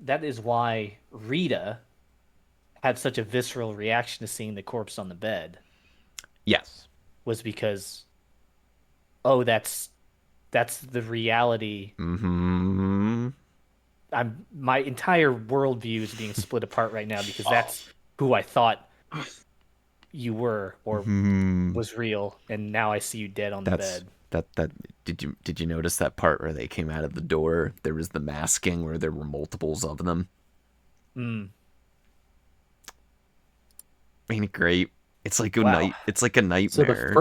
that is why Rita had such a visceral reaction to seeing the corpse on the bed. Yes. Was because that's the reality. Mm-hmm. My entire worldview is being split apart right now because that's who I thought you were or was real, and now I see you dead on the bed. Did you notice that part where they came out of the door? There was the masking where there were multiples of them. Ain't it great? It's like a night. It's like a nightmare. So the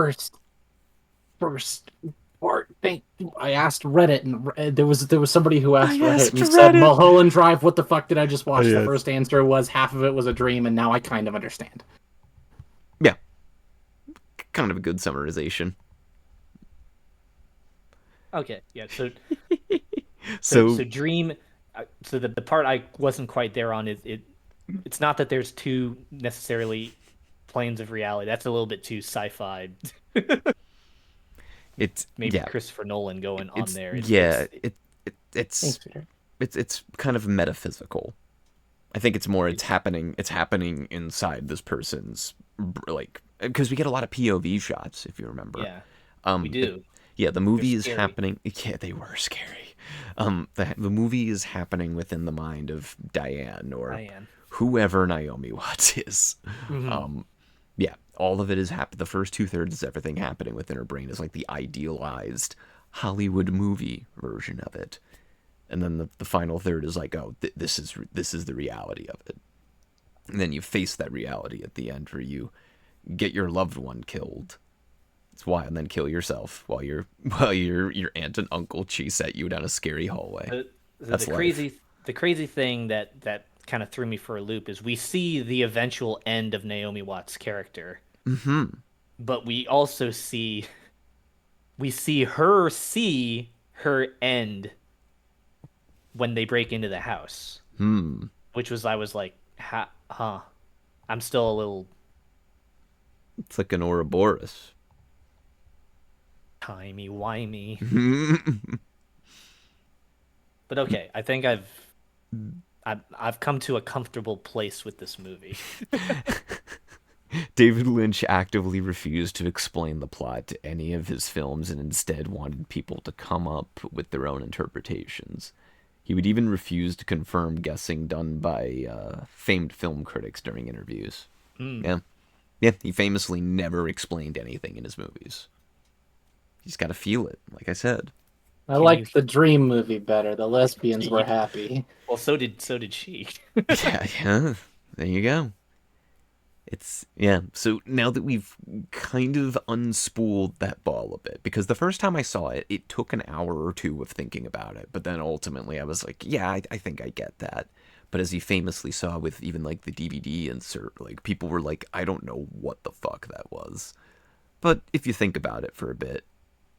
first part I asked Reddit, and there was somebody who asked Reddit asked and said, Reddit. "Mulholland Drive, what the fuck did I just watch?" yes. The first answer was half of it was a dream, and now I kind of understand. Yeah. Kind of a good summarization. Okay, yeah. So So dream. So the part I wasn't quite there on is it's not that there's two necessarily planes of reality. That's a little bit too sci-fi. it's Maybe yeah. Christopher Nolan going on there. It's Peter. it's kind of metaphysical. I think it's more it's happening inside this person's like because we get a lot of POV shots if you remember. Yeah, we do. The movie They're is scary. happening. Yeah, they were scary. The movie is happening within the mind of Diane or Diane. whoever Naomi Watts is. Mm-hmm. Yeah, all of it is happening. The first 2/3 is everything happening within her brain is like the idealized Hollywood movie version of it, and then the final third is like, oh, this is the reality of it, and then you face that reality at the end where you get your loved one killed. It's why, and then kill yourself while your aunt and uncle chase at you down a scary hallway. That's life. The crazy thing that kind of threw me for a loop is we see the eventual end of Naomi Watts' character, but we also see her end when they break into the house, which was I was like, huh, I'm still a little It's like an Ouroboros. timey-wimey. But okay, I think I've come to a comfortable place with this movie. David Lynch actively refused to explain the plot to any of his films and instead wanted people to come up with their own interpretations. He would even refuse to confirm guessing done by famed film critics during interviews. Yeah, he famously never explained anything in his movies. You just gotta feel it, like I said. I liked the Dream movie better. The lesbians were happy. Well, so did she. yeah, there you go. So now that we've kind of unspooled that ball a bit, because the first time I saw it, it took an hour or two of thinking about it, but then ultimately I was like, yeah, I think I get that. But as you famously saw with even like the DVD insert, like people were like, I don't know what the fuck that was. But if you think about it for a bit,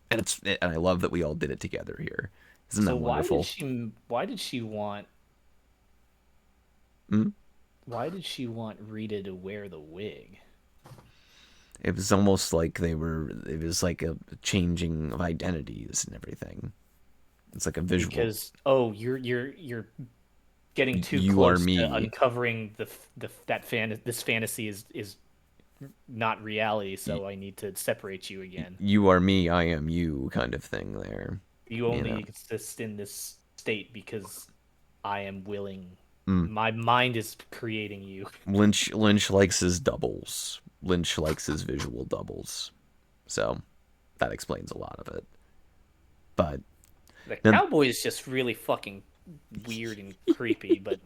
and I love that we all did it together here. Isn't that wonderful? Why did she want Hmm? Why did she want Rita to wear the wig? It was almost like it was like a changing of identities and everything. It's like a visual. Because you're getting too You close are me. to uncovering this fantasy is not reality, so I need to separate you again. You are me, I am you kind of thing there. You only exist in this state because I am willing. Mm. My mind is creating you. Lynch likes his doubles. Lynch likes his visual doubles. So that explains a lot of it. But The cowboy is just really fucking weird and creepy, but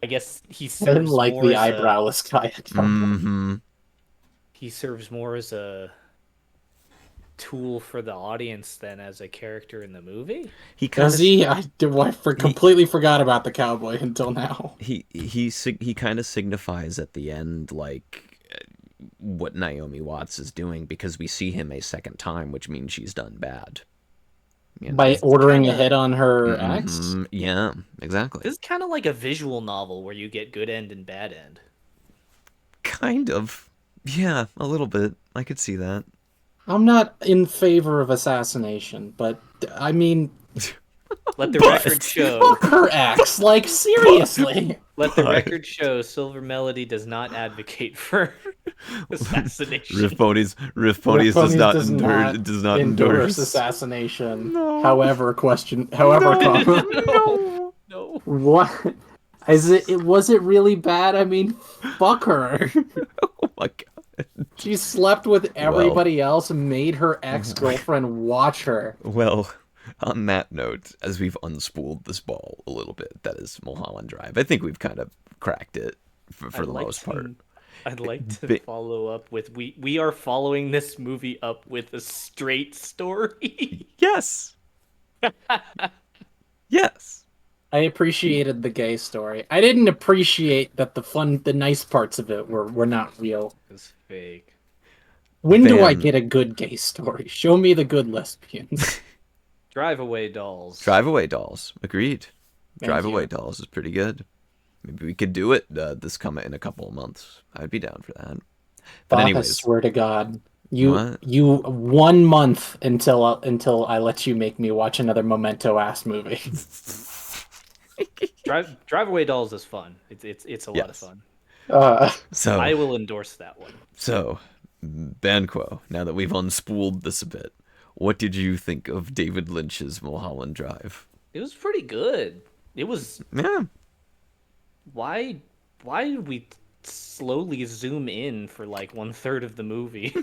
I guess he I serves didn't like more the as eyebrowless guy. he serves more as a tool for the audience than as a character in the movie. he kind Does of he? Completely forgot about the cowboy until now. he kind of signifies at the end like what Naomi Watts is doing because we see him a second time, which means she's done bad. You know? By ordering a hit on her ex? Yeah, exactly. This is kind of like a visual novel where you get good end and bad end. Kind of. Yeah, a little bit. I could see that. I'm not in favor of assassination, but I mean, Let the record show. fuck her ex. Like, seriously. Let the record show. Silver Melody does not advocate for assassination. RiffPonies RiffPonies does not endorse endorse. assassination. However, comma. No. What? Was it really bad? I mean, fuck her. Oh my god. She slept with everybody else and made her ex-girlfriend watch her. Well, on that note, as we've unspooled this ball a little bit, that is Mulholland Drive. I think we've kind of cracked it for the most part. I'd like to Ba- follow up with we are following this movie up with a straight story. Yes. Yes. I appreciated the gay story. I didn't appreciate that the nice parts of it were not real. It's fake. When do I Van- get a good gay story? Show me the good lesbians. Drive Away Dolls. Drive Away Dolls. Agreed. Thank Drive you. Away Dolls is pretty good. Maybe we could do it in a couple of months. I'd be down for that. But Bob, I anyways, swear to God, What? you 1 month until I let you make me watch another Memento ass movie. Drive Away Dolls is fun. It's a lot of Yes. fun. so I will endorse that one. So, Banquo, now that we've unspooled this a bit, what did you think of David Lynch's Mulholland Drive? It was pretty good. It was Yeah. why did we slowly zoom in for like 1/3 of the movie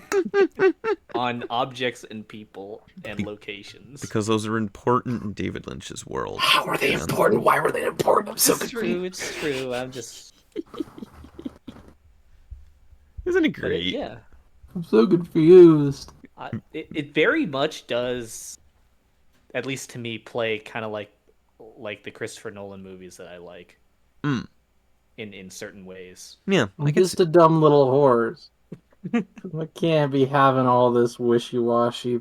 on objects and people and locations? Because those are important in David Lynch's world. How are they man. important? Why were they important? I'm so It's confused. true. It's true. I'm just Isn't it but great? yeah. I'm so confused. It very much does, at least to me, play kind of like the Christopher Nolan movies that I like. Mm. In certain ways. Yeah, I I'm can just a dumb little horse. I can't be having all this wishy-washy,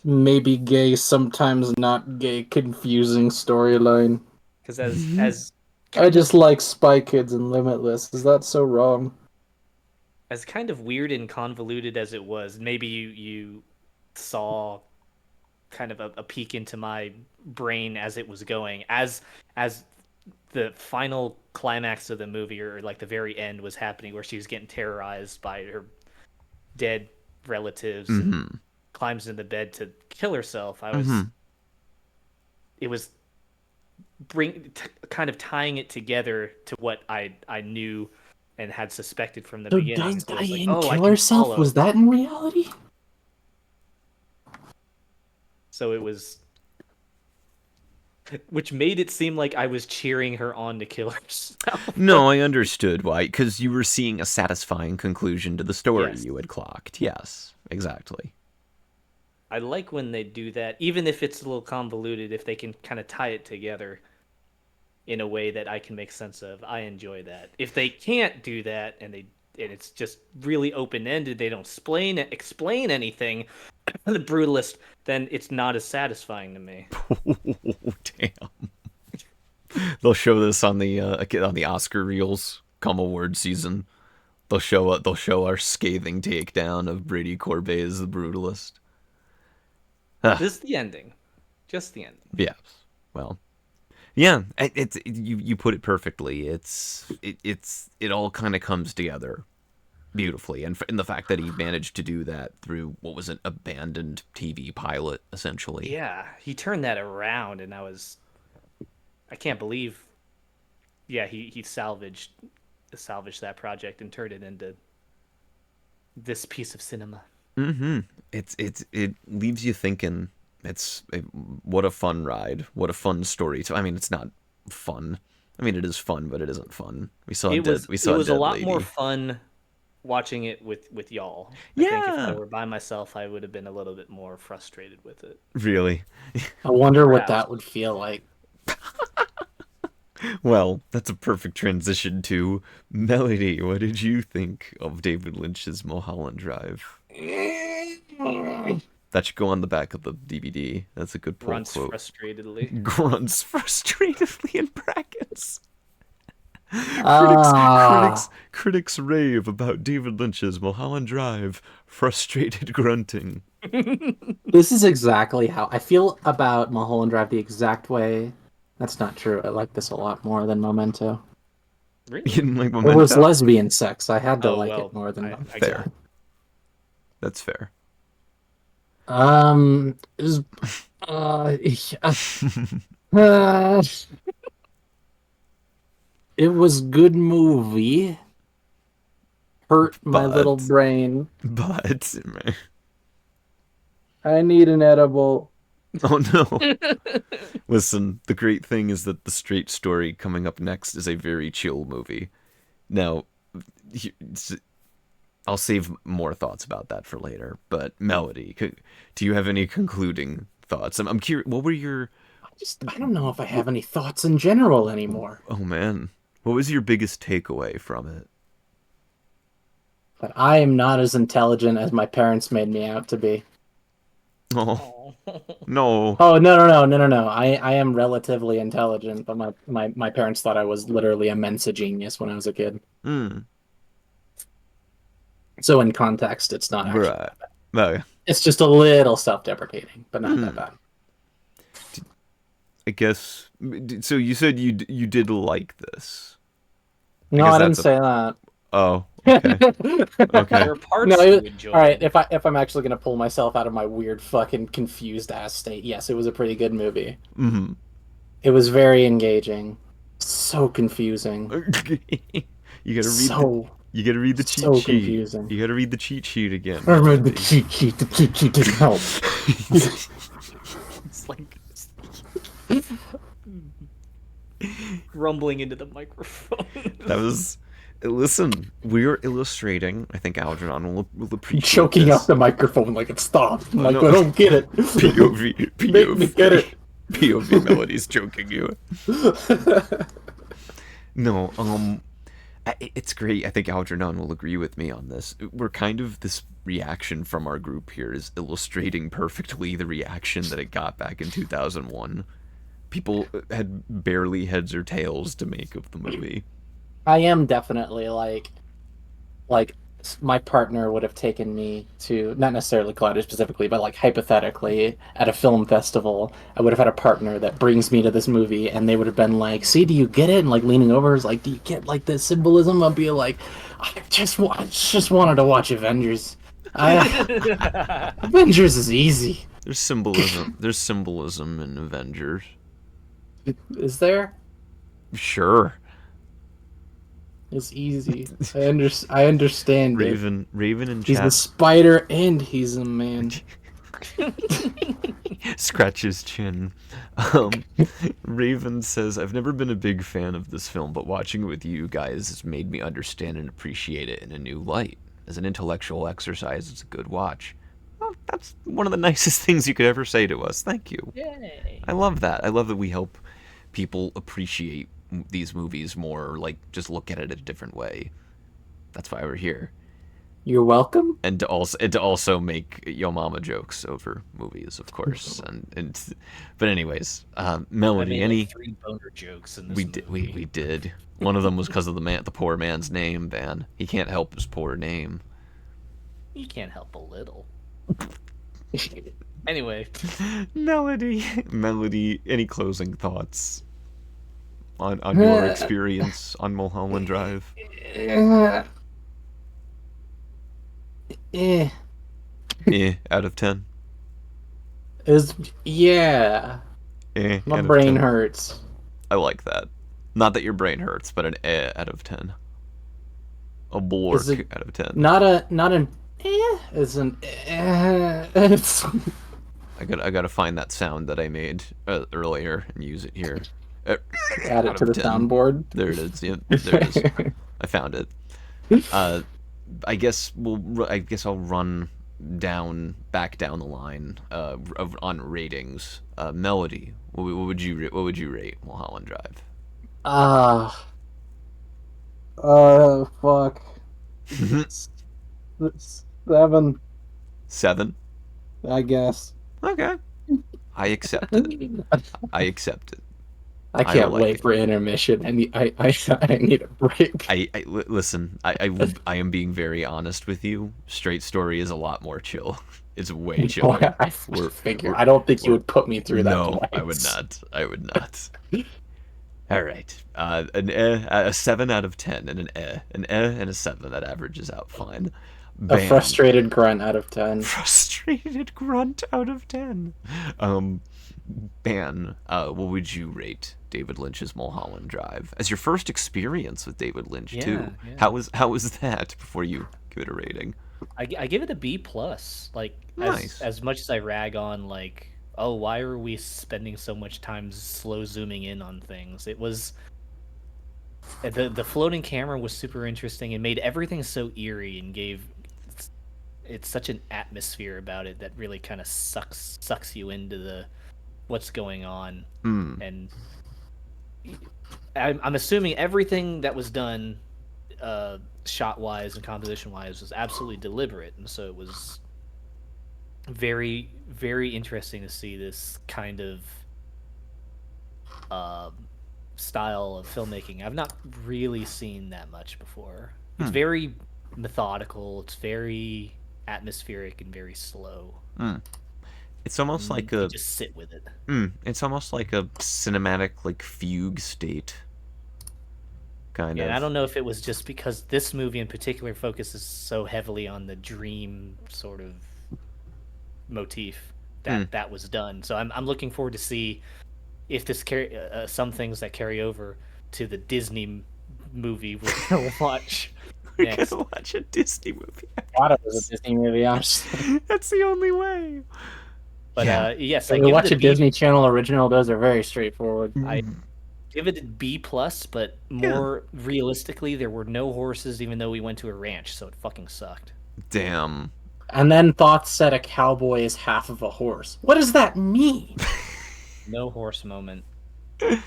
maybe gay, sometimes not gay, confusing storyline. Because as I just like Spy Kids and Limitless. Is that so wrong? as kind of weird and convoluted as it was, maybe you saw kind of a peek into my brain as it was going, as the final climax of the movie, or like the very end, was happening, where she was getting terrorized by her dead relatives and climbs into bed to kill herself. It was kind of tying it together to what I knew and had suspected from the So beginning. does So it was Diane like, I kill can herself? follow. Was that in reality? So it was, which made it seem like I was cheering her on to kill herself. No, I understood why, because you were seeing a satisfying conclusion to the story Yes. you had clocked. Yes, exactly. I like when they do that, even if it's a little convoluted, if they can kind of tie it together in a way that I can make sense of. I enjoy that. If they can't do that and it's just really open-ended, they don't explain anything, the brutalist, then it's not as satisfying to me. Damn. They'll show this on the Oscar reels come award season. They'll show our scathing takedown of Brady Corbet as the brutalist. This is the ending. Just the ending. Yeah. Well. Yeah, you put it perfectly. It all kind of comes together beautifully, and the fact that he managed to do that through what was an abandoned TV pilot, essentially. Yeah, he turned that around, and I can't believe. Yeah, he salvaged that project and turned it into this piece of cinema. Mm-hmm. It leaves you thinking. What a fun ride. What a fun story. I mean, it's not fun. I mean, it is fun, but it isn't fun. It was a lot more fun watching it with y'all. I think if I were by myself, I would have been a little bit more frustrated with it. Really? I wonder what that would feel like. Well, that's a perfect transition to Melody. What did you think of David Lynch's Mulholland Drive? That should go on the back of the DVD. That's a good pull Grunts quote. frustratedly. Grunts frustratedly in brackets. Critics rave about David Lynch's Mulholland Drive. Frustrated grunting. This is exactly how I feel about Mulholland Drive, the exact way. That's not true. I like this a lot more than Memento. Really? You didn't like It Memento? was lesbian sex. I had to Oh, like well, it more than I Memento. get Fair. That's fair. It was, it was good movie. Hurt my little But- brain. But I need an edible. oh no. Listen, the great thing is that the straight story coming up next is a very chill movie. Now, I'll save more thoughts about that for later. But Melody, do you have any concluding thoughts? I'm curious. What were your? I don't know if I have any thoughts in general anymore. Oh man, what was your biggest takeaway from it? But I am not as intelligent as my parents made me out to be. Oh no. Oh no. I am relatively intelligent, but my parents thought I was literally a Mensa genius when I was a kid. So in context, it's not actually Right. No. It's just a little self-deprecating, but not that bad. I guess. So you said you did like this. No, I didn't say that. Oh. Okay. Okay. There are parts No, you enjoyed. all right. If I'm actually gonna pull myself out of my weird fucking confused ass state, yes, it was a pretty good movie. Mm-hmm. It was very engaging. So confusing. You gotta read. So You gotta read the cheat so sheet. confusing. You gotta read the cheat sheet again. I read the cheat sheet. The cheat sheet didn't help. It's like grumbling into the microphone. That was. Listen, we're illustrating. I think Algernon will appreciate Choking this. up the microphone like it's stopped. I'm like, no. I don't get it. POV. Make me get it. POV Melody's choking you. No, it's great. I think Algernon will agree with me on this. We're kind of, this reaction from our group here is illustrating perfectly the reaction that it got back in 2001. People had barely heads or tails to make of the movie. I am definitely like my partner would have taken me to, not necessarily Collider specifically, but like hypothetically at a film festival, I would have had a partner that brings me to this movie, and they would have been like, "See, do you get it?" And like leaning over, is like, "Do you get like the symbolism?" I'll be like, "I just wanted to watch Avengers. Avengers is easy." There's symbolism. There's symbolism in Avengers. Is there? Sure. It's easy. I understand it. Raven and He's chat a spider and he's a man. scratch his chin. Raven says, I've never been a big fan of this film, but watching it with you guys has made me understand and appreciate it in a new light. As an intellectual exercise, it's a good watch. Well, that's one of the nicest things you could ever say to us. Thank you. Yay. I love that. I love that we help people appreciate these movies more, or like just look at it a different way. That's why we're here. You're welcome. And to also make Yo Mama jokes over movies, of course. But anyways, Melody, I made any like 3 boner jokes in this we did. One of them was because of the poor man's name, Van. He can't help his poor name. You can't help a little. Anyway, Melody, any closing thoughts on your experience on Mulholland Drive? Out of 10. Yeah. My Out of brain 10. hurts. I like that. Not that your brain hurts, but an out of 10. A blork out of 10. Not an it's an it's I gotta find that sound that I made earlier and use it here. add it to the soundboard. There it is. Yeah, there it is. I found it. I guess I'll run back down the line on ratings. Melody, what would you rate Mulholland Drive? Fuck. 7, 7. I guess. Okay. I accept it. I accept it. I can't like wait it. for intermission. I need a break. Listen. I am being very honest with you. Straight Story is a lot more chill. It's way chiller. I figure. I don't think you would put me through that. No, twice. I would not. All right. A 7 out of 10 and an and a 7. That averages out fine. A frustrated grunt out of 10. Frustrated grunt out of 10. Ban, what would you rate David Lynch's Mulholland Drive as your first experience with David Lynch too? Yeah. How was that before you give it a rating? I give it a B plus. Like, Nice. as much as I rag on, like, oh, why are we spending so much time slow zooming in on things? It was The floating camera was super interesting and made everything so eerie and gave it's such an atmosphere about it that really kind of sucks you into the what's going on. And I'm assuming everything that was done shot wise and composition wise was absolutely deliberate, and so it was very, very interesting to see this kind of style of filmmaking. I've not really seen that much before. It's very methodical, it's very atmospheric and very slow. It's almost like You a just sit with it. it's almost like a cinematic like fugue state. Kind And of. I don't know if it was just because this movie in particular focuses so heavily on the dream sort of motif that was done. So I'm looking forward to see if this some things that carry over to the Disney movie we're gonna watch We're next. gonna watch a Disney movie. I thought it was a Disney movie, honestly. That's the only way. But yes, I We give watch it a a B. Disney Channel original. Those are very straightforward. I give it a B plus, but more realistically, there were no horses, even though we went to a ranch, so it fucking sucked. Damn. And then Thoth said a cowboy is half of a horse. What does that mean? No horse moment.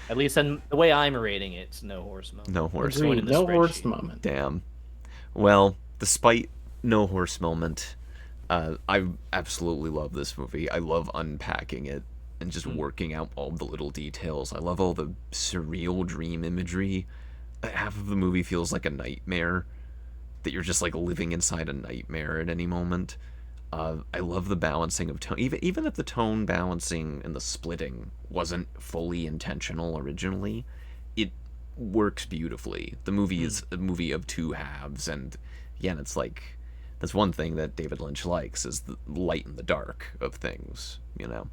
At least in the way I'm rating it, it's no horse moment. No horse. Agreed. Agreed. in the No horse spreadsheet. moment. Damn. Well, despite no horse moment, I absolutely love this movie. I love unpacking it and just working out all the little details. I love all the surreal dream imagery. Half of the movie feels like a nightmare, that you're just like living inside a nightmare at any moment. I love the balancing of tone, even if the tone balancing and the splitting wasn't fully intentional originally, it works beautifully. The movie is a movie of two halves, and again, it's like that's one thing that David Lynch likes is the light and the dark of things. You know,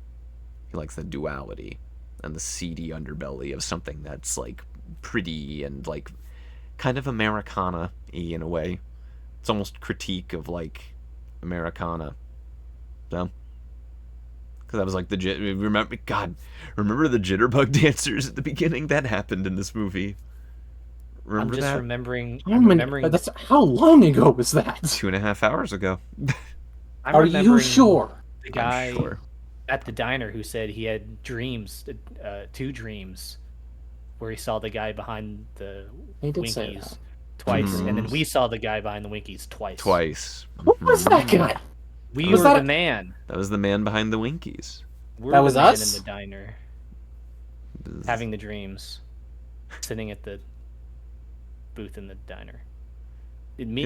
he likes the duality and the seedy underbelly of something that's like pretty and like kind of Americana-y in a way. It's almost critique of like Americana. So, because I was like remember the jitterbug dancers at the beginning? That happened in this movie. Remember I'm just that? remembering. How I'm many- remembering. That's how long ago was that? 2.5 hours ago. I'm Are you remembering sure? The guy I'm sure. at the diner who said he had dreams, two dreams, where he saw the guy behind the He did say Winkies that. twice, and then Mhm. we saw the guy behind the Winkies twice. Twice. What was that guy? We Was were that the a- man. That was the man behind the Winkies. We're That the was man us? in the diner, having the dreams, sitting at the booth in the diner. Me.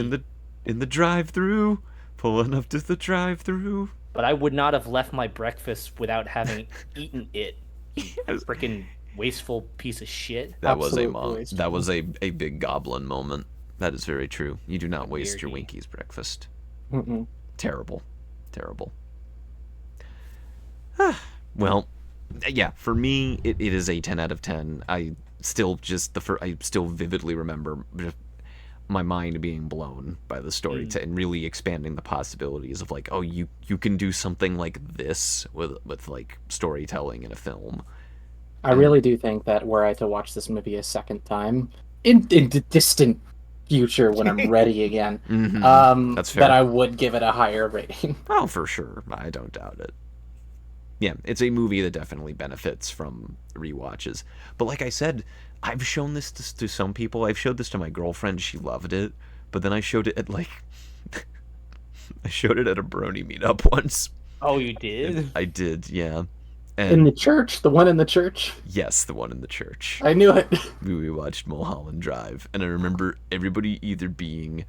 In the drive-through, pulling up to the drive-through. But I would not have left my breakfast without having eaten it. Yes. Freaking wasteful piece of shit. That was Absolute waste. that was a big goblin moment. That is very true. You do not waste your Weirdy. Winkies breakfast. Mm-mm. Terrible. Well, yeah, for me it is a 10 out of 10. I still vividly remember just my mind being blown by the story and really expanding the possibilities of like, oh, you can do something like this with like storytelling in a film. I really do think that were I to watch this movie a second time, in the distant future when I'm ready again, That's fair. that I would give it a higher rating. Oh, for sure. I don't doubt it. Yeah, it's a movie that definitely benefits from rewatches. But like I said, I've shown this to some people. I've showed this to my girlfriend. She loved it. But then I showed it at like... I showed it at a brony meetup once. Oh, you did? I did, yeah. In And the church, the one in the church, yes, the one in the church. I knew it. We watched Mulholland Drive. And I remember everybody either being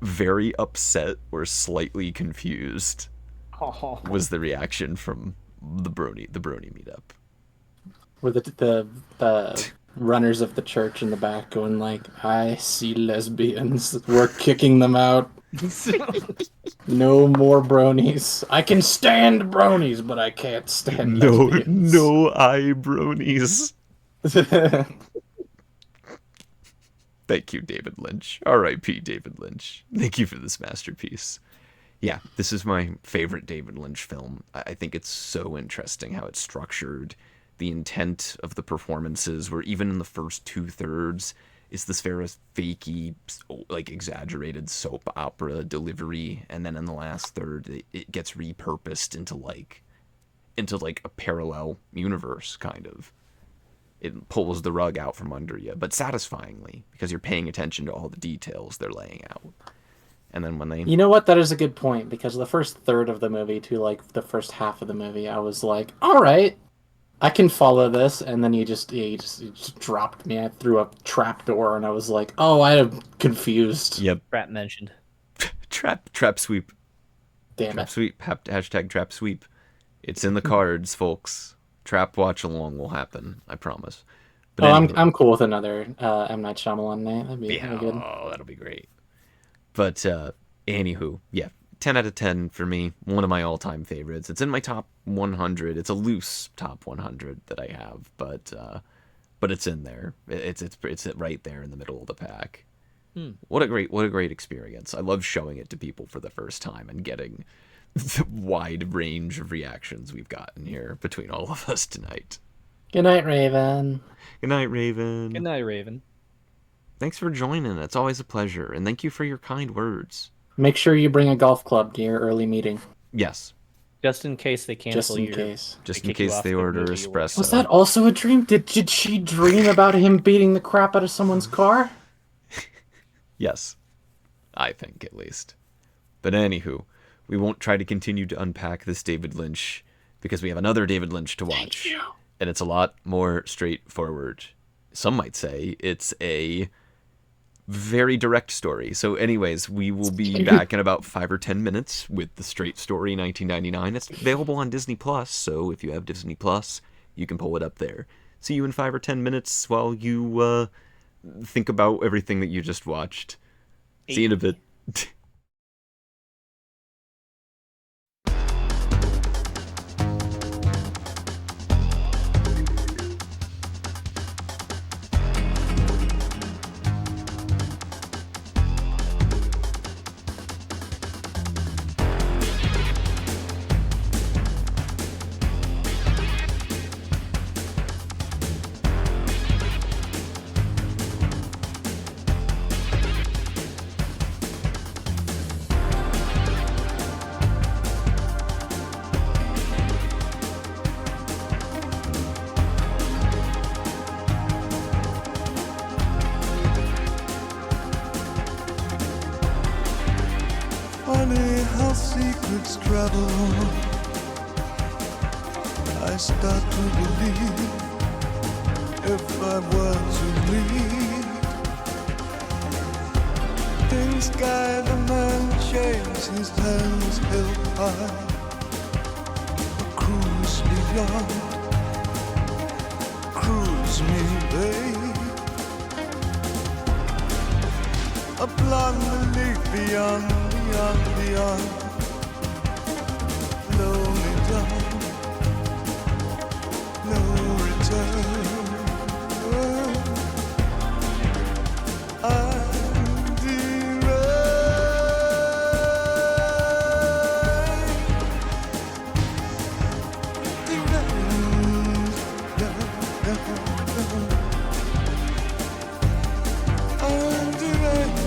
very upset or slightly confused Oh. was the reaction from the brony meetup. Were the runners of the church in the back going like, I see lesbians, we're kicking them out. No more bronies. I can stand bronies, but I can't stand lesbians. I bronies. Thank you, David Lynch. R.I.P. David Lynch. Thank you for this masterpiece. Yeah, this is my favorite David Lynch film. I think it's so interesting how it's structured. The intent of the performances, where even in the first 2/3, is this very fakey, like exaggerated soap opera delivery, and then in the last third, it gets repurposed into like a parallel universe, kind of. It pulls the rug out from under you, but satisfyingly, because you're paying attention to all the details they're laying out. And then when they... You know what? That is a good point, because the first third of the movie to, like, the first half of the movie, I was like, all right, I can follow this, and then you just dropped me. I threw a trap door, and I was like, oh, I'm confused. Yep. Trap mentioned. Trap sweep. Damn Trap it. sweep. Hashtag trap sweep. It's in the cards, folks. Trap watch along will happen, I promise. But anyway, I'm cool with another M. Night Shyamalan night. That'd be good. Oh, that'll be great. But anywho, yeah, 10 out of 10 for me. One of my all-time favorites. It's in my top 100. It's a loose top 100 that I have, but it's in there. It's right there in the middle of the pack. What a great experience. I love showing it to people for the first time and getting the wide range of reactions we've gotten here between all of us tonight. Good night, Raven. Good night, Raven. Good night, Raven. Thanks for joining. It's always a pleasure, and thank you for your kind words. Make sure you bring a golf club to your early meeting. Yes. Just in case they cancel you. Just in case they order espresso. Was that also a dream? Did she dream about him beating the crap out of someone's car? Yes. I think, at least. But anywho, we won't try to continue to unpack this David Lynch, because we have another David Lynch to watch. Thank you. And it's a lot more straightforward. Some might say it's a very direct story. So anyways, we will be back in about 5 or 10 minutes with The Straight Story 1999. It's available on Disney Plus, so if you have Disney Plus, you can pull it up there. See you in 5 or 10 minutes while you think about everything that you just watched. See you in a bit. Funny how secrets travel. I start to believe if I were to leave, in sky the man shakes his hands held high. A cruise beyond, cruise me, babe. A blonde leaf beyond, beyond, beyond. Blow me down, no return. I'm deranged, I'm deranged,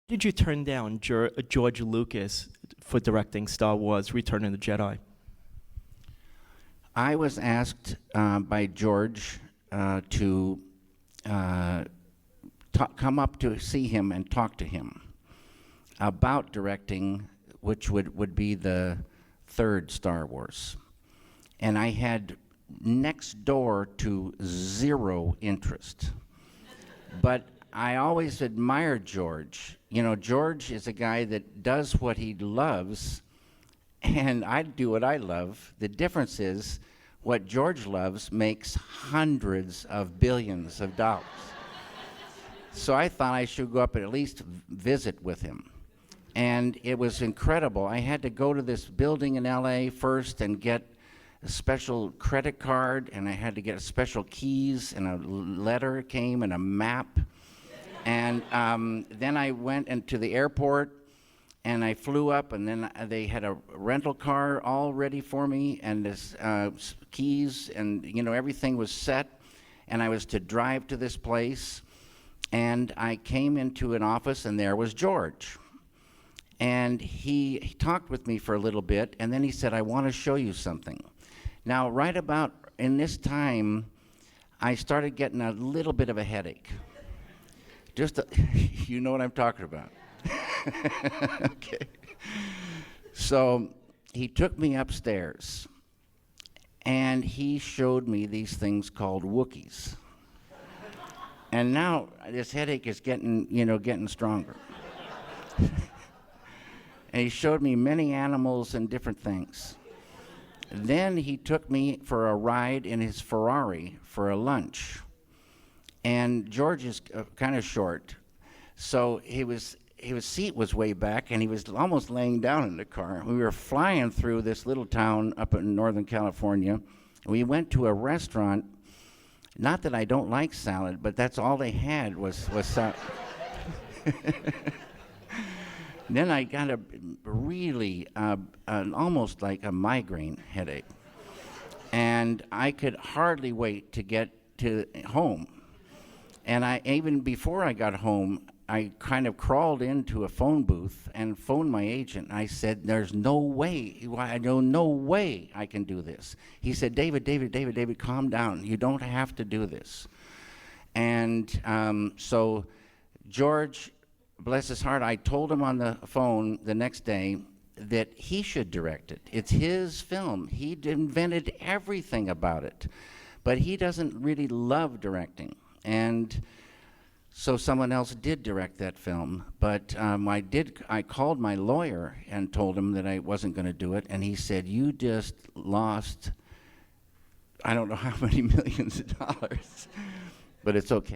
Did you turn down George Lucas for directing Star Wars: Return of the Jedi? I was asked by George to come up to see him and talk to him about directing, which would be the third Star Wars. And I had next door to zero interest. But I always admired George. You know, George is a guy that does what he loves, and I do what I love. The difference is what George loves makes hundreds of billions of dollars. So I thought I should go up and at least visit with him. And it was incredible. I had to go to this building in LA first and get a special credit card, and I had to get special keys, and a letter came and a map. And then I went into the airport, and I flew up, and then they had a rental car all ready for me, and this keys, and you know, everything was set, and I was to drive to this place, and I came into an office, and there was George. And he talked with me for a little bit, and then he said, I want to show you something. Now, right about in this time, I started getting a little bit of a headache. You know what I'm talking about. Okay. So he took me upstairs, and he showed me these things called Wookiees. And now this headache is getting stronger. And he showed me many animals and different things. Then he took me for a ride in his Ferrari for a lunch. And George is kind of short, so his seat was way back, and he was almost laying down in the car. We were flying through this little town up in Northern California. We went to a restaurant. Not that I don't like salad, but that's all they had was salad. Then I got a really, almost like a migraine headache. And I could hardly wait to get to home. And even before I got home, I kind of crawled into a phone booth and phoned my agent. I said, there's no way, no way I can do this. He said, David, calm down. You don't have to do this. And so George, bless his heart, I told him on the phone the next day that he should direct it. It's his film. He invented everything about it. But he doesn't really love directing. And so someone else did direct that film. But I called my lawyer and told him that I wasn't going to do it. And he said, you just lost, I don't know how many millions of dollars. But it's okay.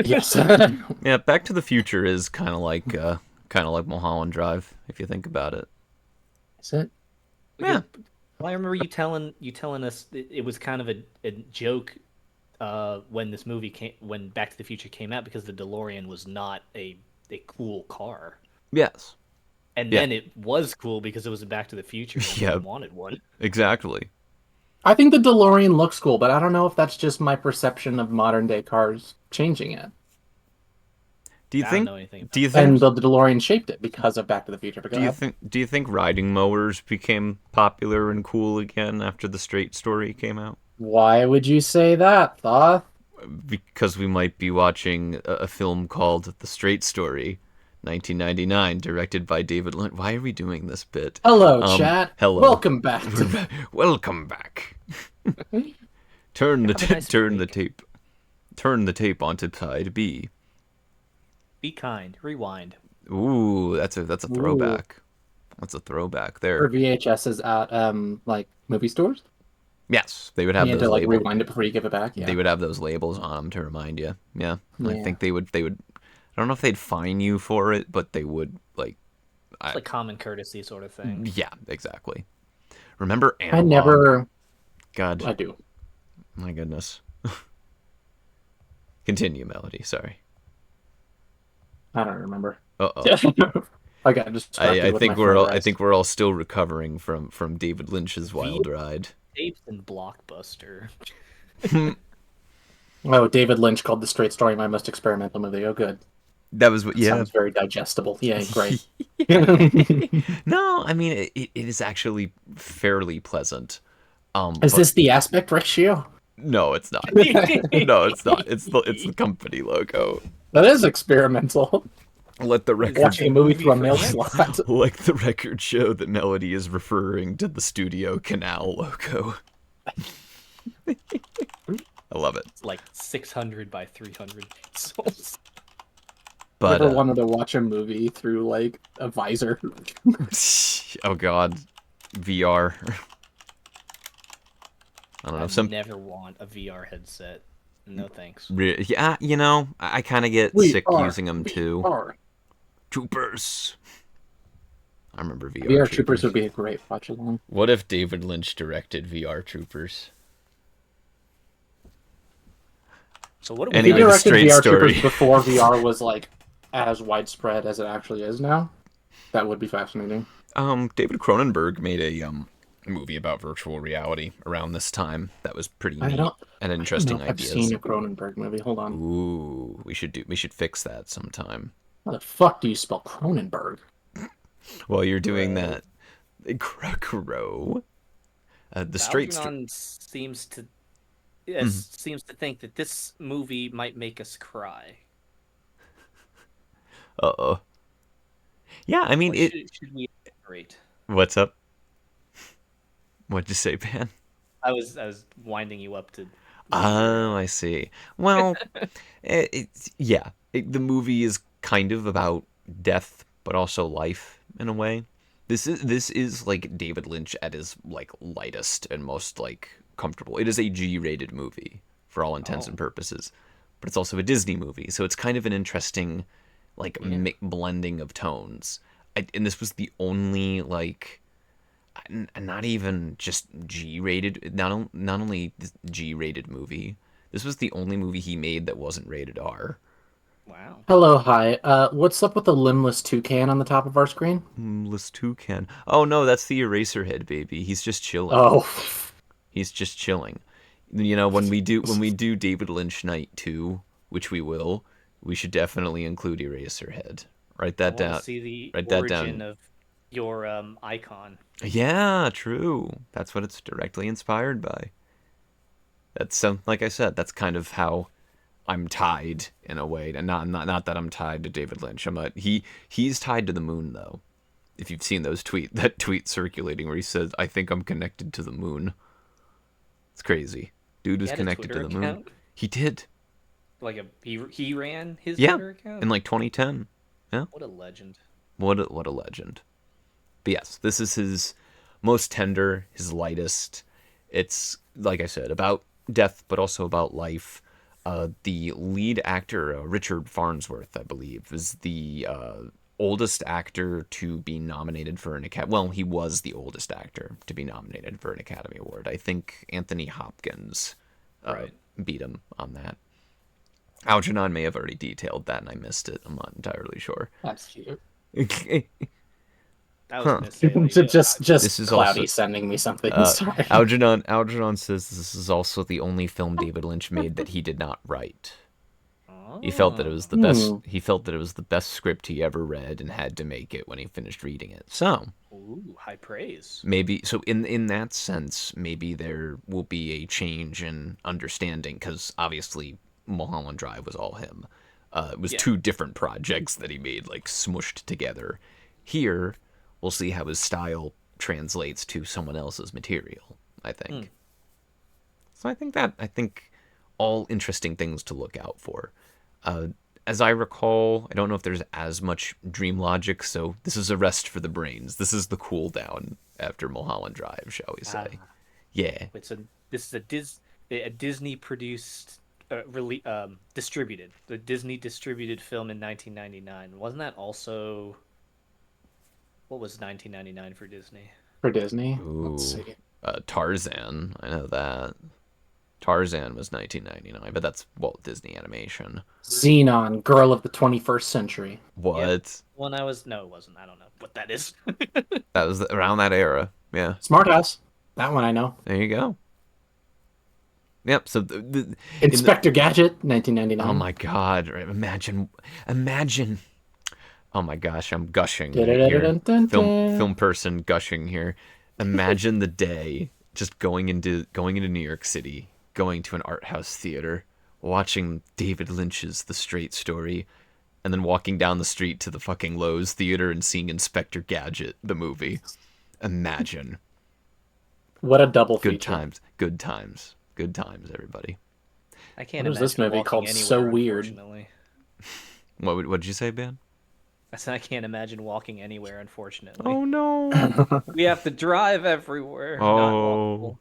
Yes. Yeah, Back to the Future is kind of like Mulholland Drive if you think about it. Is it? Yeah. Well, I remember you telling us it was kind of a joke when this movie when Back to the Future came out, because the DeLorean was not a cool car. Yes. And Yeah. then it was cool because it was a Back to the Future and Yeah. everyone wanted one. Exactly. I think the DeLorean looks cool, but I don't know if that's just my perception of modern day cars changing it. Do you I think? don't know anything about Do you And think? the DeLorean shaped it because of Back to the Future. Do you think? Do you think riding mowers became popular and cool again after the Straight Story came out? Why would you say that, Thoth? Because we might be watching a film called The Straight Story, 1999, directed by David Lynch. Why are we doing this bit? Hello, chat. Hello. Welcome back. Welcome back. Turn the tape. Turn the tape onto side B. Be kind. Rewind. Ooh, that's a throwback. That's a throwback Or there. VHSs at like movie stores. Yes, they would have You had those to like labels. rewind it before you give it back. Yeah. They would have those labels on them to remind you. Yeah, I Yeah. think they would. I don't know if they'd fine you for it, but they would like. It's like common courtesy sort of thing. Yeah, exactly. Remember Analog? I never. God, I do. my goodness. Continue, Melody. Sorry. I don't remember. Uh-oh. I got distracted. I with think my we're all. fried I rice. think we're all still recovering from David Lynch's wild ride. Tapes and Blockbuster. Oh, David Lynch called The Straight Story my most experimental movie. Oh, good. That was what. Yeah. Sounds very digestible. Yeah, great. No, I mean it is actually fairly pleasant. Is But- this the aspect ratio? No, it's not. No, it's not. It's the company logo. That is experimental. Let the record Watching a movie through a mail slot. like the record show that Melody is referring to the Studio Canal logo. I love it. It's like 600 by 300 pixels. But Ever wanted to watch a movie through like a visor? oh god, VR. I don't know. I Some never want a VR headset. No thanks. yeah, you know, I kind of get We sick are- using them we too. are. Troopers. I remember VR, VR Troopers would be a great watch along. What if David Lynch directed VR Troopers? So what do If we he Anyway, the directed straight VR story. Troopers before VR was like as widespread as it actually is now, that would be fascinating. David Cronenberg made a movie about virtual reality around this time. That was pretty I neat don't- and I interesting know I've ideas. seen a Cronenberg movie. Hold on. Ooh, we should fix that sometime. How the fuck do you spell Cronenberg? While you're doing that, Crow. The straight story. Algernon seems to Mm-hmm. seems to think that this movie might make us cry. Uh-oh. Yeah, I mean Or it. should we elaborate? What's up? What'd you say, Pan? I was winding you up to. Oh, I see. Well, the movie is kind of about death, but also life in a way. This is like David Lynch at his like lightest and most like comfortable. It is a G-rated movie for all intents and purposes, but it's also a Disney movie, so it's kind of an interesting like blending of tones. And this was the only like. Not even just G-rated, not only G-rated movie. This was the only movie he made that wasn't rated R. Wow. Hello, hi. What's up with the limbless toucan on the top of our screen? Limbless toucan. Oh no, that's the Eraserhead baby. He's just chilling. Oh, He's just chilling. You know, when we do David Lynch Night 2, which we will, we should definitely include Eraserhead. Write that I wanna down. see the Write that origin down. of your icon. Yeah, true. That's what it's directly inspired by. That's like I said, that's kind of how I'm tied in a way, and not that I'm tied to David Lynch. He's tied to the moon though. If you've seen that tweet circulating where he says, "I think I'm connected to the moon." It's crazy. Dude was He had a connected to Twitter the moon. account? He did. Like he ran his Yeah, Twitter account. in like 2010. Yeah. What a legend. What a legend. But yes, this is his most tender, his lightest. It's, like I said, about death, but also about life. The lead actor, Richard Farnsworth, I believe, is the oldest actor to be nominated for an Academy. Well, he was the oldest actor to be nominated for an Academy Award. I think Anthony Hopkins beat him on that. Algernon may have already detailed that, and I missed it. I'm not entirely sure. That's cute. I was gonna say just This is Cloudy also- sending me something. Sorry. Algernon says this is also the only film David Lynch made that he did not write. He felt that it was the best. He felt that it was the best script he ever read and had to make it when he finished reading it. So, ooh, high praise. maybe so in that sense, maybe there will be a change in understanding because obviously Mulholland Drive was all him. It was two different projects that he made like smushed together. Here, we'll see how his style translates to someone else's material, I think. So I think all interesting things to look out for. As I recall, I don't know if there's as much dream logic, so this is a rest for the brains. This is the cool down after Mulholland Drive, shall we say. Yeah. This is a Disney produced distributed. The Disney distributed film in 1999. Wasn't that also what was 1999 for Disney? For Disney? Ooh. Let's see. Tarzan, I know that. Tarzan was 1999, but that's Walt Disney Animation. Xenon, Girl of the 21st Century. What? When it wasn't. I don't know what that is. That was around that era. Yeah. Smart House. That one I know. There you go. Yep. So Inspector Gadget, 1999. Oh my God! Imagine. Oh my gosh, I'm gushing. Here. Film person gushing here. Imagine the day just going into New York City, going to an art house theater, watching David Lynch's The Straight Story, and then walking down the street to the fucking Lowe's theater and seeing Inspector Gadget, the movie. Imagine. What a double Good feature. Good times, everybody. I can't What is imagine this movie walking called anywhere, So Weird? unfortunately. What did you say, Ben? I said I can't imagine walking anywhere, unfortunately. Oh no. We have to drive everywhere. Not Oh, walkable.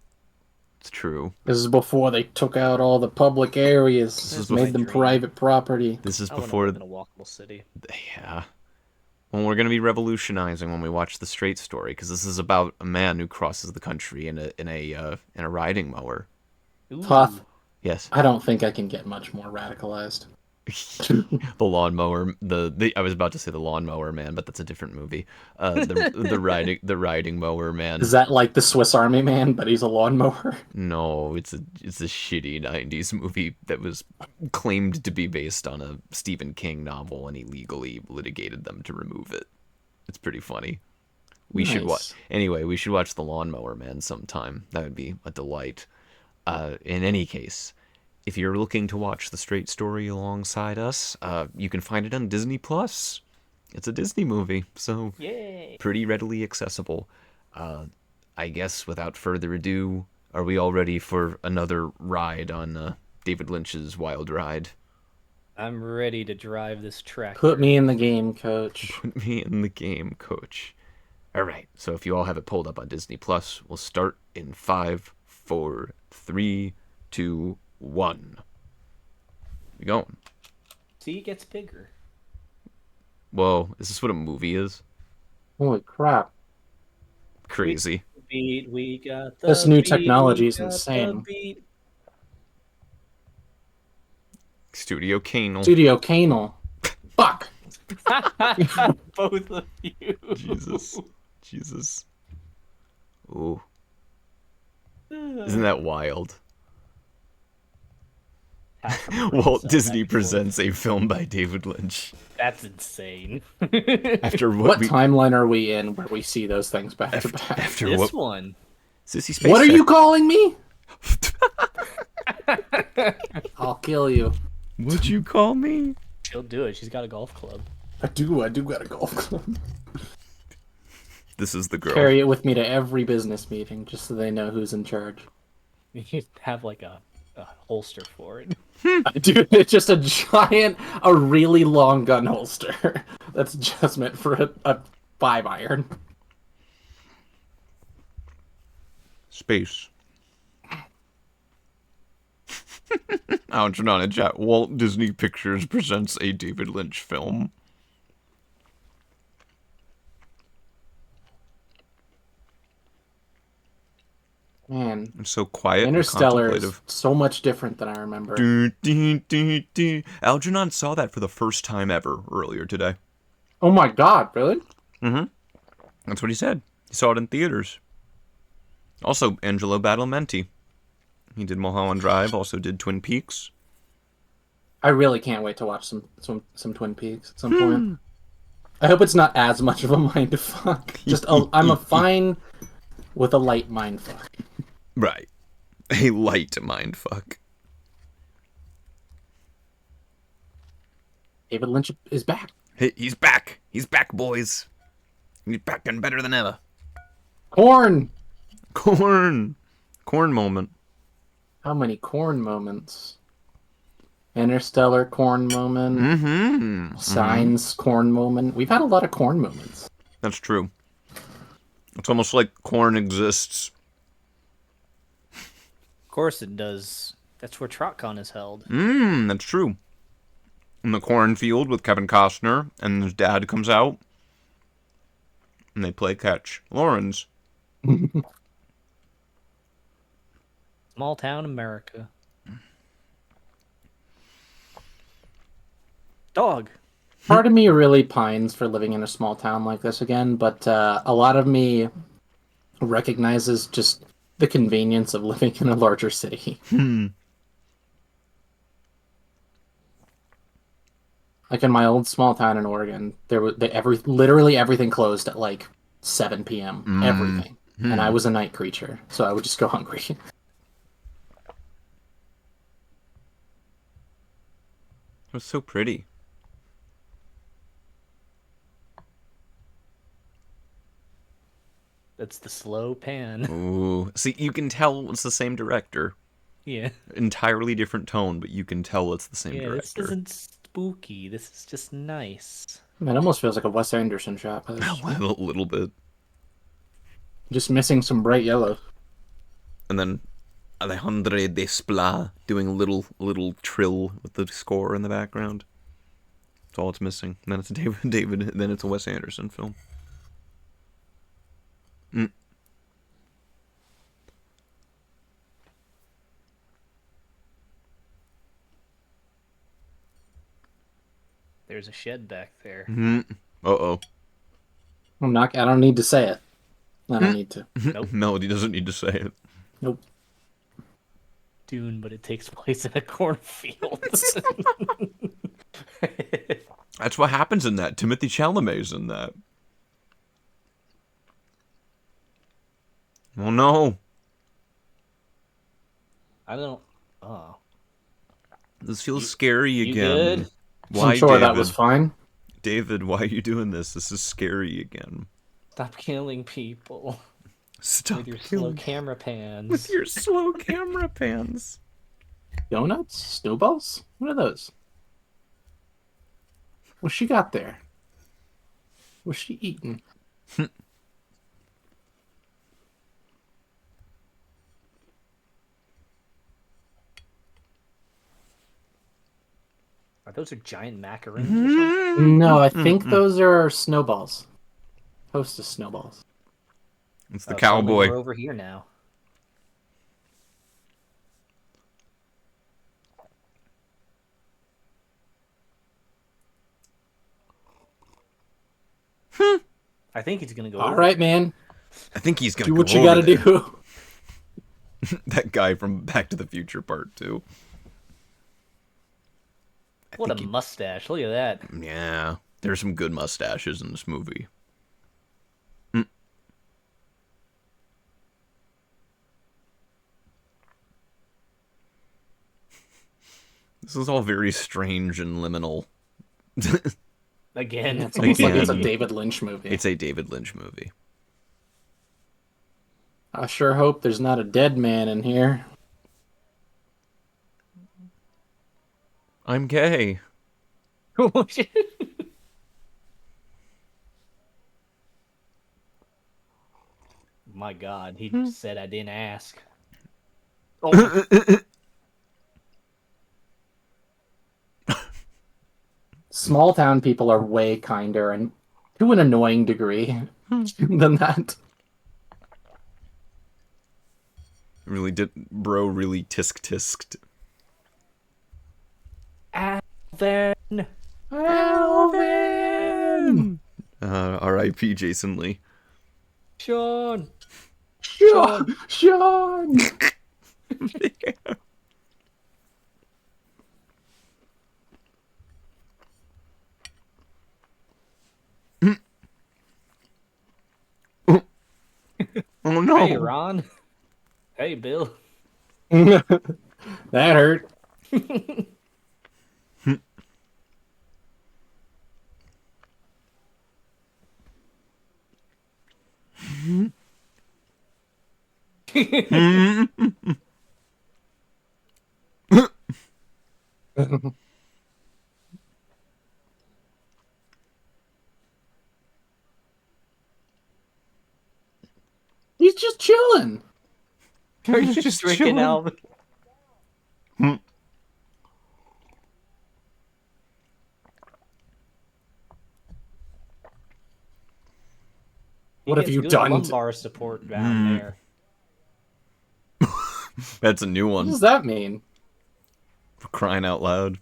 it's true. This is before they took out all the public areas. is Made them dream. private property. This is I wanna before. live in a walkable city. Yeah. Well, we're gonna be revolutionizing when we watch The Straight Story because this is about a man who crosses the country in a riding mower. Ooh. Tough. Yes. I don't think I can get much more radicalized. The lawnmower. I was about to say the lawnmower man, but that's a different movie. The riding mower man. Is that like the Swiss Army Man, but he's a lawnmower? No, it's a shitty 90s movie that was claimed to be based on a Stephen King novel, and he legally litigated them to remove it. It's pretty funny. We should watch. Anyway, we should watch The Lawnmower Man sometime. That would be a delight. In any case, if you're looking to watch The Straight Story alongside us, you can find it on Disney Plus. It's a Disney movie, so Yay. pretty readily accessible. I guess without further ado, are we all ready for another ride on David Lynch's Wild Ride? I'm ready to drive this tractor. Put me in the game, coach. Put me in the game, coach. All right, so if you all have it pulled up on Disney Plus, we'll start in 5, 4, 3, 2, 1. We going? See, it gets bigger. Whoa, is this what a movie is? Holy crap. Crazy. We got the This new beat, technology we is got the insane. beat. Studio Canal. Studio Canal. Fuck. Both of you. Jesus. Ooh. Isn't that wild? Walt Disney presents a film by David Lynch. That's insane. After What we, timeline are we in where we see those things back to back? after This what? one. Sissy Space What are Tech. you calling me? I'll kill you. What'd you call me? She'll do it. She's got a golf club. I do got a golf club. This is the girl. Carry it with me to every business meeting just so they know who's in charge. You have like a holster for it. Dude, it's just a really long gun holster that's just meant for a 5-iron. Space. Algernon in chat. Walt Disney Pictures presents a David Lynch film. Man, It's so quiet and Interstellar is contemplative. so much different than I remember. Algernon saw that for the first time ever earlier today. Oh my god, really? That's what he said. He saw it in theaters. Also, Angelo Badalamenti. He did Mulholland Drive, also did Twin Peaks. I really can't wait to watch some Twin Peaks at some point. I hope it's not as much of a mind fuck. I'm a fine with a light mind fuck. Right. A light mind fuck. David Lynch is back. Hey, he's back. He's back, boys. He's back and better than ever. Corn! Corn moment. How many corn moments? Interstellar corn moment. Signs corn moment. We've had a lot of corn moments. That's true. It's almost like corn exists. Of course it does. That's where TrotCon is held. That's true. In the cornfield with Kevin Costner, and his dad comes out, and they play catch. Lawrence. Small town America. Dog. Part of me really pines for living in a small town like this again, but a lot of me recognizes just the convenience of living in a larger city. Like in my old small town in Oregon, literally everything closed at like 7 p.m. Everything, and I was a night creature, so I would just go hungry. It was so pretty. That's the slow pan. Ooh. See, you can tell it's the same director. Yeah. Entirely different tone, but you can tell it's the same Yeah, director. this isn't spooky. This is just nice. It almost feels like a Wes Anderson shot. A little bit. Just missing some bright yellow. And then Alejandro Desplat doing a little trill with the score in the background. That's all it's missing. And then it's a David. Then it's a Wes Anderson film. There's a shed back there. Uh-oh. I don't need to say it. I don't need to. Nope. Melody doesn't need to say it. Nope. Dune, but it takes place in a cornfield. That's what happens in that. Timothy Chalamet's in that. Oh no. I don't. Oh. This feels scary You again. good? Why, I'm sure David? that was fine. David, why are you doing this? This is scary again. Stop killing people Stop with your slow camera pans. with your slow camera pans. Donuts? Snowballs? What are those? What she got there? What's she eating? Are those giant macaroons or something? No, I think those are snowballs. Hostess snowballs. It's the Tell me cowboy. We're over here now. I think he's gonna go. All over. right, man. I think he's gonna Do go what you over gotta there. do. That guy from Back to the Future Part 2. What a mustache! Look at that. Yeah, there's some good mustaches in this movie. This is all very strange and liminal. Again, It's almost like it's a Again. David Lynch movie. It's a David Lynch movie. I sure hope there's not a dead man in here. I'm gay. Oh, shit. My God, he said I didn't ask. Oh, small town people are way kinder and to an annoying degree than that. Really did, bro. Really tisk-tisked. Alvin. Alvin! R.I.P. Jason Lee. Sean. Sean! Oh no! Hey, Ron. Hey, Bill. That hurt. He's just chilling. Are you just drinking, Alvin? What have you Good done? lumbar support down there. That's a new What one. does that mean? For crying out loud.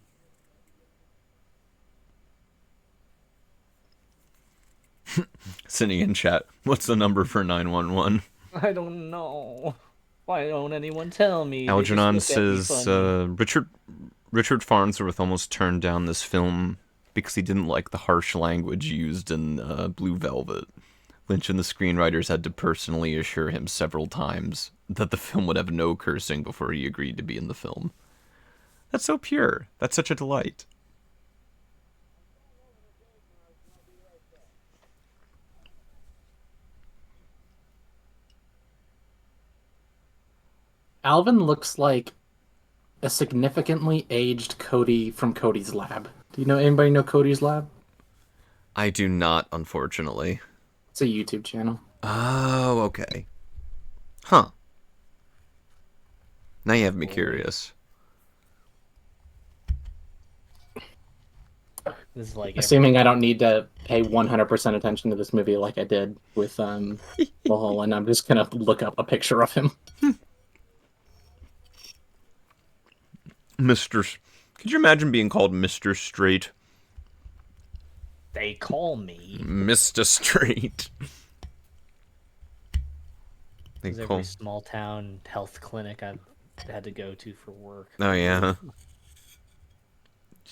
Sitting in chat. What's the number for 911? I don't know. Why don't anyone tell me? They just Algernon look at me says funny. Richard Farnsworth almost turned down this film because he didn't like the harsh language used in Blue Velvet. Lynch and the screenwriters had to personally assure him several times that the film would have no cursing before he agreed to be in the film. That's so pure. That's such a delight. Alvin looks like a significantly aged Cody from Cody's Lab. Do you know anybody know Cody's Lab? I do not, unfortunately. It's a YouTube channel. Oh, okay. Huh. Now you have me curious. This is like Assuming I don't need to pay 100% attention to this movie like I did with Mulholland, I'm just gonna look up a picture of him. Could you imagine being called Mr. Straight? they call me. Mr. Straight. They Because call... every small town health clinic I've had to go to for work. Oh, yeah.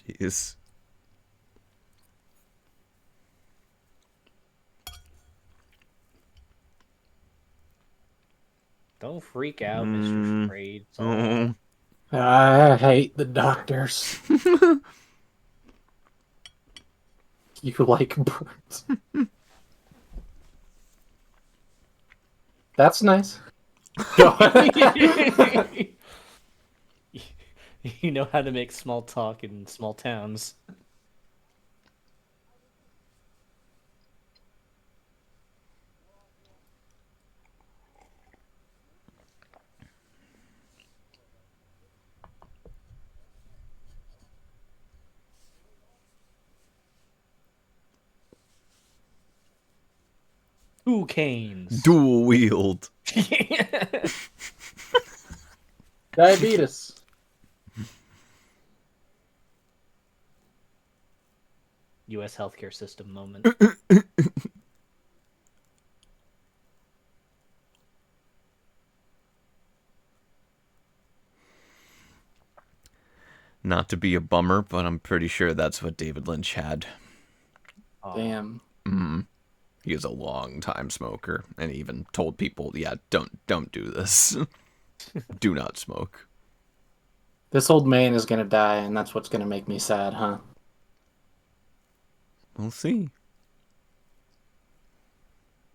Jeez. Don't freak out, Mr. Straight. It's all Oh. I hate the doctors. You like birds. That's nice. You know how to make small talk in small towns. Two canes. Dual wield. Diabetes. U.S. healthcare system moment. Not to be a bummer, but I'm pretty sure that's what David Lynch had. Damn. He is a long time smoker, and he even told people, "Yeah, don't do this. Do not smoke." This old man is gonna die, and that's what's gonna make me sad, huh? We'll see.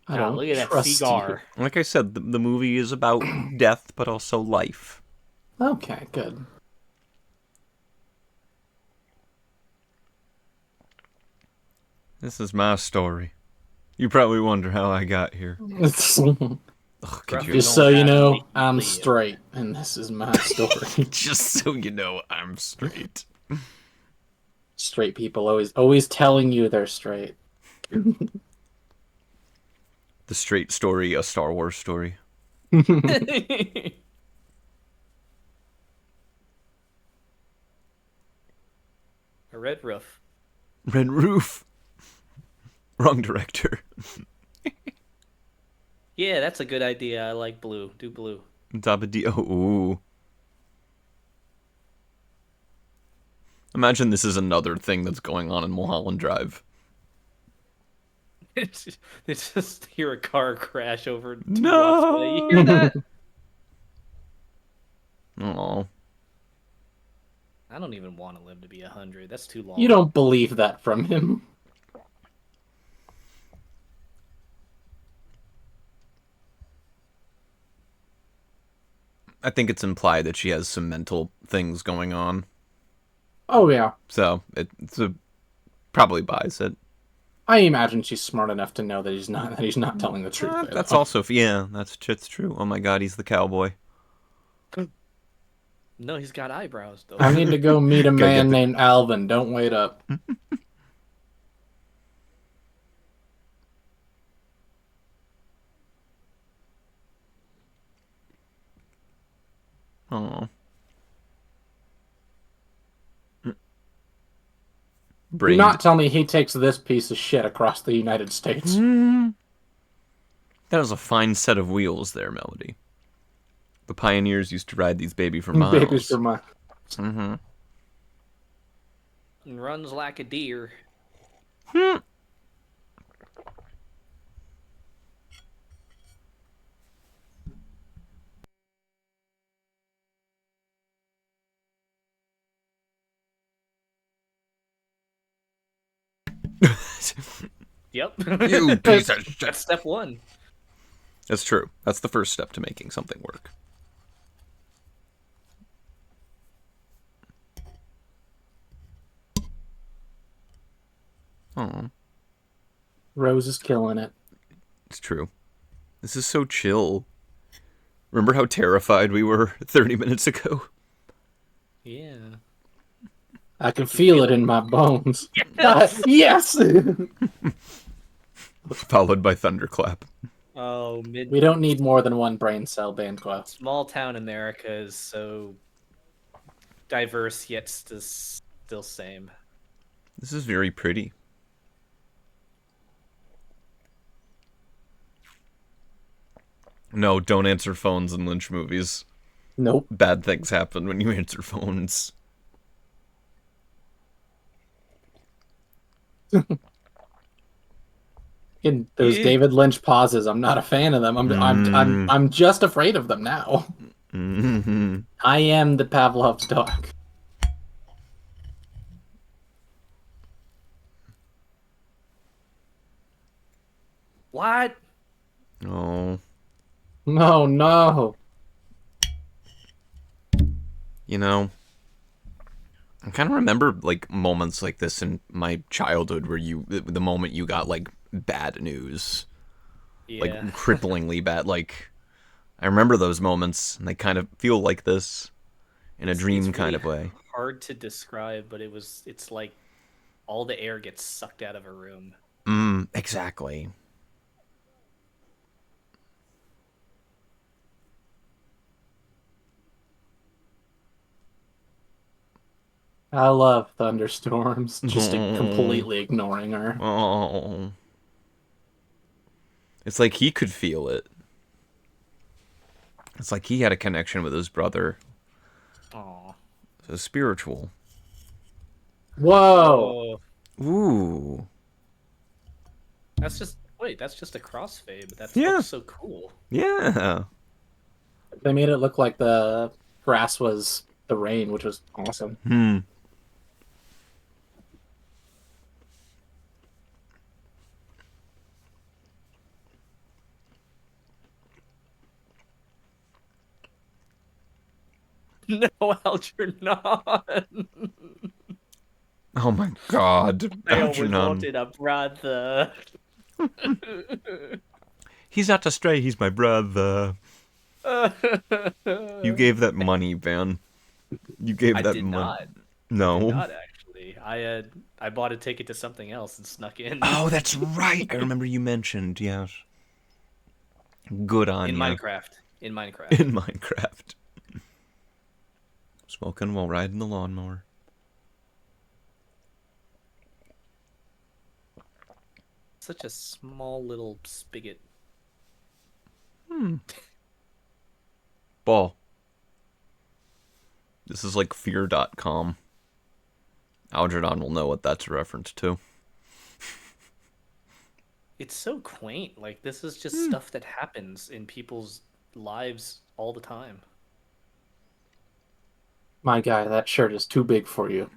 I Ah, don't look at that trust cigar. Like I said, the movie is about death, but also life. you. Okay, good. This is my story. You probably wonder how I got here. Just Ugh, could you... Just so you know, Make me I'm leave. straight, and this is my story. Just so you know, I'm straight. straight people always telling you they're straight. The straight story, a Star Wars story. A red roof. Red Roof. Wrong director. Yeah, that's a good idea. I like blue. Do blue. Dabadio. Ooh. Imagine this is another thing that's going on in Mulholland Drive. It's just hear a car crash over 2 No! blocks away. You hear that? Aw. I don't even want to live to be 100. That's too long. You don't believe that from him. I think it's implied that she has some mental things going on. Oh yeah. So, probably buys it. I imagine she's smart enough to know that he's not telling the truth. there, That's though. also, yeah, that's true. Oh my god, he's the cowboy. No, he's got eyebrows though. I need to go meet a Gotta get man the- named Alvin. Don't wait up. Oh. Do Brain. not tell me he takes this piece of shit across the United States. That was a fine set of wheels there, Melody. The pioneers used to ride these baby for miles. Babies for my. Mm-hmm. And runs like a deer. Yep. You piece of shit. That's step one. That's true. That's the first step to making something work. Oh, Rose is killing it. it's true. This is so chill. Remember how terrified we were 30 minutes ago? Yeah. I can feel it in my bones. Yes. Followed by thunderclap. Oh, We don't need more than one brain cell, Banquo. small town America is so diverse yet still same. This is very pretty. No, don't answer phones in Lynch movies. Nope. Bad things happen when you answer phones. In those David Lynch pauses, I'm not a fan of them. I'm just afraid of them now. Mm-hmm. I am the Pavlov's dog. What? Oh, No, no. you know, I kind of remember like moments like this in my childhood where the moment you got like bad news, Yeah. like cripplingly bad. Like I remember those moments, and they kind of feel like this in a dream it's kind really of way. Hard to describe, but it's like all the air gets sucked out of a room. Exactly. I love thunderstorms. Just completely ignoring her. Oh, it's like he could feel it. It's like he had a connection with his brother. Aw. So spiritual. Whoa. Oh, Ooh. that's just a crossfade, but that Yeah. looks so cool. Yeah. They made it look like the grass was the rain, which was awesome. No, Algernon. Oh my god. I always Algernon. wanted a brother. He's not a stray, he's my brother. You gave that money, Van. You gave I that did money. not. No. Not actually. movie. I bought a ticket to something else and snuck in. Oh, that's right. I remember you mentioned, yes. Good on in you. Minecraft. In Minecraft. In Minecraft. Smoking while riding the lawnmower. Such a small little spigot. Ball. This is like fear.com. Algernon will know what that's a reference to. It's so quaint. Like, this is just stuff that happens in people's lives all the time. My guy, that shirt is too big for you.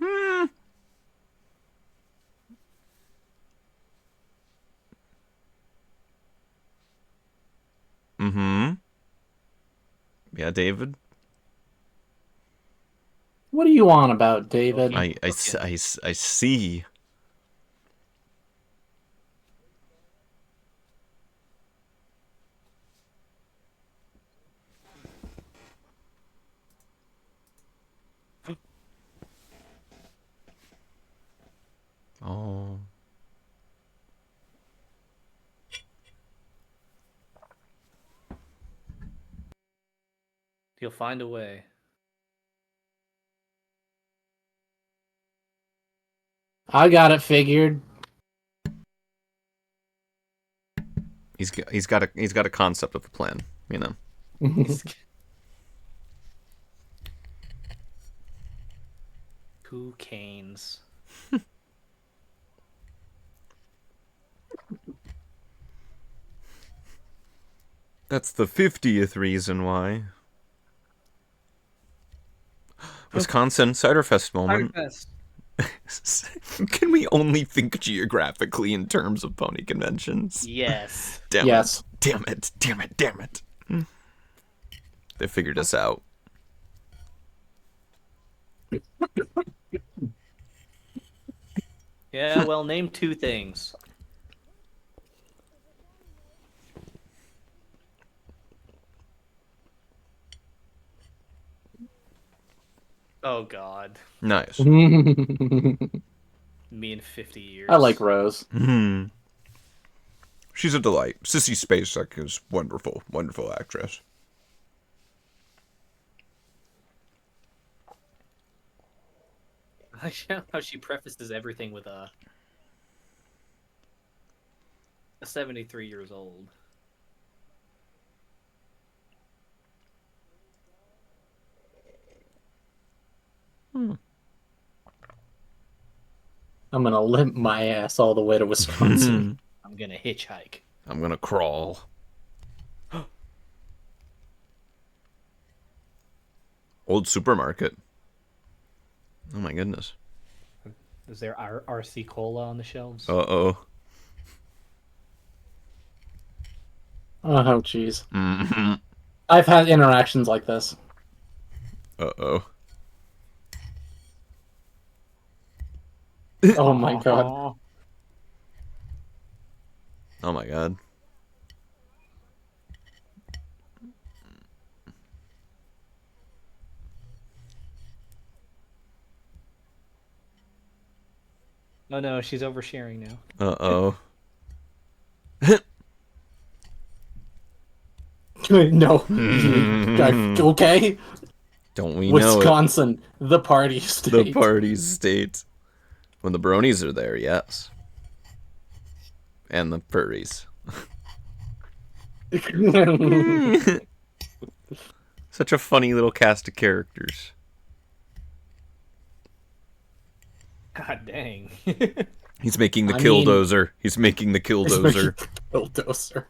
Mm-hmm. Yeah, David? What are you on about, David? I see. Oh. You'll find a way. I got it figured. He's got a concept of a plan, you know. Two canes. That's the 50th reason why. Wisconsin Cider Fest moment. Can we only think geographically in terms of pony conventions? Yes. Damn Yes. it. Damn it. Damn it. Damn it. They figured us out. Yeah, well, name two things. Oh, God. Nice. Me in 50 years. I like Rose. She's a delight. Sissy Spacek is wonderful. Wonderful actress. I like how she prefaces everything with a 73 years old. I'm gonna limp my ass all the way to Wisconsin. I'm gonna hitchhike. I'm gonna crawl. Old supermarket. Oh my goodness. Is there RC Cola on the shelves? Uh-oh. Oh, jeez. I've had interactions like this. Uh-oh. Oh my god. Oh my god. Oh no, she's oversharing now. Uh-oh. No. Okay? Don't we know it? Wisconsin, the party state. The party state. When the bronies are there, yes. And the furries. Such a funny little cast of characters. God dang. He's making the killdozer. He's making the killdozer. Killdozer.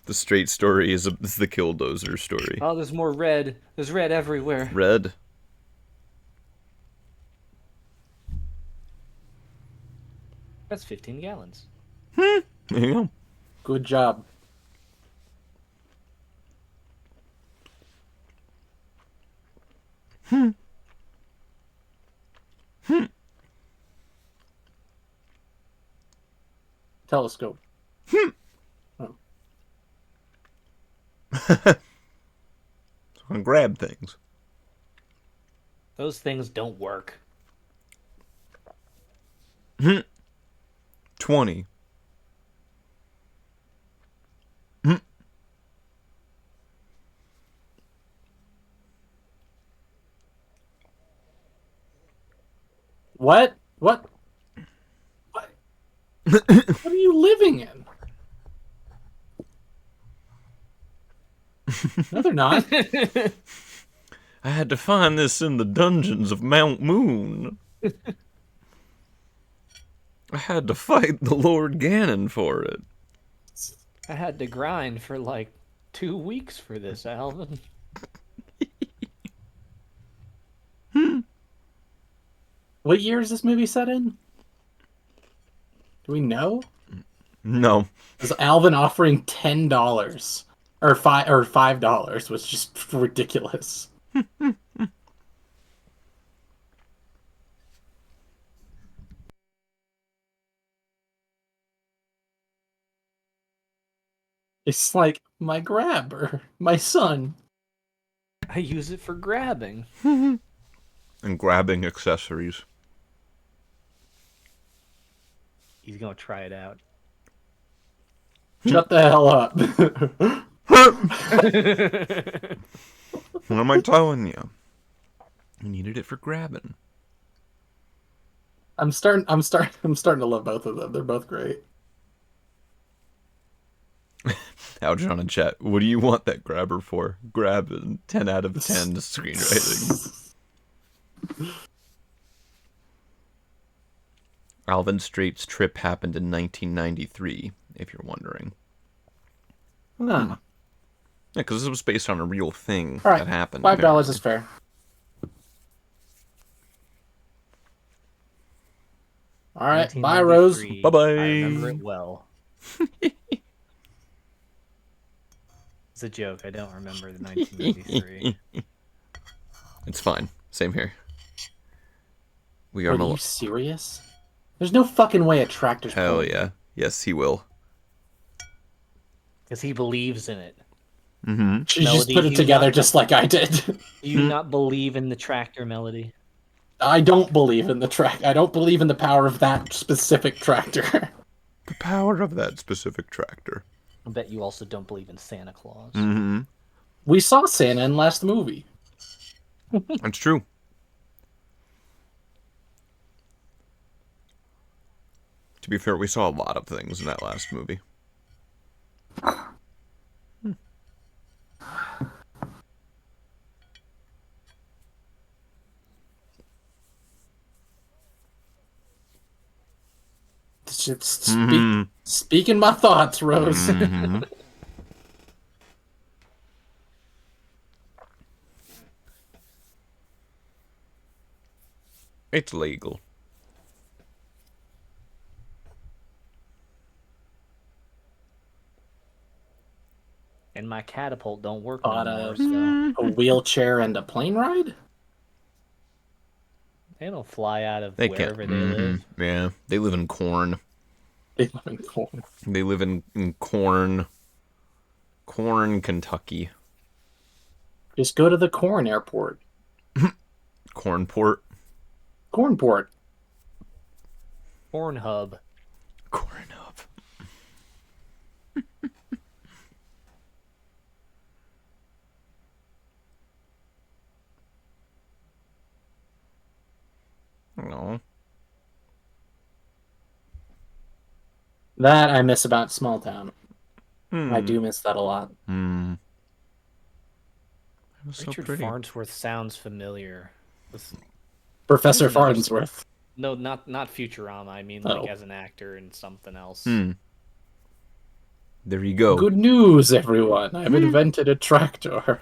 The straight story is the killdozer story. Oh, there's more red. There's red everywhere. Red. That's 15 gallons. There you go. Good job. Telescope. So I grab things. Those things don't work. 20. What? What? What? What are you living in? No, they're not. I had to find this in the dungeons of Mount Moon. I had to fight the Lord Ganon for it. I had to grind for like 2 weeks for this, Alvin. What year is this movie set in? Do we know? No. Is Alvin offering $10 or $5 was just ridiculous. It's like my grabber, my son. I use it for grabbing. And grabbing accessories. He's gonna try it out. Shut the hell up. What am I telling you? I needed it for grabbing. I'm starting to love both of them. They're both great. Aljon in chat, what do you want that grabber for? Grabbing. 10 out of 10 screenwriting. Alvin Straight's trip happened in 1993, if you're wondering. Huh. Yeah, because this was based on a real thing All right, that happened. $5 is fair. All right, bye, Rose. 1993. Bye-bye. I remember it well. It's a joke. I don't remember the 1993. It's fine. Same here. We are Are you serious? There's no fucking way a tractor's Hell pulling. yeah. Yes, he will. Because he believes in it. Mm-hmm. She just Melody, put it you together not- just like I did. Do you not believe in the tractor, Melody? I don't believe in the track. I don't believe in the power of that specific tractor. The power of that specific tractor. I bet you also don't believe in Santa Claus. Mm-hmm. We saw Santa in last movie. That's true. To be fair, we saw a lot of things in that last movie. Speaking my thoughts, Rose. It's legal. And my catapult don't work Bought no a, more, so a wheelchair and a plane ride? they don't fly out of They wherever can't. they live. Yeah, they live in corn. They live in corn. They live in corn. Corn, Kentucky. Just go to the corn airport. Cornport. Cornport. Pornhub. Corn up. No. That I miss about small town. I do miss that a lot. It was so Richard pretty. Farnsworth sounds familiar. Professor Farnsworth. No, not Futurama. I mean, Oh. like as an actor in something else. There you go. Good news, everyone. I've invented a tractor.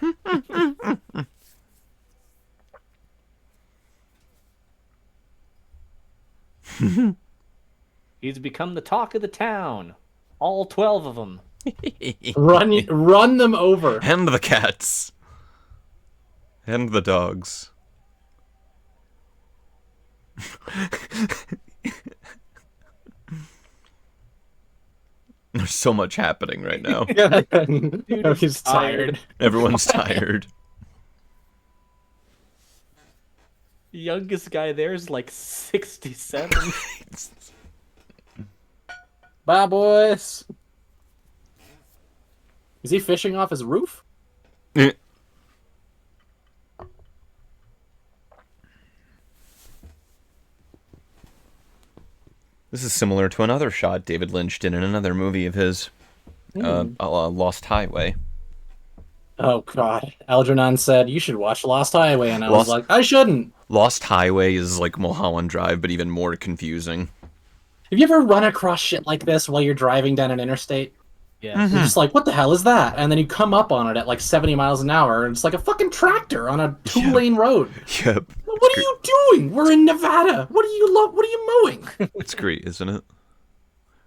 He's become the talk of the town. All 12 of them. Run them over. And the cats. And the dogs. There's so much happening right now. He's tired. Everyone's tired. Youngest guy there is like 67. Bye, boys. Is he fishing off his roof? Eh. This is similar to another shot David Lynch did in another movie of his, Lost Highway. Oh, God. Algernon said, you should watch Lost Highway, and I was Lost- like, I shouldn't. Lost Highway is like Mulholland Drive, but even more confusing. Have you ever run across shit like this while you're driving down an interstate? Yeah. You're just like, what the hell is that? And then you come up on it at like 70 miles an hour, and it's like a fucking tractor on a 2-lane road. Yep. What are you doing? We're in Nevada. What are you mowing? It's great, isn't it?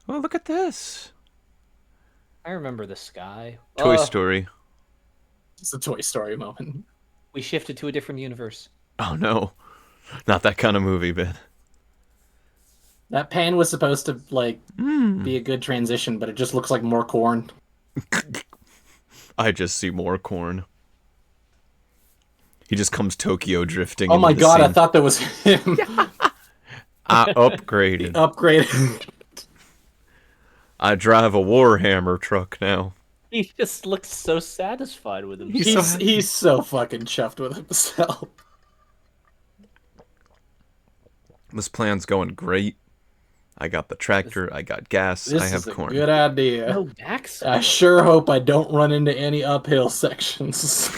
Oh, look at this. I remember the sky. Toy Story. It's a Toy Story moment. We shifted to a different universe. Oh no. Not that kind of movie, Ben. That pan was supposed to, like, be a good transition, but it just looks like more corn. I just see more corn. He just comes Tokyo drifting. Oh my into the god, I scene. thought that was him. I upgraded. Upgraded. I drive a Warhammer truck now. He just looks so satisfied with himself. He's so fucking chuffed with himself. This plan's going great. I got the tractor, I got gas, This I have is a corn. good idea. No backs. I sure hope I don't run into any uphill sections.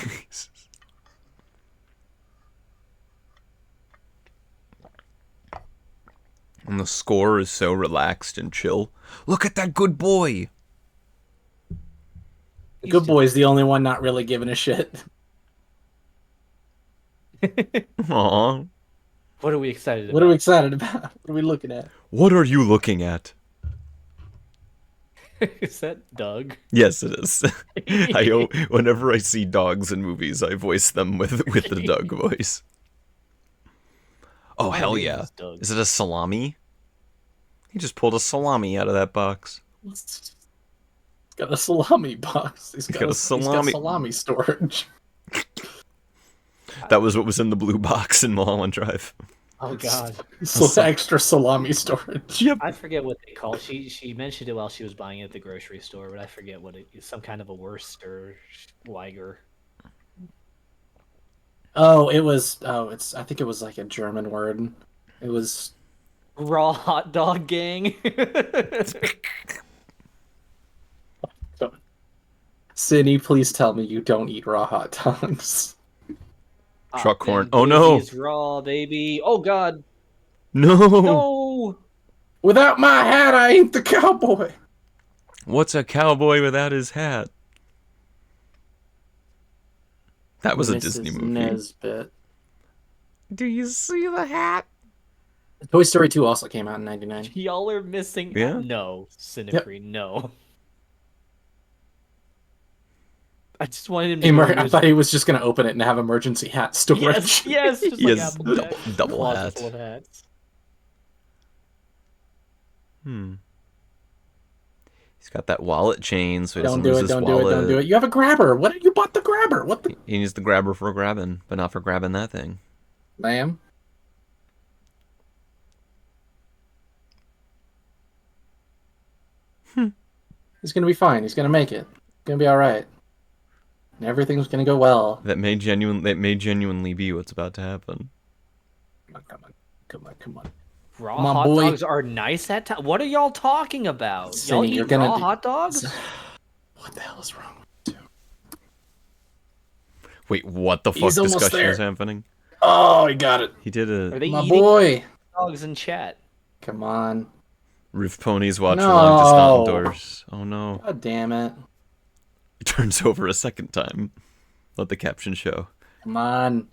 And the score is so relaxed and chill. Look at that good boy! Good boy's the only one not really giving a shit. Aww. What are we excited about? What are we excited about? What are we looking at? What are you looking at? Is that Doug? Yes, it is. Whenever I see dogs in movies, I voice them with the Doug voice. Oh, hell yeah. Is it a salami? He just pulled a salami out of that box. He's got a salami box. He's got salami- salami storage. That was what was in the blue box in Mulholland Drive. Oh god. Extra salami storage. Yep. I forget what they call it. She mentioned it while she was buying it at the grocery store, but I forget what it is. Some kind of a Wurst or Weiger. Oh, I think it was like a German word. It was Raw hot dog gang. Cindy, please tell me you don't eat raw hot dogs. Truck horn. Them Oh no! Daisy's raw, baby. Oh god. No! No. Without my hat, I ain't the cowboy. What's a cowboy without his hat? That was a Mrs. Disney movie. Nesbitt. Do you see the hat? Toy Story 2 also came out in 99. Y'all are missing. Yeah? No, Cinefree, no. I just wanted him to. I thought he was just going to open it and have emergency hat storage. Yes, just Yes, like Applejack. double Closet hat. full of hats. He's got that wallet chain, so he Don't doesn't do lose it, his don't do wallet. it, don't do it. You have a grabber. What? You bought the grabber. What the? He needs the grabber for grabbing, but not for grabbing that thing. Ma'am? He's going to be fine. He's going to make it. It's going to be all right. And everything's going to go well. That may genuinely be what's about to happen. Come on. Raw Come on, hot boy. dogs are nice at times. What are y'all talking about? Y'all Cindy, you're eat gonna raw do- hot dogs? What the hell is wrong with you? Wait, what the fuck He's almost discussion there. is happening? Oh, he got it. He did Are a they My eating boy. dogs in chat? Come on. RiffPonies watch No. along does not endorse. Oh no. God damn it. He turns over a second time. Let the caption show. Come on.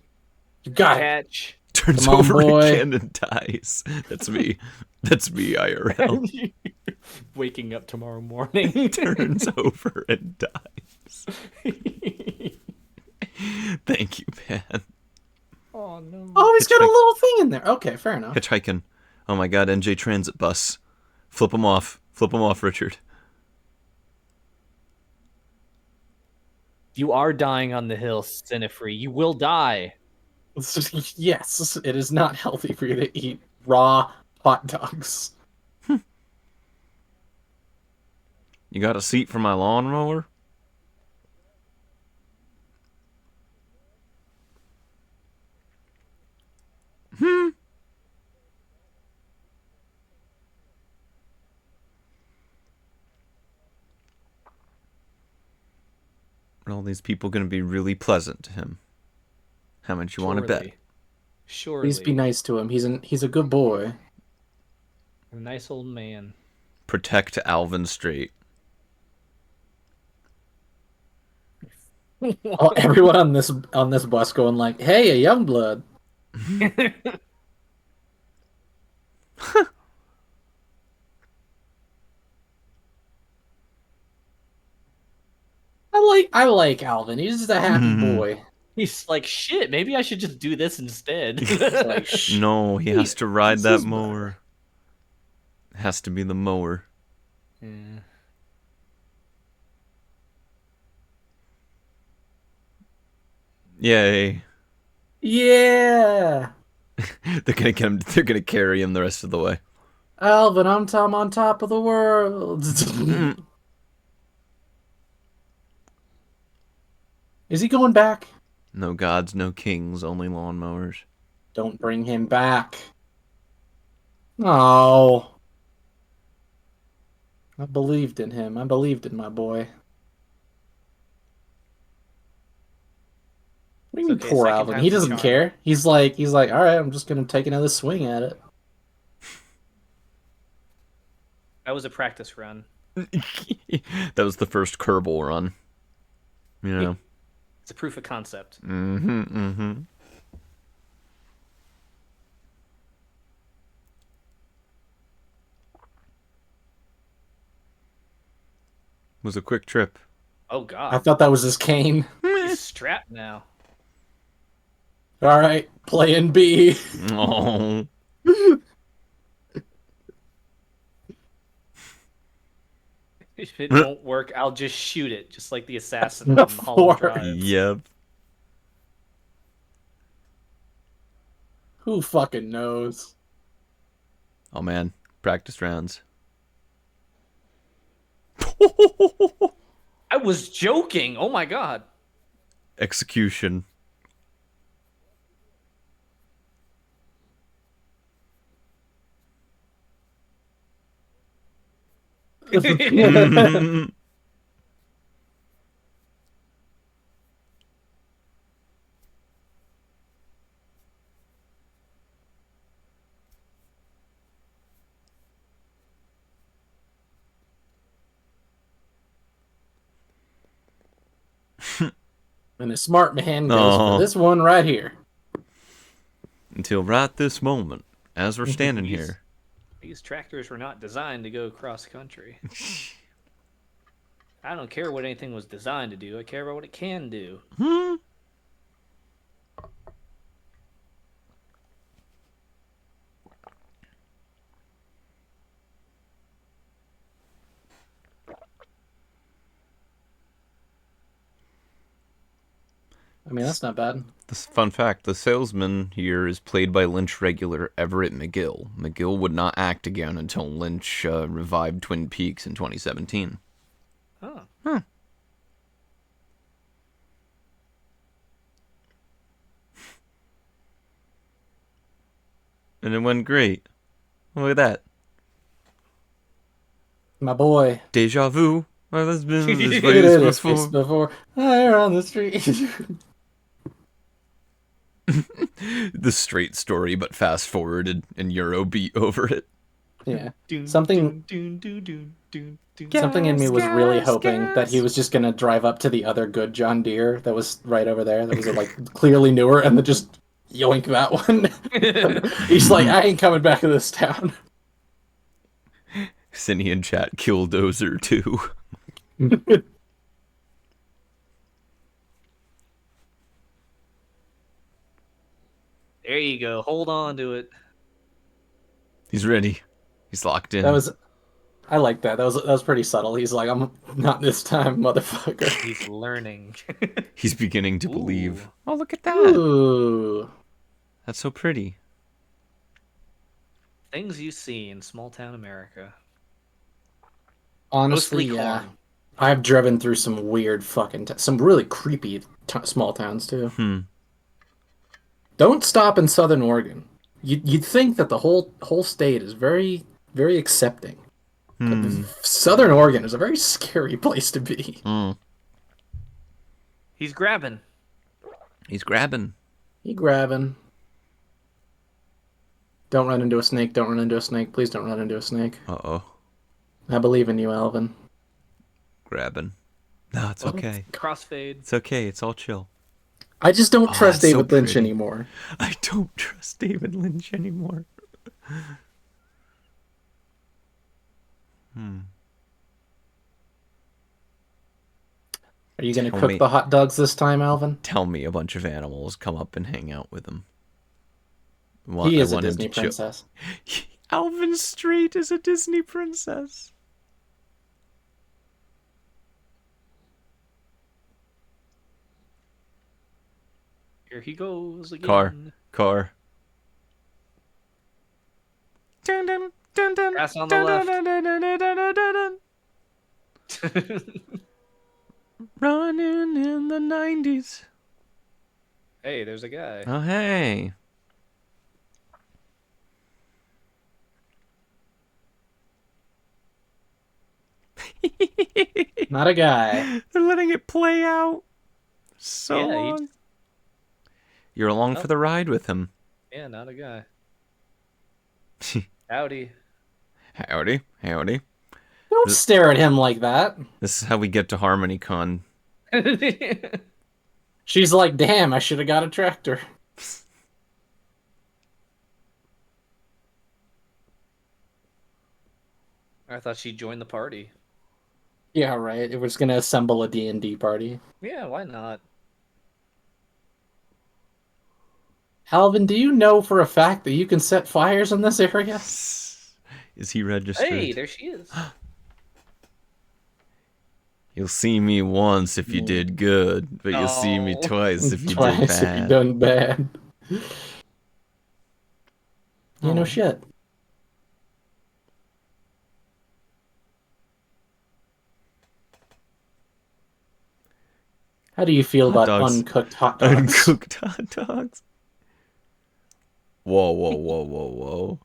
You got it. Catch. Turns Come on, over boy. again and dies. That's me. That's me, IRL. Waking up tomorrow morning. Turns over and dies. Thank you, Pan. Oh no. Oh, he's got a Hitchhike. little thing in there. Okay, fair enough. Hitchhiking. Oh my god, NJ Transit bus. Flip him off. Flip him off, Richard. You are dying on the hill, Cinefree. You will die. Yes, it is not healthy for you to eat raw hot dogs. You got a seat for my lawnmower? Are all these people going to be really pleasant to him? How much you want to bet? Surely. Please be nice to him. He's a good boy. A nice old man. Protect Alvin Straight. Everyone on this bus going like, "Hey, a young blood." I like Alvin. He's just a happy boy. He's like, shit, maybe I should just do this instead. Like, No, he has to ride this that is mower. It has to be the mower. Yeah. Yay. Yeah, They're gonna get him. They're gonna carry him the rest of the way. Alvin, I'm Tom on top of the world. Is he going back? No gods, no kings, only lawnmowers. Don't bring him back. Oh. I believed in him. I believed in my boy. What do you mean, okay, poor second Alvin? time's He the doesn't charm. care. He's like, all right, I'm just gonna take another swing at it. That was a practice run. That was the first Kerbal run. You know. It's a proof of concept. It was a quick trip. Oh I god. thought that was his cane. He's strapped now. All right, plan B. Oh. If it won't work, I'll just shoot it, just like the assassin on Mulholland Four. Drive. Yep. Who fucking knows? Oh man, practice rounds. I was joking. Oh my god. Execution. And a smart man goes Oh. for this one right here. Until right this moment, as we're standing here. These tractors were not designed to go cross country. I don't care what anything was designed to do. I care about what it can do. I mean, that's not bad. This fun fact: the salesman here is played by Lynch regular Everett McGill. McGill would not act again until Lynch revived Twin Peaks in 2017. Oh. And it went great. Look at that. My boy. Deja vu. Well, that's been this Look way at his before. face before. Fire on the street. The straight story, but fast forwarded and Eurobeat over it. Yeah. Dun, Something- dun, dun, dun, dun, dun, Something in me was really gas, hoping that he gas. was just gonna drive up to the other good John Deere that was right over there. That was like clearly newer, and then just yoink that one. He's like, I ain't coming back to this town. Cindy in chat, Killdozer 2. There you go. Hold on to it. He's ready. He's locked in. That was, I like that. That was pretty subtle. He's like, I'm not this time, motherfucker. He's learning. He's beginning to believe. Ooh. Oh, look at that. Ooh, That's so pretty. Things you see in small town America. Honestly, Mostly yeah. corn. I've driven through some weird fucking, some really creepy small towns too. Don't stop in Southern Oregon. You'd think that the whole state is very very accepting. But Southern Oregon is a very scary place to be. He's grabbing. He's grabbing. He grabbing. Don't run into a snake. Don't run into a snake. Please don't run into a snake. Uh-oh. I believe in you, Alvin. Grabbing. No, it's okay. Crossfade. It's okay. It's all chill. I just don't trust that's so David Lynch pretty. anymore. I don't trust David Lynch anymore. Are you going to Tell cook me- the hot dogs this time, Alvin? Tell me a bunch of animals come up and hang out with him. He is I a want him Disney to chill. princess. Alvin Street is a Disney princess. Here he goes again. Car. Pass on the left. Running in the 90s. Hey, there's a guy. Oh, hey. Not a guy. They're letting it play out so Yeah, long. You're along for the ride with him. Yeah, not a guy. Howdy. Howdy. Don't stare at him like that. This is how we get to HarmonyCon. She's like, damn, I should have got a tractor. I thought she'd join the party. Yeah, right. It was going to assemble a D&D party. Yeah, why not? Alvin, do you know for a fact that you can set fires in this area? Is he registered? Hey, there she is. You'll see me once if you did good, but you'll see me No. twice if you did Twice if you bad. done bad. Yeah, no shit. How do you feel Hot about dogs. uncooked hot dogs? Uncooked hot dogs. Whoa.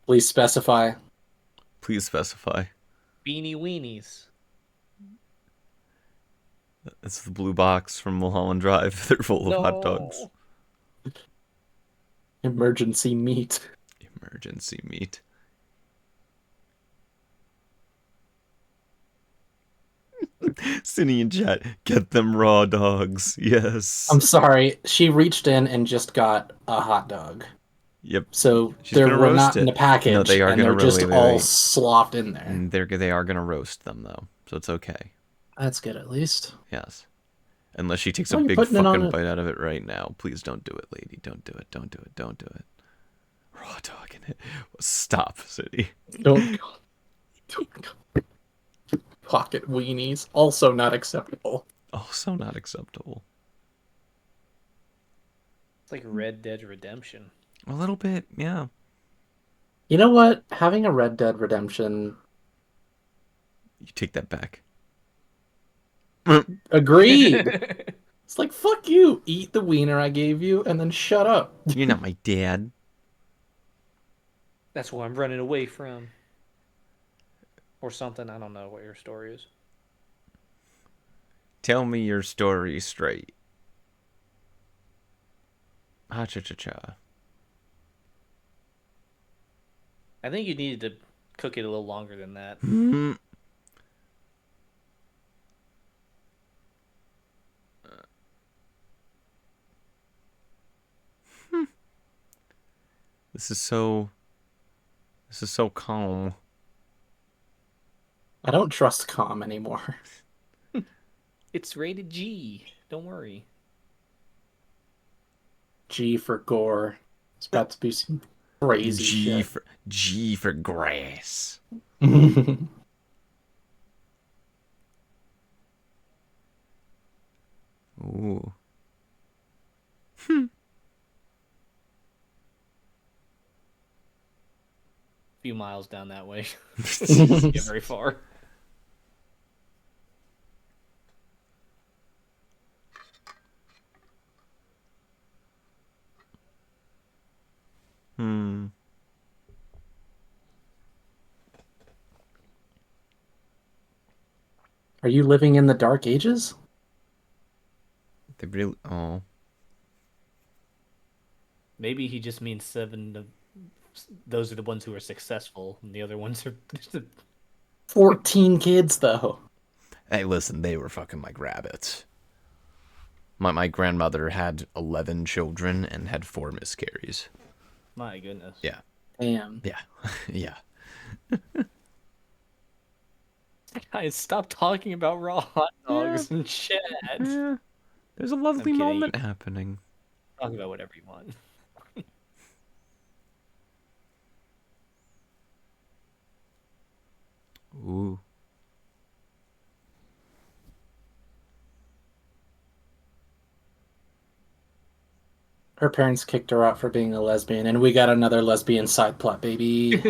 Please specify. Please specify. Beanie weenies. It's the blue box from Mulholland Drive. They're full of hot dogs. Emergency meat. Emergency meat. Cindy in chat, get them raw dogs. Yes. I'm sorry, she reached in and just got a hot dog. Yep. So She's they gonna were roast not in it. the package, No, they are and gonna they're just wait, all wait. slopped in there. And they are gonna roast them though, so it's okay. That's good, at least. Yes. Unless she takes Why a are you big putting it on fucking it? bite out of it right now. Please don't do it, lady. Don't do it. Don't do it. Don't do it. Raw dog in it. Stop, City. Don't go. Pocket weenies, also not acceptable. Also not acceptable. It's like Red Dead Redemption. A little bit, yeah. You know what? Having a Red Dead Redemption... You take that back. Agreed! It's like, fuck you! Eat the wiener I gave you, and then shut up. You're not my dad. That's what I'm running away from. Or something. I don't know what your story is. Tell me your story straight. Ha cha cha cha. I think you needed to cook it a little longer than that. This is so calm. I don't trust calm anymore. It's rated G. Don't worry. G for gore. It's about to be some crazy shit. G for grass. Ooh. few miles down that way. Doesn't get very far. Are you living in the Dark Ages? They really. Oh. Maybe he just means 7 of those are the ones who are successful, and the other ones are 14 kids, though. Hey, listen, they were fucking like rabbits. My grandmother had 11 children and had 4 miscarries. My goodness. Yeah. Damn. Yeah. Yeah. Guys, stop talking about raw hot dogs and chat. Yeah. There's a lovely kidding. moment happening. Talk about whatever you want. Ooh. Her parents kicked her out for being a lesbian, and we got another lesbian side plot, baby.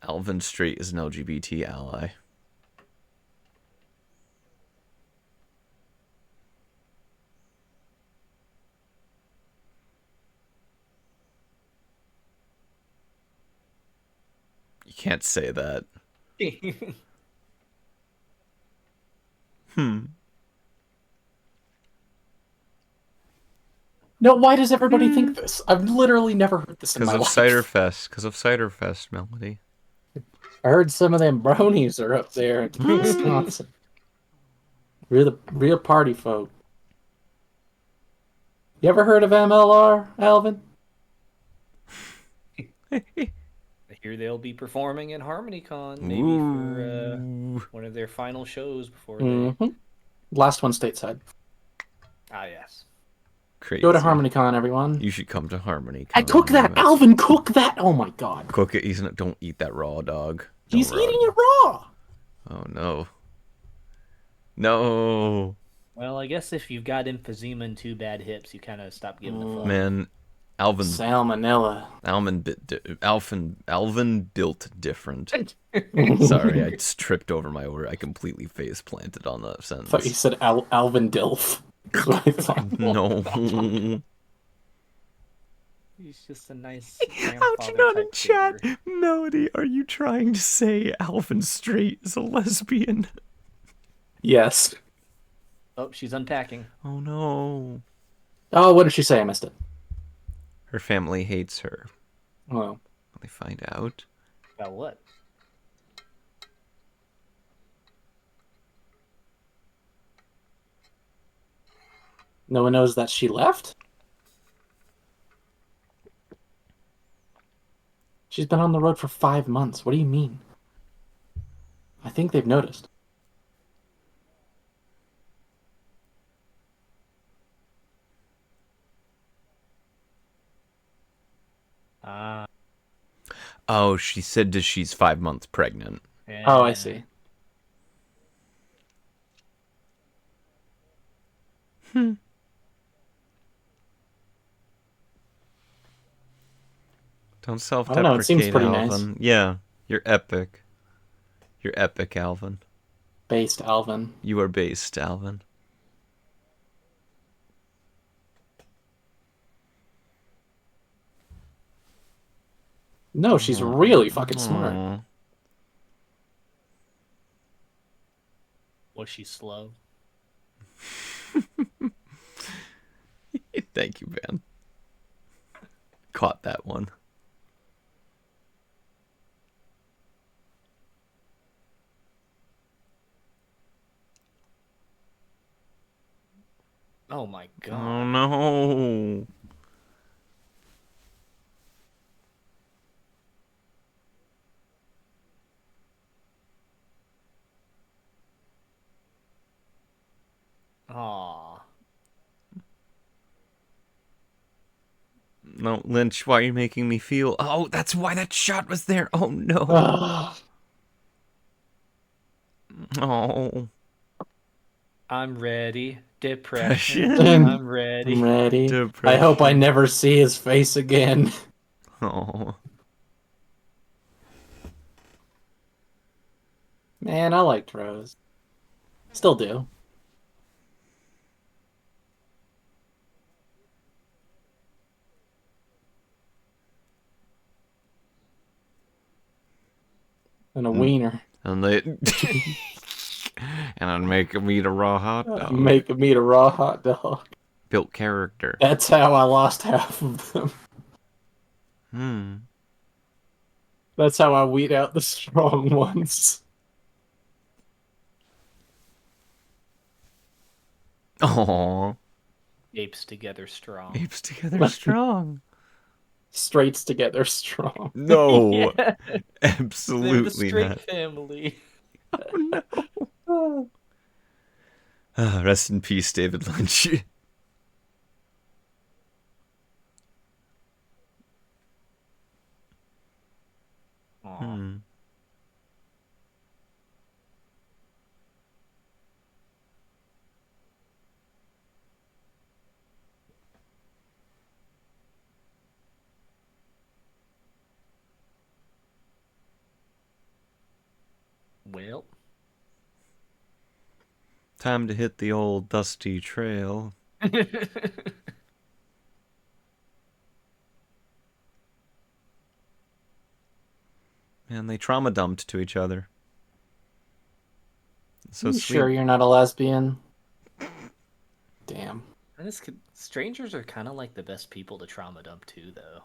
Alvin Straight is an LGBT ally. You can't say that. No, why does everybody think this? I've literally never heard this in Because my of life. Cider Fest. Because of Cider Fest, Melody. I heard some of them bronies are up there in Wisconsin. Real party folk. You ever heard of MLR, Alvin? I hear they'll be performing at HarmonyCon, maybe for one of their final shows before they... Last one stateside. Ah, yes. Crazy. Go to HarmonyCon, everyone. You should come to HarmonyCon. I cook that! Alvin, cook that! Oh my god. Cook it. Don't eat that raw, dog. He's Don't eating it raw! Oh, no. No. Well, I guess if you've got emphysema and 2 bad hips, you kind of stop giving a fuck. Man, Alvin... Salmonella. Alvin built different. Sorry, I just tripped over my word. I completely face planted on that sentence. I thought you said Alvin Dilf. That's what I thought. No. He's just a nice Out not in chat. Melody, are you trying to say Alvin Straight is a lesbian? Yes. Oh, she's unpacking. Oh no. Oh, what did she say? I missed it. Her family hates her. Oh. Will they find out? About what? No one knows that she left? She's been on the road for 5 months. What do you mean? I think they've noticed. Oh, she said that she's 5 months pregnant. Yeah. Oh, I see. Don't I self-deprecate, don't know, it seems pretty Alvin. nice. Yeah, you're epic. You're epic, Alvin. Based Alvin. You are based, Alvin. No, she's really fucking smart. Aw. Was she slow? Thank you, man. Caught that one. Oh my god. Oh no. Aw. No, Lynch, why are you making me feel... Oh, that's why that shot was there. Oh, no. Ugh. Oh. I'm ready. Depression. Depression. I'm ready. I'm ready. Depression. I hope I never see his face again. Oh. Man, I liked Rose. Still do. And a wiener. And they and I'd make them eat a raw hot dog. Make them eat a raw hot dog. Built character. That's how I lost half of them. That's how I weed out the strong ones. Oh. Apes together strong. Apes together strong. Straights together strong. No. Yeah. Absolutely They're the straight not. family. Oh no. Rest in peace, David Lynch. Well, Time to hit the old dusty trail. And they trauma dumped to each other. So You sweet. sure you're not a lesbian? Damn. strangers are kind of like the best people to trauma dump to, though.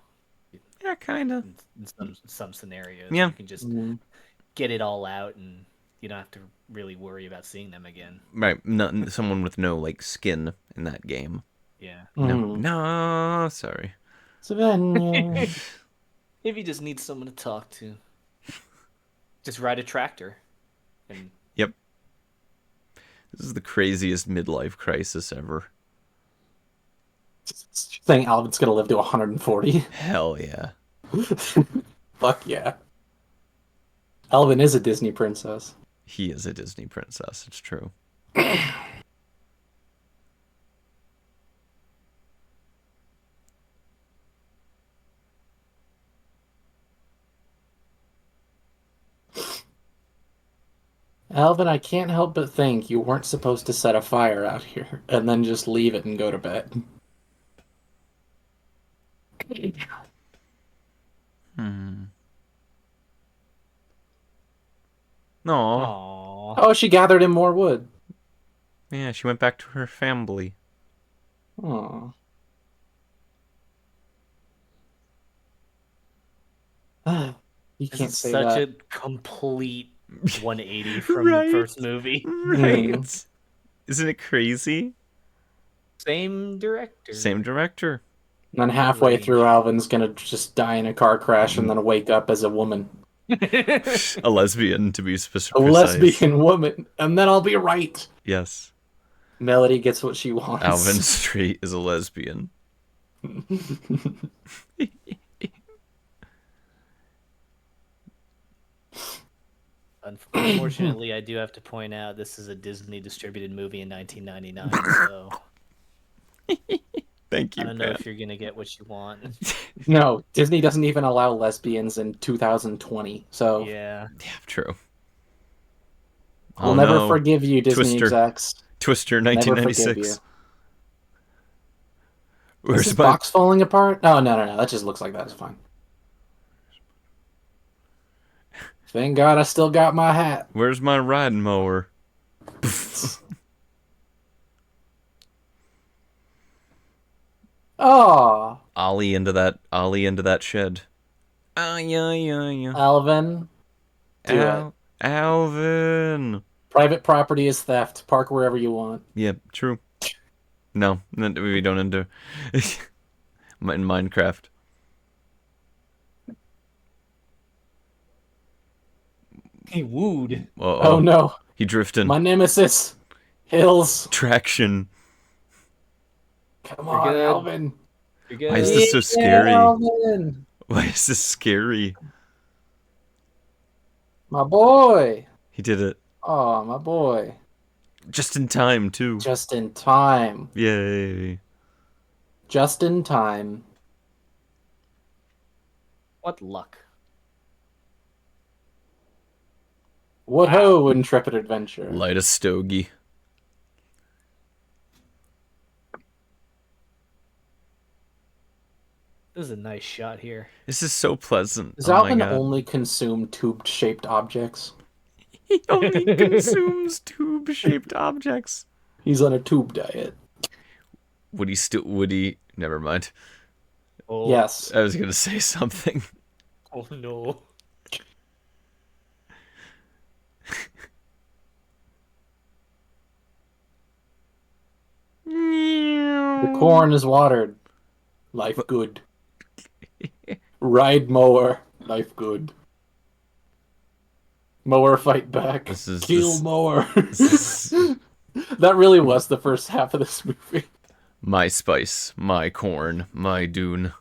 Yeah, kind of. In some scenarios, Yeah. you can just get it all out, and you don't have to really worry about seeing them again. Right, someone with no like skin in that game. Yeah. No, sorry. Savannah. If you just need someone to talk to, just ride a tractor. And Yep. This is the craziest midlife crisis ever. Saying Alvin's gonna live to 140. Hell yeah. Fuck yeah. Alvin is a Disney princess. He is a Disney princess, it's true. Alvin, I can't help but think you weren't supposed to set a fire out here and then just leave it and go to bed. No. Aww. Oh, she gathered in more wood. Yeah, she went back to her family. Aw. You This can't is say such that. a complete 180 from the first movie. Right. Isn't it crazy? Same director. Same director. And then halfway range. through, Alvin's gonna just die in a car crash and then wake up as a woman. A lesbian, to be specific. A lesbian woman. And then I'll be right. Yes. Melody gets what she wants. Alvin Street is a lesbian. Unfortunately, I do have to point out this is a Disney distributed movie in 1999, so Thank you, I don't know Pat. if you're gonna get what you want. No, Disney doesn't even allow lesbians in 2020, so Yeah. Yeah, true. I'll Oh, never no. forgive you, Disney Twister. execs. Twister, Never forgive 1996. Is Where's this my box falling apart? Oh, no. That just looks like that. It's fine. Thank God I still got my hat. Where's my riding mower? Oh, Ollie into that shed. Yeah. Alvin. Do it. Alvin. Private property is theft. Park wherever you want. Yeah, true. No, we don't enter. In Minecraft. He wooed. Uh-oh. Oh no. He drifting. My nemesis. Hills. Traction. Come You're on, good. Alvin. Why is this so scary? Alvin. Why is this scary? My boy. He did it. Oh, my boy. Just in time, too. Just in time. Yay. Just in time. What luck. What ho, intrepid adventure. Light a stogie. This is a nice shot here. This is so pleasant. Does Oh my Alvin god. only consume tube-shaped objects? He only consumes tube-shaped objects. He's on a tube diet. Would he? Never mind. Oh, Yes. I was gonna say something. Oh no. The corn is watered. Life good. Ride mower. Life good. Mower fight back. Kill mower. That really was the first half of this movie. My spice, my corn, my dune.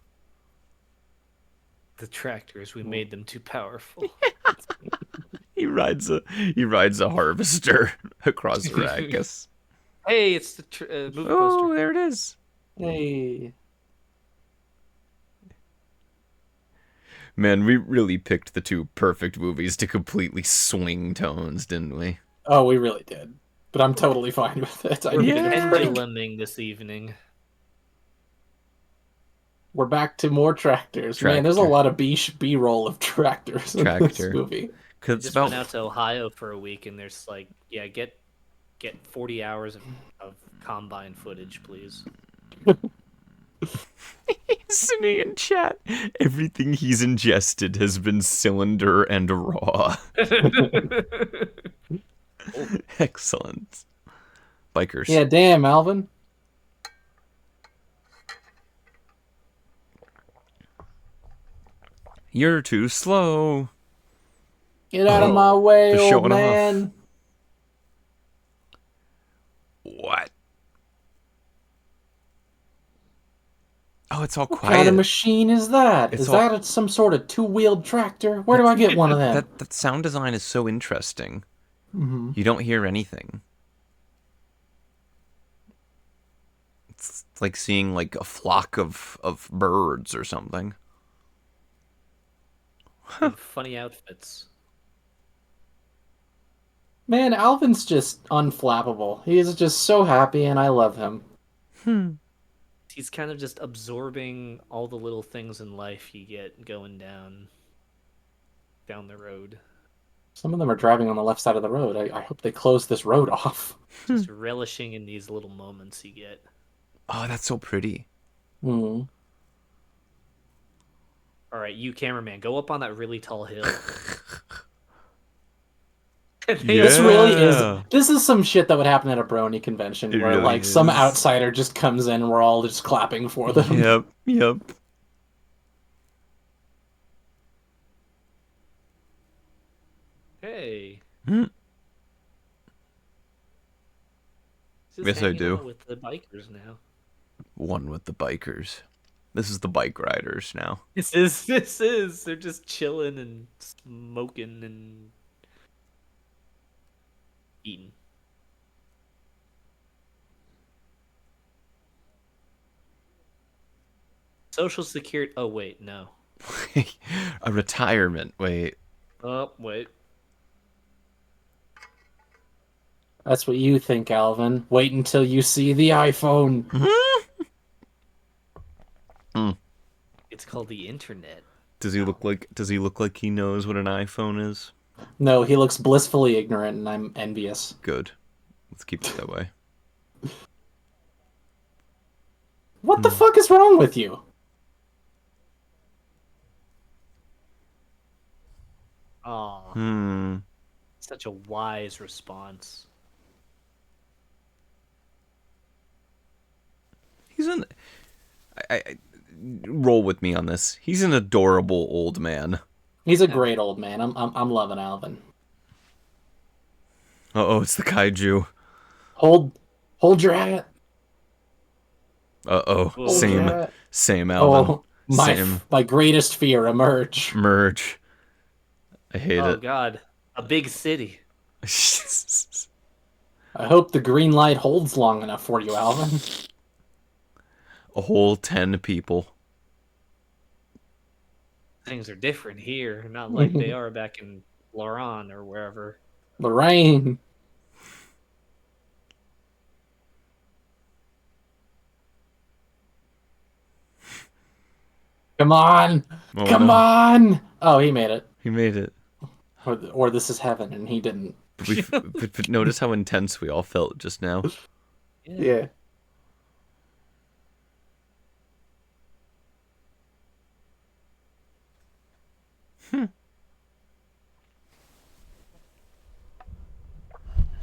The tractors, we made them too powerful. He rides a harvester across Arrakis. Hey, it's the movie Oh, poster. there it is. Hey. Man, we really picked the two perfect movies to completely swing tones, didn't we? Oh, we really did. But I'm totally fine with it. We're Yeah. penduluming this evening. We're back to more tractors. Man, there's a Tractor. lot of B-roll of tractors in this Tractor. movie. Cause I it's just went out about to Ohio for a week, and there's like, yeah, get 40 hours of combine footage, please. Listening in chat. Everything he's ingested has been cylinder and raw. Excellent. Bikers. Yeah, damn, Alvin. You're too slow. Get out of my way, They're old showing off. man. What? Oh, it's all What quiet. kind of machine is that? It's Is all- that some sort of two-wheeled tractor? Where do I get one of them? That sound design is so interesting. Mhm. You don't hear anything. It's like seeing like a flock of birds or something. And funny outfits. Man, Alvin's just unflappable. He is just so happy, and I love him. He's kind of just absorbing all the little things in life you get going down the road. Some of them are driving on the left side of the road. I hope they close this road off. Just relishing in these little moments you get. Oh, that's so pretty. Hmm. All right, you cameraman, go up on that really tall hill. This really is. This is some shit that would happen at a brony convention It where, really like, some is. outsider just comes in and we're all just clapping for them. Yep. Hey. Hmm. Just Yes, I hanging do. out with the bikers now. One with the bikers. This is the bike riders now. This is. They're just chilling and smoking and eating. Social security. Oh wait, no. A retirement. Wait. Oh wait. That's what you think, Alvin. Wait until you see the iPhone. It's called the internet. Does he look like he knows what an iPhone is? No, he looks blissfully ignorant, and I'm envious. Good. Let's keep it that way. What the fuck is wrong with you? Aw. Such a wise response. He's an. I roll with me on this. He's an adorable old man. He's a great old man. I'm loving Alvin. Oh, it's the kaiju. Hold your hat. Oh, Hold your hat. same Alvin. Oh, Same my greatest fear emerge. merge. I hate Oh it. god. A big city. I hope the green light holds long enough for you, Alvin. A whole 10 people. Things are different here, not like they are back in Loran or wherever. Lorraine. Come on. Oh, Come no. on. Oh, he made it. He made it. Or this is heaven, and he didn't. But notice how intense we all felt just now. Yeah.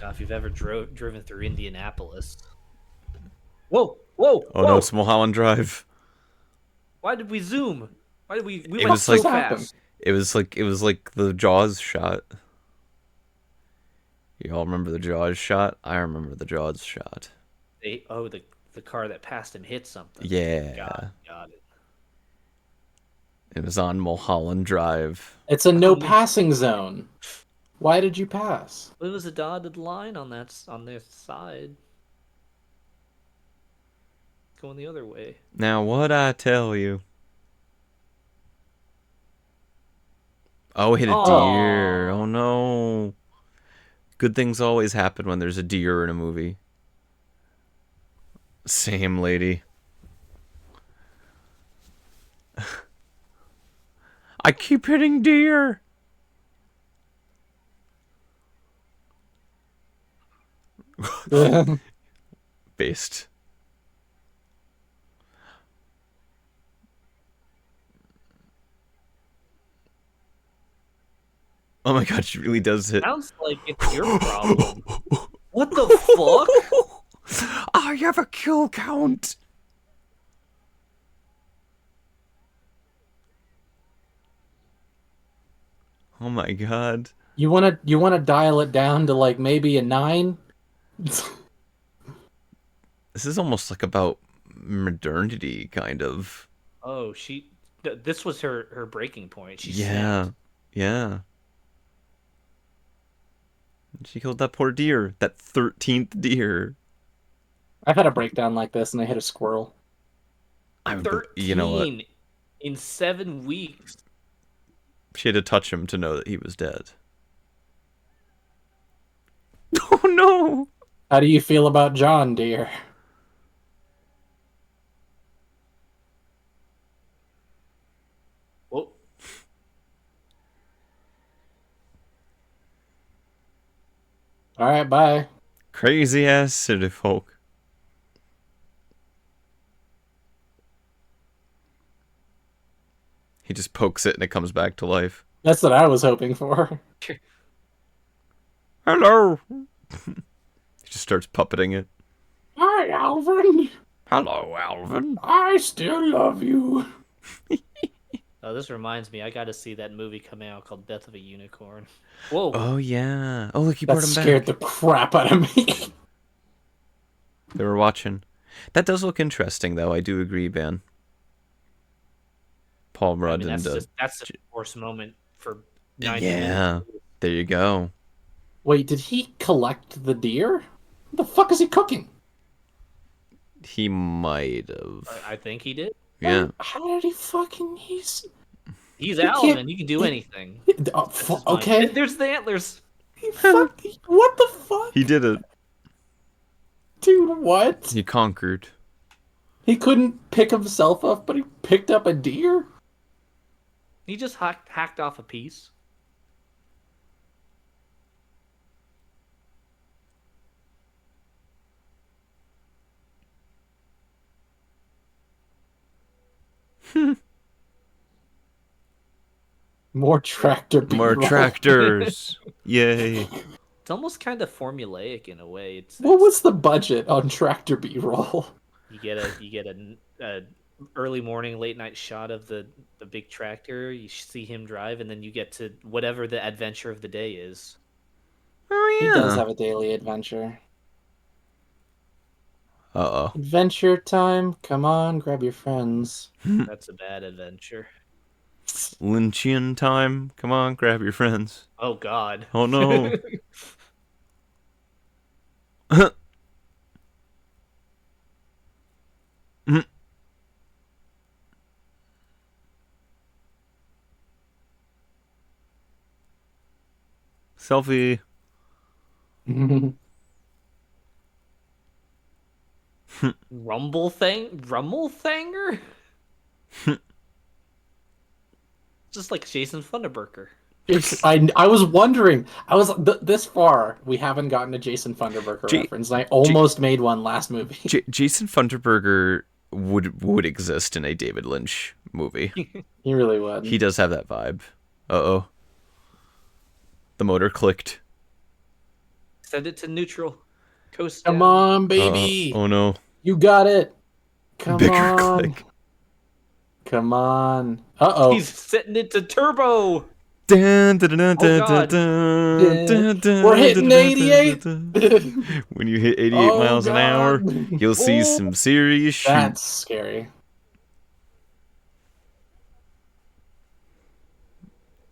Now, if you've ever driven through Indianapolis. Whoa! Whoa! Oh whoa! no, it's Mulholland Drive. Why did we zoom? Why did we It went was so like- fast? It was like the Jaws shot. You all remember the Jaws shot? I remember the Jaws shot. The car that passed him hit something. Yeah. Got it. It was on Mulholland Drive. It's a no passing zone. Why did you pass? It was a dotted line on their side. Going the other way. Now what I tell you? Oh, hit a deer. Oh no. Good things always happen when there's a deer in a movie. Same lady. I keep hitting deer. Based. Oh my god, she really does hit. Sounds like it's your problem. What the fuck? I have a kill count. Oh my god. You wanna dial it down to like maybe a 9? This is almost like about modernity, kind of. Oh, this was her breaking point. She Yeah. snapped. Yeah. She killed that poor deer. That 13th deer. I've had a breakdown like this and I hit a squirrel. You know what? 13 in 7 weeks. She had to touch him to know that he was dead. Oh no! How do you feel about John, dear? Whoa. Alright, bye. Crazy ass city folk. He just pokes it and it comes back to life. That's what I was hoping for. Hello! He just starts puppeting it. Hi, Alvin. Hello, Alvin. I still love you. Oh, this reminds me. I got to see that movie coming out called Death of a Unicorn. Whoa. Oh, yeah. Oh, look, he That brought him scared back. the crap out of me. They were watching. That does look interesting, though. I do agree, Ben. Paul Rudd and... that's a forced moment for 90 yeah, minutes. there you go. Wait, did he collect the deer? What the fuck is he cooking? He might have. I think he did. Yeah. How did he fucking... He's Alvin. He can do anything. Okay. There's the antlers. What the fuck? He did it. Dude, what? He conquered. He couldn't pick himself up, but he picked up a deer? He just hacked off a piece. More tractor B More roll. tractors. Yay. It's almost kind of formulaic in a way. What was the budget on tractor B-roll? You get a early morning, late night shot of the big tractor. You see him drive, and then you get to whatever the adventure of the day is. Oh, He yeah. does have a daily adventure. Uh-oh. Adventure time. Come on, grab your friends. That's a bad adventure. Lynchian time. Come on, grab your friends. Oh God. Oh, no. Selfie. Rumble Thanger? Just like Jason Funderburker. I was wondering. I was this far. We haven't gotten a Jason Funderburker reference. And I almost made one last movie. Jason Funderburker would exist in a David Lynch movie. He really would. He does have that vibe. Uh-oh. The motor clicked. Send it to neutral. Coast Come down. on, baby. Oh no. You got it. Come Bigger on. click. Come on. Uh-oh. He's setting it to turbo. Dun, dun, dun, dun, God. dun, dun, dun, We're dun, hitting dun, 88. dun, dun. When you hit 88 Oh, miles an hour, God. you'll see some serious shit. That's scary.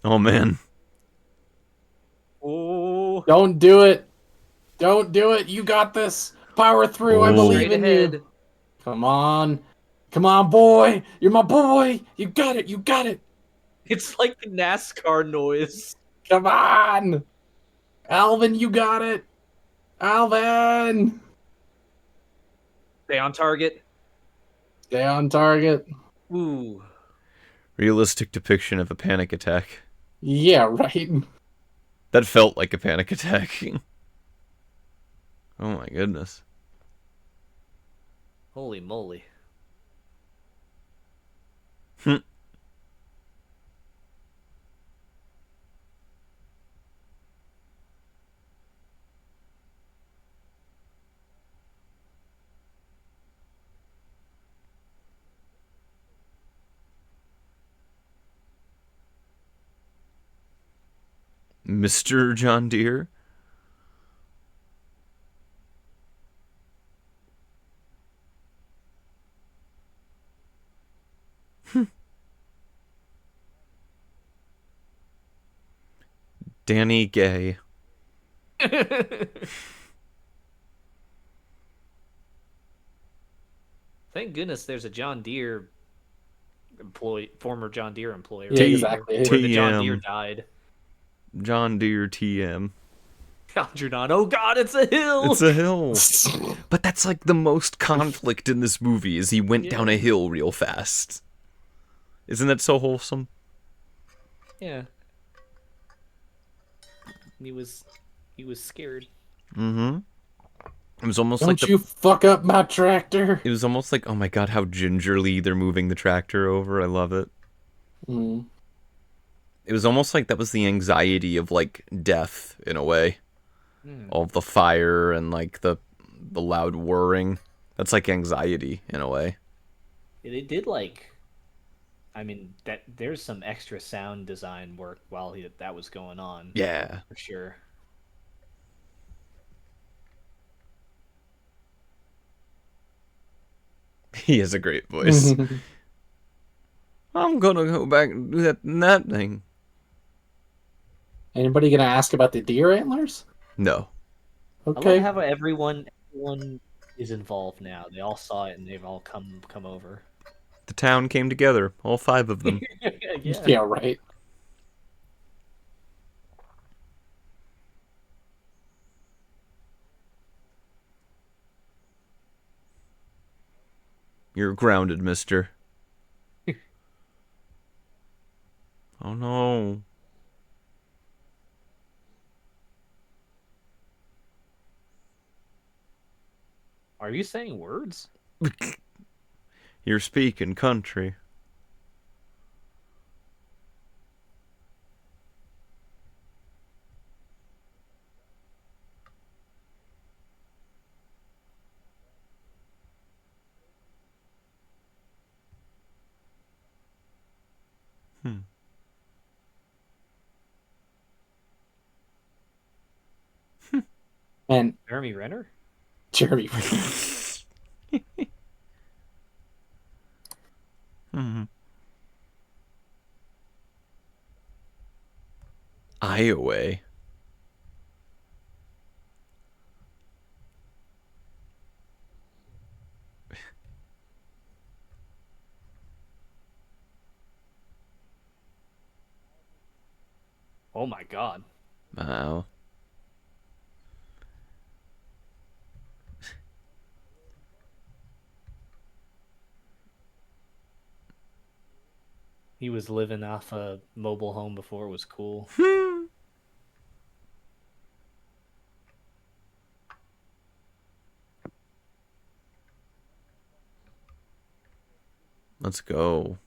Oh man. Oh. Don't do it. Don't do it. You got this. Power through. I Oh. believe Straight in ahead. you. Come on. Come on, boy. You're my boy. You got it. You got it. It's like the NASCAR noise. Come on. Alvin, you got it. Alvin. Stay on target. Stay on target. Ooh. Realistic depiction of a panic attack. Yeah, right. That felt like a panic attack. Oh my goodness. Holy moly. Mr. John Deere? Danny Gay. Thank goodness there's a John Deere former John Deere employee. Yeah, exactly. Where the John TM. Deere died. John Deere TM. Algernon, oh god, it's a hill! It's a hill. But that's like the most conflict in this movie is he went down a hill real fast. Isn't that so wholesome? Yeah. He was scared. Mm-hmm. It was almost Don't like you fuck up my tractor. it was almost like, oh my god, how gingerly they're moving the tractor over. I love it. Mm. It was almost like that was the anxiety of like death in a way. All of the fire and like the loud whirring. That's like anxiety in a way. It did like, I mean, that there's some extra sound design work while that was going on. Yeah. For sure. He has a great voice. I'm gonna go back and do that thing. Anybody gonna ask about the deer antlers? No. I love Okay. how everyone is involved now. They all saw it and they've all come over. The town came together, all 5 of them. Yeah. Yeah, right. You're grounded, mister. Oh no. Are you saying words? You're speaking country. And Jeremy Renner? Jeremy. Iowa. Oh my god. Wow. He was living off a mobile home before it was cool. Let's go.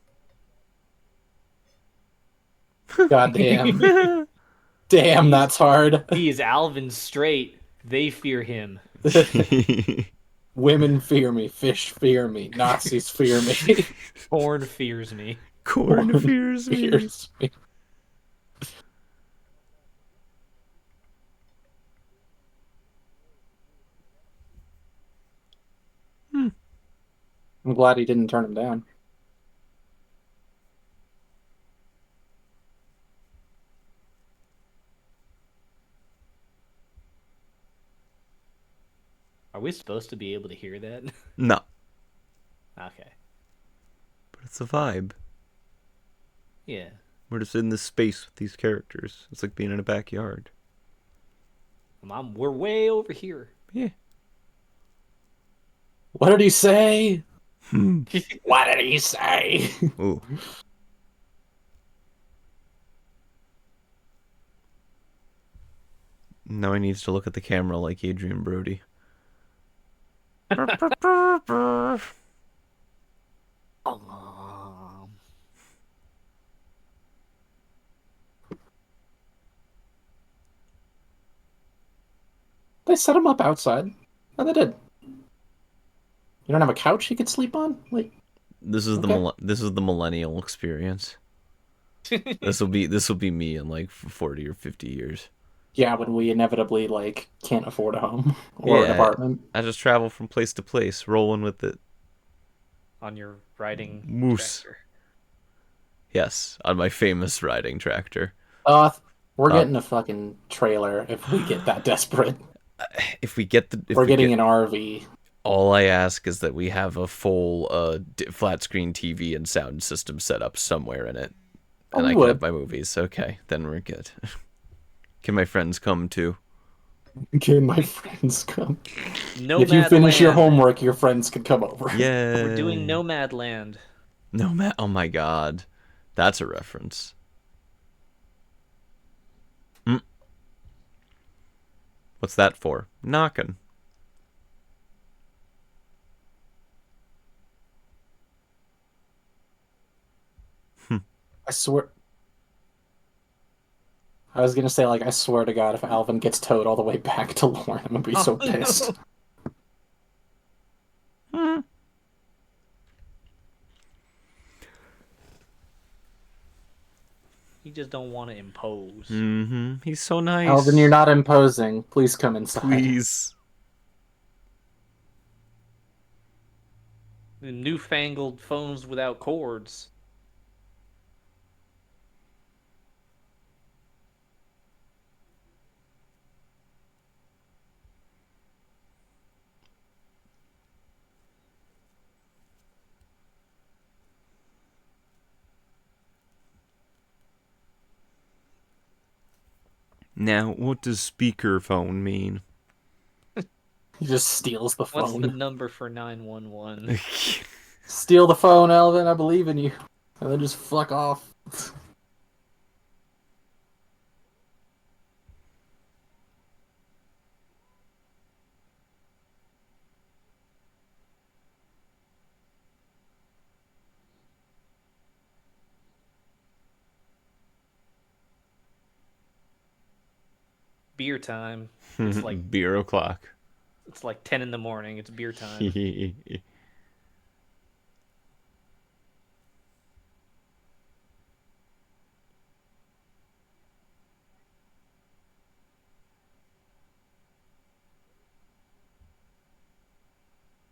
Goddamn. Damn, that's hard. He is Alvin straight. They fear him. Women fear me. Fish fear me. Nazis fear me. Corn fears me. Corn fears me. Fears me. I'm glad he didn't turn him down. Are we supposed to be able to hear that? No, Okay. but it's a vibe. Yeah. We're just in this space with these characters. It's like being in a backyard. We're way over here. Yeah. What did he say? What did he say? Ooh. Now I need to look at the camera like Adrian Brody. They set him up outside. Oh, they did. You don't have a couch he could sleep on? Like, This is this is the millennial experience. This will be me in like 40 or 50 years. yeah, when we inevitably like can't afford a home or an Yeah. apartment. I just travel from place to place, rolling with it. On your riding Moose. tractor. Yes, on my famous riding tractor. We're getting a fucking trailer if we get that desperate. If we get the, if We're we getting get, an RV. all I ask is that we have a full flat screen TV and sound system set up somewhere in it, Oh, and we I can would. have my movies. Okay, then we're good. Can my friends come too? Can my friends come? Nomad If you finish your Land. homework, your friends can come over. Yeah. We're doing Nomad Land. Nomad. Oh my god, that's a reference. What's that for? Knocking. I swear. I was gonna say, like, I swear to God, if Alvin gets towed all the way back to Lauren, I'm gonna be so pissed. You just don't want to impose. Mm-hmm. He's so nice. Alvin, you're not imposing. Please come inside. Please. The newfangled phones without cords. Now, what does speakerphone mean? He just steals the What's phone. the number for 911? Steal the phone, Alvin. I believe in you. And then just fuck off. Beer time. It's like beer o'clock. it's like 10 in the morning. It's beer time.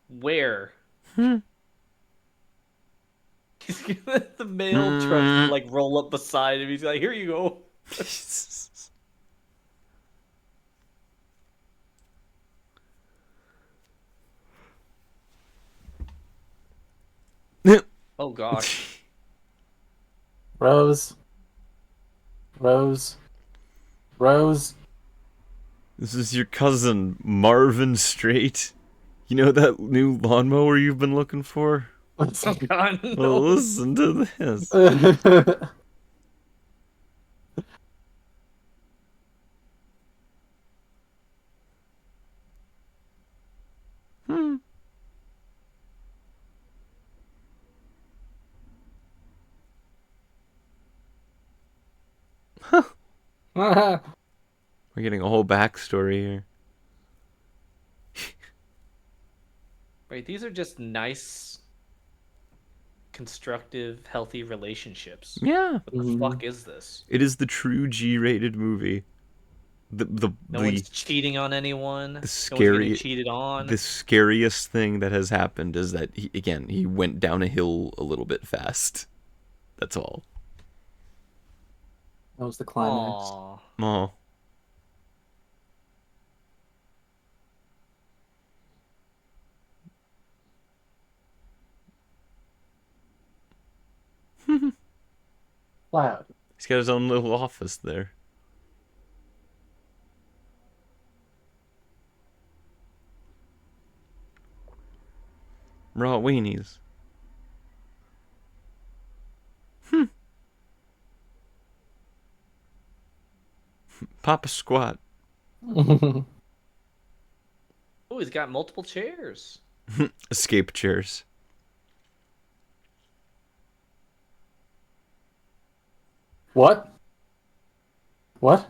Where? He's gonna the mail truck like roll up beside him. He's like, "Here you go." Oh gosh. Rose. Rose. Rose. This is your cousin, Marvin Straight. You know that new lawnmower you've been looking for? God, no. Well, listen to this. We're getting a whole backstory here. Wait, these are just nice, constructive, healthy relationships. Yeah. What the fuck is this? It is the true G-rated movie. No one's cheating on anyone. No one's scary- getting cheated on. The scariest thing that has happened is that he went down a hill a little bit fast. That's all. That was the climax. Aw. Oh. Loud. He's got his own little office there. Raw weenies. Papa squat. Oh, he's got multiple chairs. Escape chairs. What? What?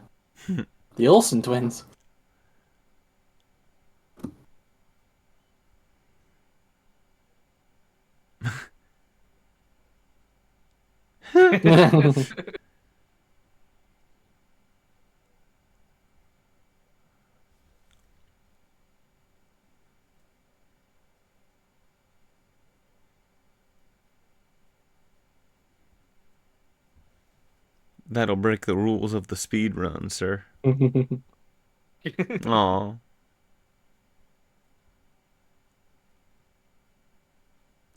The Olsen twins. That'll break the rules of the speed run, sir. Aw.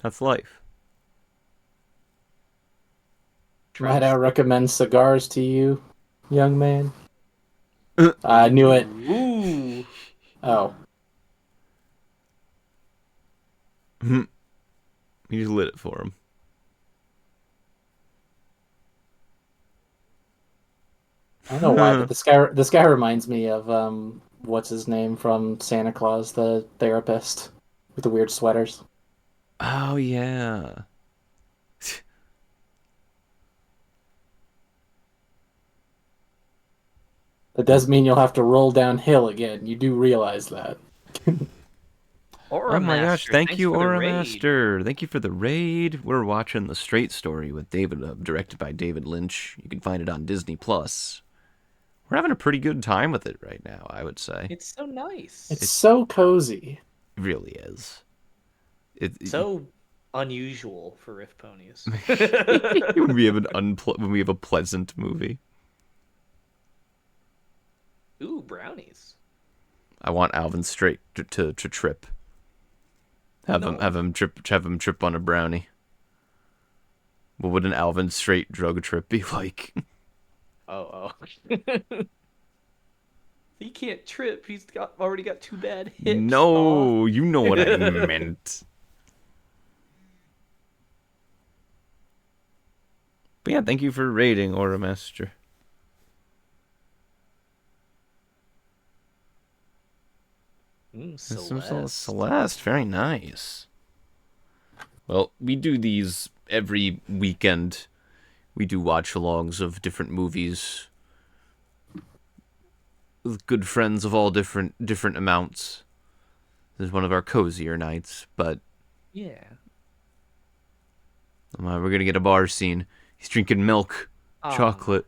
That's life. Might I recommend cigars to you, young man? I knew it. Ooh. Oh. You just lit it for him. I don't know why, but this guy reminds me of what's his name from Santa Claus, the therapist with the weird sweaters. Oh, yeah. That does mean you'll have to roll downhill again. You do realize that. Oh my gosh, Master, thank thanks you, for the Aura raid. Master. Thank you for the raid. We're watching The Straight Story with David, directed by David Lynch. You can find it on Disney Plus. We're having a pretty good time with it right now, I would say. It's so nice. It's so cozy. It really is. So unusual for Riff Ponies. when we have a pleasant movie. Ooh, brownies. I want Alvin Straight to trip. Have him trip on a brownie. What would an Alvin Straight drug trip be like? Oh. He can't trip. He's already got 2 bad hips. No, you know what I meant. But yeah, thank you for raiding, Aura Master. Celeste, very nice. Well, we do these every weekend. We do watch-alongs of different movies with good friends of all different amounts. This is one of our cozier nights, but Yeah. we're gonna get a bar scene. He's drinking milk, chocolate.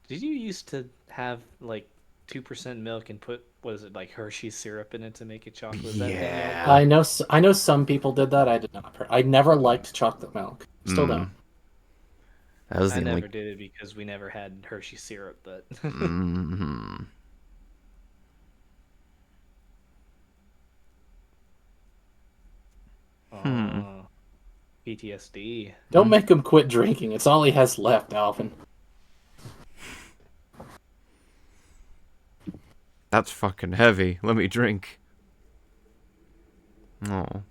Did you used to have like 2% milk and put like Hershey's syrup in it to make it chocolate? Yeah. I know some people did that. I did not. I never liked chocolate milk. Still don't. That was I the never only... did it because we never had Hershey syrup, but PTSD. Don't make him quit drinking. It's all he has left, Alvin. That's fucking heavy. Let me drink. Oh.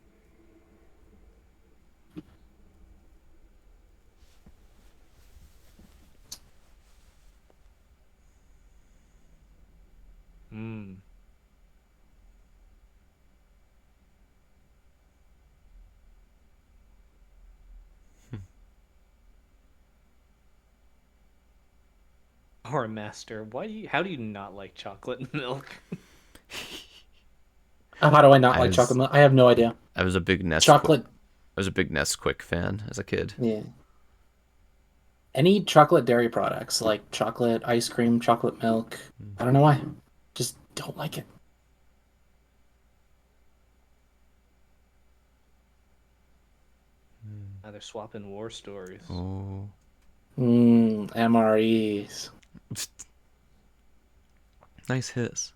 Mm. Or master, how do you not like chocolate milk? How do I not like chocolate milk? I have no idea. I was a big Chocolate. I was a big Nesquik fan as a kid. Yeah. Any chocolate dairy products, like chocolate ice cream, chocolate milk. I don't know why. Just don't like it. Now they're swapping war stories. Oh. MREs. Nice hiss.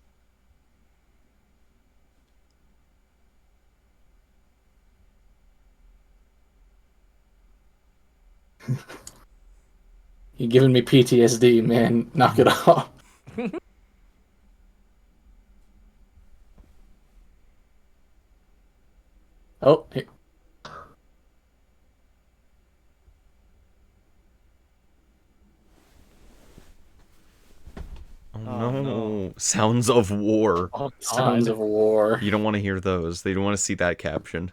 You're giving me PTSD, man. Knock it off. Oh, here. Oh, no. Sounds of war. Oh, sounds of war. You don't want to hear those. They don't want to see that caption.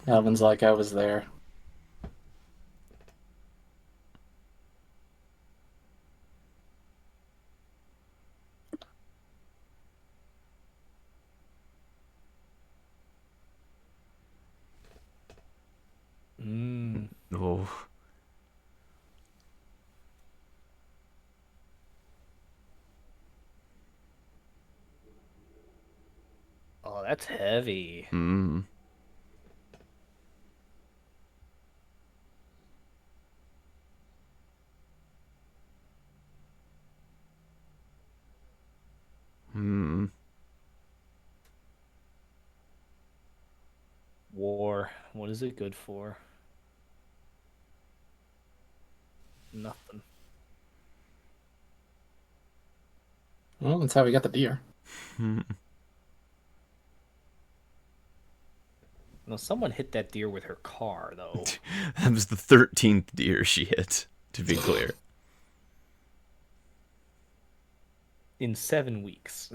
Alvin's like, I was there. Oh. Oh, that's heavy. Mm. Hmm. War. What is it good for? Nothing. Well, that's how we got the deer. No, someone hit that deer with her car, though. That was the 13th deer she hit, to be clear. In 7 weeks.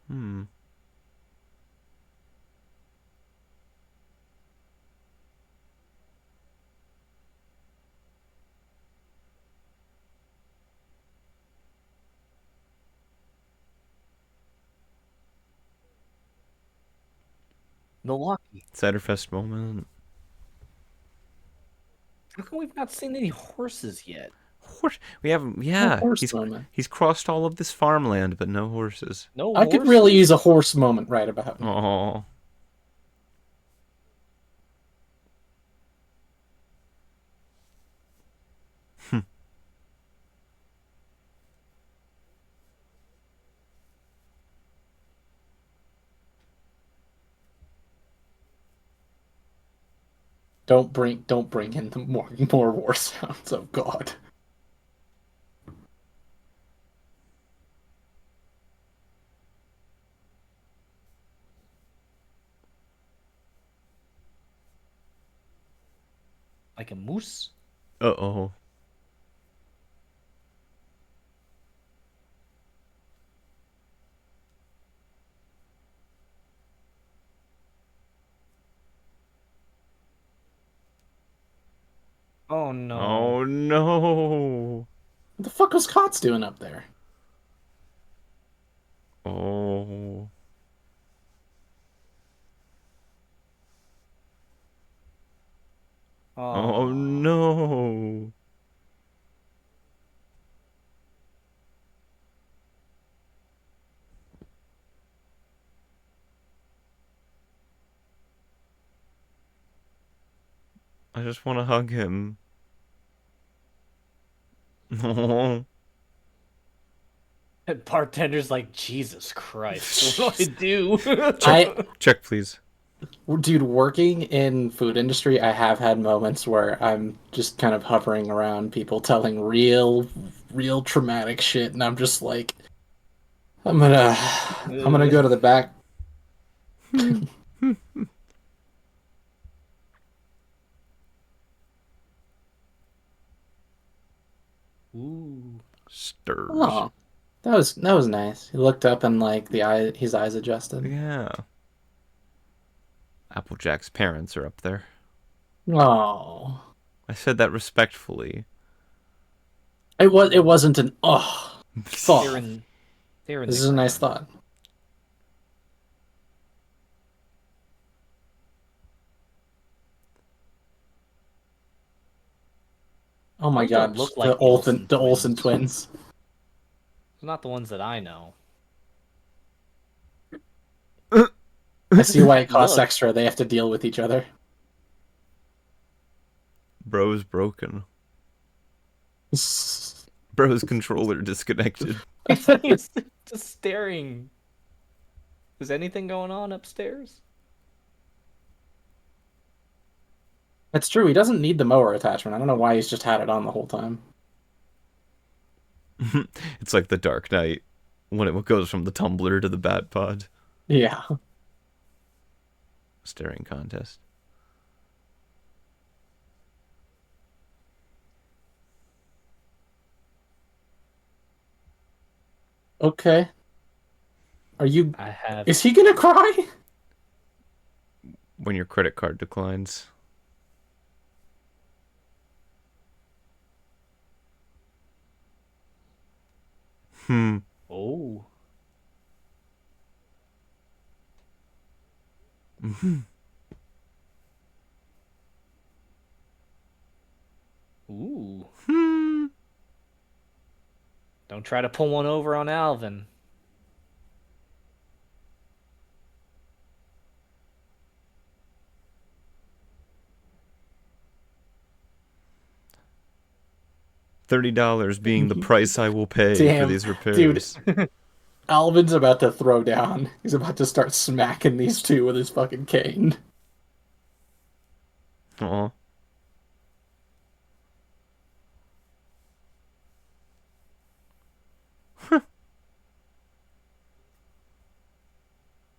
Hmm. Milwaukee. Ciderfest moment. How come we've not seen any horses yet? We haven't. Yeah, horse moment. he's crossed all of this farmland, but no horses. No I horses? could really use a horse moment right about now. Oh. Don't bring in the more war sounds. Oh God. Like a moose? Uh-oh. Oh no. Oh no. What the fuck was Kotz doing up there? Oh. Oh no. I just want to hug him. And bartender's like, Jesus Christ, what do I do? Check, please. Dude, working in food industry, I have had moments where I'm just kind of hovering around people telling real traumatic shit, and I'm just like, I'm gonna go to the back. Ooh. Stirs. Oh, that was nice. He looked up and like his eyes adjusted. Yeah. Applejack's parents are up there. Oh, I said that respectfully. it wasn't an thought. They're in This the is a nice ground. thought. Oh my Those don't god, look like the the Olsen Olsen twins. twins. They're not the ones that I know. I see why it costs Look. extra. They have to deal with each other. Bro's broken. Bro's controller disconnected. He's just staring. Is anything going on upstairs? That's true. He doesn't need the mower attachment. I don't know why he's just had it on the whole time. It's like the Dark Knight when it goes from the tumbler to the bat pod. Yeah. Staring contest. Okay. Are you? I have. Is he gonna cry? When your credit card declines. Oh. Ooh. Don't try to pull one over on Alvin. $30 being the price I will pay for Damn, these repairs. dude. Alvin's about to throw down. He's about to start smacking these two with his fucking cane. Aw.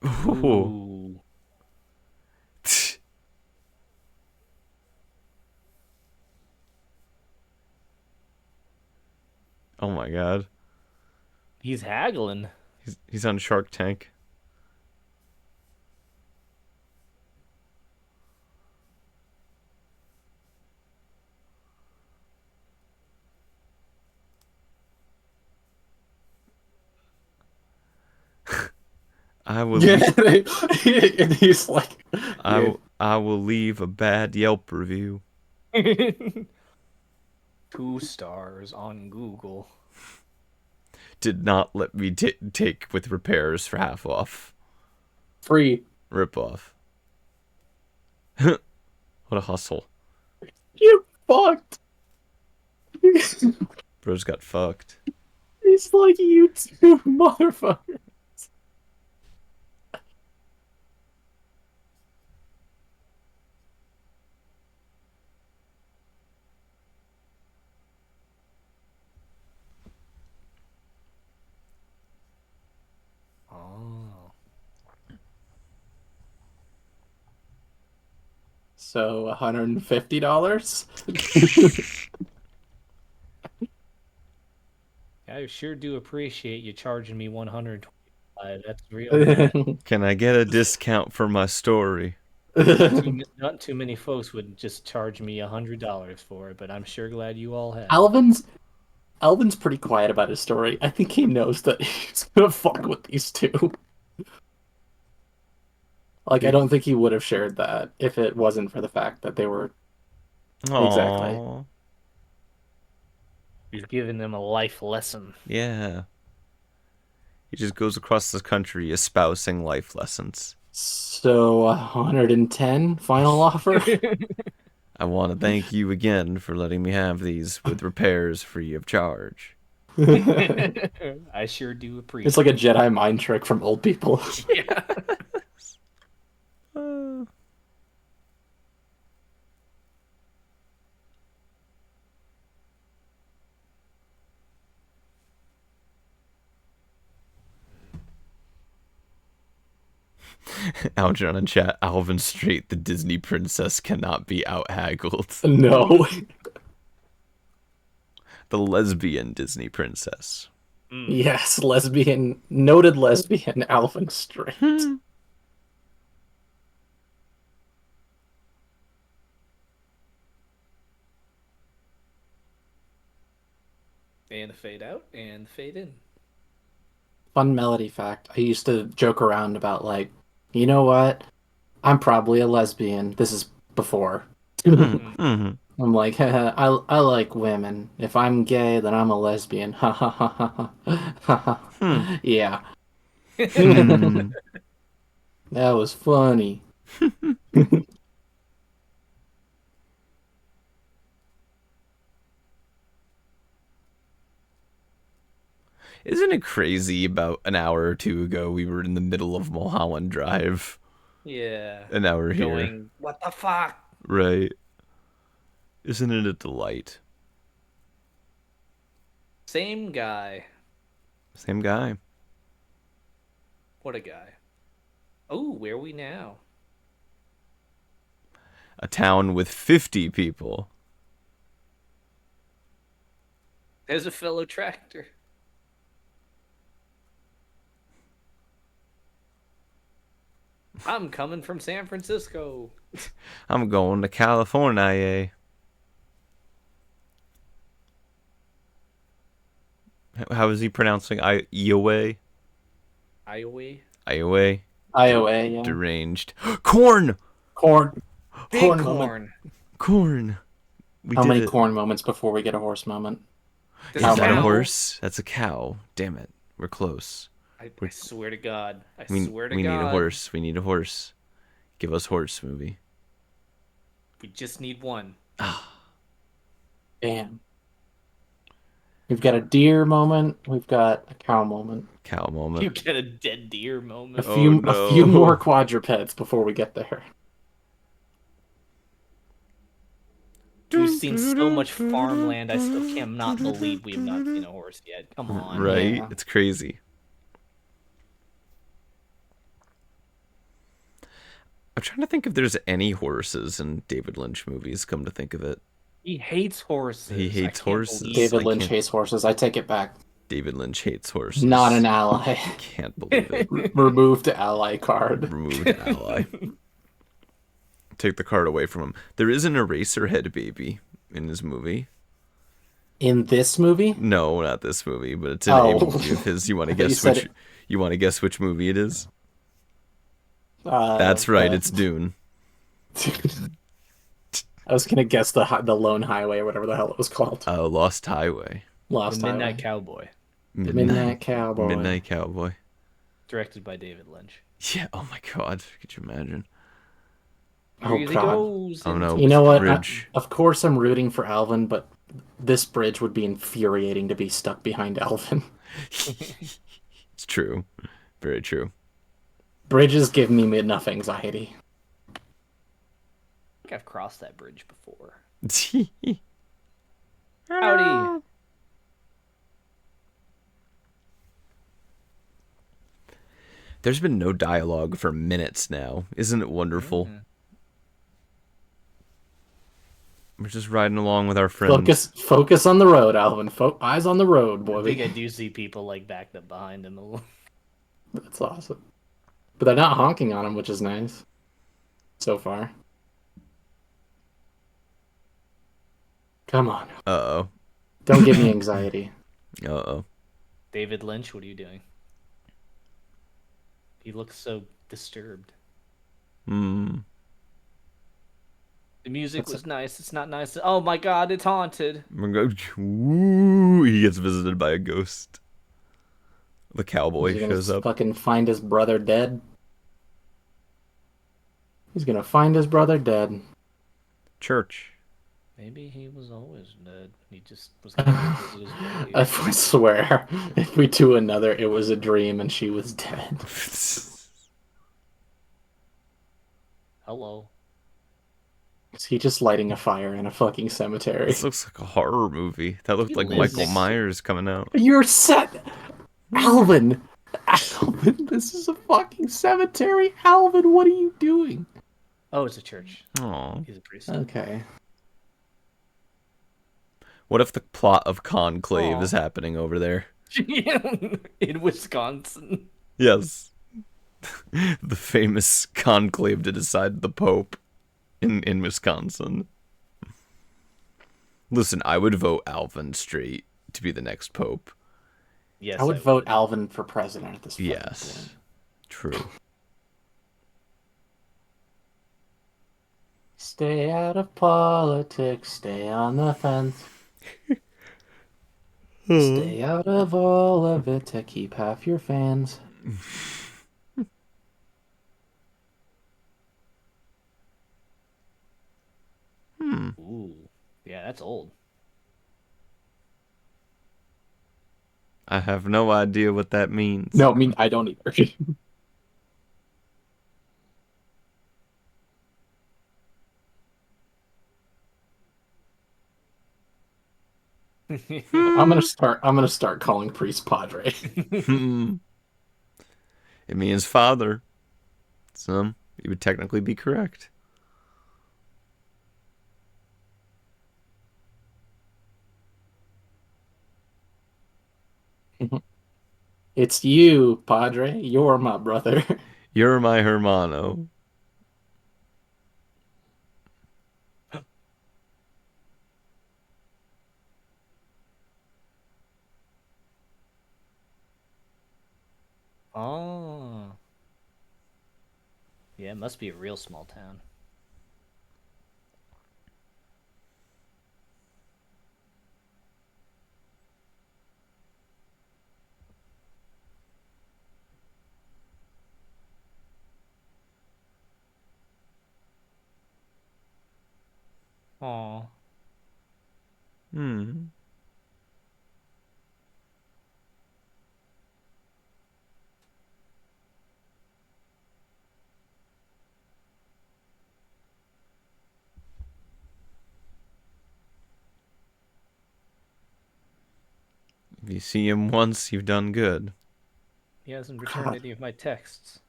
Ooh. Ooh. Oh my god. He's haggling. He's on Shark Tank. I will Yeah, and he's like, I will leave a bad Yelp review. 2 stars on Google. Did not let me take with repairs for half off. free. Rip off. What a hustle. You fucked. Bro's got fucked. He's like, you two motherfucker. Oh. So $150. I sure do appreciate you charging me $125. That's real bad. Can I get a discount for my story? Not too many folks would just charge me $100 for it, but I'm sure glad you all have. Alvin's pretty quiet about his story. I think he knows that he's gonna fuck with these two. Like, I don't think he would have shared that if it wasn't for the fact that they were... Exactly. Aww. He's giving them a life lesson. Yeah. He just goes across the country espousing life lessons. So, 110 final offer? I want to thank you again for letting me have these with repairs free of charge. I sure do appreciate It's like a Jedi mind trick from old people. Yeah. Algernon in chat, Alvin Straight, the Disney princess, cannot be out-haggled. No. The lesbian Disney princess. Yes, noted lesbian Alvin Straight. And the fade out and the fade in. Fun melody fact. I used to joke around about, like, you know what? I'm probably a lesbian. This is before. I'm like, I like women. If I'm gay, then I'm a lesbian. Ha ha ha ha ha. Yeah. That was funny. Isn't it crazy? About an hour or two ago, we were in the middle of Mulholland Drive. Yeah. And now we're here. Going, what the fuck? Right. Isn't it a delight? Same guy. Same guy. What a guy. Oh, where are we now? A town with 50 people. There's a fellow tractor. I'm coming from San Francisco. I'm going to California. How is he pronouncing Iowa? Iowa? Iowa. Iowa, yeah. Deranged. Corn! Corn. Big Corn. corn. Moment. Corn. We How did many it. corn moments before we get a horse moment? There's Is that a cow. horse? That's a cow. Damn it. We're close. I swear to God. I We swear to need God. a horse. We need a horse. Give us horse movie. We just need one. Damn. We've got a deer moment. We've got a cow moment. Cow You moment. get a dead deer moment. A few no. more quadrupeds before we get there. We've seen so much farmland. I still cannot believe we have not seen a horse yet. Come on. Right? Yeah. It's crazy. I'm trying to think if there's any horses in David Lynch movies, come to think of it. He hates horses. He I hates can't horses. believe David I Lynch can't- hates horses. I take it back. David Lynch hates horses. Not an ally. Can't believe it. Removed ally card. Removed ally. Take the card away from him. There is an Eraserhead baby in his movie. In this movie? No, not this movie, but it's in Oh. a movie of his. You want to You guess said which? it. You want to guess which movie it is? That's right. It's Dune. I was gonna guess the Lone Highway or whatever the hell it was called. Lost Highway. Lost The Midnight Highway. Cowboy, Midnight Cowboy. Midnight Cowboy. directed by David Lynch. Yeah. Oh my God. Could you imagine? Oh, Here he God. goes. Oh no. You know what? Bridge. Of course, I'm rooting for Alvin, but this bridge would be infuriating to be stuck behind Alvin. It's true. Very true. Bridges give me enough anxiety. I think I've crossed that bridge before. Howdy. There's been no dialogue for minutes now. Isn't it wonderful? We're just riding along with our friends. Focus on the road, Alvin. Eyes on the road, I boy. think I do see people like backed up behind him a little. That's awesome. But they're not honking on him, which is nice. So far. Come on. Uh-oh. Don't give me anxiety. Uh-oh. David Lynch, what are you doing? He looks so disturbed. Hmm. The music was nice. It's not nice. Oh my God, it's haunted. Ooh, he gets visited by a ghost. The cowboy Is he gonna shows up. fucking find his brother dead? He's gonna find his brother dead. Church. Maybe he was always dead. He just was going to visit his grave. I swear, if we do another, it was a dream and she was dead. Hello. Is he just lighting a fire in a fucking cemetery? This looks like a horror movie. That looked like lives Michael next to- Myers coming out. You're set! Alvin! Alvin, this is a fucking cemetery! Alvin, what are you doing? Oh, it's a church. Aw. He's a priest. Okay. What if the plot of Conclave Aw. is happening over there? In Wisconsin. Yes. The famous conclave to decide the Pope in Wisconsin. Listen, I would vote Alvin straight to be the next Pope. Yes, I would vote Alvin for president at this point. Yes. True. Stay out of politics, stay on the fence. Stay out of all of it to keep half your fans. Ooh. Yeah, that's old. I have no idea what that means. No, I mean, I don't either. I'm gonna start calling Priest Padre. It means father. So, you would technically be correct. It's you, Padre. You're my brother. You're my hermano. Oh. Yeah, it must be a real small town. Aw. Hmm. If you see him once, you've done good. He hasn't returned any of my texts.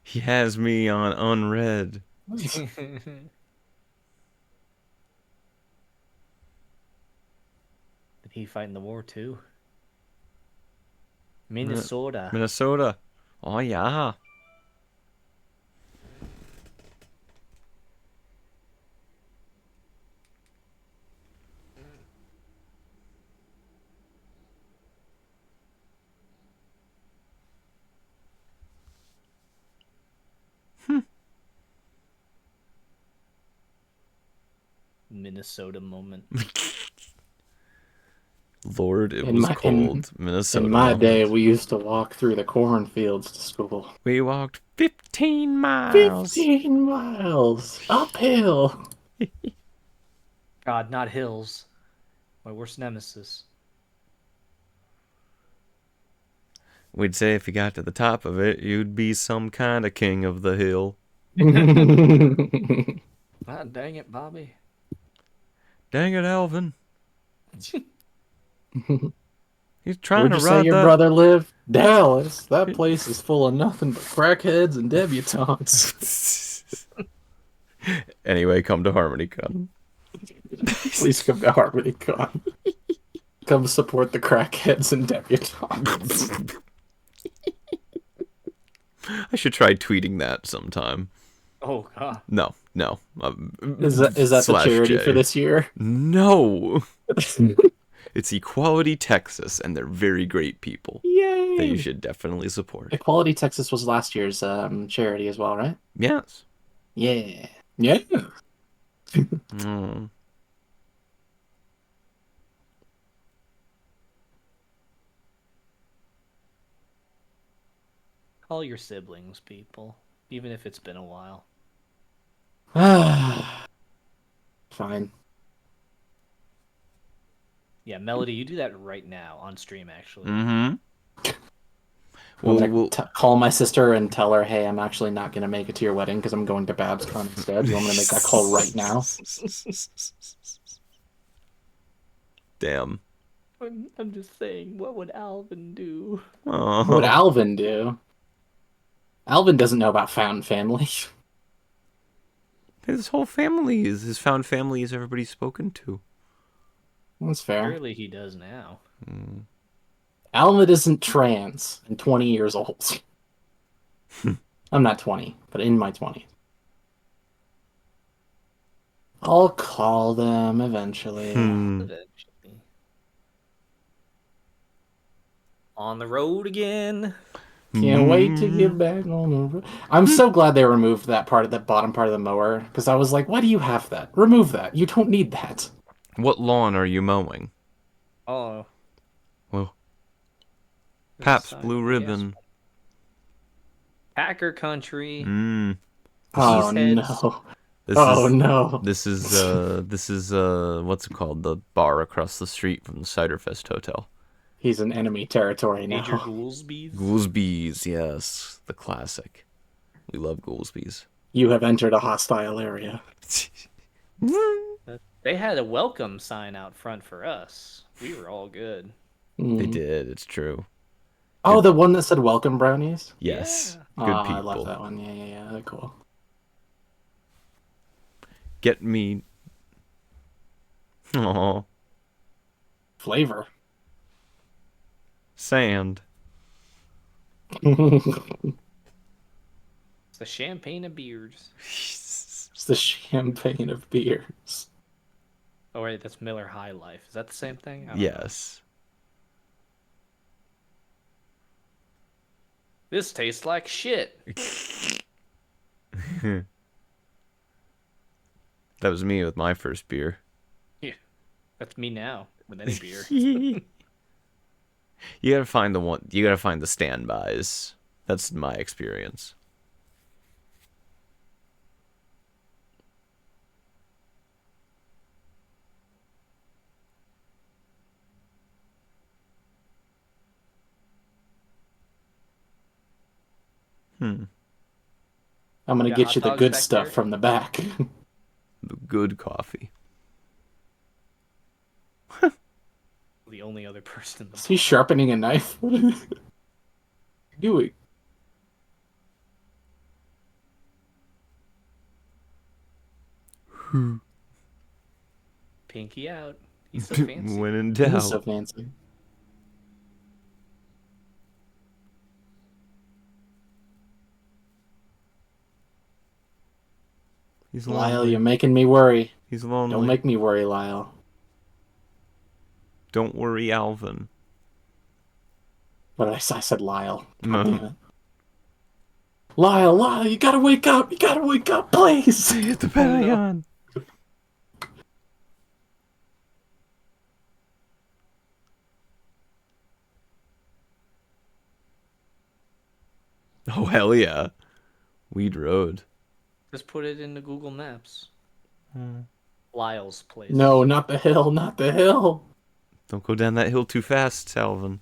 He has me on unread. Did he fight in the war too? Minnesota. Minnesota. Oh, yeah. Minnesota moment. Lord, it In was my- cold. Minnesota. In my moment. day, we used to walk through the cornfields to school. We walked 15 miles. 15 miles uphill. God, not hills. My worst nemesis. We'd say if you got to the top of it, you'd be some kind of king of the hill. Ah, dang it, Bobby. Dang it, Alvin. He's trying Where'd to you say ride your that. brother lived? Dallas. That place is full of nothing but crackheads and debutantes. Anyway, come to HarmonyCon. Please come to HarmonyCon. Come support the crackheads and debutantes. I should try tweeting that sometime. Oh, God. No. Is that the Slash charity J. for this year? No. It's Equality Texas, and they're very great people Yay! that you should definitely support. Equality Texas was last year's charity as well, right? Yes. Yeah. Yeah. Mm. Call your siblings, people. Even if it's been a while. Fine. Yeah, Melody, you do that right now on stream, actually. Mm-hmm. I'm gonna Well, call my sister and tell her, hey, I'm actually not gonna make it to your wedding because I'm going to BabsCon instead. You want me to make that call right now? Damn. I'm just saying, what would Alvin do? What would Alvin do? Alvin doesn't know about found family. His whole family is his found family is everybody spoken to. That's fair. Surely he does now. Alvin isn't trans and 20 years old. I'm not 20, but in my 20s. I'll call them eventually. Eventually. On the road again. Can't wait to get back on the road. I'm so glad they removed that part of the bottom part of the mower because I was like, why do you have that? Remove that. You don't need that. What lawn are you mowing? Oh. Well, there's a Pabst sign Blue on the Ribbon. gas. Packer country. Oh Cheeseheads. no. This Oh is no. this is what's it called? The bar across the street from the Ciderfest Hotel. He's in enemy territory now. Major Goolsby's. Goolsby's, yes, the classic. We love Goolsby's. You have entered a hostile area. They had a welcome sign out front for us. We were all good. They did. It's true. Oh, the one that said "Welcome, brownies." Yes, Yeah. good people. I love that one. Yeah. They're cool. Get me. Oh, Flavor. sand. It's the champagne of beers. It's the champagne of beers. Oh wait, that's Miller High Life. Is that the same thing? I don't know. Yes. This tastes like shit. That was me with my first beer. Yeah, that's me now with any beer. You gotta find the one. You gotta find the standbys. That's my experience. I'm gonna Got get hot you the dogs good back stuff there? from the back. The good coffee. The only other person in the Is he sharpening a knife? What are you doing? Pinky out. He's so fancy. When in He's doubt. so fancy. He's Lyle, lonely. you're making me worry. He's lonely. Don't make me worry, Lyle. Don't worry, Alvin. But I said Lyle. No. God damn it. Lyle, you gotta wake up! You gotta wake up, please! Hit the Pentagon. Oh, hell yeah. Weed Road. Just put it into Google Maps. Lyle's place. No, not the hill, not the hill! Don't go down that hill too fast, Alvin.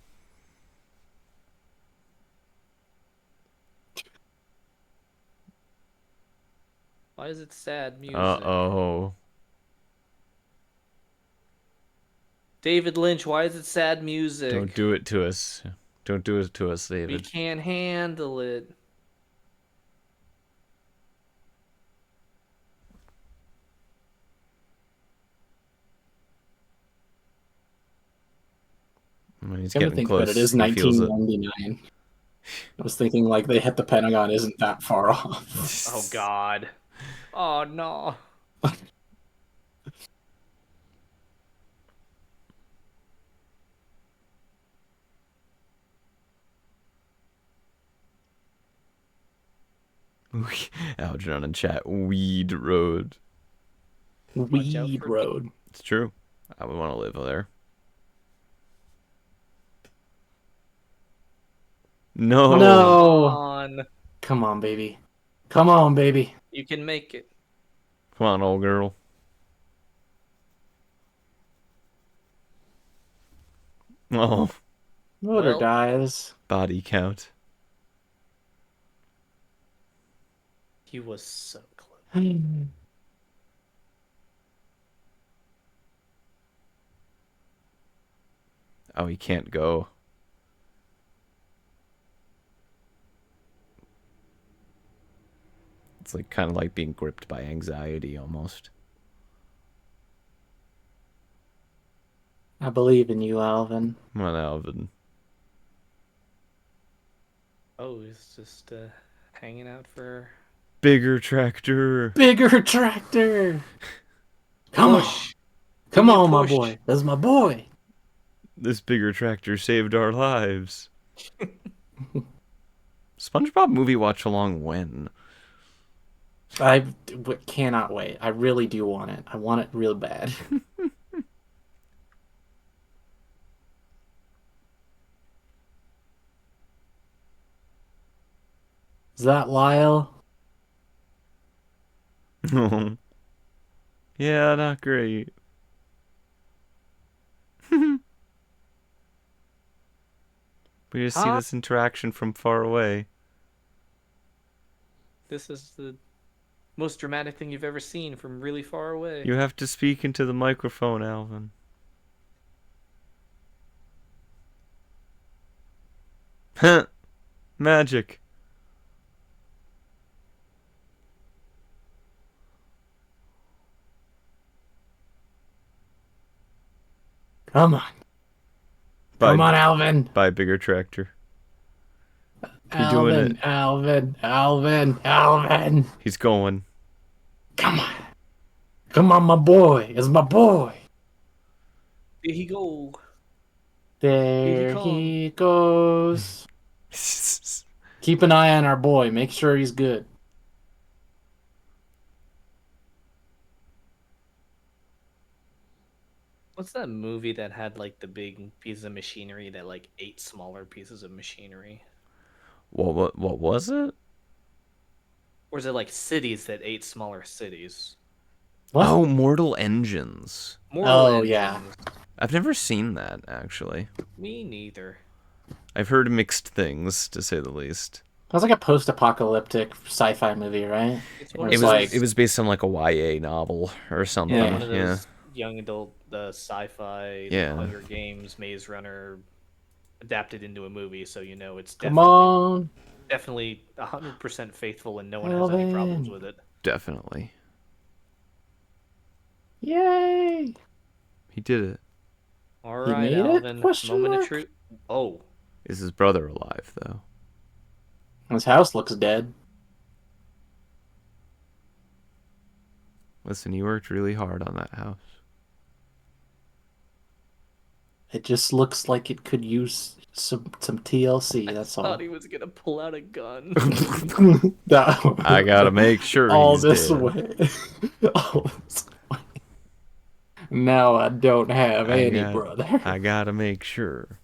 Why is it sad music? Uh-oh. David Lynch, why is it sad music? Don't do it to us. Don't do it to us, We David. can't handle it. When he's Come to getting think close, of it, it is he feels it. 1999. I was thinking, like, they hit the Pentagon isn't that far off. Oh God. Oh no. Algernon in chat. Weed Road. Watch out Weed for- Road. It's true. I would want to live there. No. No! On. Come on, baby. Come on, baby. You can make it. Come on, old girl. Oh, Motor Well- dies. body count. He was so close. Oh, he can't go. It's like kind of like being gripped by anxiety almost. I believe in you, Alvin. Come on, Alvin. Oh, he's just hanging out for Bigger tractor. Bigger tractor. Come on. push. Come Give me a on, my push. boy. That's my boy. This bigger tractor saved our lives. SpongeBob movie watch along when? I cannot wait. I really do want it. I want it real bad. Is that Lyle? Yeah, not great. We just see Huh? this interaction from far away. This is the most dramatic thing you've ever seen from really far away. You have to speak into the microphone, Alvin. Huh. Magic. Come on. Come on, Alvin. By bigger tractor. You're doing Alvin, it. Alvin, Alvin, Alvin. He's going. Come on. Come on, my boy. It's my boy. There he go. There he goes. Keep an eye on our boy. Make sure he's good. What's that movie that had like the big piece of machinery that like ate smaller pieces of machinery? What was it? Or is it like cities that ate smaller cities? What? Oh, Mortal Engines. Oh, yeah. I've never seen that, actually. Me neither. I've heard mixed things, to say the least. That was like a post-apocalyptic sci-fi movie, right? It's It one was of like those- It was based on like a YA novel or something. Yeah, Yeah. one of Yeah. those young adult sci-fi, Yeah. Hunger Games, Maze Runner, adapted into a movie. So you know it's Come definitely on. definitely 100% faithful, and no one has any problems with it. Definitely. Yay! He did it. All He right, made it? Alvin. Question Moment mark? of truth. Oh, Is his brother alive, though? His house looks dead. Listen, he worked really hard on that house. It just looks like it could use some TLC, that's all. thought he was gonna pull out a gun. I gotta make sure all he's this dead. way. All this way. Now I don't have any brother. I gotta make sure.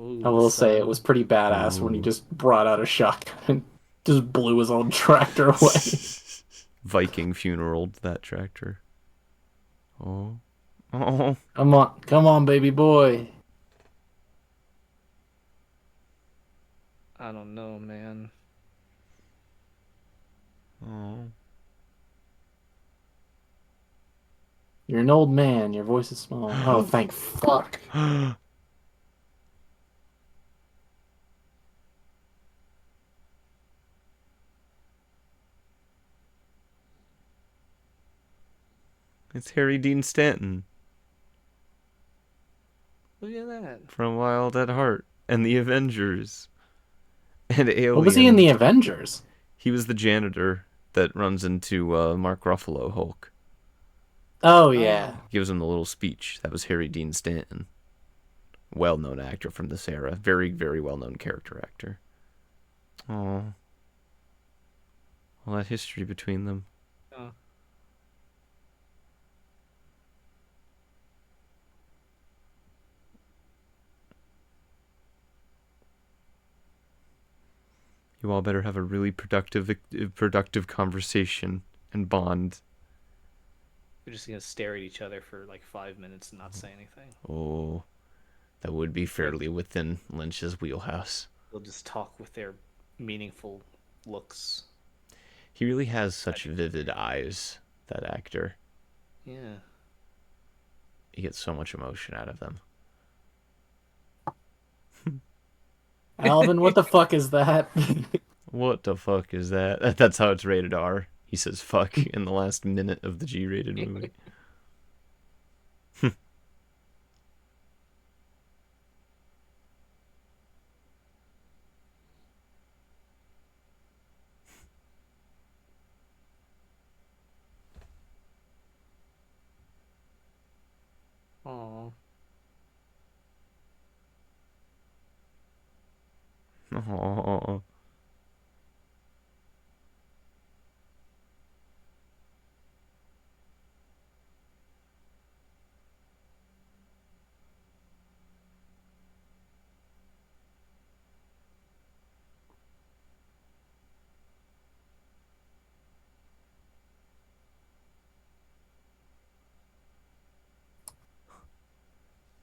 Ooh, I will say son. it was pretty badass when he just brought out a shotgun and just blew his own tractor away. Viking funeral that tractor. Oh. Oh. Come on, baby boy. I don't know, man. Oh. You're an old man. Your voice is small. Oh, thank fuck. It's Harry Dean Stanton Look at that. from Wild at Heart and the Avengers and Alien. What was he in the Avengers? He was the janitor that runs into Mark Ruffalo Hulk. Oh, yeah. Gives him the little speech. That was Harry Dean Stanton. Well-known actor from this era. Very, very well-known character actor. Oh. All that history between them. Oh. You all better have a really productive conversation and bond. They're just gonna stare at each other for like 5 minutes and not say anything. Oh, that would be fairly within Lynch's wheelhouse. They'll just talk with their meaningful looks. He really has such vivid eyes, that actor. Yeah. You get so much emotion out of them. Alvin, what the fuck is that? What the fuck is that? That's how it's rated R. He says fuck in the last minute of the G-rated movie. Aww. Oh.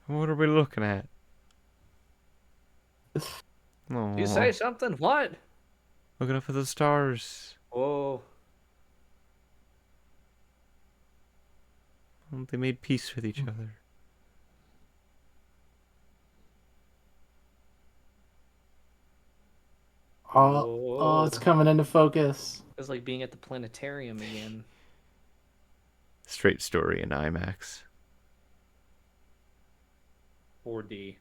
What are we looking at? Oh, You say something? What? looking up at the stars. Oh. Oh, they made peace with each other. Oh, it's coming into focus. It's like being at the planetarium again. Straight story in IMAX. 4D.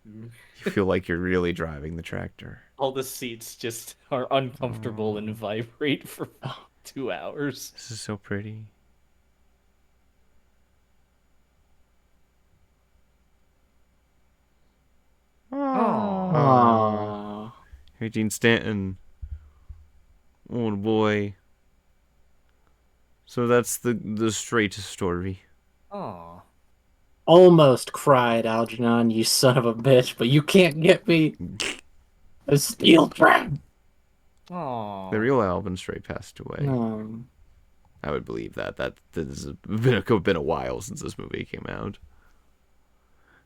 You feel like you're really driving the tractor. All the seats just are uncomfortable and vibrate for 2 hours. This is so pretty. Aww. Hey, Gene Stanton. Oh boy. So that's the straight story. Aw. Almost cried, Algernon, you son of a bitch, but you can't get me. A steel trap. Aw. The real Alvin Strait passed away. I would believe that. This has been a while since this movie came out.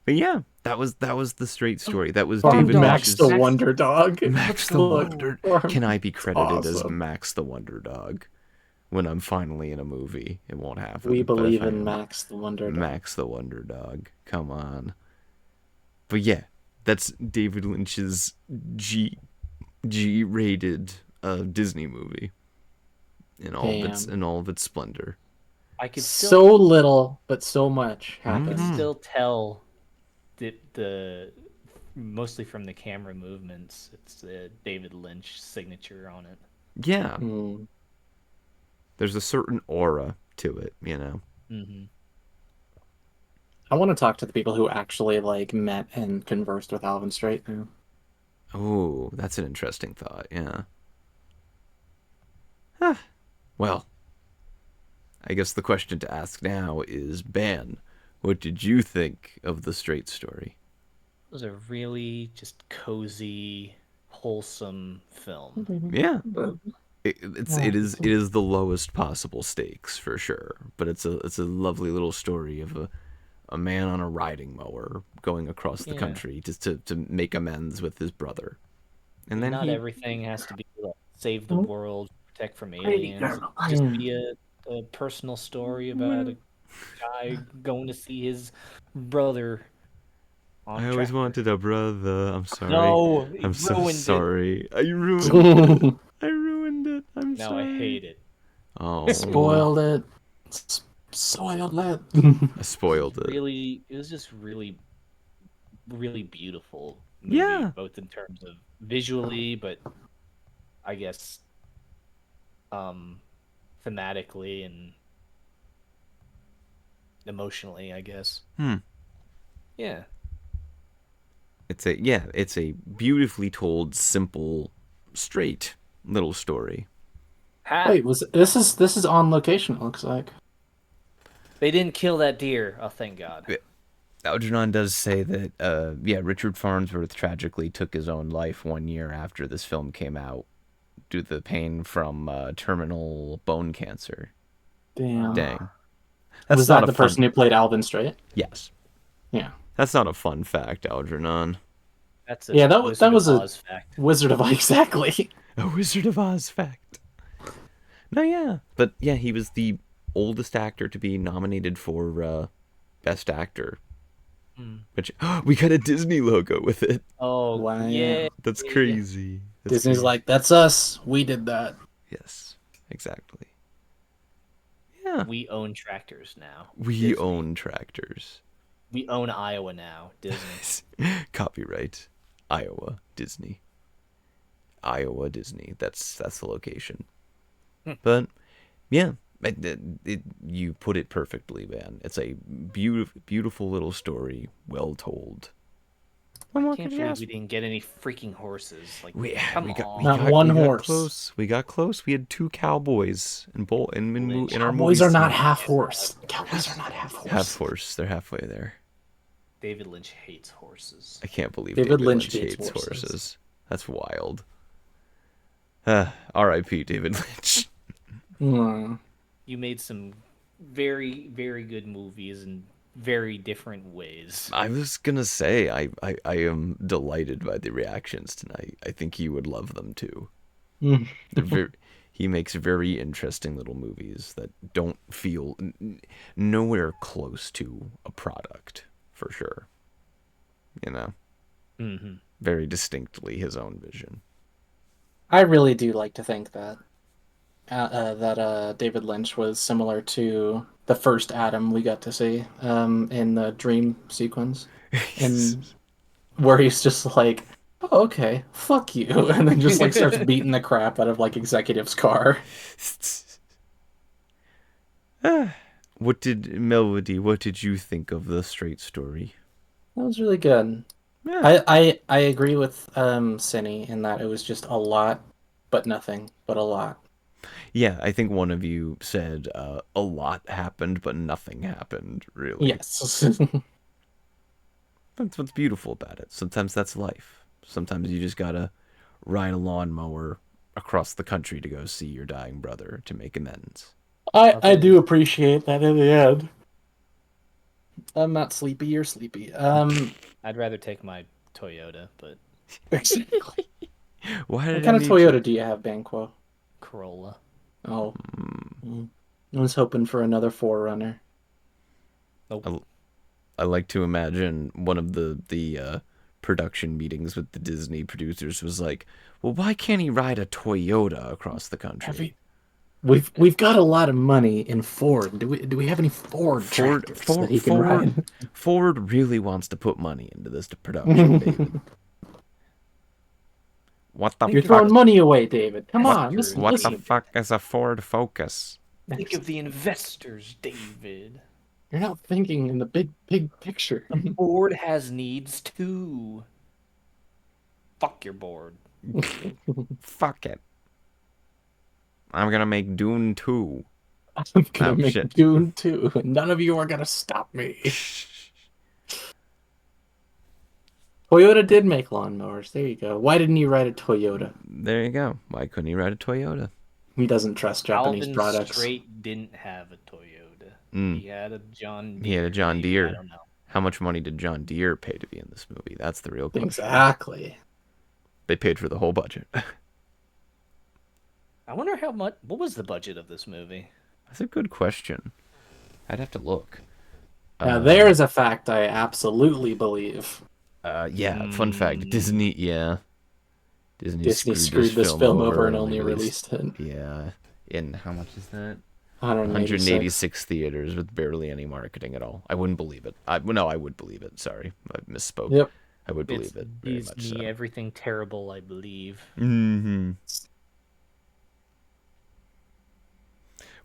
But yeah, that was the straight story. That was David Max Lynch's the Wonder Dog. Max the Wonder. Can I be credited as awesome. Max the Wonder Dog when I'm finally in a movie? It won't happen. We but if believe I in am, Max the Wonder Dog. Max the Wonder Dog. Come on. But yeah, that's David Lynch's G-rated Disney movie in all of its splendor. I could So little, but so much I happened. could still tell the mostly from the camera movements, it's the David Lynch signature on it. Yeah. There's a certain aura to it, you know. Mm-hmm. I want to talk to the people who actually like met and conversed with Alvin Strait now. Oh, that's an interesting thought. Yeah. Huh. Well, I guess the question to ask now is, Ben, what did you think of the Strait story? It was a really just cozy, wholesome film. Yeah. It is the lowest possible stakes for sure, but it's a lovely little story of a man on a riding mower going across the country just to make amends with his brother. And then not everything has to be like, save the world, protect from aliens. Just be a personal story about a guy going to see his brother. I always wanted a brother. I'm sorry. No, I'm so sorry. I ruined it. I ruined it. I'm sorry. Now I hate it. Oh, Spoiled it. Spoiled it. I spoiled it. Really, it was just really, really beautiful movie, Yeah. both in terms of visually, but I guess thematically and emotionally, I guess. Yeah. It's a beautifully told, simple, straight little story. Wait, this is on location? It looks like. They didn't kill that deer. Oh, thank God. Algernon does say that, Richard Farnsworth tragically took his own life 1 year after this film came out due to the pain from terminal bone cancer. Damn. Dang. Was that the person who played Alvin Straight? Yes. Yeah. That's not a fun fact, Algernon. That's that was a Oz fact. Wizard of Oz, exactly. A Wizard of Oz fact. No, yeah. But yeah, he was the oldest actor to be nominated for Best Actor. Which, we got a Disney logo with it. Oh, Wow. yeah. That's crazy. That's Disney's crazy. like, that's us. We did that. Yes, exactly. Yeah. We own tractors now. We Disney. own tractors. We own Iowa now. Disney. Copyright. Iowa, Disney. Iowa, Disney. That's the location. But, yeah. You put it perfectly, man. It's a beautiful little story, well told. I can't believe we didn't get any freaking horses. Like, come on. Not one we got horse. Close. We got close. We had 2 cowboys in our Cowboys movies. are not half horse. Cowboys are not half horse. Half horse. They're halfway there. David Lynch hates horses. I can't believe David David Lynch Lynch hates hates horses. horses. That's wild. R.I.P. David Lynch. You made some very, very good movies in very different ways. I was gonna say I am delighted by the reactions tonight. I think you would love them too. He makes very interesting little movies that don't feel nowhere close to a product, for sure. You know, very distinctly his own vision. I really do like to think that David Lynch was similar to the first Adam we got to see in the dream sequence, and where he's just like, "Oh, okay, fuck you," and then just like starts beating the crap out of like executive's car. What did Melody? What did you think of the straight story? That was really good. Yeah. I agree with Cinny in that it was just a lot, but nothing, but a lot. Yeah, I think one of you said a lot happened, but nothing happened, really. Yes. That's what's beautiful about it. Sometimes that's life. Sometimes you just gotta ride a lawnmower across the country to go see your dying brother to make amends. I do appreciate that in the end. I'm not sleepy, you're sleepy. I'd rather take my Toyota, but Exactly. What What kind of Toyota do you have, Banquo? Corolla. Oh. I was hoping for another 4Runner. Nope. I like to imagine one of the production meetings with the Disney producers was like, well, why can't he ride a Toyota across the country? We've got a lot of money in Ford. Do we have any Ford tractors that he can ride? Ford really wants to put money into this production, David. What the You're fuck? throwing money away, David. Come on, listen. What listen. the fuck is a Ford Focus? Think of the investors, David. You're not thinking in the big picture. Board has needs too. Fuck your board. Fuck it. I'm gonna make Dune 2. I'm gonna make shit. Dune 2, and none of you are gonna stop me. Toyota did make lawnmowers. There you go. Why didn't he ride a Toyota? There you go. Why couldn't he ride a Toyota? He doesn't trust Japanese Alvin products. Straight didn't have a Toyota. He had a John Deere. He had a John Deere. I don't know. How much money did John Deere pay to be in this movie? That's the real question. Exactly. They paid for the whole budget. I wonder how much. What was the budget of this movie? That's a good question. I'd have to look. Now, there is a fact I absolutely believe. Yeah, fun fact. Disney Disney screwed this film over and only released it. Yeah. In how much is that? 186. 186 theaters with barely any marketing at all. I wouldn't believe it. I would believe it. Sorry, I misspoke. Yep. I would believe it very much Disney, so. everything terrible, I believe. Mm-hmm.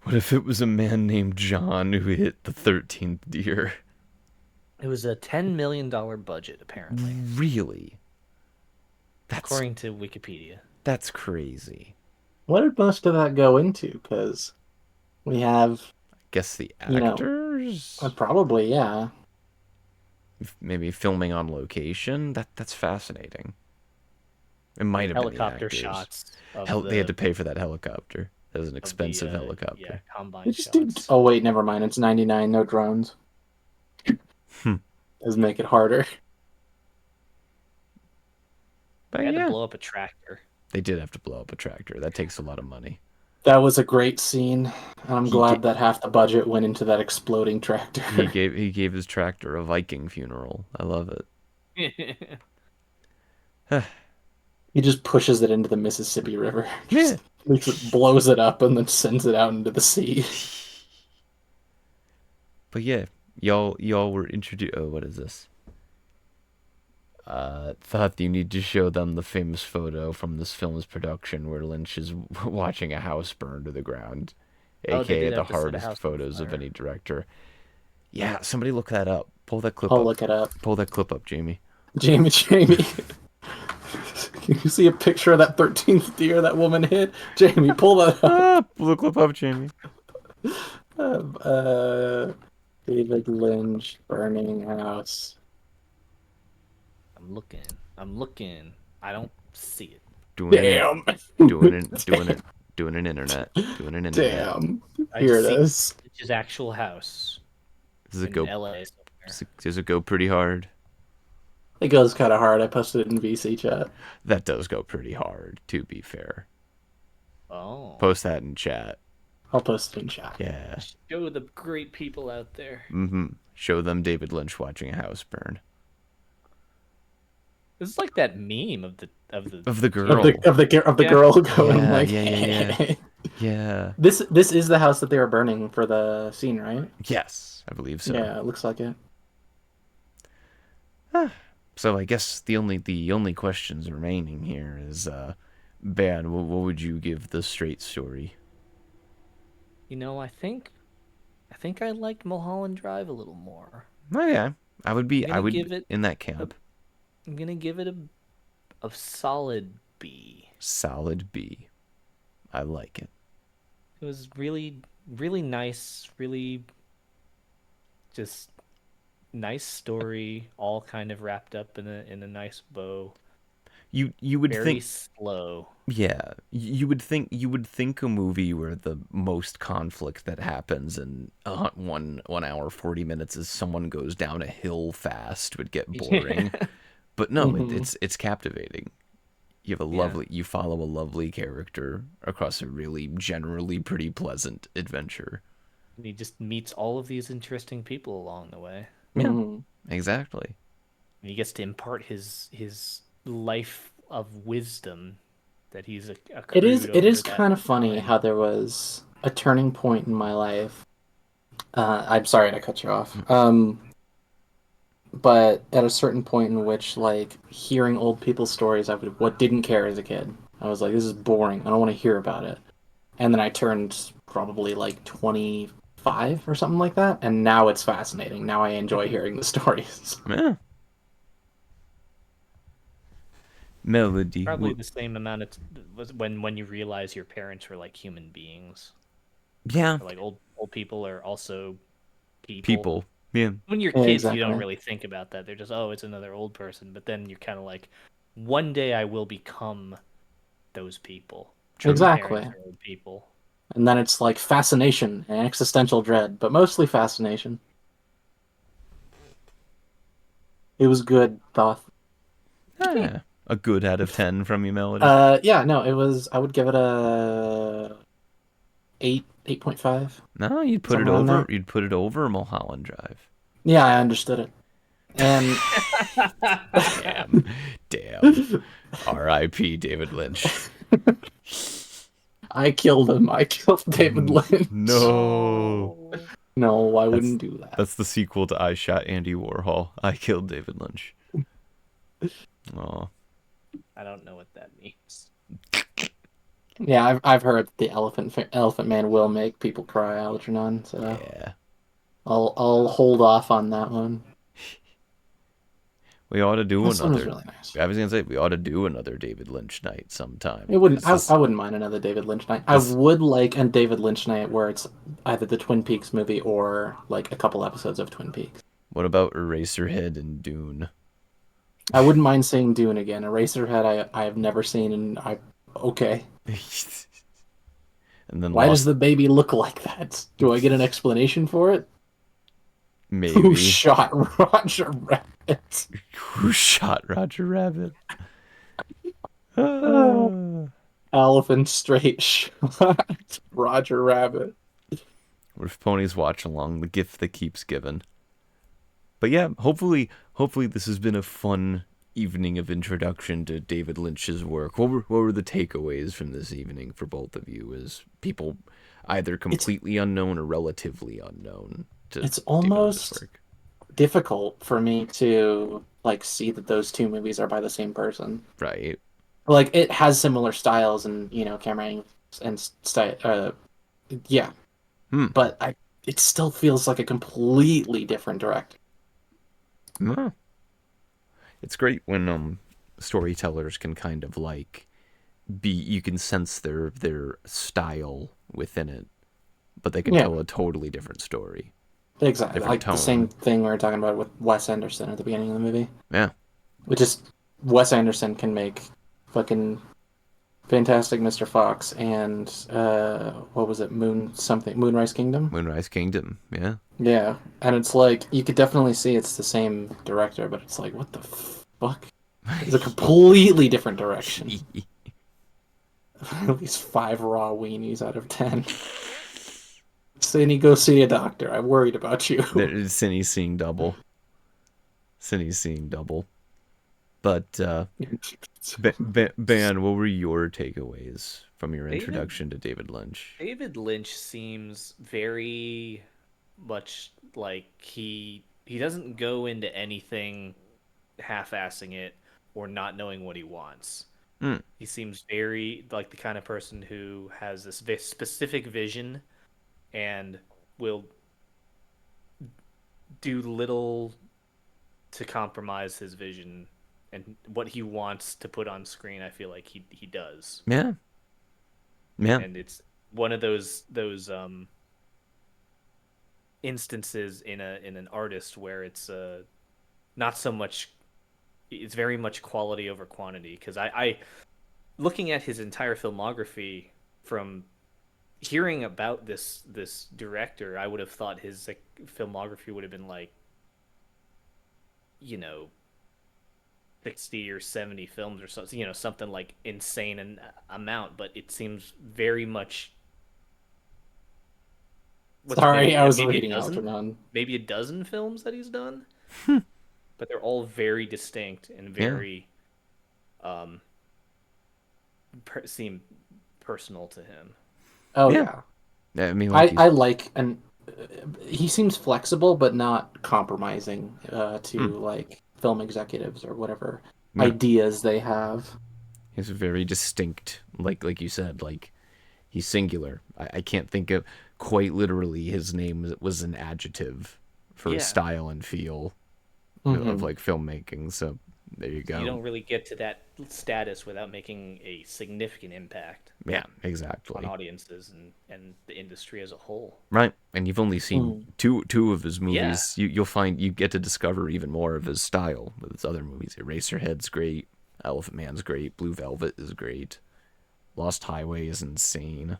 What if it was a man named John who hit the 13th deer? It was a $10 million budget, apparently, Really? according to Wikipedia. That's crazy. What did most of that go into? Because we have... Guess the You know, actors? probably, yeah. Maybe filming on location? That's fascinating. It might have been the Helicopter actors. shots. They had to pay for that helicopter. That's an expensive helicopter. Yeah, combine They just do. shots. Oh wait, never mind. It's 99. No drones. Does make it harder. But They had to yeah, blow up a tractor. they did have to blow up a tractor. That takes a lot of money. That was a great scene. I'm He glad ga- that half the budget went into that exploding tractor. He gave his tractor a Viking funeral. I love it. He just pushes it into the Mississippi River. Yeah. Blows it up and then sends it out into the sea. But yeah, y'all were introduced. Oh, what is this? Thought you need to show them the famous photo from this film's production where Lynch is watching a house burn to the ground, Oh, they aka did the have to set a hardest house on photos of fire. any director. Yeah, somebody look that up. Pull that clip I'll up. look it up. Pull that clip up, Jamie. Jamie. Can you see a picture of that 13th deer that woman hit? Jamie, pull that up. Pull the clip up, Jamie. David Lynch burning house. I'm looking. I don't see it. Doing Damn. Doing an internet. Damn. I Here just it see is. Lynch's actual house Does it in go? LA somewhere. Does it go pretty hard? It goes kind of hard. I posted it in VC chat. That does go pretty hard, to be fair. Oh. Post that in chat. I'll post it in chat. Yeah. Show the great people out there. Show them David Lynch watching a house burn. This is like that meme of the Of the girl. Of the Yeah. girl going Yeah, like. yeah. Yeah. This is the house that they were burning for the scene, right? Yes, I believe so. Yeah, it looks like it. So I guess the only questions remaining here is, Ben, what would you give the straight story? You know, I think I liked Mulholland Drive a little more. Oh yeah, I would give it in that camp. I'm gonna give it a solid B. Solid B. I like it. It was really, really nice, really just nice story, all kind of wrapped up in a nice bow. You would Very think, slow. yeah, you would think a movie where the most conflict that happens in 1 hour 40 minutes is someone goes down a hill fast would get boring. But no, it's captivating. You follow a lovely character across a really generally pretty pleasant adventure. And he just meets all of these interesting people along the way. Yeah, exactly. And he gets to impart his life of wisdom that he's accrued It is over that kind of funny time. how there was a turning point in my life. I'm sorry to cut you off. But at a certain point in which, like, hearing old people's stories, didn't care as a kid. I was like, this is boring. I don't want to hear about it. And then I turned probably like 25 or something like that, and now it's fascinating. Now I enjoy hearing the stories. Yeah. Melody. Probably the same amount was when you realize your parents were like human beings. Yeah. Or, like old people are also People. Yeah. When you're Yeah, kids, you don't exactly. really think about that. They're just, oh, it's another old person. But then you're kind of like, one day I will become those people. My Exactly. parents are old people. And then it's like fascination and existential dread, but mostly fascination. It was good, Thoth. Ah, a good out of 10 from you, Melody. Yeah, no, it was. I would give it a 8.5. No, you'd put it somewhere in over. there. You'd put it over Mulholland Drive. Yeah, I understood it. And Damn. R.I.P. David Lynch. I killed him. I killed David Lynch. No. No, I wouldn't do that. That's the sequel to I Shot Andy Warhol. I Killed David Lynch. Oh. I don't know what that means. Yeah, I've heard the Elephant Man will make people cry, Algernon. So Yeah. I'll hold off on that one. We ought to do This one was another. really nice. I was gonna say we ought to do another David Lynch night sometime. It wouldn't. This is- I wouldn't mind another David Lynch night. I would like a David Lynch night where it's either the Twin Peaks movie or like a couple episodes of Twin Peaks. What about Eraserhead and Dune? I wouldn't mind seeing Dune again. Eraserhead, I have never seen, and okay. And And then Why lost, does the baby look like that? Do I get an explanation for it? maybe. Who shot Roger Rabbit? Who shot Roger Rabbit? Elephant straight shot Roger Rabbit. Riff Ponies watch along, the gift that keeps giving. But yeah, hopefully this has been a fun evening of introduction to David Lynch's work. What were the takeaways from this evening for both of you as people either completely unknown or relatively unknown to It's David Lynch's almost work? difficult for me to like see that those two movies are by the same person. Right. Like it has similar styles and camera angles and style. Yeah, but it still feels like a completely different director. Yeah. It's great when storytellers can kind of like you can sense their style within it, but they can tell a totally different story. Exactly, Different like tone. the same thing we were talking about with Wes Anderson at the beginning of the movie. Yeah. Which is Wes Anderson can make fucking Fantastic Mr. Fox and what was it, Moonrise Kingdom? Moonrise Kingdom, yeah. Yeah, and it's like you could definitely see it's the same director, but it's like what the fuck? It's a completely different direction. At least 5 raw weenies out of 10. Cindy, go see a doctor. I'm worried about you. Cindy's seeing double. Cindy's seeing double. But Ben, what were your takeaways from your introduction to David Lynch? David Lynch seems very much like he doesn't go into anything half-assing it or not knowing what he wants. He seems very like the kind of person who has this very specific vision and will do little to compromise his vision, and what he wants to put on screen, I feel like he does. Yeah. Yeah. And it's one of those instances in an artist where it's not so much, it's very much quality over quantity, because I looking at his entire filmography, from hearing about this director, I would have thought his filmography would have been like 60 or 70 films or something, something like insane an amount, but it seems very much. Sorry, I was reading Algernon. Maybe a dozen films that he's done, but they're all very distinct and very seem personal to him. Oh yeah. I mean, I like, and he seems flexible but not compromising to like film executives or whatever ideas they have. He's very distinct, like you said, like he's singular. I can't think of quite literally his name was an adjective for his style and feel of like filmmaking. So there you go. You don't really get to that status without making a significant impact. Yeah, exactly. On audiences and the industry as a whole. Right, and you've only seen two of his movies. Yeah. You'll find you get to discover even more of his style with his other movies. Eraserhead's great, Elephant Man's great, Blue Velvet is great, Lost Highway is insane,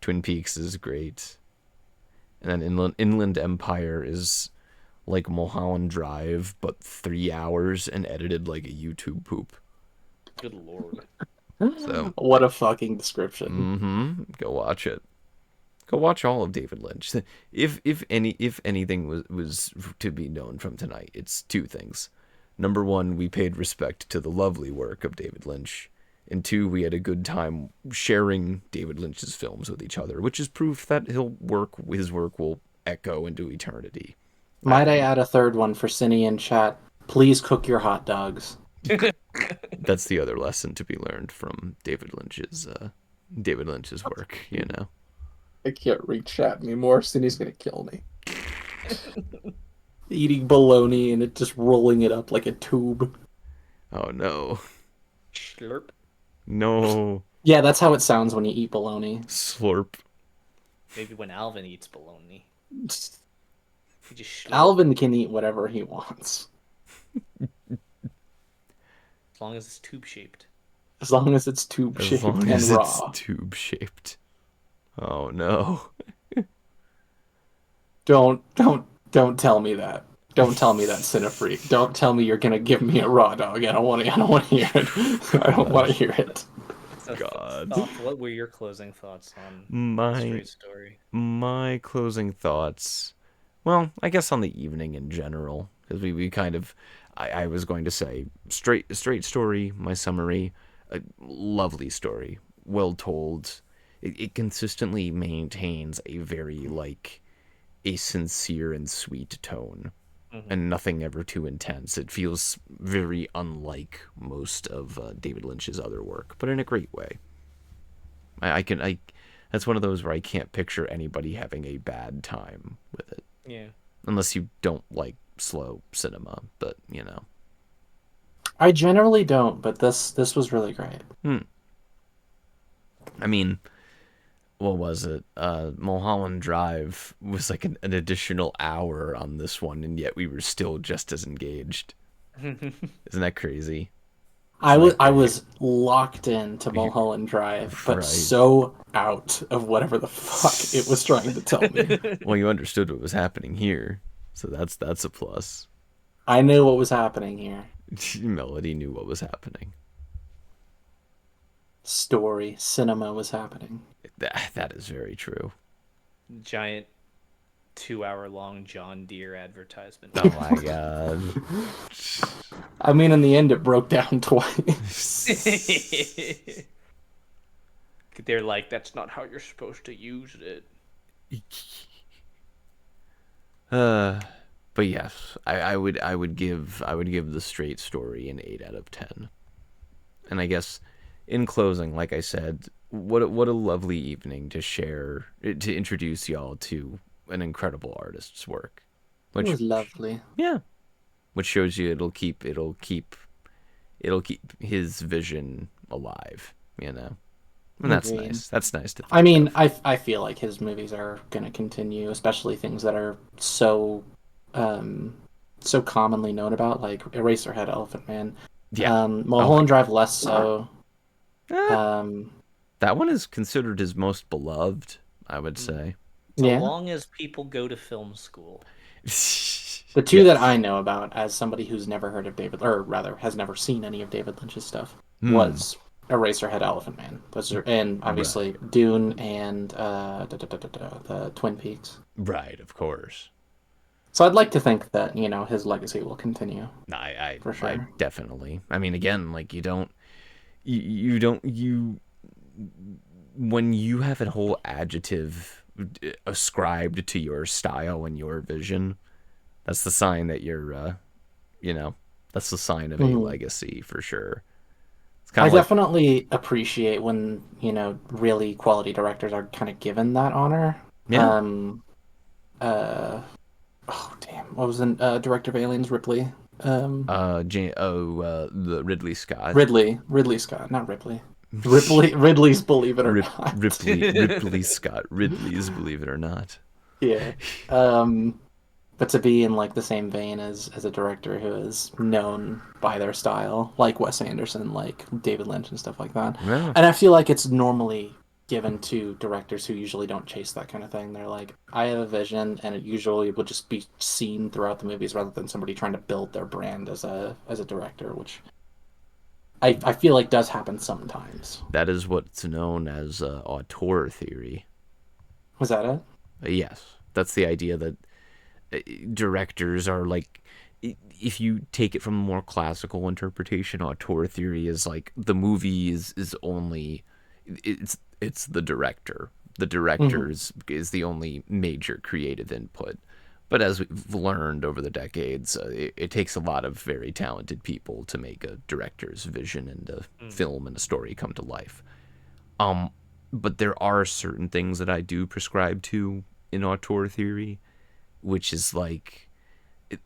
Twin Peaks is great, and then Inland Empire is like Mulholland Drive, but 3 hours and edited like a YouTube poop. Good lord. So what a fucking description. Go watch it. Go watch all of David Lynch. If anything was to be known from tonight, it's 2 things. Number 1, we paid respect to the lovely work of David Lynch. And 2, we had a good time sharing David Lynch's films with each other, which is proof that his work will echo into eternity. Might I add a third one for Cine in chat? Please cook your hot dogs. That's the other lesson to be learned from David Lynch's work, I can't read chat anymore. Cine's gonna kill me. Eating bologna and it just rolling it up like a tube. Oh no. Slurp. No. Yeah, that's how it sounds when you eat bologna. Slurp. Maybe when Alvin eats bologna. Alvin can eat whatever he wants. As long as it's tube shaped. As long as it's tube shaped and raw. Tube shaped. Oh no. Don't tell me that. Don't tell me that, Cinefreak. Don't tell me you're gonna give me a raw dog. I don't want to. I don't want to hear it. I don't want to hear it. So, God. Thoth, what were your closing thoughts on My Straight Story? my closing thoughts. Well, I guess on the evening in general, because we kind of, I was going to say straight story. My summary, a lovely story, well told. It consistently maintains a very a sincere and sweet tone, and nothing ever too intense. It feels very unlike most of David Lynch's other work, but in a great way. I that's one of those where I can't picture anybody having a bad time with it. Yeah. Unless you don't like slow cinema, but I generally don't, but this was really great. I mean, what was it? Mulholland Drive was like an additional hour on this one, and yet we were still just as engaged. Isn't that crazy? I was locked into Mulholland Drive, but Right. so out of whatever the fuck it was trying to tell me. Well, you understood what was happening here, so that's a plus. I knew what was happening here. Melody knew what was happening. Story, cinema was happening. That is very true. Giant 2-hour-long John Deere advertisement. Oh my god. I mean, in the end, it broke down twice. They're like, that's not how you're supposed to use it. But yes, I would give the Straight Story an 8 out of 10. And I guess in closing, like I said, what a lovely evening to share, to introduce y'all to an incredible artist's work. It was lovely. Yeah. Which shows you it'll keep his vision alive, And that's Agreed. nice. That's nice to think I mean, of. I feel like his movies are going to continue, especially things that are so commonly known about, like Eraserhead, Elephant Man. Yeah. Mulholland Drive less so. That one is considered his most beloved, I would say. So Yeah. long as people go to film school. The two that I know about, as somebody who's never heard of David, or rather has never seen any of David Lynch's stuff, was Eraserhead, Elephant Man. Those are, and obviously Dune and the Twin Peaks. Right, of course. So I'd like to think that his legacy will continue. I For sure. I definitely. I mean, again, like you when you have a whole adjective ascribed to your style and your vision, that's the sign that you're, that's the sign of a legacy for sure. It's I kind of definitely appreciate when really quality directors are kind of given that honor. Yeah. Oh damn! What was the director of Aliens? Ripley. the Ridley Scott. Ridley Scott, not Ripley. Ridley's Believe It or Not. Ridley Scott. Ridley's Believe It or Not. Yeah. But to be in like the same vein as a director who is known by their style, like Wes Anderson, like David Lynch and stuff like that. Yeah. And I feel like it's normally given to directors who usually don't chase that kind of thing. They're like, I have a vision, and it usually will just be seen throughout the movies rather than somebody trying to build their brand as a director, which I feel like does happen sometimes. That is what's known as auteur theory. Was that it? Yes, that's the idea that directors are like, if you take it from a more classical interpretation, auteur theory is like the movie is only it's the director. The director is the only major creative input. But as we've learned over the decades, it takes a lot of very talented people to make a director's vision and a film and a story come to life. But there are certain things that I do prescribe to in auteur theory, which is like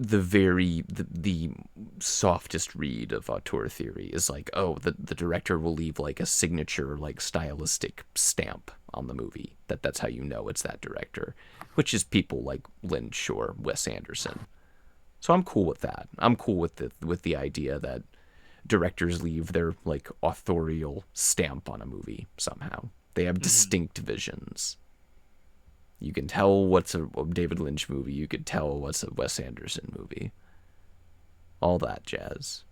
the softest read of auteur theory is like, oh, the director will leave like a signature, like stylistic stamp on the movie. That's how you know it's that director, which is people like Lynch or Wes Anderson. So I'm cool with that. I'm cool with the idea that directors leave their like authorial stamp on a movie somehow. They have distinct visions. You can tell what's a David Lynch movie. You could tell what's a Wes Anderson movie. All that jazz.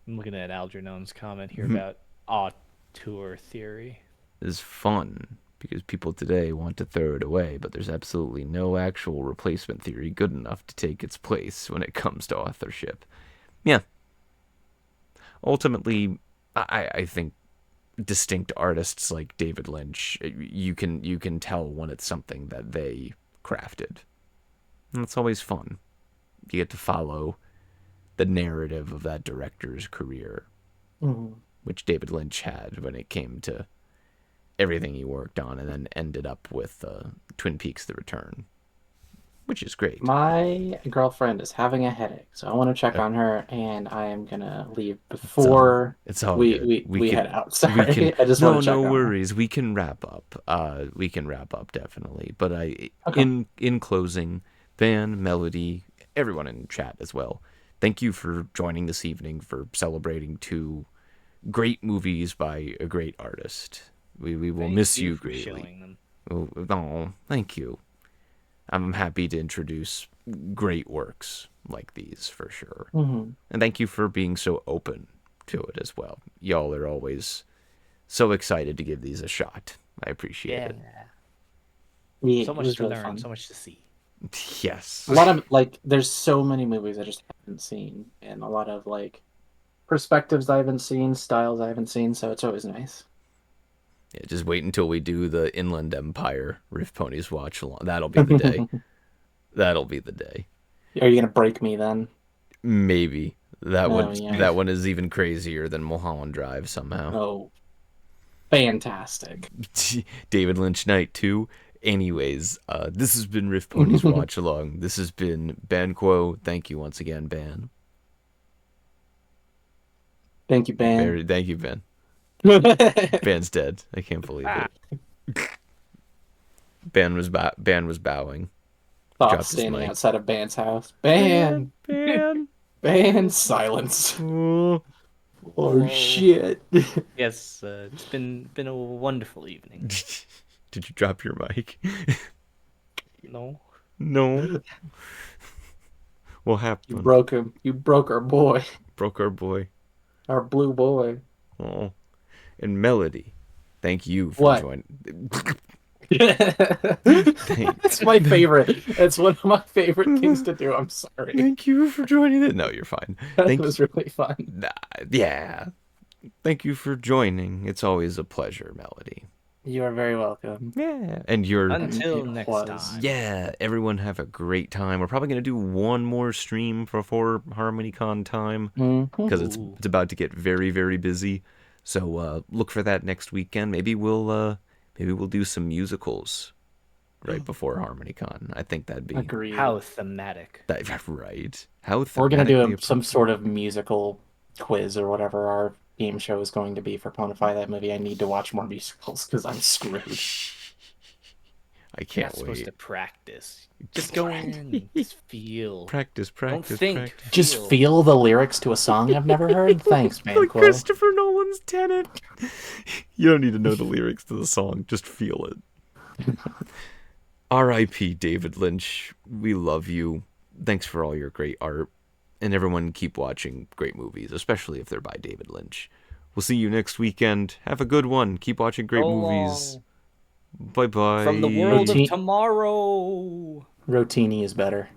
I'm looking at Algernon's comment here about auteur theory. Is fun because people today want to throw it away, but there's absolutely no actual replacement theory good enough to take its place when it comes to authorship. Yeah. Ultimately, I think distinct artists like David Lynch, you can tell when it's something that they crafted. And it's always fun. You get to follow the narrative of that director's career, which David Lynch had when it came to everything he worked on, and then ended up with Twin Peaks: The Return, which is great. My girlfriend is having a headache, so I want to check on her, and I am gonna leave before it's all we good. head out. Sorry, I just want to check on her. No worries. We can wrap up. We can wrap up definitely. But Okay. in closing, Van, Melody, everyone in chat as well, thank you for joining this evening, for celebrating 2 great movies by a great artist. We will miss you for greatly. showing them. Oh, thank you. I'm happy to introduce great works like these for sure. And thank you for being so open to it as well. Y'all are always so excited to give these a shot. I appreciate it. Yeah, So it much was to really learn, fun. so much to see. Yes. A lot of there's so many movies I just haven't seen, and a lot of perspectives I haven't seen, styles I haven't seen, so it's always nice. Yeah, just wait until we do the Inland Empire Riff Ponies watch along. That'll be the day. That'll be the day. Are you gonna break me then? Maybe. That yeah. that one is even crazier than Mulholland Drive somehow. Oh, fantastic. David Lynch Night 2. Anyways, this has been Riff Ponies Watch Along. This has been Banquo. Thank you once again, Ban. Thank you, Ben. Thank you, Ben. Ban's dead. I can't believe it. Ben was bowing. Thought Dropped his standing mic. outside of Ban's house. Ban! Ban. Ban! Silence. Oh. Oh, shit. Yes, it's been a wonderful evening. Did you drop your mic? No. No. What happened? You broke him. You broke our boy. Broke our boy. Our blue boy. Oh. And Melody, thank you for What? joining. It's my favorite. It's one of my favorite things to do. I'm sorry. Thank you for joining it. No, you're fine. That was really fun. Yeah. Thank you for joining. It's always a pleasure, Melody. You are very welcome. Yeah. And you're... Until It next was. time. Yeah, everyone have a great time. We're probably going to do one more stream before HarmonyCon time, because it's about to get very, very busy. So look for that next weekend. Maybe we'll do some musicals right before HarmonyCon. I think that'd be Agreed. How thematic. right. How We're gonna do thematically some appropriate. sort of musical quiz or whatever our game show is going to be for Ponify That Movie. I need to watch more musicals because I'm screwed. I You're can't not supposed wait. to practice. Just go in and just feel. Practice. Don't think. Practice. Just feel the lyrics to a song I've never heard. Thanks, man. Like Christopher Nolan's Tenet. You don't need to know the lyrics to the song. Just feel it. R.I.P. David Lynch. We love you. Thanks for all your great art. And everyone keep watching great movies, especially if they're by David Lynch. We'll see you next weekend. Have a good one. Keep watching great movies. Bye-bye. From the world of Routine- tomorrow. Rotini is better.